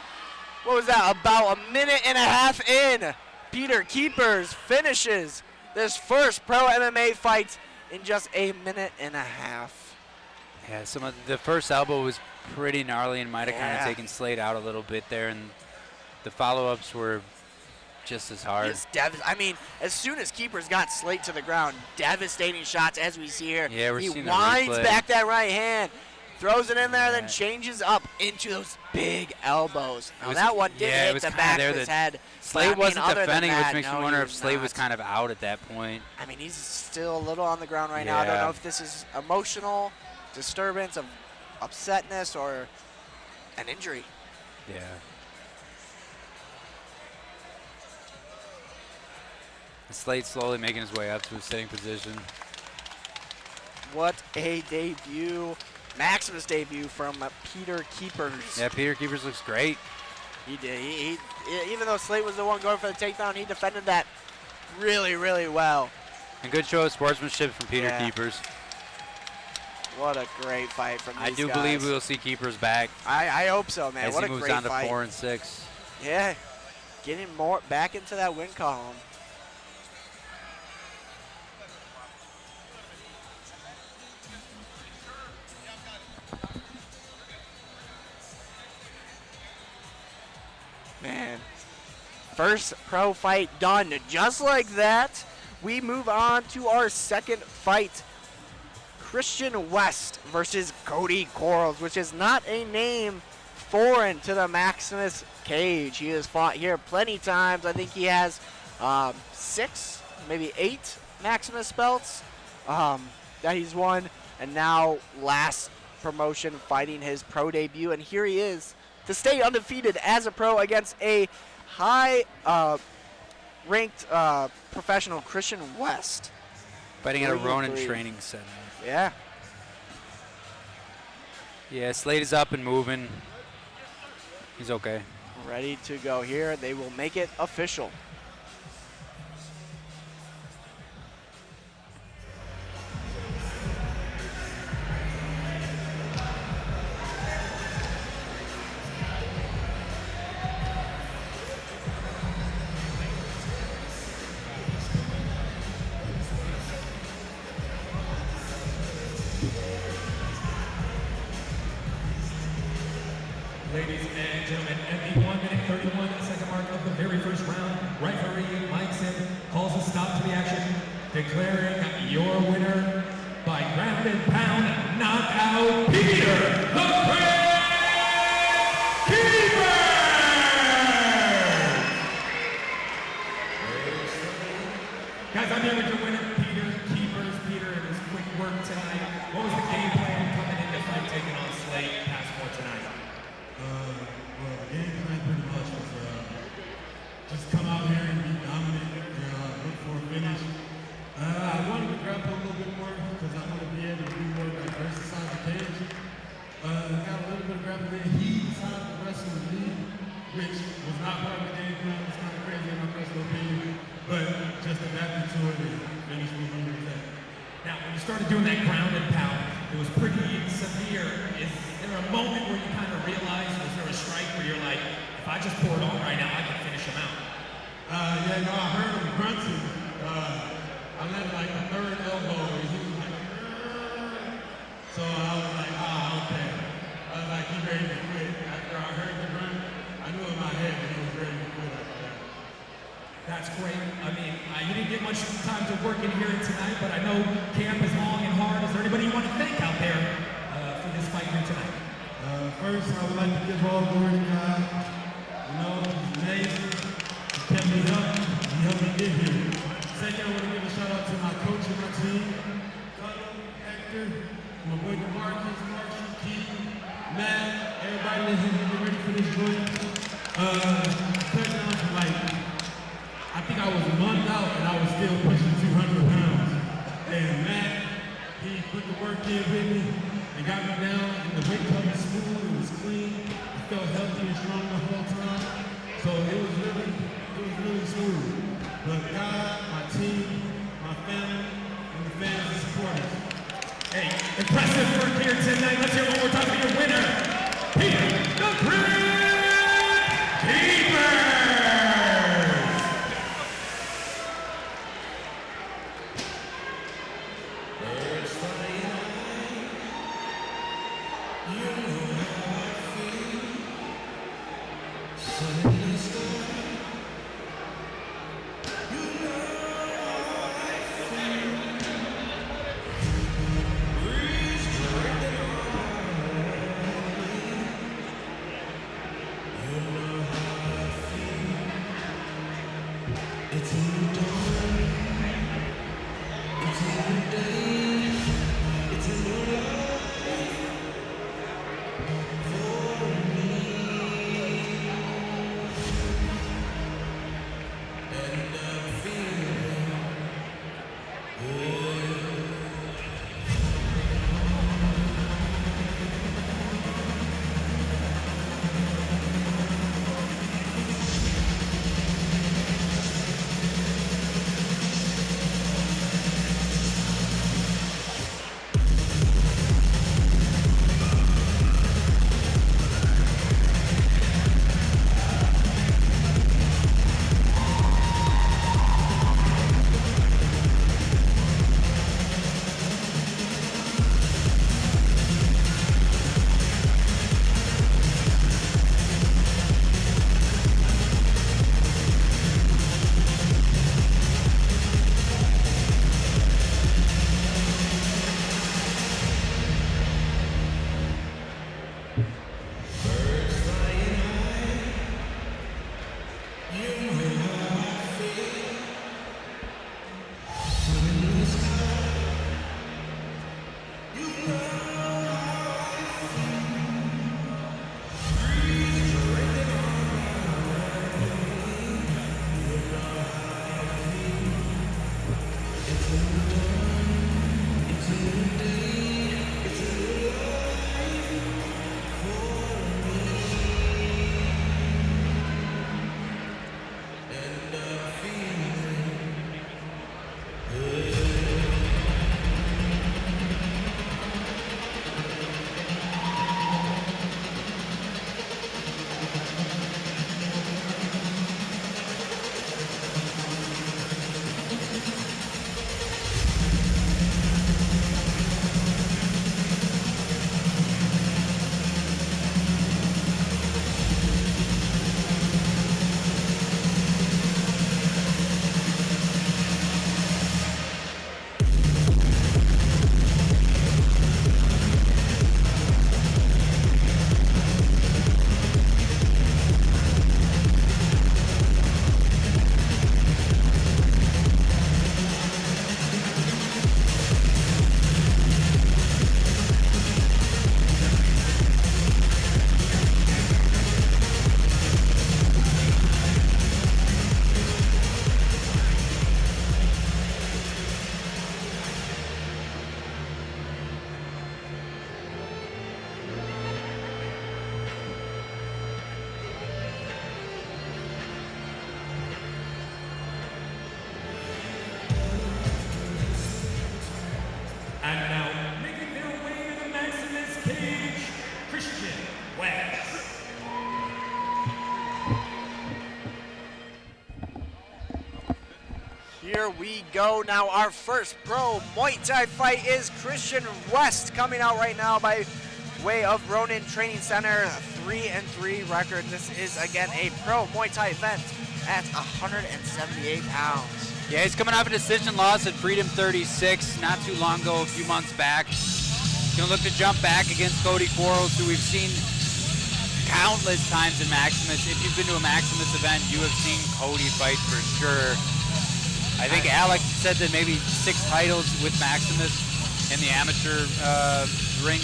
What was that, about a minute and a half in? Peter Keepers finishes this first pro MMA fight in just a minute and a half. Yeah, some of the first elbow was pretty gnarly and might have kind Yeah. of taken Slate out a little bit there, and the follow-ups were just as hard. I mean, as soon as Keepers got Slate to the ground, devastating shots as we see here. Yeah, we're he seeing the winds replay. back that right hand, throws it in there, then changes up into those big elbows. Now that one did hit the back of his head. Slate but, I mean, wasn't other than defending, that, which makes no, me wonder he if Slate was not. kind of out at that point. I mean, he's still a little on the ground right now. I don't Yeah. know if this is emotional disturbance of upsetness or an injury. Yeah. Slate slowly making his way up to a sitting position. What a debut. Maximus debut from Peter Keepers. Yeah, Peter Keepers looks great. He did. He even though Slate was the one going for the takedown, he defended that really, really well. And good show of sportsmanship from Peter Yeah. Keepers. What a great fight from these I do guys. believe we will see Keepers back I hope so, man. as What he a moves great down to fight. 4 and 6. Yeah, getting more back into that win column. Man, first pro fight done. Just like that, we move on to our second fight. Christian West versus Cody Quarles, which is not a name foreign to the Maximus cage. He has fought here plenty times. I think he has 6, maybe 8 Maximus belts that he's won. And now last promotion fighting his pro debut. And here he is to stay undefeated as a pro against a high ranked professional, Christian West. Fighting at a 3-3. Ronin training center. Yeah. Yeah, Slate is up and moving. He's okay. Ready to go here. They will make it official. Ladies and gentlemen, at the 1 minute 31 second mark of the very first round, referee Mike Sim calls a stop to the action, declaring your winner by ground and pound knockout, Peter the Great Keeper! Guys, I'm here with your winner, Peter Keepers. Peter, it was quick work tonight. What was the game plan coming into fight taking on Slate Passmore tonight? Well, the game plan pretty much was just come out here and be dominant, look for a finish. I wanted to grapple a little bit more because I want to be able to do more diverse inside the cage. Got a little bit of grappling. He decided to wrestle with me, which was not part of the game plan. It was kind of crazy in my personal opinion, but just adapted to it and finished with me with that. Now, when you started doing that ground and pound, it was pretty severe. Is there a moment where you kind of realized, was there a strike where you're like, if I just pour it on right now, I can finish him out? Yeah, no, I heard him grunting. I let like the third elbow and he was like, so I was like, okay. I was like, he's ready to quit. After I heard the grunt, I knew in my head that he was ready to quit after that. That's great. I mean, you didn't get much time to work in here tonight, but I know camp is long and hard. Is there anybody you want to thank out there for this this fight here tonight? First, I would like to give all glory to God. You know, he's amazing. He kept me healthy. He helped me get here. Second, I want to give a shout out to my coach and my team. Cutler, Hector, my boy DeMarcus, Marshall, Keaton, Matt, everybody that helped me get ready for this joint. Cut down to like, I think I was a month out and I was still pushing 200 pounds. And Matt, he put the work in with me and got me down, and the weight cut was smooth, it was clean. I felt healthy and strong the whole time. So it was really smooth. But God, my team, my family, and the fans and supporters. Hey, impressive work here tonight. Let's hear one more time for your winner, Peter the Crypt Keeper. Here we go now. Our first pro Muay Thai fight is Christian West coming out right now by way of Ronin Training Center. 3-3 record. This is again a pro Muay Thai event at 178 pounds. Yeah, he's coming off a decision loss at Freedom 36 not too long ago, a few months back. He's going to look to jump back against Cody Quarles, who we've seen countless times in Maximus. If you've been to a Maximus event, you have seen Cody fight for sure. I think Alex said that maybe 6 titles with Maximus in the amateur ring.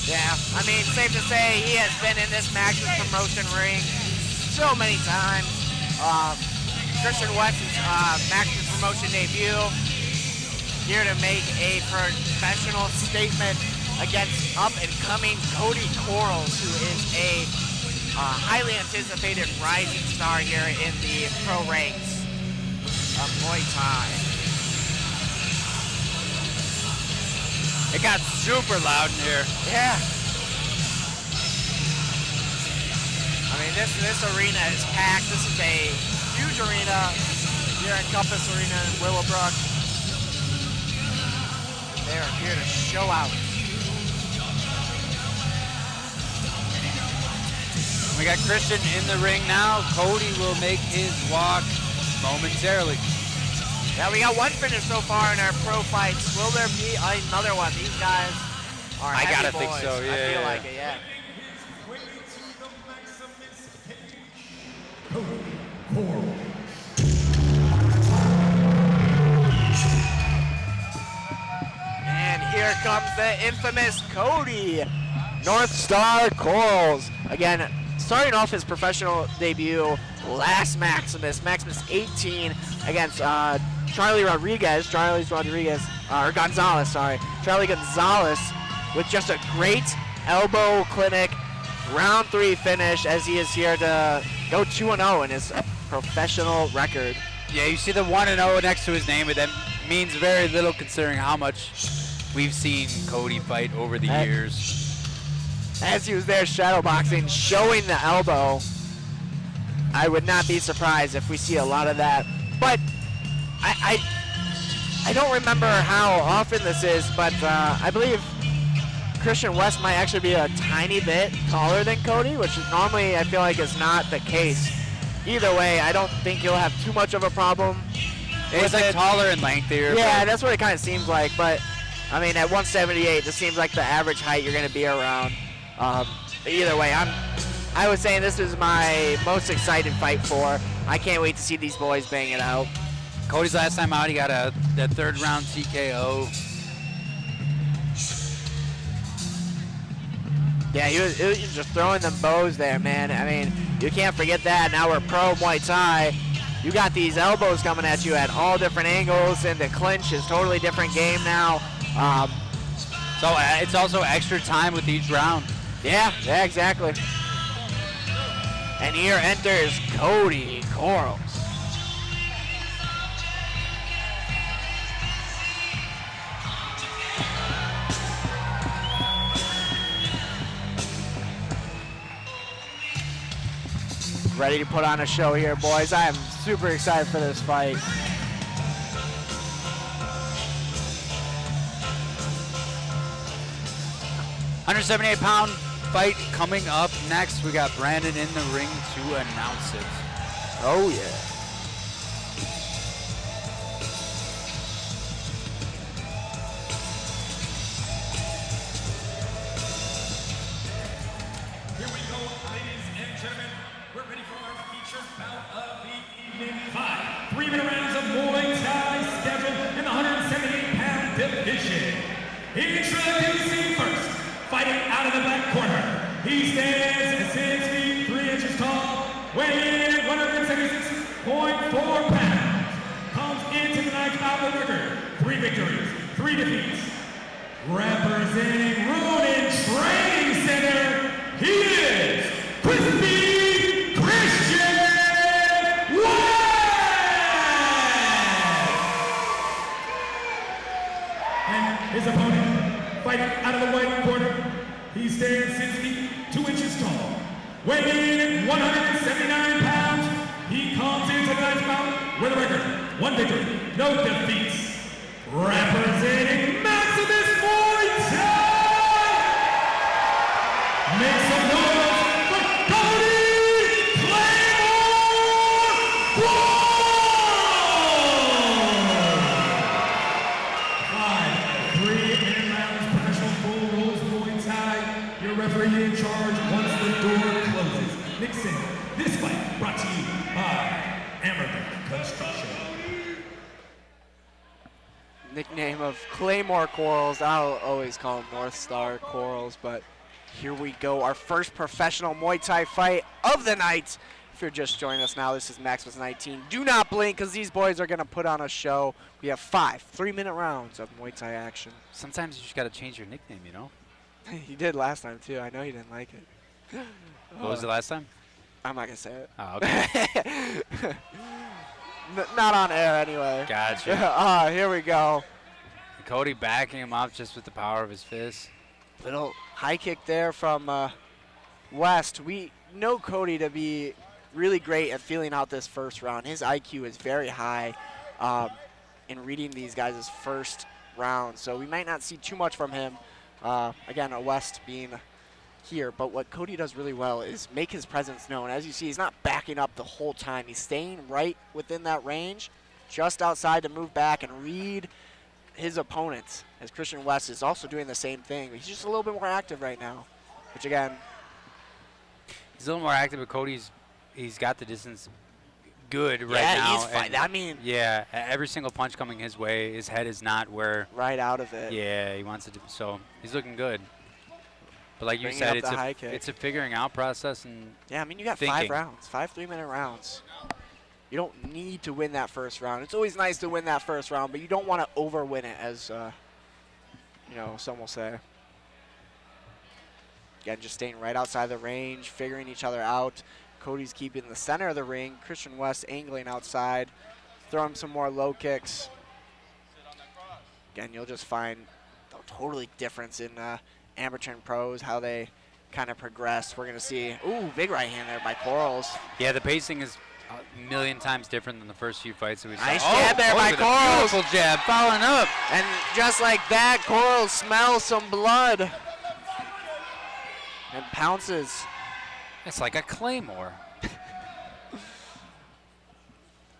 Yeah, I mean, safe to say he has been in this Maximus promotion ring so many times. Christian West's Maximus promotion debut, here to make a professional statement against up-and-coming Cody Quarles, who is a highly anticipated rising star here in the pro ranks of Muay Thai. It got super loud in here. Yeah. I mean, this arena is packed. This is a huge arena here at Compass Arena in Willowbrook. They are here to show out. We got Christian in the ring now. Cody will make his walk momentarily. Yeah, we got one finish so far in our pro fights. Will there be another one? These guys are I heavy gotta boys. think so, yeah. I feel like it, yeah. And here comes the infamous Cody North Star Quarles. Again, starting off his professional debut last Maximus 18 against Charlie Gonzalez, Charlie Gonzalez with just a great elbow clinic round 3 finish, as he is here to go 2-0 in his professional record. Yeah, you see the 1-0 next to his name, but that means very little considering how much we've seen Cody fight over the years. As he was there shadowboxing, showing the elbow, I would not be surprised if we see a lot of that. But I don't remember how often this is, but I believe Christian West might actually be a tiny bit taller than Cody, which is normally I feel like is not the case. Either way, I don't think you'll have too much of a problem. He's like taller and lengthier. Yeah, that's what it kind of seems like. But I mean, at 178, this seems like the average height you're going to be around. Either way, I was saying this is my most excited fight for. I can't wait to see these boys bang it out. Cody's last time out, he got that 3rd round TKO. Yeah, he was just throwing them bows there, man. I mean, you can't forget that. Now we're pro Muay Thai. You got these elbows coming at you at all different angles, and the clinch is totally different game now. So it's also extra time with each round. Yeah, exactly. And here enters Cody Quarles. Ready to put on a show here, boys. I am super excited for this fight. £178 fight coming up next. We got Brandon in the ring to announce it. Oh, yeah. Here we go, ladies and gentlemen. We're ready for our feature bout of the evening. 5 3-minute rounds of Muay Thai scheduled in the 178-pound division. Introducing first, fighting out of the black corner. He stands 6 feet 3 inches tall, weighing in at 176.4 pounds. Comes into tonight's bout with a record 3 victories, 3 defeats. Representing Ronin Training Center, he is Crispy Christian West! And his opponent, fighting out of the white corner, he stands 6 feet 2 inches tall, weighing in at 179 pounds. He comes into tonight's bout with a record 1 victory, no defeats. Representing Maximus Muay Thai, make some noise for Cody Claymore! 5 3 rounds, professional full rules referee in charge once the door closes. Nixon, this fight brought to you by Amateur Construction. Nickname of Claymore Corals. I'll always call them North Star Corals, but here we go. Our first professional Muay Thai fight of the night. If you're just joining us now, this is Maximus 19. Do not blink, because these boys are going to put on a show. We have 5 3-minute rounds of Muay Thai action. Sometimes you just got to change your nickname, you know? You did last time, too. I know you didn't like it. What was it last time? I'm not going to say it. Oh, okay. Not on air, anyway. Gotcha. Here we go. Cody backing him up just with the power of his fist. Little high kick there from West. We know Cody to be really great at feeling out this first round. His IQ is very high in reading these guys' first round, so we might not see too much from him. Again, West being here, but what Cody does really well is make his presence known. As you see, he's not backing up the whole time. He's staying right within that range, just outside to move back and read his opponents, as Christian West is also doing the same thing. He's just a little bit more active right now, which again, he's a little more active, but he's got the distance good right now. Yeah, he's fine. I mean, yeah, every single punch coming his way, his head is not where. Right out of it. Yeah, he wants it to. So he's looking good. But like you said, it's a figuring out process, and yeah, I mean, you got thinking. 5 rounds, 5 3-minute rounds. You don't need to win that first round. It's always nice to win that first round, but you don't want to overwin it, as you know, some will say. Again, just staying right outside the range, figuring each other out. Cody's keeping the center of the ring. Christian West angling outside, throwing some more low kicks. Again, you'll just find a totally difference in amateur and pros, how they kind of progress. We're going to see, ooh, big right hand there by Corals. Yeah, the pacing is a million times different than the first few fights that we saw. Nice jab there by Corals. Beautiful jab, following up. And just like that, Corals smells some blood and pounces. It's like a claymore.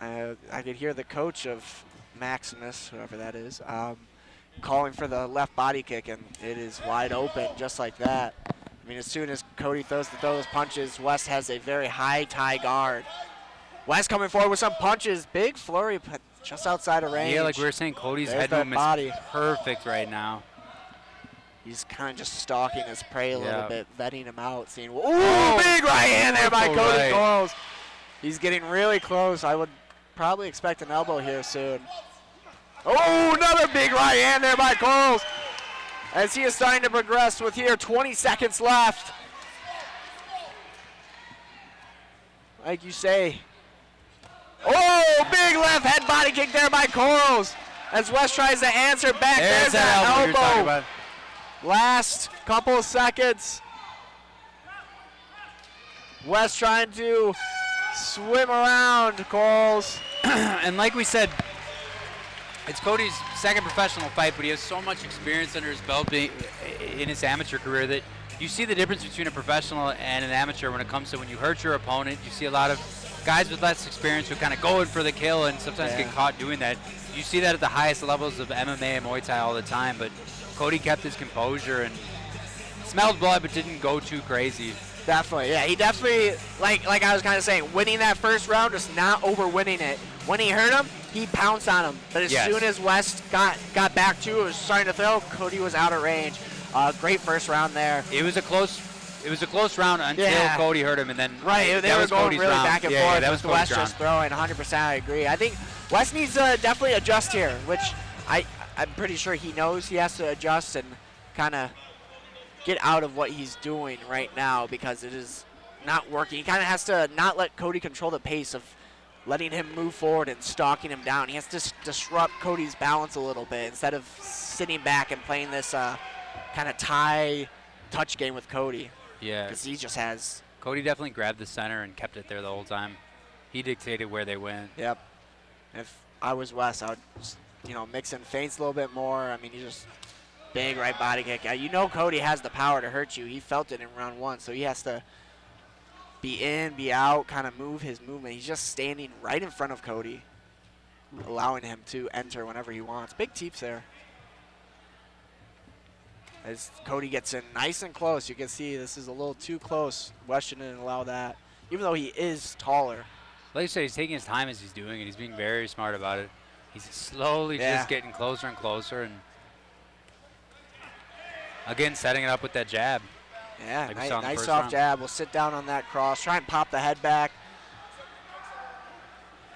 I could hear the coach of Maximus, whoever that is, calling for the left body kick, and it is wide open just like that. I mean, as soon as Cody throws those punches, West has a very high tie guard. West coming forward with some punches. Big flurry, but just outside of range. Yeah, like we were saying, Cody's head movement is perfect right now. He's kind of just stalking his prey a little bit, vetting him out, seeing, ooh, big right hand there by Cody Corals. He's getting really close. I would probably expect an elbow here soon. Oh, another big right hand there by Corals, as he is starting to progress with here 20 seconds left. Like you say. Oh, big left head body kick there by Corals, as West tries to answer back. There's that elbow. Last couple of seconds. West trying to swim around Corals. And like we said, it's Cody's second professional fight, but he has so much experience under his belt in his amateur career that you see the difference between a professional and an amateur when it comes to when you hurt your opponent. You see a lot of guys with less experience who kind of go in for the kill and sometimes get caught doing that. You see that at the highest levels of MMA and Muay Thai all the time, but Cody kept his composure and smelled blood but didn't go too crazy. Definitely, yeah, he definitely, like I was kind of saying, winning that first round, just not over-winning it. When he hurt him, he pounced on him. But as soon as West got back to it, was starting to throw, Cody was out of range. Great first round there. It was a close round until Cody hurt him, and then they were going Cody's really round. back and forth. That was West just throwing 100%. I agree. I think West needs to definitely adjust here, which I'm pretty sure he knows he has to adjust and kind of get out of what he's doing right now, because it is not working. He kind of has to not let Cody control the pace of letting him move forward and stalking him down. He has to disrupt Cody's balance a little bit instead of sitting back and playing this kind of tie touch game with Cody. Yeah. Because he just has. Cody definitely grabbed the center and kept it there the whole time. He dictated where they went. Yep. If I was West, I would just, mix in feints a little bit more. I mean, he just big right body kick. You know Cody has the power to hurt you. He felt it in round 1, so he has to be in, be out, kind of move his movement. He's just standing right in front of Cody, allowing him to enter whenever he wants. Big teeps there. As Cody gets in nice and close, you can see this is a little too close. West didn't allow that, even though he is taller. Like you said, he's taking his time as he's doing it. He's being very smart about it. He's slowly just getting closer and closer, and again, setting it up with that jab. Yeah, like we saw in the nice first soft round. jab. We'll sit down on that cross. Try and pop the head back.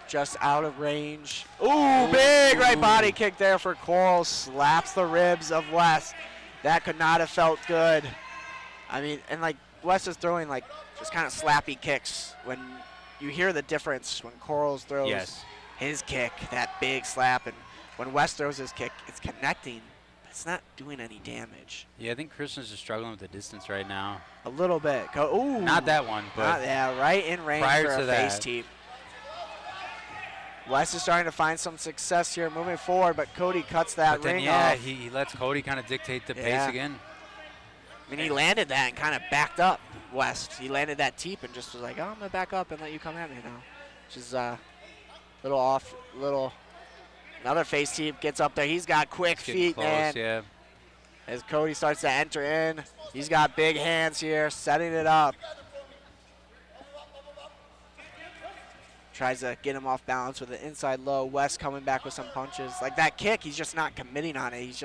Just out of range. Ooh, big right body kick there for Coral. Slaps the ribs of West. That could not have felt good. I mean, and like West is throwing like just kind of slappy kicks. When you hear the difference when Corals throws his kick, that big slap, and when West throws his kick, it's connecting. It's not doing any damage. Yeah, I think Christian's just struggling with the distance right now. A little bit. Ooh. Not that one, but yeah, right in range prior for to a that. face teep. West is starting to find some success here moving forward, but Cody cuts that but then, ring yeah, off. he lets Cody kind of dictate the pace Yeah. again. I mean, he landed that and kind of backed up West. He landed that teep and just was like, oh, I'm going to back up and let you come at me now. Which is a little off, another face teep gets up there. He's got quick feet, Close, man. yeah. As Cody starts to enter in, he's got big hands here, setting it up. Tries to get him off balance with an inside low. West coming back with some punches. Like that kick, he's just not committing on it. He's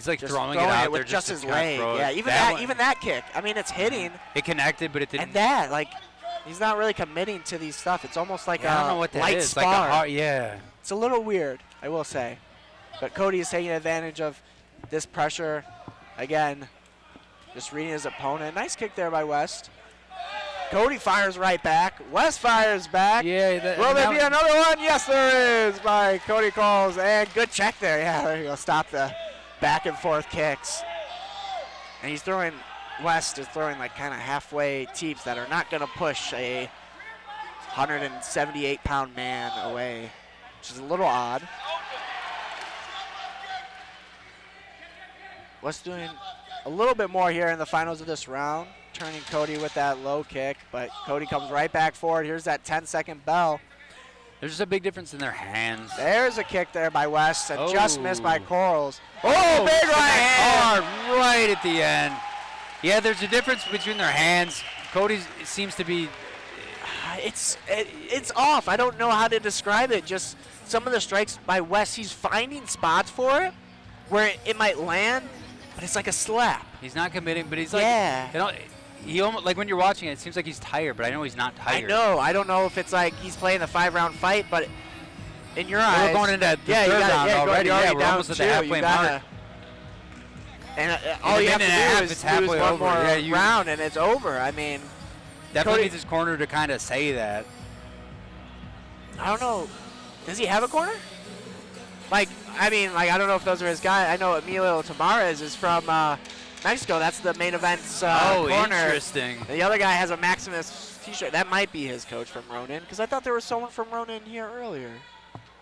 like just throwing it out with there just to his kinda leg. throw it. Yeah, That even one- that kick. I mean, it's hitting. It connected, but it didn't. And that, like, he's not really committing to these stuff. It's almost like I don't a know what that light is. spar. Like a hard, yeah. It's a little weird, I will say. But Cody is taking advantage of this pressure. Again, just reading his opponent. Nice kick there by West. Cody fires right back. West fires back. Yeah. Will there be another one? Yes, there is by Cody Coles. And good check there. Yeah, there you go. Stop the back and forth kicks. And he's throwing, West is throwing like kind of halfway teeps that are not going to push a 178-pound man away, which is a little odd. West doing a little bit more here in the finals of this round, turning Cody with that low kick, but Cody comes right back forward. Here's that 10-second bell. There's just a big difference in their hands. There's a kick there by West and just missed by Oh. Corals. Oh, big right hand! Hard right at the end. Yeah, there's a difference between their hands. Cody seems to be. It's off. I don't know how to describe it. Just some of the strikes by West, he's finding spots for it where it might land, but it's like a slap. He's not committing, but he's like. Yeah. You know, he almost, like when you're watching it, it seems like he's tired, but I know he's not tired. I know. I don't know if it's like he's playing the 5-round fight, but in your eyes. We're going into the yeah, third you gotta, round yeah, already. You're Yeah, we're down almost at the 2. halfway You gotta- mark. And all In you a have to minute and a half, do is it's lose halfway one over. more Yeah, you- round, and it's over. I mean, Definitely Cody- needs his corner to kind of say that. I don't know. Does he have a corner? Like, I mean, like I don't know if those are his guys. I know Emilio Tabares is from Mexico. That's the main event's corner. Interesting. The other guy has a Maximus t-shirt. That might be his coach from Ronin, because I thought there was someone from Ronin here earlier.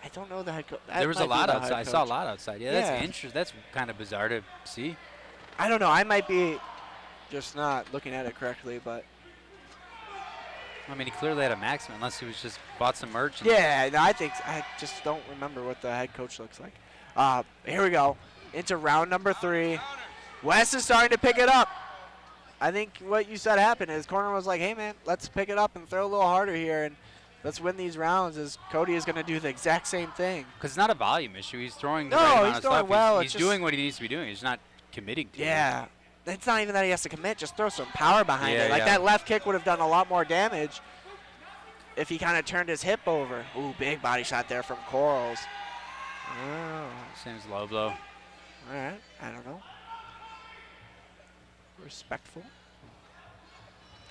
I don't know the head coach. There was a lot outside. I saw a lot outside. Yeah, Yeah. that's interesting. That's kind of bizarre to see. I don't know. I might be just not looking at it correctly, but I mean, he clearly had a Maximum, unless he was just bought some merch. yeah, no, I just don't remember what the head coach looks like. Here we go into round number 3. West is starting to pick it up. I think what you said happened is corner was like, hey man, let's pick it up and throw a little harder here and let's win these rounds. As Cody is going to do the exact same thing. Because it's not a volume issue. He's throwing the No, right amount he's of throwing stuff. well. He's It's doing what he needs to be doing. He's not committing to it. Yeah. It's not even that he has to commit. Just throw some power behind Yeah, it. Like yeah. that left kick would have done a lot more damage if he kind of turned his hip over. Ooh, big body shot there from Corals. Oh. Seems low blow. All right. I don't know. Respectful.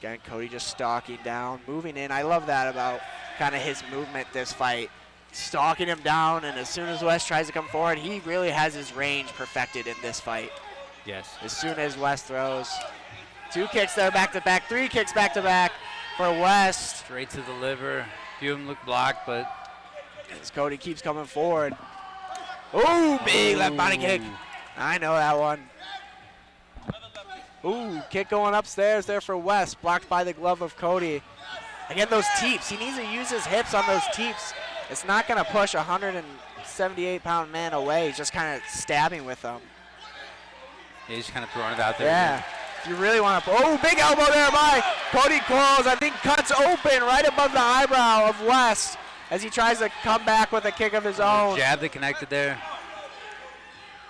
Again, Cody just stalking down, moving in. I love that about kind of his movement this fight. Stalking him down, and as soon as West tries to come forward, he really has his range perfected in this fight. Yes. As soon as West throws. 2 kicks there back-to-back, 3 kicks back-to-back for West. Straight to the liver. Few of them look blocked, but As Cody keeps coming forward. Ooh, big left body kick. I know that one. Ooh, kick going upstairs there for West, blocked by the glove of Cody. Again, those teeps. He needs to use his hips on those teeps. It's not going to push a 178-pound man away. He's just kind of stabbing with them. Yeah, he's kind of throwing it out there. Yeah. If you really want to, oh, big elbow there by Cody Coles. I think cuts open right above the eyebrow of West as he tries to come back with a kick of his own. Jab that connected there.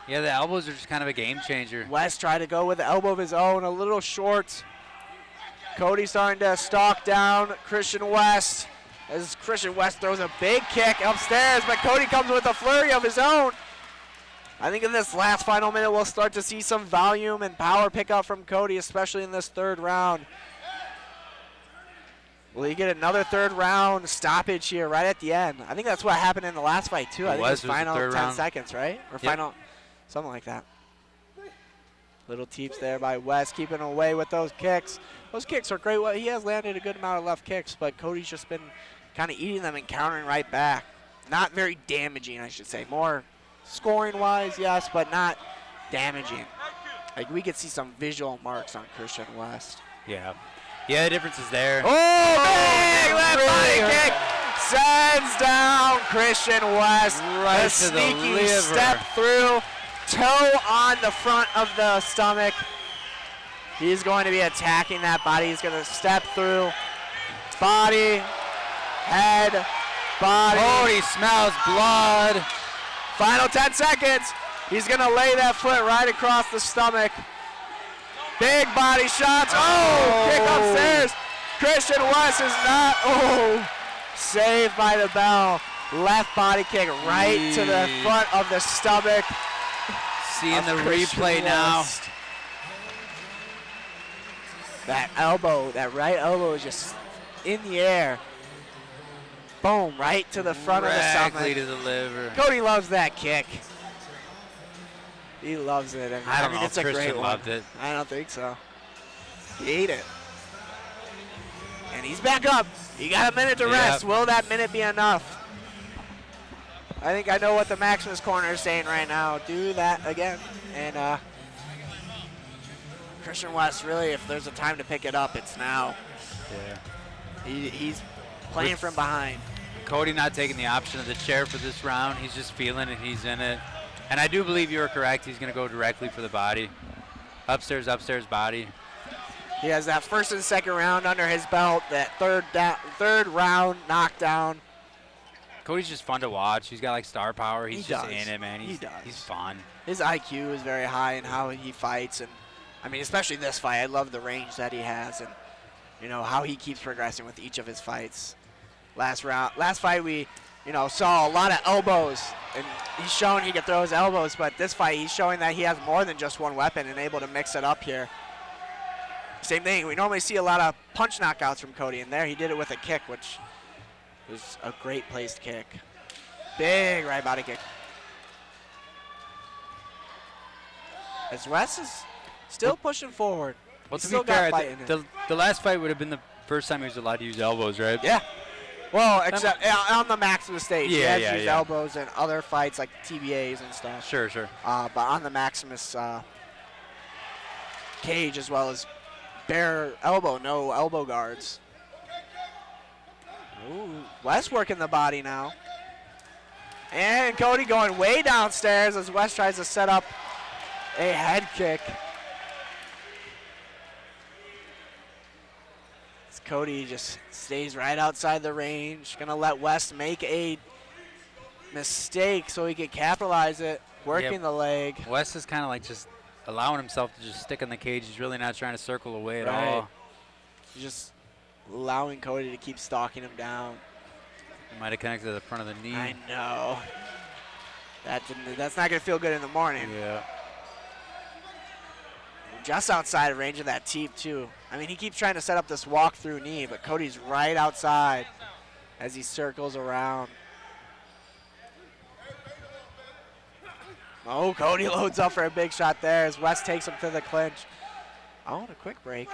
Yeah, the elbows are just kind of a game changer. West tried to go with the elbow of his own, a little short. Cody starting to stalk down Christian West as Christian West throws a big kick upstairs, but Cody comes with a flurry of his own. I think in this last final minute, we'll start to see some volume and power pick up from Cody, especially in this third round. Will he get another third round stoppage here right at the end? I think that's what happened in the last fight, too. I think it was final 10 seconds, right? Or final, something like that. Little teeps there by West, keeping away with those kicks. Those kicks are great. Well, he has landed a good amount of left kicks, but Cody's just been kind of eating them and countering right back. Not very damaging, I should say. More scoring-wise, yes, but not damaging. Like, we could see some visual marks on Christian West. Yeah. Yeah, the difference is there. Oh, big left body kick sends down Christian West. Right a to the sneaky liver. step through, toe on the front of the stomach. He's going to be attacking that body. He's going to step through, body, head, body. Cody smells blood. Final 10 seconds. He's going to lay that foot right across the stomach. Big body shots. Oh, kick upstairs. Christian West is not. Oh, saved by the bell. Left body kick right to the front of the stomach. Seeing the replay now. That elbow, that right elbow is just in the air. Boom, right to the front of the Directly stomach. to the liver. Cody loves that kick. He loves it. I don't know it's if a great Christian one. loved it. I don't think so. He ate it. And he's back up. You got a minute to rest. Will that minute be enough? I think I know what the Maximus corner is saying right now. Do that again. And Christian West, really, if there's a time to pick it up, it's now. Yeah. He's playing from behind. Cody not taking the option of the chair for this round. He's just feeling it. He's in it. And I do believe you're correct. He's going to go directly for the body. Upstairs body. He has that first and second round under his belt. That third round knockdown. Cody's just fun to watch. He's got like star power. He's just does. in it, man. He does. He's fun. His IQ is very high in how he fights, and I mean, especially this fight. I love the range that he has, and you know how he keeps progressing with each of his fights. Last fight we, saw a lot of elbows, and he's shown he can throw his elbows. But this fight, he's showing that he has more than just one weapon and able to mix it up here. Same thing. We normally see a lot of punch knockouts from Cody, and there he did it with a kick, which was a great placed kick. Big right body kick. As Wes is still pushing forward. Well, He's to still be fair, got fight in him. the last fight would have been the first time he was allowed to use elbows, right? Yeah. Well, except on the Maximus stage. Yeah, he has used yeah. elbows in other fights like TBAs and stuff. Sure. But on the Maximus cage, as well as bare elbow, no elbow guards. Ooh, Wes working the body now. And Cody going way downstairs as Wes tries to set up a head kick. As Cody just stays right outside the range. Gonna let Wes make a mistake so he can capitalize it, working the leg. Wes is kind of like just allowing himself to just stick in the cage. He's really not trying to circle away at all. He's just allowing Cody to keep stalking him down. He might have connected to the front of the knee. I know. That's not going to feel good in the morning. Yeah. Just outside of range of that teep, too. I mean, he keeps trying to set up this walk-through knee, but Cody's right outside as he circles around. Oh, Cody loads up for a big shot there as Wes takes him to the clinch. Oh, and a quick break.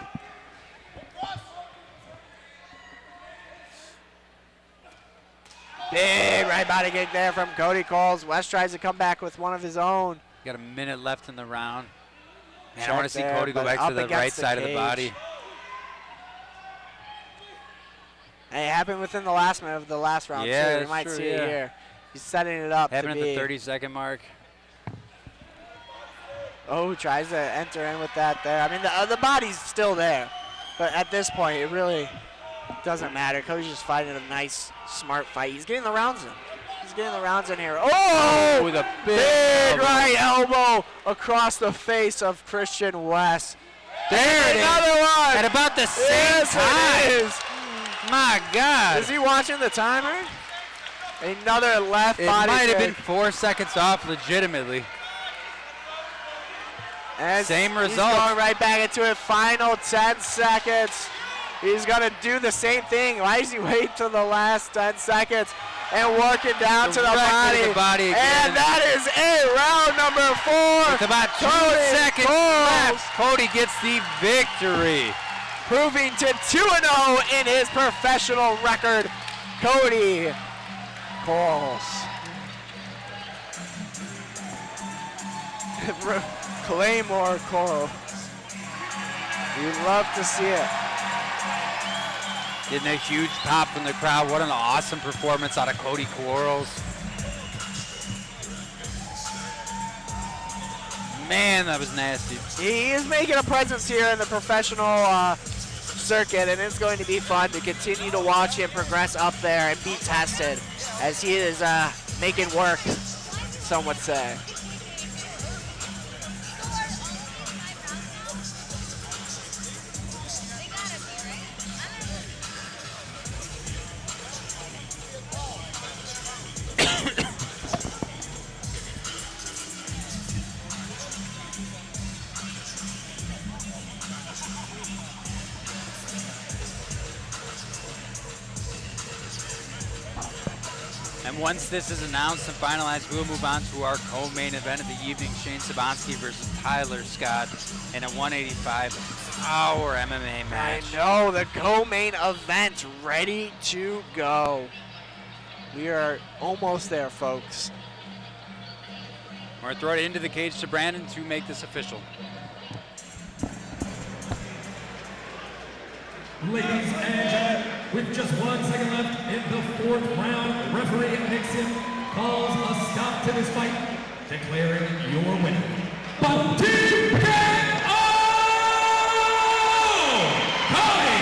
Big right body kick there from Cody Coles. Wes tries to come back with one of his own. Got a minute left in the round. Man, I Check want to see there, Cody go but back up to the against right the side of the cage. body. Hey, it happened within the last minute of the last round, Yeah, too. You that's might true, see it yeah. here. He's setting it up Happened to at be. the 30-second mark. Oh, tries to enter in with that there. I mean, the body's still there, but at this point, it really doesn't matter. Cody's just fighting a nice, smart fight. He's getting the rounds in. He's getting the rounds in here. Oh, with a big right elbow across the face of Christian West. There it is. Another one. At about the same time. It is. My God. Is he watching the timer? Another left It body might have been kick. 4 seconds off legitimately. As Same He's result. going right back into it. Final 10 seconds. He's going to do the same thing. Why is he waiting till the last 10 seconds and working down to the Directly body? to the body again. And that is it. Round number 4. With about 2 Cody seconds Coles left, Cody gets the victory. proving to 2-0 in his professional record. Cody Coles. Claymore Coles. You love to see it. Getting a huge pop from the crowd. What an awesome performance out of Cody Quarles. Man, that was nasty. He is making a presence here in the professional circuit, and it's going to be fun to continue to watch him progress up there and be tested as he is making work, some would say. And once this is announced and finalized, we'll move on to our co-main event of the evening, Shane Sobnosky versus Tyler Scott in a 185-hour MMA match. I know, the co-main event ready to go. We are almost there, folks. We're going to throw it into the cage to Brandon to make this official. Ladies and gentlemen, with just 1 second left in the 4th round, referee Nixon calls a stop to this fight, declaring your winner. By TKO! Cody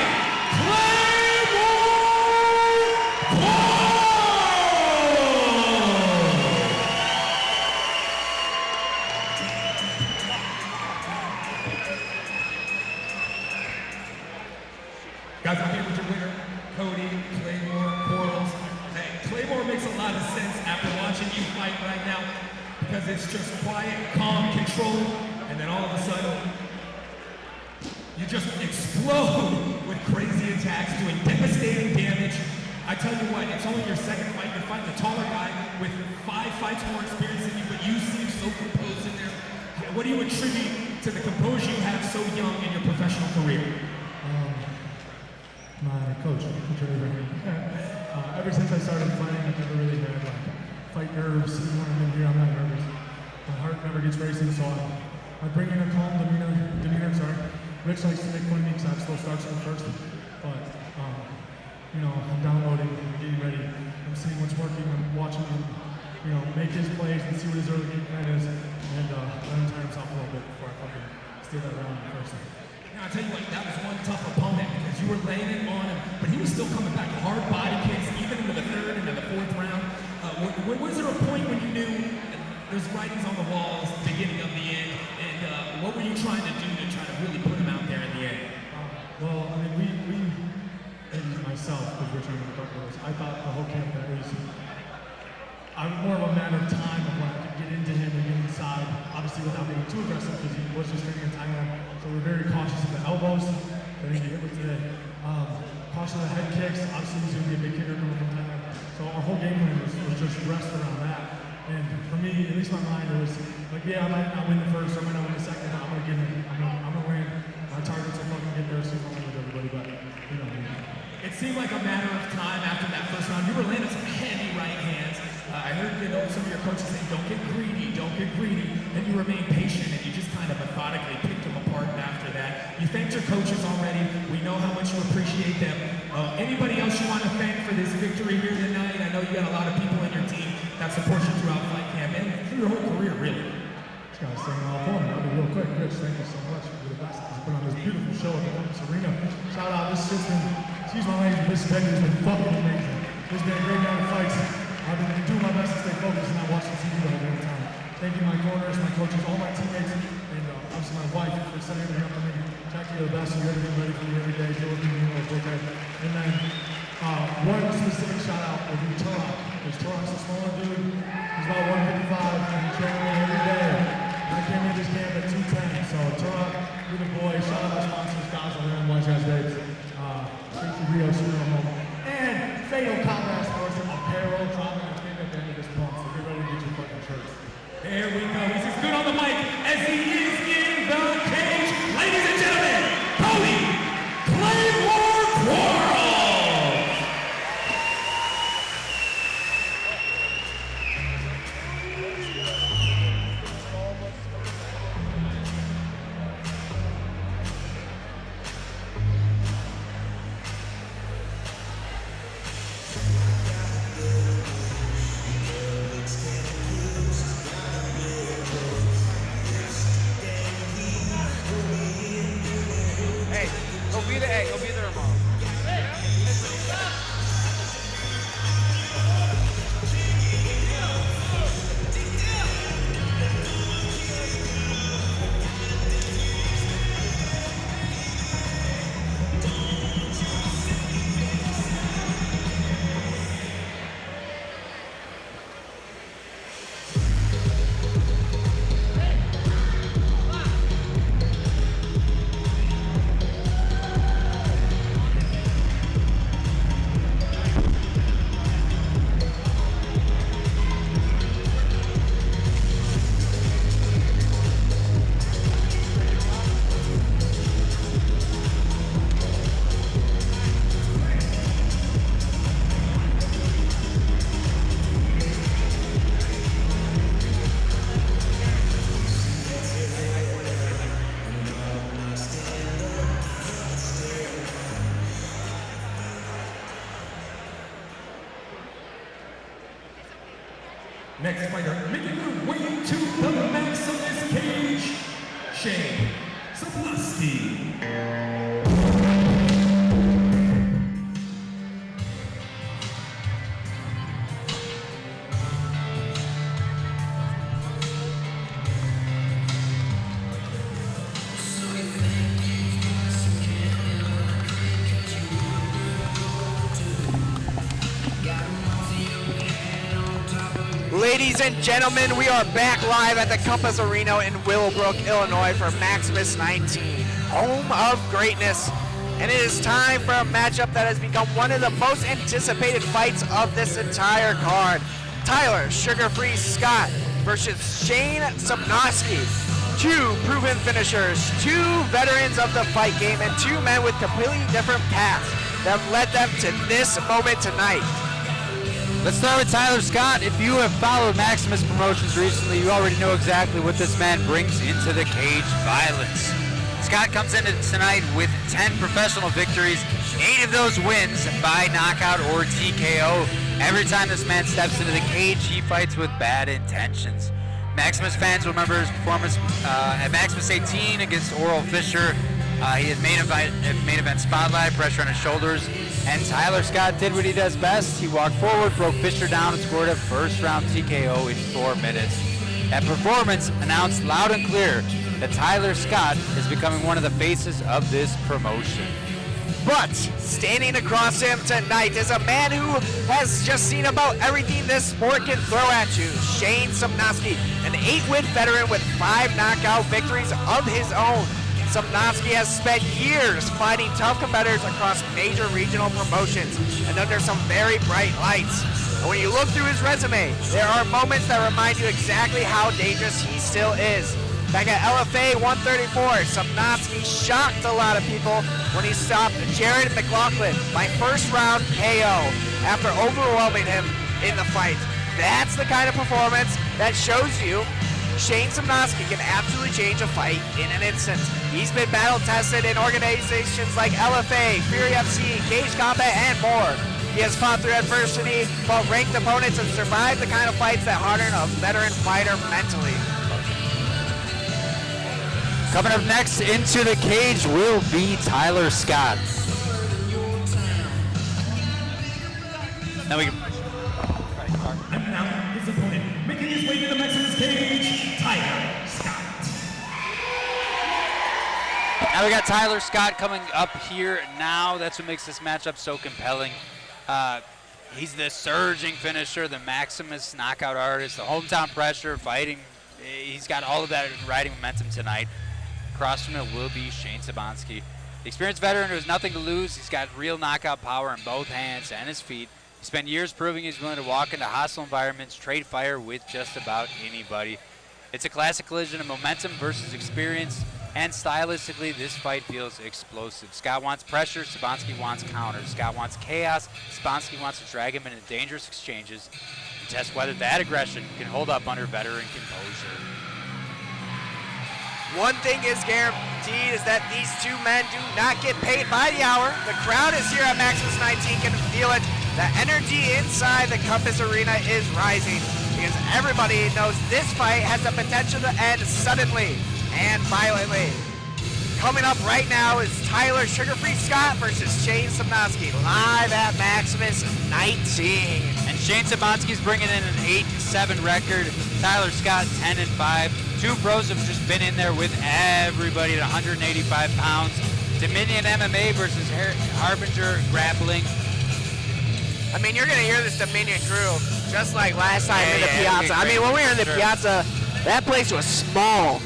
Guys, I'm here with your winner, Cody Claymore Quarles. Hey, Claymore makes a lot of sense after watching you fight right now because it's just quiet, calm, controlled, and then all of a sudden, you just explode with crazy attacks, doing devastating damage. I tell you what, it's only your second fight. You're fighting a taller guy with 5 fights more experience than you, but you seem so composed in there. What do you attribute to the composure you have so young in your professional career? My coach Avery. Ever since I started fighting, I've never really had fight nerves. Even when I'm in here, I'm not nervous. My heart never gets racing, so I bring in a calm demeanor. Rich likes to make fun of me because I have slow starts from the first. But I'm downloading, I'm getting ready. I'm seeing what's working. I'm watching him, make his plays and see what his early game plan is, and let him tire himself a little bit before I fucking steal that round in the first. I'll tell you what, that was one tough opponent because you were laying it on him, but he was still coming back with hard body kicks, even into the 3rd and the 4th round. Was there a point when you knew there's writings on the walls, beginning of the end, and what were you trying to do to try to really put him out there in the end? Well, I mean, we and myself, because we're trying to talk about this, I thought the whole camp that was more of a matter of time of when I could get into him and get inside, obviously without being too aggressive because he was just training in Thailand. So we're very cautious of the elbows that he hit with today. Cautious of the head kicks. Obviously he's going to be a big kicker coming from Thailand. So our whole game plan was just dressed around that. And for me, at least my mind, it was like, yeah, I might not win the first, I might not win the second, but I'm going to get him. I'm going to win. My targets will fucking get there, so I'm going to win with everybody, but It seemed like a matter of time after that first round. You were landing some heavy right hands. I heard some of your coaches saying, don't get greedy, and you remained patient, and you just kind of methodically picked them apart after that. You thanked your coaches already. We know how much you appreciate them. Anybody else you want to thank for this victory here tonight? I know you got a lot of people in your team that support you throughout fight camp and through your whole career, really. guys saying all for me. I'll be real quick. Rich, thank you so much. You're the best. He's put on this beautiful show at the Compass Arena. Shout out this system. Excuse my language, this venue has been fucking amazing. There's been a great amount of fights. I've been doing my best to stay focused and not watch the TV the whole time. Thank you, my corners, my coaches, all my teammates, and obviously my wife for setting everything up for me. Jackie, you're the best. You're everything ready for me every day. You're looking at me like, okay. And then one specific shout out would be Turok. Because Turok's a smaller dude. He's about 155 and he's training me every day. I came in this camp at 210. So Turok, you're the boy. Shout out my sponsors, guys, on there, Watch Guys Babes. Thank you, Rio, Super Home. And Fatal Tabares for some apparel, dropping a thing at the end of this month. So get ready to get your fucking shirts. There we go. This is good on the mic as he is in the cage. Ladies and gentlemen, Cody Claymore Quarles. Next fighter, making her way to the Maximus cage, Shane Sobnosky. Ladies and gentlemen, we are back live at the Compass Arena in Willowbrook, Illinois for Maximus 19, home of greatness. And it is time for a matchup that has become one of the most anticipated fights of this entire card. Tyler Sugar-Free Scott versus Shane Sobnosky. Two proven finishers, two veterans of the fight game, and two men with completely different paths that have led them to this moment tonight. Let's start with Tyler Scott. If you have followed Maximus Promotions recently, you already know exactly what this man brings into the cage: violence. Scott comes into tonight with 10 professional victories, 8 of those wins by knockout or TKO. Every time this man steps into the cage, he fights with bad intentions. Maximus fans will remember his performance at Maximus 18 against Oral Fisher. He had main event spotlight, pressure on his shoulders, and Tyler Scott did what he does best. He walked forward, broke Fisher down, and scored a first-round TKO in 4 minutes. That performance announced loud and clear that Tyler Scott is becoming one of the faces of this promotion. But standing across him tonight is a man who has just seen about everything this sport can throw at you. Shane Sobnosky, an 8-win veteran with 5 knockout victories of his own. Sobnosky has spent years fighting tough competitors across major regional promotions and under some very bright lights. And when you look through his resume, there are moments that remind you exactly how dangerous he still is. Back at LFA 134, Sobnosky shocked a lot of people when he stopped Jared McLaughlin by first-round KO after overwhelming him in the fight. That's the kind of performance that shows you Shane Sobnosky can absolutely change a fight in an instant. He's been battle-tested in organizations like LFA, Fury FC, Cage Combat, and more. He has fought through adversity, fought ranked opponents, and survived the kind of fights that harden a veteran fighter mentally. Coming up next into the cage will be Tyler Scott. Now we can. And now his opponent, making his way to the Maximus cage, Tyler Scott. Now we got Tyler Scott coming up here now. That's what makes this matchup so compelling. He's the surging finisher, the Maximus knockout artist, the hometown pressure, fighting. He's got all of that riding momentum tonight. Across from him will be Shane Sobnosky. The experienced veteran who has nothing to lose. He's got real knockout power in both hands and his feet. He spent years proving he's willing to walk into hostile environments, trade fire with just about anybody. It's a classic collision of momentum versus experience, and stylistically, this fight feels explosive. Scott wants pressure, Sobnosky wants counters. Scott wants chaos, Sobnosky wants to drag him into dangerous exchanges and test whether that aggression can hold up under veteran composure. One thing is guaranteed is that these two men do not get paid by the hour. The crowd is here at Maximus 19 can feel it. The energy inside the Compass Arena is rising because everybody knows this fight has the potential to end suddenly and violently. Coming up right now is Tyler Sugar-Free Scott versus Shane Sobnosky live at Maximus 19. And Shane Sobnosky's bringing in an 8-7 record. Tyler Scott 10-5. Two pros have just been in there with everybody at 185 pounds. Dominion MMA versus Harbinger Grappling. I mean, you're going to hear this Dominion crew just like last time in the Piazza. I mean, when we were in the Piazza, that place was small.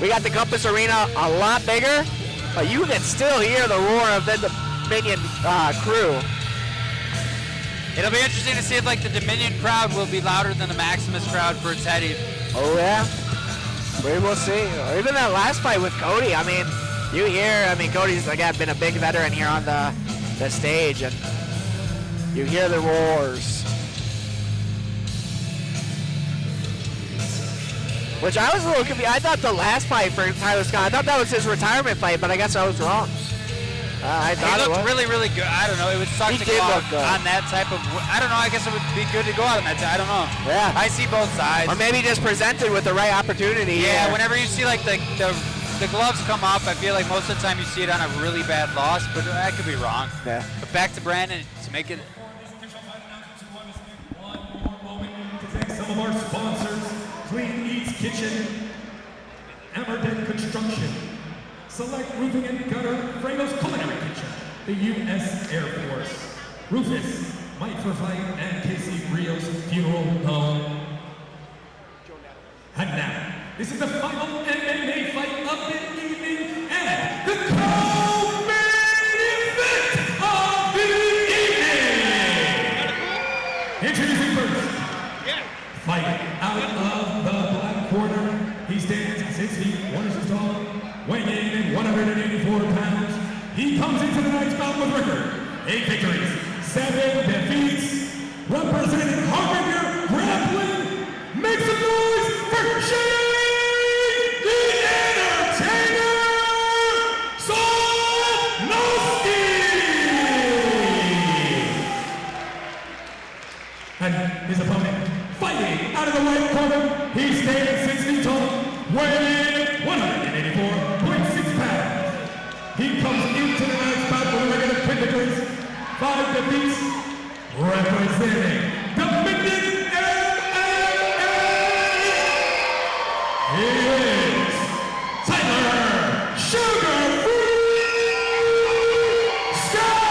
We got the Compass Arena a lot bigger, but you can still hear the roar of the Dominion crew. It'll be interesting to see if like the Dominion crowd will be louder than the Maximus crowd for Teddy. Oh, yeah. We will see. Or even that last fight with Cody, I mean, you hear, Cody's, again, been a big veteran here on the stage, and you hear the roars. Which I was a little confused. I thought the last fight for Tyler Scott, I thought that was his retirement fight, but I guess I was wrong. I thought he looked really, really good. I don't know. It would suck to go out on that type of. I don't know. I guess it would be good to go out on that. I don't know. Yeah. I see both sides. Or maybe just presented with the right opportunity. Yeah. Whenever you see like the gloves come up, I feel like most of the time you see it on a really bad loss, but I could be wrong. Yeah. But back to Brandon to make it. One more moment to thank some of our sponsors: Clean Eats Kitchen, Amerden Construction, Select Roofing and Gutter, Fragos Culinary Kitchen, the U.S. Air Force, Rufus, Mike for Fight, and Casey Rios Funeral Home. And now, this is the final MMA fight of the evening and the co-main event of the evening. Introducing first, fighting out of the black corner, he stands 6 feet 1 inch tall, weighing in at 184 pounds. He comes into the night's bout with record 8 victories, 7 defeats, representing Harbinger Grappling. Make some noise for Shane the Entertainer Sobnosky! And his opponent, fighting out of the white corner, he stands 6 feet tall, weighing in 184.6 pounds. He comes into the night's bout with a record of 10 victories, 5 defeats, representing Dominion MMA. He is Tyler Sugar-Free Scott!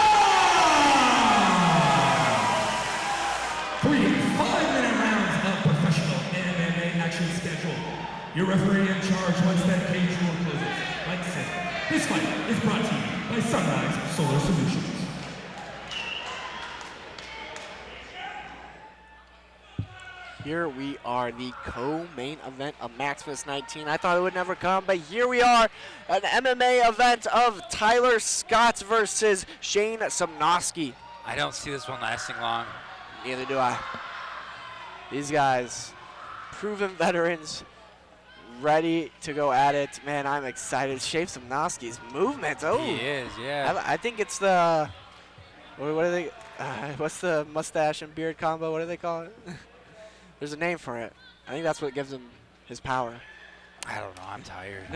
3 5-minute rounds of professional MMA action scheduled. Your referee in charge once that cage door closes. Like I said, this fight is brought to you by Sunrise Solar Solutions. Here we are, the co-main event of Maximus 19. I thought it would never come, but here we are, an MMA event of Tyler Scott versus Shane Sobnosky. I don't see this one lasting long. Neither do I. These guys, proven veterans, ready to go at it. Man, I'm excited. Shane Sobnosky's movements. Oh, He is, yeah. I think it's the, what are they, what's the mustache and beard combo? What do they call it? There's a name for it. I think that's what gives him his power. I don't know. I'm tired.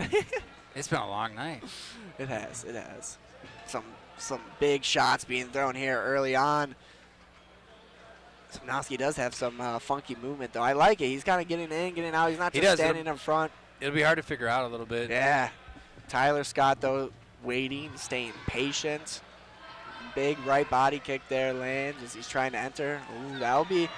It's been a long night. It has. It has. Some big shots being thrown here early on. Sobnosky does have some funky movement, though. I like it. He's kind of getting in, getting out. He's not just standing in front. It'll be hard to figure out a little bit. Yeah. Tyler Scott, though, waiting, staying patient. Big right body kick there lands as he's trying to enter. Ooh, that'll be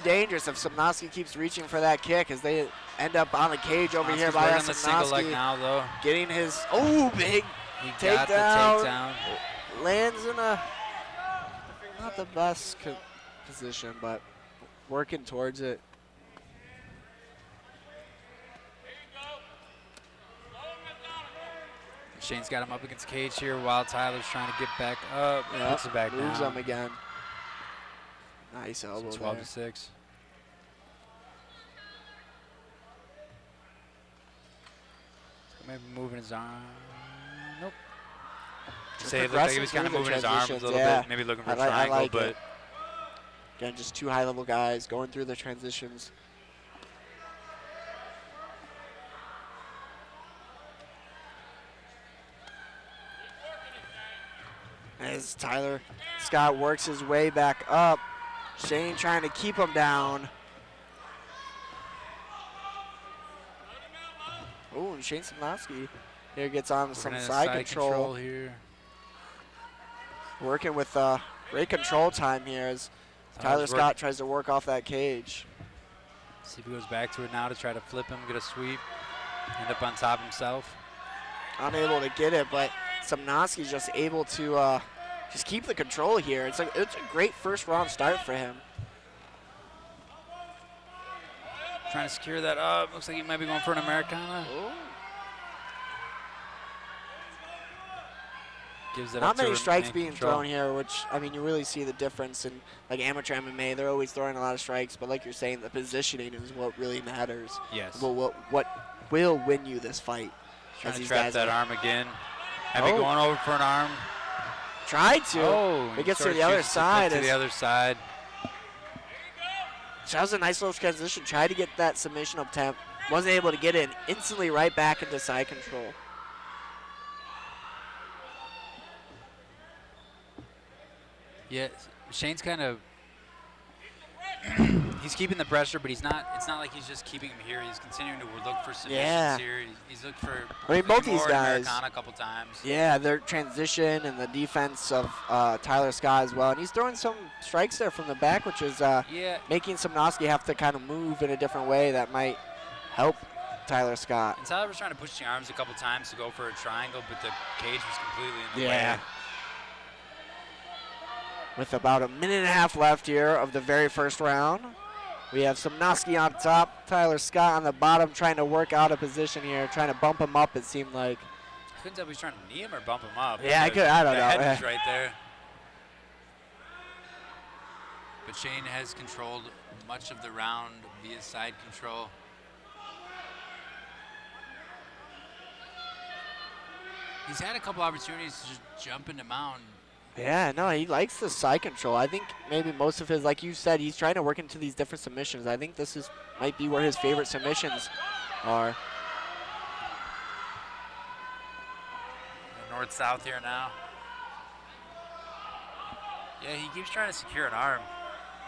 dangerous if Sobnosky keeps reaching for that kick as they end up on the cage over here by on the single leg now, though. Getting his big He got the takedown. Lands in a not the best position, but working towards it. Shane's got him up against cage here while Tyler's trying to get back up. Yep, Puts it back moves down. him again. Nice elbow. 12 there. to 6. Maybe moving his arm. Nope. Say it looked like he was kind of moving his arms a little bit, maybe looking for a triangle, but again, just two high-level guys going through the transitions. As Tyler Scott works his way back up, Shane trying to keep him down. Oh, and Shane Sobnosky here gets on some side control here. Working with great control time here as Tyler Scott tries to work off that cage. See if he goes back to it now to try to flip him, get a sweep, end up on top himself. Unable to get it, but Sobnosky's just able to just keep the control here. It's a great first round start for him. Trying to secure that up. Looks like he might be going for an Americana. Ooh. Gives it Not up to many strikes being control. thrown here, which, I mean, you really see the difference in, like, amateur MMA. They're always throwing a lot of strikes, but like you're saying, the positioning is what really matters. Yes. What will win you this fight. Trying to trap that arm again. Heavy going over for an arm. Tried to. Oh, it gets to the other side. To the other side. So that was a nice little transition. Tried to get that submission attempt. Wasn't able to get it. Instantly right back into side control. Yeah, Shane's kind of he's keeping the pressure, but it's not like he's just keeping him here. He's continuing to look for submissions here. He's looking for both these guys Americana a couple times. Yeah, their transition and the defense of Tyler Scott as well. And he's throwing some strikes there from the back, which is making Sobnosky have to kind of move in a different way that might help Tyler Scott. And Tyler was trying to push the arms a couple times to go for a triangle, but the cage was completely in the way. With about a minute and a half left here of the very first round. We have Sobnosky on top, Tyler Scott on the bottom, trying to work out a position here, trying to bump him up, it seemed like. I couldn't tell if he was trying to knee him or bump him up. Yeah, I don't know. The head was right there. But Shane has controlled much of the round via side control. He's had a couple opportunities to just jump into mount. Yeah, no, he likes the side control. I think maybe most of his, like you said, he's trying to work into these different submissions. I think this might be where his favorite submissions are. North-south here now. Yeah, he keeps trying to secure an arm.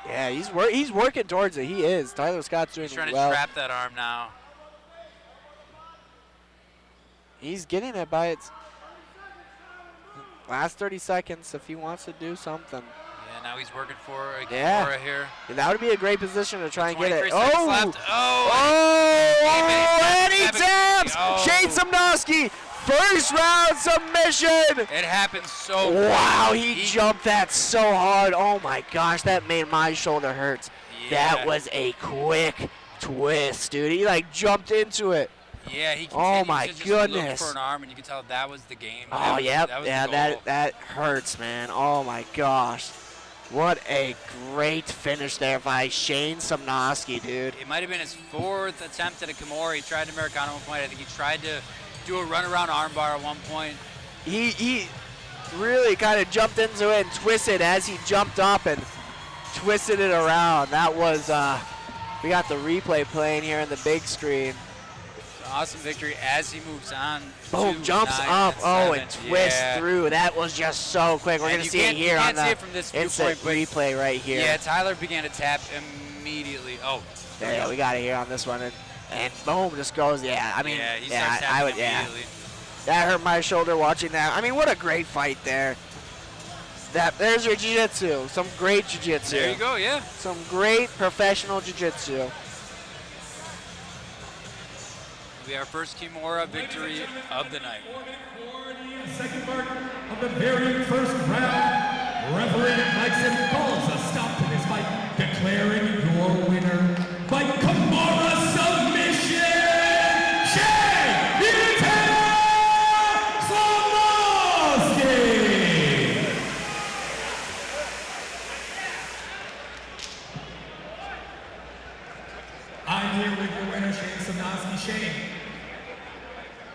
Yeah, he's working towards it. He is. Tyler Scott's doing well. He's trying to trap that arm now. He's getting it by its last 30 seconds if he wants to do something. Yeah, now he's working for a Kimura here. And that would be a great position to try and get it. Seconds left. And he taps! Shane Sobnosky, first round submission! It happened so wow, he jumped that so hard. Oh my gosh, that made my shoulder hurt. Yeah. That was a quick twist, dude. He like jumped into it. Yeah, he oh my to just goodness! look for an arm, and you could tell that was the game. Oh yeah, that that hurts, man. Oh my gosh, what a great finish there by Shane Sobnosky, dude. It might have been his fourth attempt at a Kimura. He tried an Americana at one point. I think he tried to do a runaround armbar at one point. He really kind of jumped into it and twisted as he jumped up and twisted it around. That was we got the replay playing here in the big screen. awesome victory as he moves on. Boom, to jumps 9 up. and Oh, 7. and twists Yeah. through. That was just so quick. We're And going to you see it can't- here you on can't see the it from this instant viewpoint, but- replay right here. Yeah, Tyler began to tap immediately. Oh. Yeah, we got it here on this one. And boom, just goes. Yeah, I mean, Yeah, he starts I tapping would, yeah. immediately. That hurt my shoulder watching that. I mean, what a great fight there. There's your jiu-jitsu. Some great jiu-jitsu. There you go, yeah. Some great professional jiu-jitsu. It'll be our first Kimura victory of the night. Second mark of the very first round. Referee Maximus calls a stop to this fight, declaring your winner by Kimura submission, Sobnosky. I'm here with your winner, Sobnosky. Shane,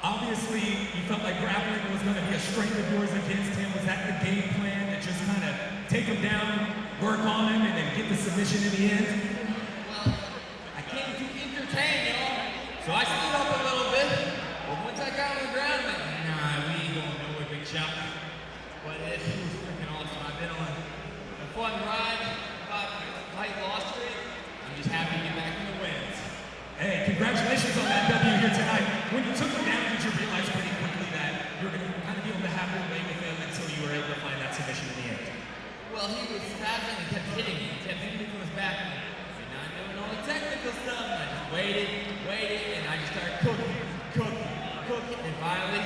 obviously you felt like grappling was going to be a strength of yours against him. Was that the game plan, to just kind of take him down, work on him, and then get the submission in the end? Well, I came to entertain, so I stood up a little bit. But once I got on the ground, I'm like, nah, we ain't going nowhere, big shot. But it was freaking awesome. I've been on a fun ride, fight lost streak. I'm just happy to get back in the wins. Hey, congratulations on that W here tonight. When you took him down, did you realize pretty quickly that you were going to kind of be able to have your way with him until you were able to find that submission in the end? Well, he was tapping and kept hitting me. He kept hitting me from his back. And not doing all the technical stuff. And I just waited, and I just started cooking. And finally,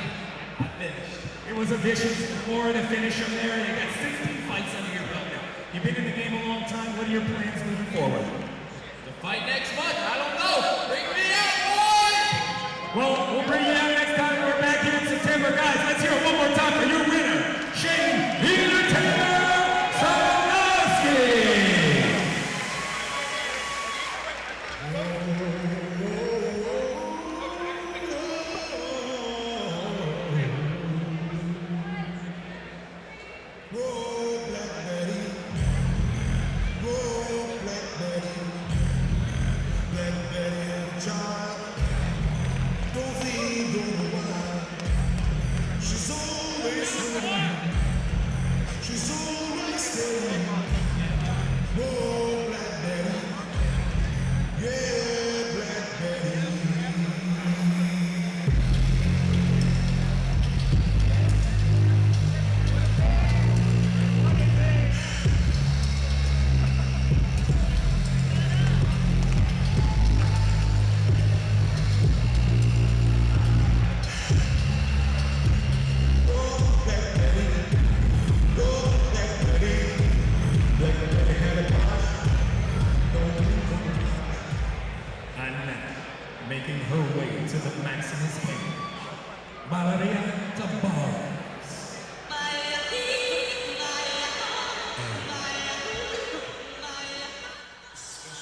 I finished. It was a vicious war to finish him there. You got 16 fights under your belt now. You've been in the game a long time. What are your plans moving forward? The fight next month? I don't know. Bring me out, boys! Well, we'll bring you out next time. We're back here in September. Guys, let's hear it one more time for your winner, Shane Sobnosky. Making her way to the Maximus cage, Valeria Tabares.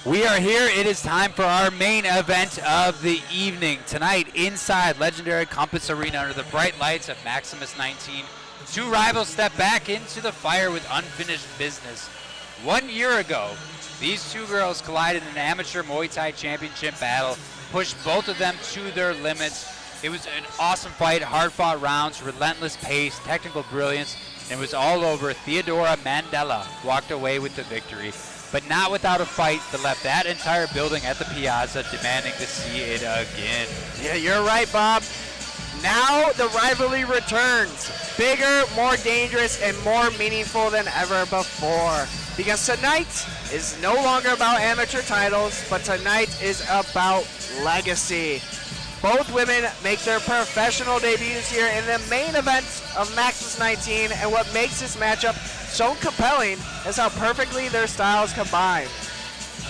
We are here. It is time for our main event of the evening. Tonight, inside legendary Compass Arena under the bright lights of Maximus 19, two rivals step back into the fire with unfinished business. 1 year ago, these two girls collided in an amateur Muay Thai championship battle, pushed both of them to their limits. It was an awesome fight, hard-fought rounds, relentless pace, technical brilliance, and it was all over. Theodora Mandala walked away with the victory, but not without a fight that left that entire building at the Piazza demanding to see it again. Yeah, you're right, Bob. Now the rivalry returns. Bigger, more dangerous, and more meaningful than ever before. Because tonight is no longer about amateur titles, but tonight is about legacy. Both women make their professional debuts here in the main event of Maximus 19, and what makes this matchup so compelling is how perfectly their styles combine.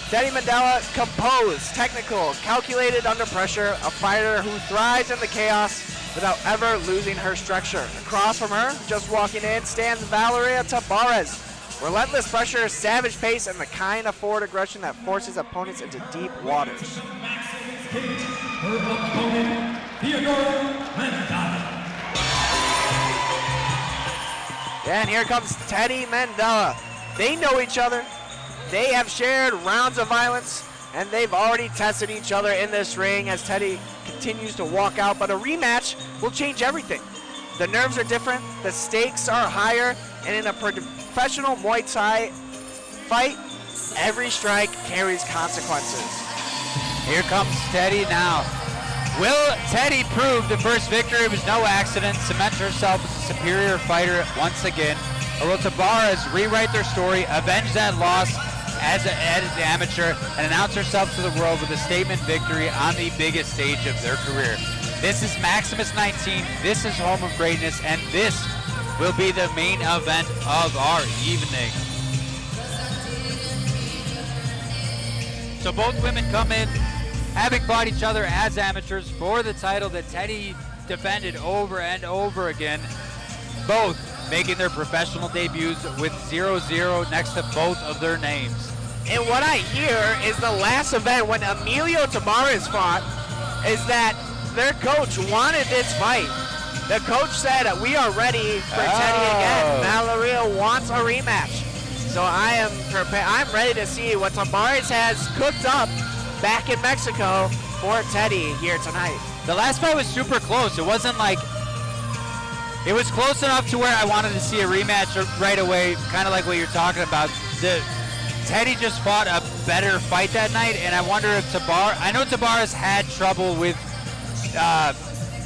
Teddy Mandala, composed, technical, calculated under pressure, a fighter who thrives in the chaos without ever losing her structure. Across from her, just walking in, stands Valeria Tabares. Relentless pressure, savage pace, and the kind of forward aggression that forces opponents into deep waters. Her opponent, Theodora Mandala. And here comes Teddy Mandala. They know each other. They have shared rounds of violence, and they've already tested each other in this ring as Teddy continues to walk out, but a rematch will change everything. The nerves are different, the stakes are higher, and in a professional Muay Thai fight, every strike carries consequences. Here comes Teddy now. Will Teddy prove the first victory was no accident, cement herself as a superior fighter once again? Or will Tabares rewrite their story, avenge that loss as an amateur, and announce herself to the world with a statement victory on the biggest stage of their career? This is Maximus 19, this is Home of Greatness, and this will be the main event of our evening. So both women come in having fought each other as amateurs for the title that Teddy defended over and over again. Both making their professional debuts with 0-0 next to both of their names. And what I hear is the last event when Emilio Tabares fought is that their coach wanted this fight. The coach said, we are ready for Teddy again. Valeria wants a rematch. So I am prepared. I'm ready to see what Tabares has cooked up back in Mexico for Teddy here tonight. The last fight was super close. It wasn't like, it was close enough to where I wanted to see a rematch right away, kind of like what you're talking about. Teddy just fought a better fight that night, and I wonder if I know Tabares had trouble with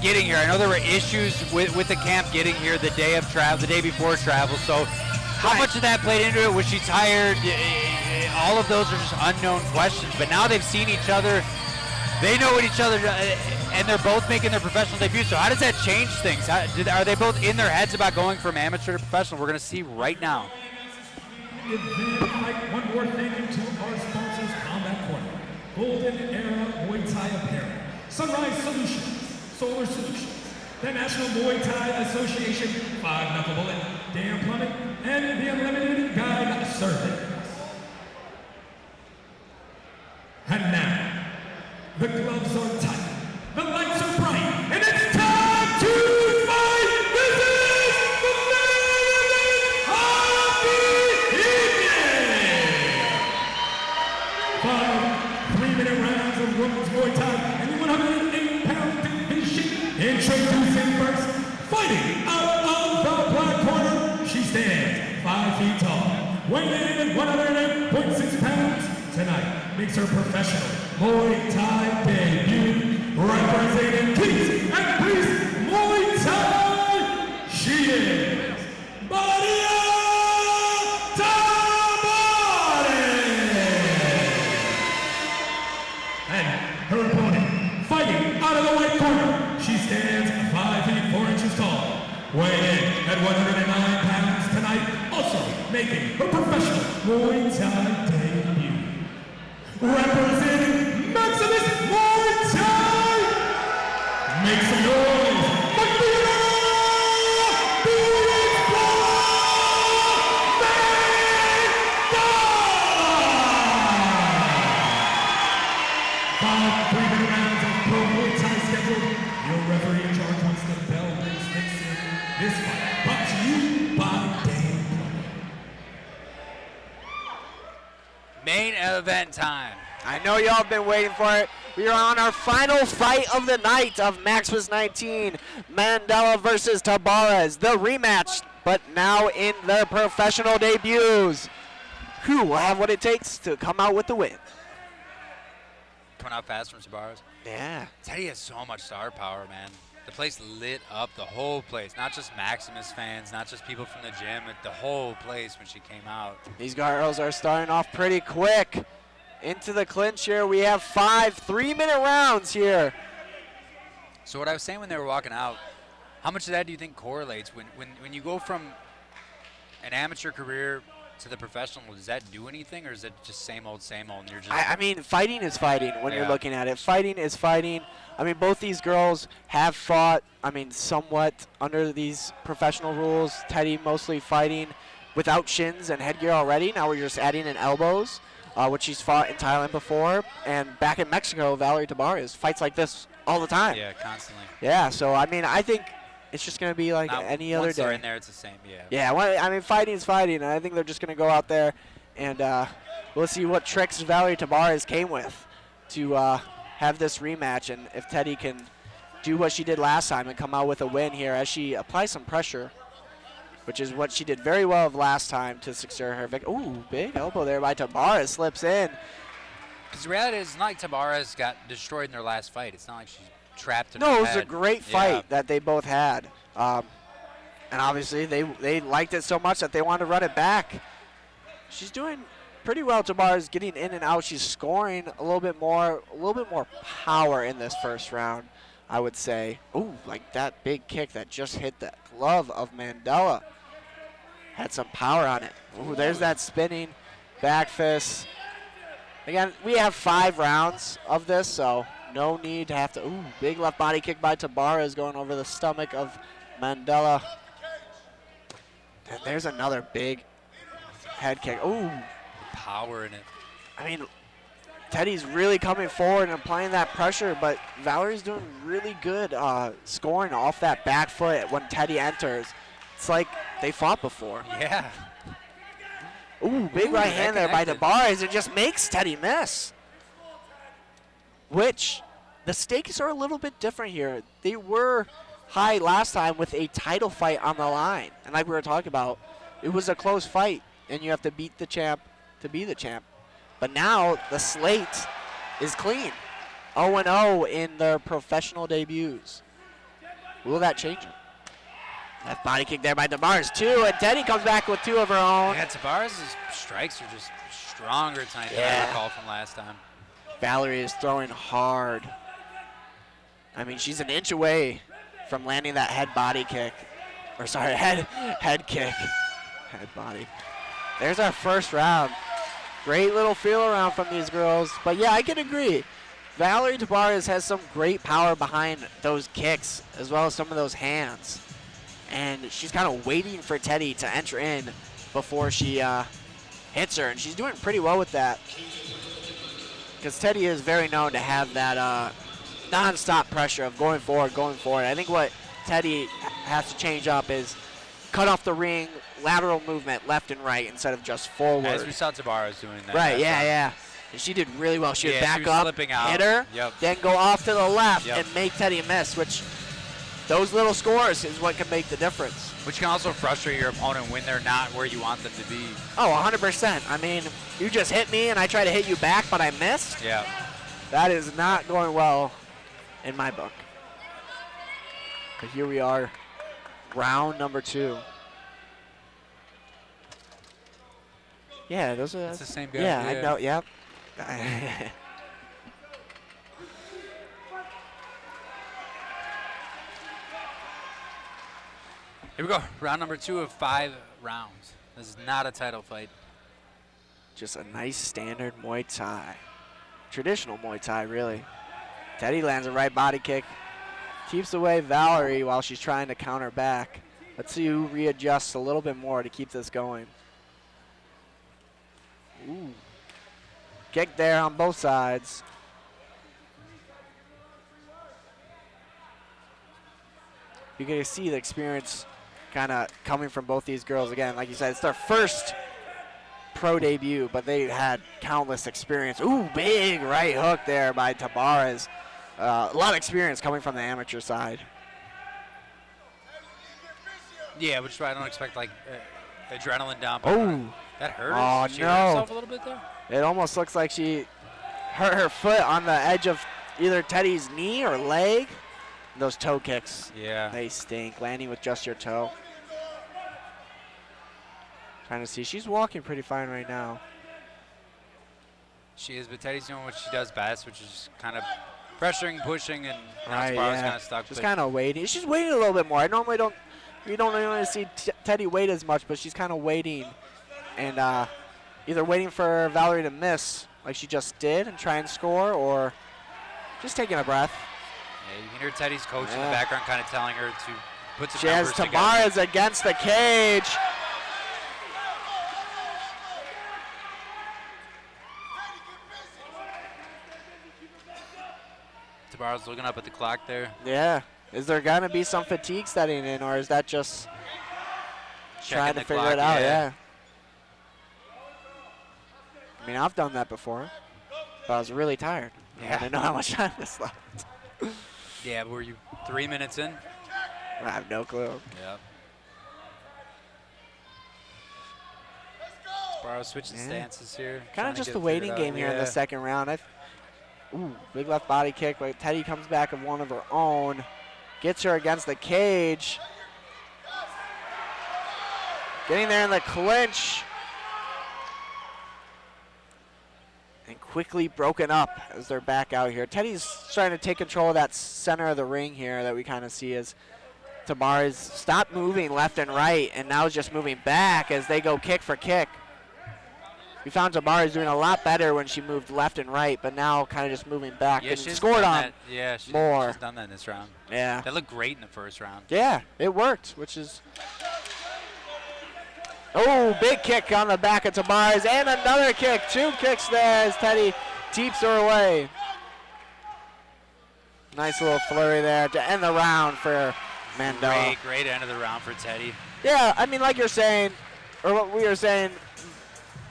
getting here. I know there were issues with the camp getting here the day of travel, the day before travel. So how much of that played into it? Was she tired? All of those are just unknown questions. But now they've seen each other. They know what each other, and they're both making their professional debut. So how does that change things? Are they both in their heads about going from amateur to professional? We're going to see right now. One more thank you to our sponsors, Combat Corner, Golden Era Muay Thai Apparel, Sunrise Solutions, Solar Solutions, the National Muay Thai Association, 5 Knuckle Bullet, Dam Plumbing, and the Unlimited Guide Service. And now, the gloves are tight, the lights are bright, and it's time to fight! This is the main event of the evening! 5 3-minute rounds of women's Muay Thai in the 108-pound division. Introducing first, fighting out of the black corner, she stands 5 feet tall, weighing in at 108.6 pounds tonight. Makes her professional Muay Thai debut, representing Kings and Priests Muay Thai. She is Valeria Tabares. And her opponent, fighting out of the white corner, she stands 5 feet 4 inches tall, weighing in at 109 pounds tonight, also making her professional Muay Thai debut. Representing Maximus Muay Thai! Make some noise for Theodora! Five 3-minute rounds of pro Muay Thai scheduled. Your referee in charge once the bell rings next in. This fight brought to you by Dan. Main event time. I know y'all have been waiting for it. We are on our final fight of the night of Maximus 19, Mandala versus Tabares, the rematch, but now in their professional debuts. Who will have what it takes to come out with the win? Coming out fast from Tabares. Yeah. Teddy has so much star power, man. The place lit up, the whole place. Not just Maximus fans, not just people from the gym, the whole place when she came out. These girls are starting off pretty quick. Into the clinch here. We have 5 3-minute rounds here. So what I was saying when they were walking out, how much of that do you think correlates? When you go from an amateur career to the professional, does that do anything, or is it just same old, and you're just... I mean, fighting is fighting when you're looking at it. Fighting is fighting. I mean, both these girls have fought, I mean, somewhat under these professional rules. Teddy mostly fighting without shins and headgear already. Now we're just adding in elbows, which she's fought in Thailand before. And back in Mexico, Valeria Tabares fights like this all the time. Yeah, constantly. Yeah, so, I mean, I think it's just going to be like any other day. Once they're in there, it's the same, yeah. Yeah, well, I mean, fighting is fighting, and I think they're just going to go out there and we'll see what tricks Valeria Tabares came with to have this rematch, and if Teddy can do what she did last time and come out with a win here as she applies some pressure, which is what she did very well of last time to secure her victory. Ooh, big elbow there by Tabares, slips in. Because the reality is, it's not like Tabares got destroyed in their last fight. It's not like she's trapped in her No, it was head. a great fight that they both had. And obviously they liked it so much that they wanted to run it back. She's doing pretty well, Tabares, getting in and out. She's scoring a little bit more power in this first round, I would say. Ooh, like that big kick that just hit the glove of Mandala. Had some power on it. Ooh, there's that spinning back fist. Again, we have 5 rounds of this, so no need to have to. Ooh, big left body kick by Tabares going over the stomach of Mandala. And there's another big head kick. Ooh. Power in it. I mean, Teddy's really coming forward and applying that pressure, but Valerie's doing really good scoring off that back foot when Teddy enters. It's like they fought before. Yeah. Ooh, big right hand there by Tabares. It just makes Teddy miss. Which, the stakes are a little bit different here. They were high last time with a title fight on the line. And like we were talking about, it was a close fight, and you have to beat the champ to be the champ. But now the slate is clean. 0-0 in their professional debuts. Will that change it? That body kick there by Tabares, 2, and Teddy comes back with 2 of her own. Yeah, Tabares' strikes are just stronger tonight than I recall from last time. Valerie is throwing hard. I mean, she's an inch away from landing that head body kick. Or sorry, head kick. Head body. There's our first round. Great little feel around from these girls. But yeah, I can agree. Valerie Tabares has some great power behind those kicks, as well as some of those hands. And she's kind of waiting for Teddy to enter in before she hits her. And she's doing pretty well with that. Because Teddy is very known to have that non-stop pressure of going forward, going forward. I think what Teddy has to change up is cut off the ring, lateral movement left and right instead of just forward. As we saw Tabares doing that. Right, yeah. And she did really well. She would back up, slipping out. hit her, then go off to the left Yep. and make Teddy miss, which those little scores is what can make the difference. Which can also frustrate your opponent when they're not where you want them to be. Oh, 100%. I mean, you just hit me and I try to hit you back, but I missed. Yeah. That is not going well in my book. But here we are, round number 2. Yeah, those are. It's the same guy. Yeah, I know. Yep. Here we go. Round number 2 of 5 rounds. This is not a title fight. Just a nice standard Muay Thai. Traditional Muay Thai, really. Teddy lands a right body kick. Keeps away Valerie while she's trying to counter back. Let's see who readjusts a little bit more to keep this going. Ooh. Kick there on both sides. You can see the experience kind of coming from both these girls. Again, like you said, it's their first pro debut, but they had countless experience. Ooh, big right hook there by Tabares. A lot of experience coming from the amateur side. Yeah, which is why I don't expect like adrenaline dump. Oh. That hurt. Oh, Did she no. hurt herself a little bit there? It almost looks like she hurt her foot on the edge of either Teddy's knee or leg. Those toe kicks, Yeah. they stink. Landing with just your toe. Trying to see. She's walking pretty fine right now. She is, but Teddy's doing what she does best, which is kind of pressuring, pushing, and Right, Tabares kind of stuck. Just but kind of waiting. She's waiting a little bit more. I normally don't. We don't really see Teddy wait as much, but she's kind of waiting, and either waiting for Valerie to miss, like she just did, and try and score, or just taking a breath. Yeah, you can hear Teddy's coach in the background kind of telling her to put some She has numbers together. Tabares against the cage. Tabares looking up at the clock there. Yeah. Is there going to be some fatigue setting in, or is that just trying to the figure clock, it out? yeah. Yeah. I mean, I've done that before, but I was really tired. I don't know how much time is left. Yeah, were you 3 minutes in? I have no clue. Yeah. Tabares switching stances here. Kind of just a waiting game here in the second round. Ooh, big left body kick, but Teddy comes back of one of her own. Gets her against the cage. Getting there in the clinch. And quickly broken up as they're back out here. Teddy's trying to take control of that center of the ring here that we kind of see as Tabares stopped moving left and right and now is just moving back as they go kick for kick. We found Tabares doing a lot better when she moved left and right, but now kind of just moving back and scored on more. She's done that in this round. Yeah. That looked great in the first round. Yeah, it worked, which is... Oh, big kick on the back of Tabares and another kick. 2 kicks there as Teddy teeps her away. Nice little flurry there to end the round for Mandala. Great end of the round for Teddy. Yeah, I mean, like you're saying, or what we were saying,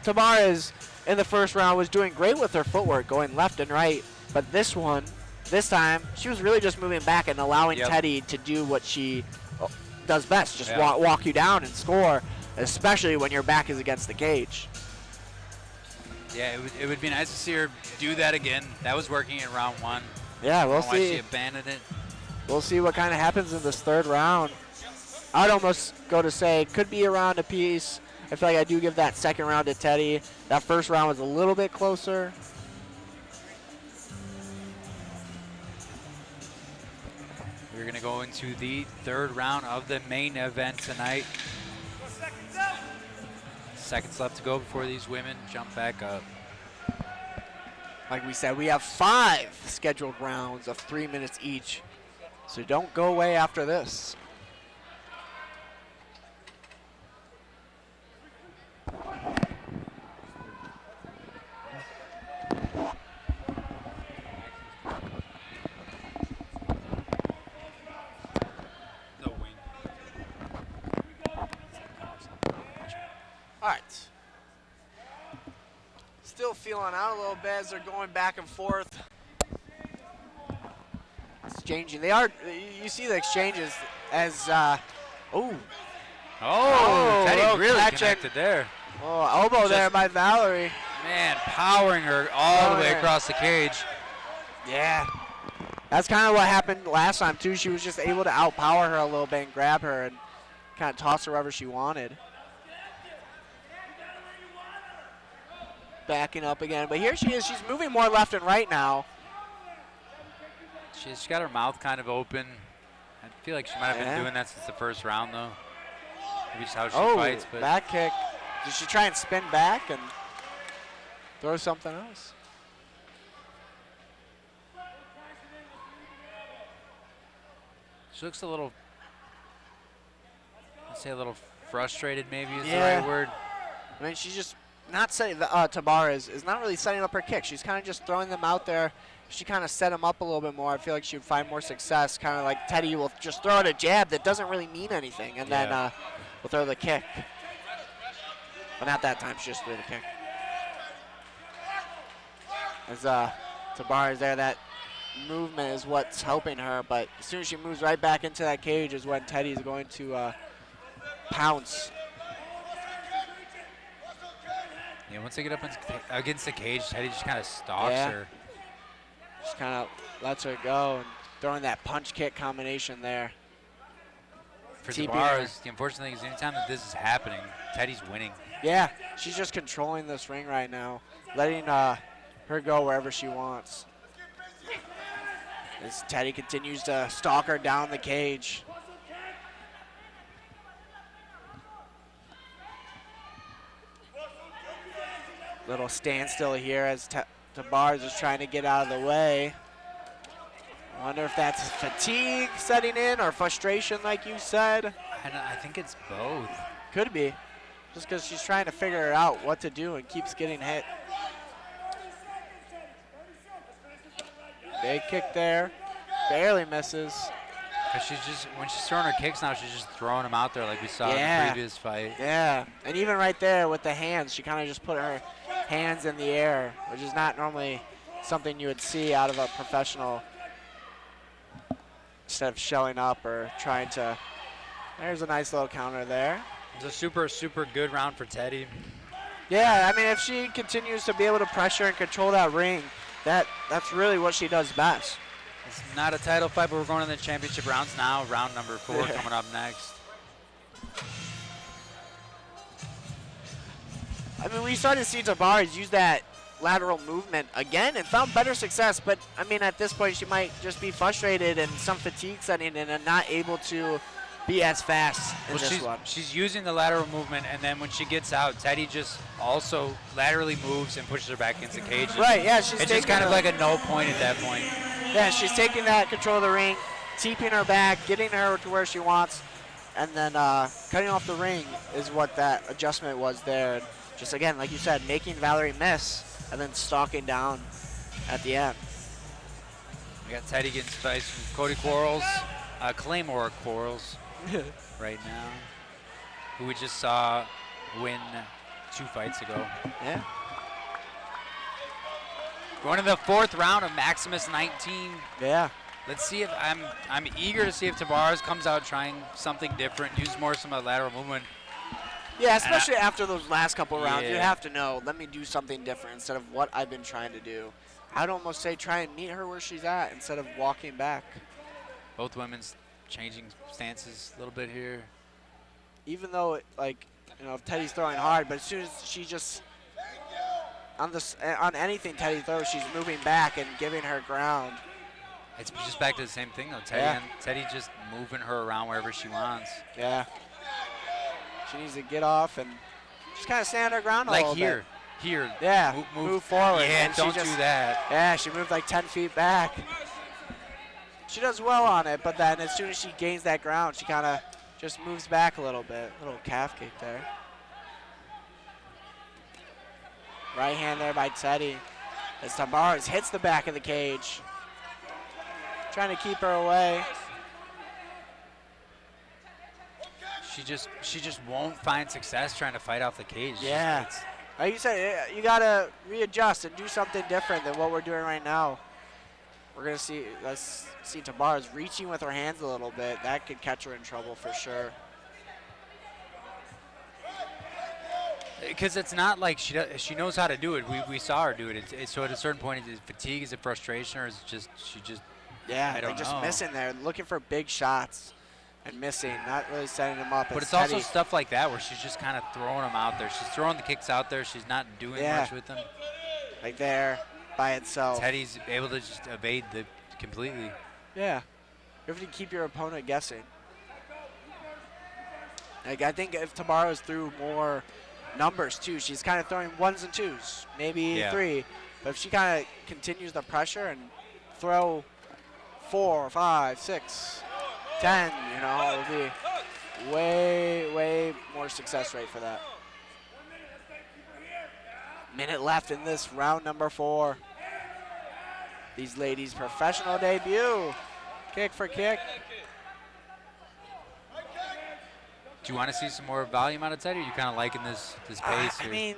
Tabares in the first round was doing great with her footwork, going left and right. But this time, she was really just moving back and allowing Teddy to do what she does best, just walk you down and score, especially when your back is against the cage. Yeah, it would be nice to see her do that again. That was working in round 1. Yeah, we'll see. Why she abandoned it. We'll see what kind of happens in this third round. I'd almost go to say could be a round apiece. I feel like I do give that second round to Teddy. That first round was a little bit closer. We're going to go into the third round of the main event tonight. Seconds left to go before these women jump back up. Like we said, we have 5 scheduled rounds of 3 minutes each. So don't go away after this. All right. Still feeling out a little bit as they're going back and forth. Exchanging. They are, you see the exchanges as, Teddy really connected there. Oh, elbow there by Valerie. Man, powering her all the way across the cage. Yeah. That's kind of what happened last time, too. She was just able to outpower her a little bit and grab her and kind of toss her wherever she wanted. Backing up again, but here she is. She's moving more left and right now. She's got her mouth kind of open. I feel like she might have been doing that since the first round, though. Maybe just how she fights. But back kick. Did she try and spin back and throw something else? She looks a little, let's say a little frustrated maybe is the right word. I mean, she's just not setting, Tabares is not really setting up her kicks. She's kind of just throwing them out there. She kind of set them up a little bit more. I feel like she would find more success. Kind of like Teddy will just throw out a jab that doesn't really mean anything, and then will throw the kick. But not that time, she just threw the kick. As Tabares there, that movement is what's helping her, but as soon as she moves right back into that cage is when Teddy's going to pounce. Yeah, once they get up against the cage, Teddy just kind of stalks her. Just kind of lets her go and throwing that punch kick combination there. For Tabares, the unfortunate thing is anytime that this is happening, Teddy's winning. Yeah, she's just controlling this ring right now, letting her go wherever she wants. As Teddy continues to stalk her down the cage. Little standstill here as Tabares is trying to get out of the way. I wonder if that's fatigue setting in or frustration, like you said. I think it's both. Could be. Just because she's trying to figure out what to do and keeps getting hit. Big kick there. Barely misses. Cause she's just, when she's throwing her kicks now, she's just throwing them out there like we saw in the previous fight. Yeah, and even right there with the hands, she kind of just put her hands in the air, which is not normally something you would see out of a professional instead of showing up or trying to. There's a nice little counter there. It's a super, super good round for Teddy. Yeah, I mean, if she continues to be able to pressure and control that ring, that's really what she does best. It's not a title fight, but we're going to the championship rounds now. Round number 4 coming up next. I mean, we started to see Tabares use that lateral movement again and found better success, but I mean, at this point, she might just be frustrated and some fatigue setting in and not able to be as fast in this one. She's using the lateral movement, and then when she gets out, Teddy just also laterally moves and pushes her back into the cage. Right, yeah, it's just kind of like a no point at that point. Yeah, she's taking that control of the ring, keeping her back, getting her to where she wants, and then cutting off the ring is what that adjustment was there. And just again, like you said, making Valerie miss and then stalking down at the end. We got Teddy getting spiced from Cody Quarles, Claymore Quarles right now, who we just saw win 2 fights ago. Yeah. Going to the 4th round of Maximus 19. Yeah. Let's see if I'm eager to see if Tabares comes out trying something different, use more some of the lateral movement. Yeah, especially after those last couple rounds, you Yeah. have to know, let me do something different instead of what I've been trying to do. I'd almost say try and meet her where she's at instead of walking back. Both women's changing stances a little bit here. Even though, if Teddy's throwing hard, but as soon as she just, on anything Teddy throws, she's moving back and giving her ground. It's just back to the same thing, though. Teddy just moving her around wherever she wants. Yeah. She needs to get off and just kind of stand her ground a little bit. Here. Yeah, move forward. Yeah, and don't do that. Yeah, she moved like 10 feet back. She does well on it, but then as soon as she gains that ground, she kind of just moves back a little bit. Little calf kick there. Right hand there by Teddy. As Tabares hits the back of the cage. Trying to keep her away. She just won't find success trying to fight off the cage. Yeah. Like you said, you got to readjust and do something different than what we're doing right now. We're going to let's see Tabares reaching with her hands a little bit. That could catch her in trouble for sure. Because it's not like she knows how to do it. We saw her do it. So at a certain point, is it fatigue, is it frustration, or is it just Yeah, I don't just know. missing there, looking for big shots and missing, not really setting them up. But it's also stuff like that where she's just kind of throwing them out there. She's throwing the kicks out there. She's not doing much with them. Like there, by itself. Teddy's able to just evade completely. Yeah. You have to keep your opponent guessing. Like I think if Tabares threw more numbers too, she's kind of throwing 1s and 2s, maybe 3. But if she kind of continues the pressure and throw 4, 5, 6, 10, it would be way more success rate for that. Minute left in this round number 4. These ladies' professional debut. Kick for kick. Do you want to see some more volume out of Teddy, or are you kind of liking this pace here? I mean,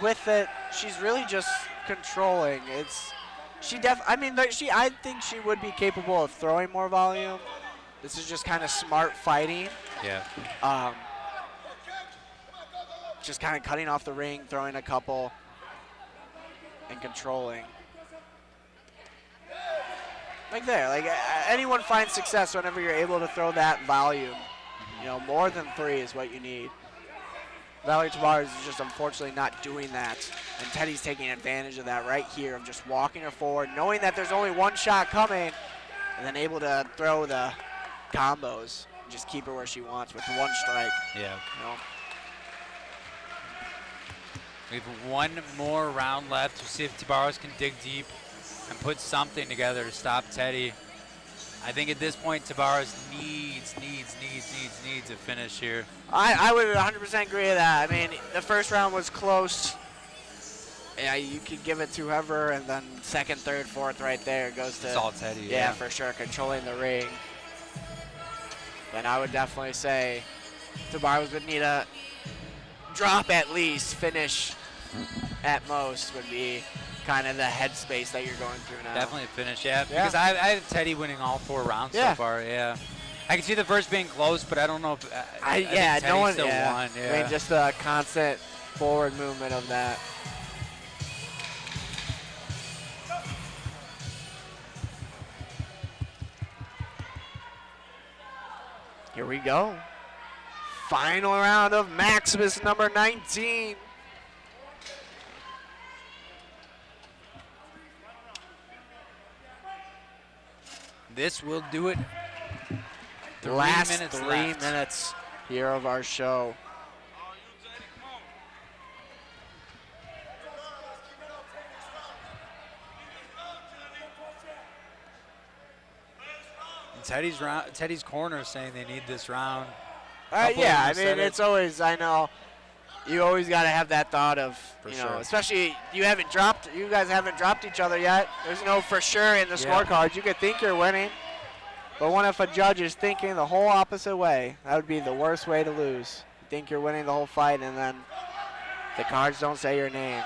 with it, she's really just controlling. I think she would be capable of throwing more volume. This is just kind of smart fighting. Yeah. Just kind of cutting off the ring, throwing a couple, and controlling. Like there, anyone finds success whenever you're able to throw that volume. More than 3 is what you need. Valeria Tabares is just unfortunately not doing that. And Teddy's taking advantage of that right here of just walking her forward, knowing that there's only one shot coming, and then able to throw the combos and just keep her where she wants with 1 strike. Yeah. We have 1 more round left to see if Tabares can dig deep and put something together to stop Teddy. I think at this point, Tabares needs a finish here. I would 100% agree with that. I mean, the first round was close. Yeah, you could give it to whoever, and then 2nd, 3rd, 4th right there goes to... It's all Teddy, yeah. For sure, controlling the ring. Then I would definitely say Tabares would need a drop at least, finish at most would be kind of the headspace that you're going through now. Definitely a finish, yeah. Because I have Teddy winning all 4 rounds so far, yeah. I can see the first being close, but I don't know if I think Teddy no one still won. Yeah. I mean, just the constant forward movement of that. Here we go. Final round of Maximus number 19. This will do it. Last 3 minutes 3 left. minutes here of our show. And Teddy's corner is saying they need this round. Yeah, I mean, it's always, I know, you always got to have that thought of, you know, especially you guys haven't dropped each other yet. There's no for sure in the scorecards. You could think you're winning, but what if a judge is thinking the whole opposite way? That would be the worst way to lose. You think you're winning the whole fight, and then the cards don't say your name.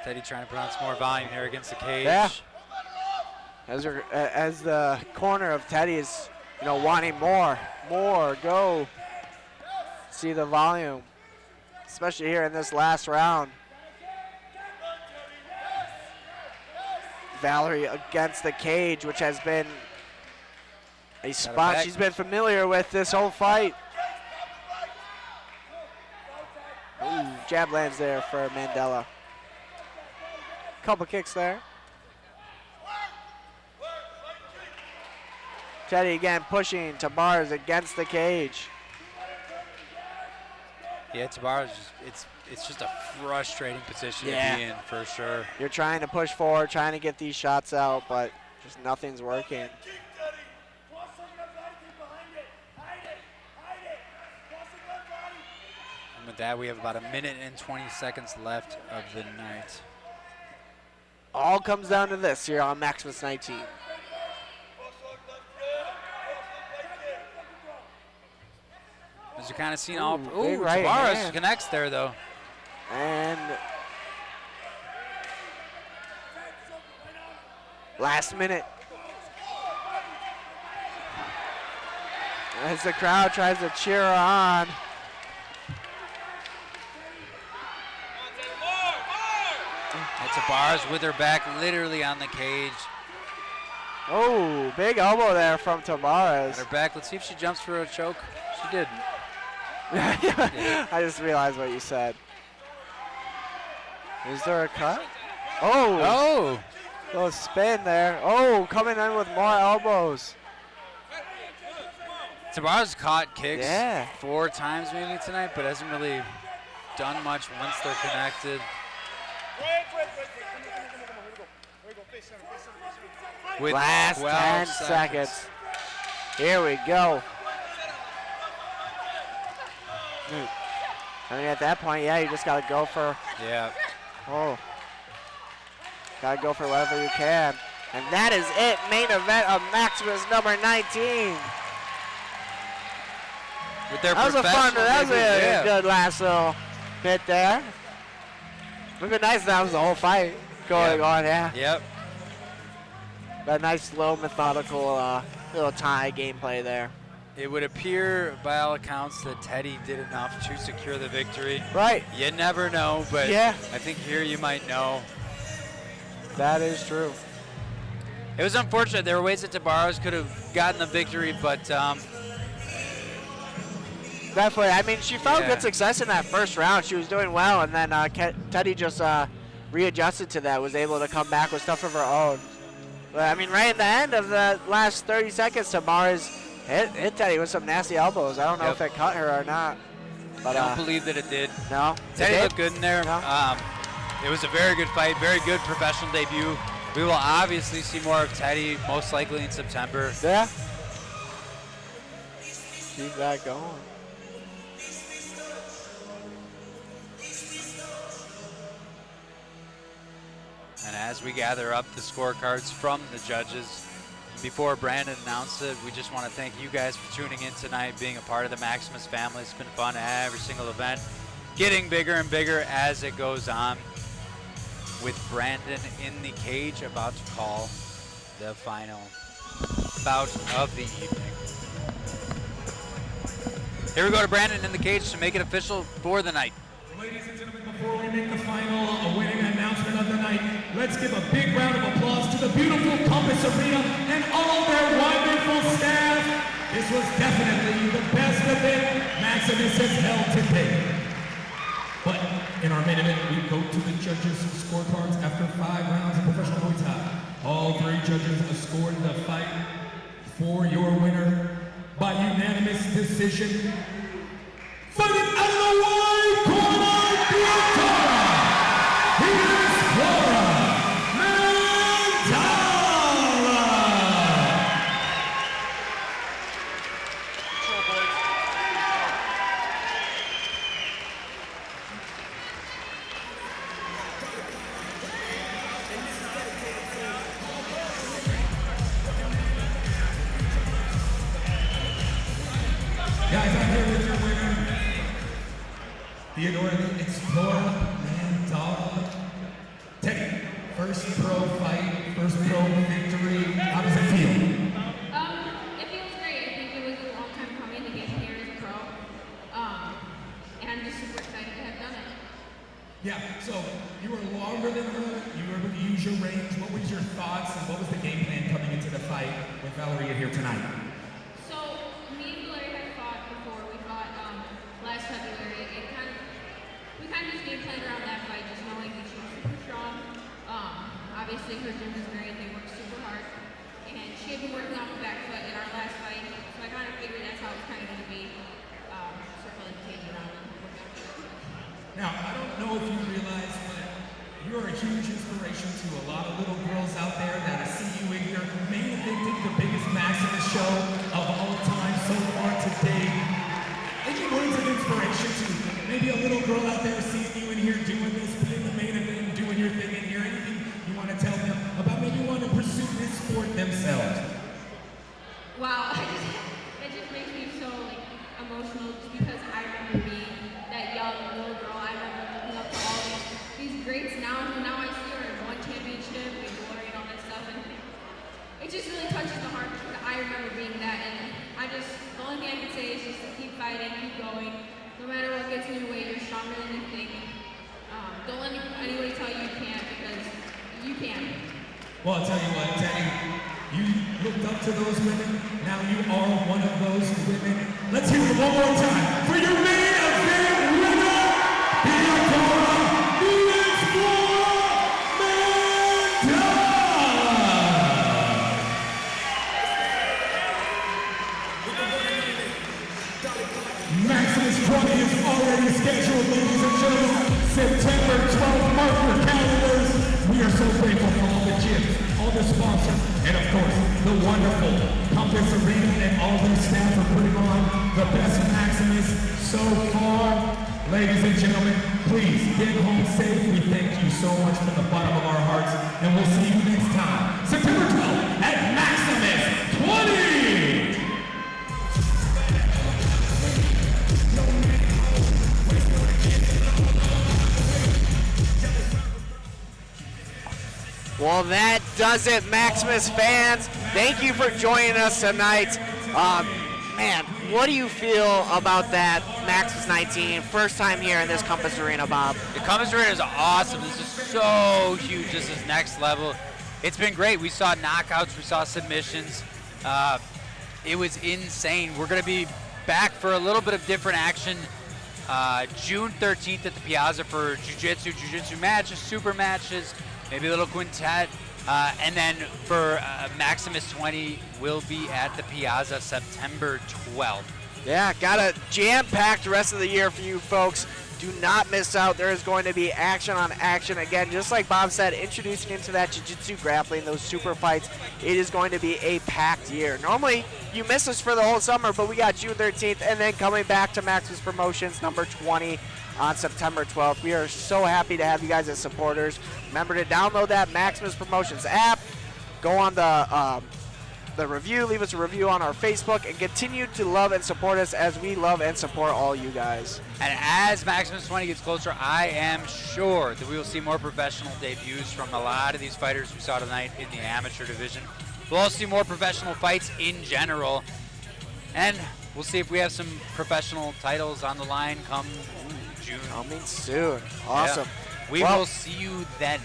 Teddy trying to put on some more volume here against the cage. Yeah. As the corner of Teddy is, you know, wanting more, go. See the volume, especially here in this last round. Valeria against the cage, which has been a spot she's been familiar with this whole fight. Ooh, jab lands there for Mandala. Couple kicks there. Teddy again pushing Tabares against the cage. Yeah, Tabares, it's just a frustrating position to be in for sure. You're trying to push forward, trying to get these shots out, but just nothing's working. And with that, we have about 1 minute and 20 seconds left of the night. All comes down to this here on Maximus 19. As you kind of seen all. Big Ooh, right Tabares hand. connects there though. And last minute. As the crowd tries to cheer her on. And Tabares with her back literally on the cage. Oh, big elbow there from Tabares. Her back. Let's see if she jumps for a choke. She didn't. I just realized what you said. Is there a cut? Oh! Little spin there. Oh, coming in with more elbows. Tabares caught kicks 4 times maybe tonight, but hasn't really done much once they're connected. With last 10 seconds. Here we go. I mean, at that point, you just got to go for. Yeah. Oh. Got to go for whatever you can. And that is it. Main event of Maximus number 19. With their that was a good last little bit there. Would have been nice if that was the whole fight going on, Yep. That nice, slow, methodical little tie gameplay there. It would appear, by all accounts, that Teddy did enough to secure the victory. Right. You never know, but I think here you might know. That is true. It was unfortunate. There were ways that Tabares could have gotten the victory, but definitely. I mean, she found good success in that first round. She was doing well, and then Teddy just readjusted to that, was able to come back with stuff of her own. But, I mean, right at the end of the last 30 seconds, Tabares hit Teddy with some nasty elbows. I don't know if it cut her or not. But I don't believe that it did. No? Teddy looked good in there. No? It was a very good fight, very good professional debut. We will obviously see more of Teddy, most likely in September. Yeah. Keep that going. And as we gather up the scorecards from the judges, before Brandon announced it, we just want to thank you guys for tuning in tonight, being a part of the Maximus family. It's been fun every single event. getting bigger and bigger as it goes on, with Brandon in the cage about to call the final bout of the evening. Here we go to Brandon in the cage to make it official for the night. Ladies and gentlemen, before we make the final winning announcement of the night, let's give a big round of applause to the beautiful Compass Arena and all their wonderful staff. This was definitely the best event Maximus has held to date. But in our main event, we go to the judges' scorecards after 5 rounds of professional Muay Thai. All 3 judges have scored the fight for your winner by unanimous decision. Fighting out of the white corner, Theodora! Here's Mandala! Guys, I'm here with your winner, Theodora the Explorer Mandala. Teddy, first pro fight, first pro victory. How does it feel? It feels great. I think it was a long time coming to get here as a pro. And I'm just super excited to have done it. Yeah, so you were longer than her, you were able to use your range. What was your thoughts and what was the game plan coming into the fight with Valeria here tonight? So, me and Valeria had fought before. We fought last February. We kind of just game planned around that fight, just knowing that she was super strong. Obviously, her gym is great. They work super hard. And she had been working off the back foot in our last fight. So I kind of figured that's how it was kind of going to be. Circling the cage around and working off the back foot. Now, I don't know if you realize, but you're a huge inspiration to a lot of little girls out there that see you in your main eventing the biggest Maximus show of all time so far today. Any words of inspiration to maybe a little girl out there sees you in here doing this, being the main event, doing your thing in here, anything you want to tell them about maybe wanting to pursue this sport themselves? Wow, it just makes me so emotional just because I remember being that young little girl. I remember looking up to all these greats now I see her in one championship and glory and all that stuff, and it just really touches the heart because I remember being that, and the only thing I can say is just to keep fighting, keep going. No matter what gets in your way, you're stronger than you think. Don't let anybody tell you you can't, because you can. Well, I'll tell you what, Teddy, you looked up to those women. Now you are one of those women. Let's hear it one more time for your main event winner, Theodora the Explorer Mandala! Maximus 20 is already scheduled, ladies and gentlemen. September 12th, mark your calendars. We are so grateful for all the gyms, all the sponsors, and of course, the wonderful Compass Arena and all their staff for putting on the best Maximus so far. Ladies and gentlemen, please get home safe. We thank you so much from the bottom of our hearts, and we'll see you next time, September 12th at Maximus 20! Well, that does it, Maximus fans. Thank you for joining us tonight. Man, what do you feel about that Maximus 19? First time here in this Compass Arena, Bob. The Compass Arena is awesome. This is so huge. This is next level. It's been great. We saw knockouts. We saw submissions. It was insane. We're going to be back for a little bit of different action June 13th at the Piazza for Jiu-Jitsu matches, super matches, maybe a little quintet. And then for Maximus 20, we'll be at the Piazza September 12th. Yeah, got a jam-packed rest of the year for you folks. Do not miss out. There is going to be action on action. Again, just like Bob said, introducing into that Jiu-Jitsu grappling, those super fights, it is going to be a packed year. Normally, you miss us for the whole summer, but we got June 13th and then coming back to Maximus Promotions number 20 on September 12th. We are so happy to have you guys as supporters. Remember to download that Maximus Promotions app. Go on the the review. Leave us a review on our Facebook and continue to love and support us as we love and support all you guys. And as Maximus 20 gets closer, I am sure that we will see more professional debuts from a lot of these fighters we saw tonight in the amateur division. We'll also see more professional fights in general. And we'll see if we have some professional titles on the line come June. Coming soon. Awesome. Yeah. We will see you then.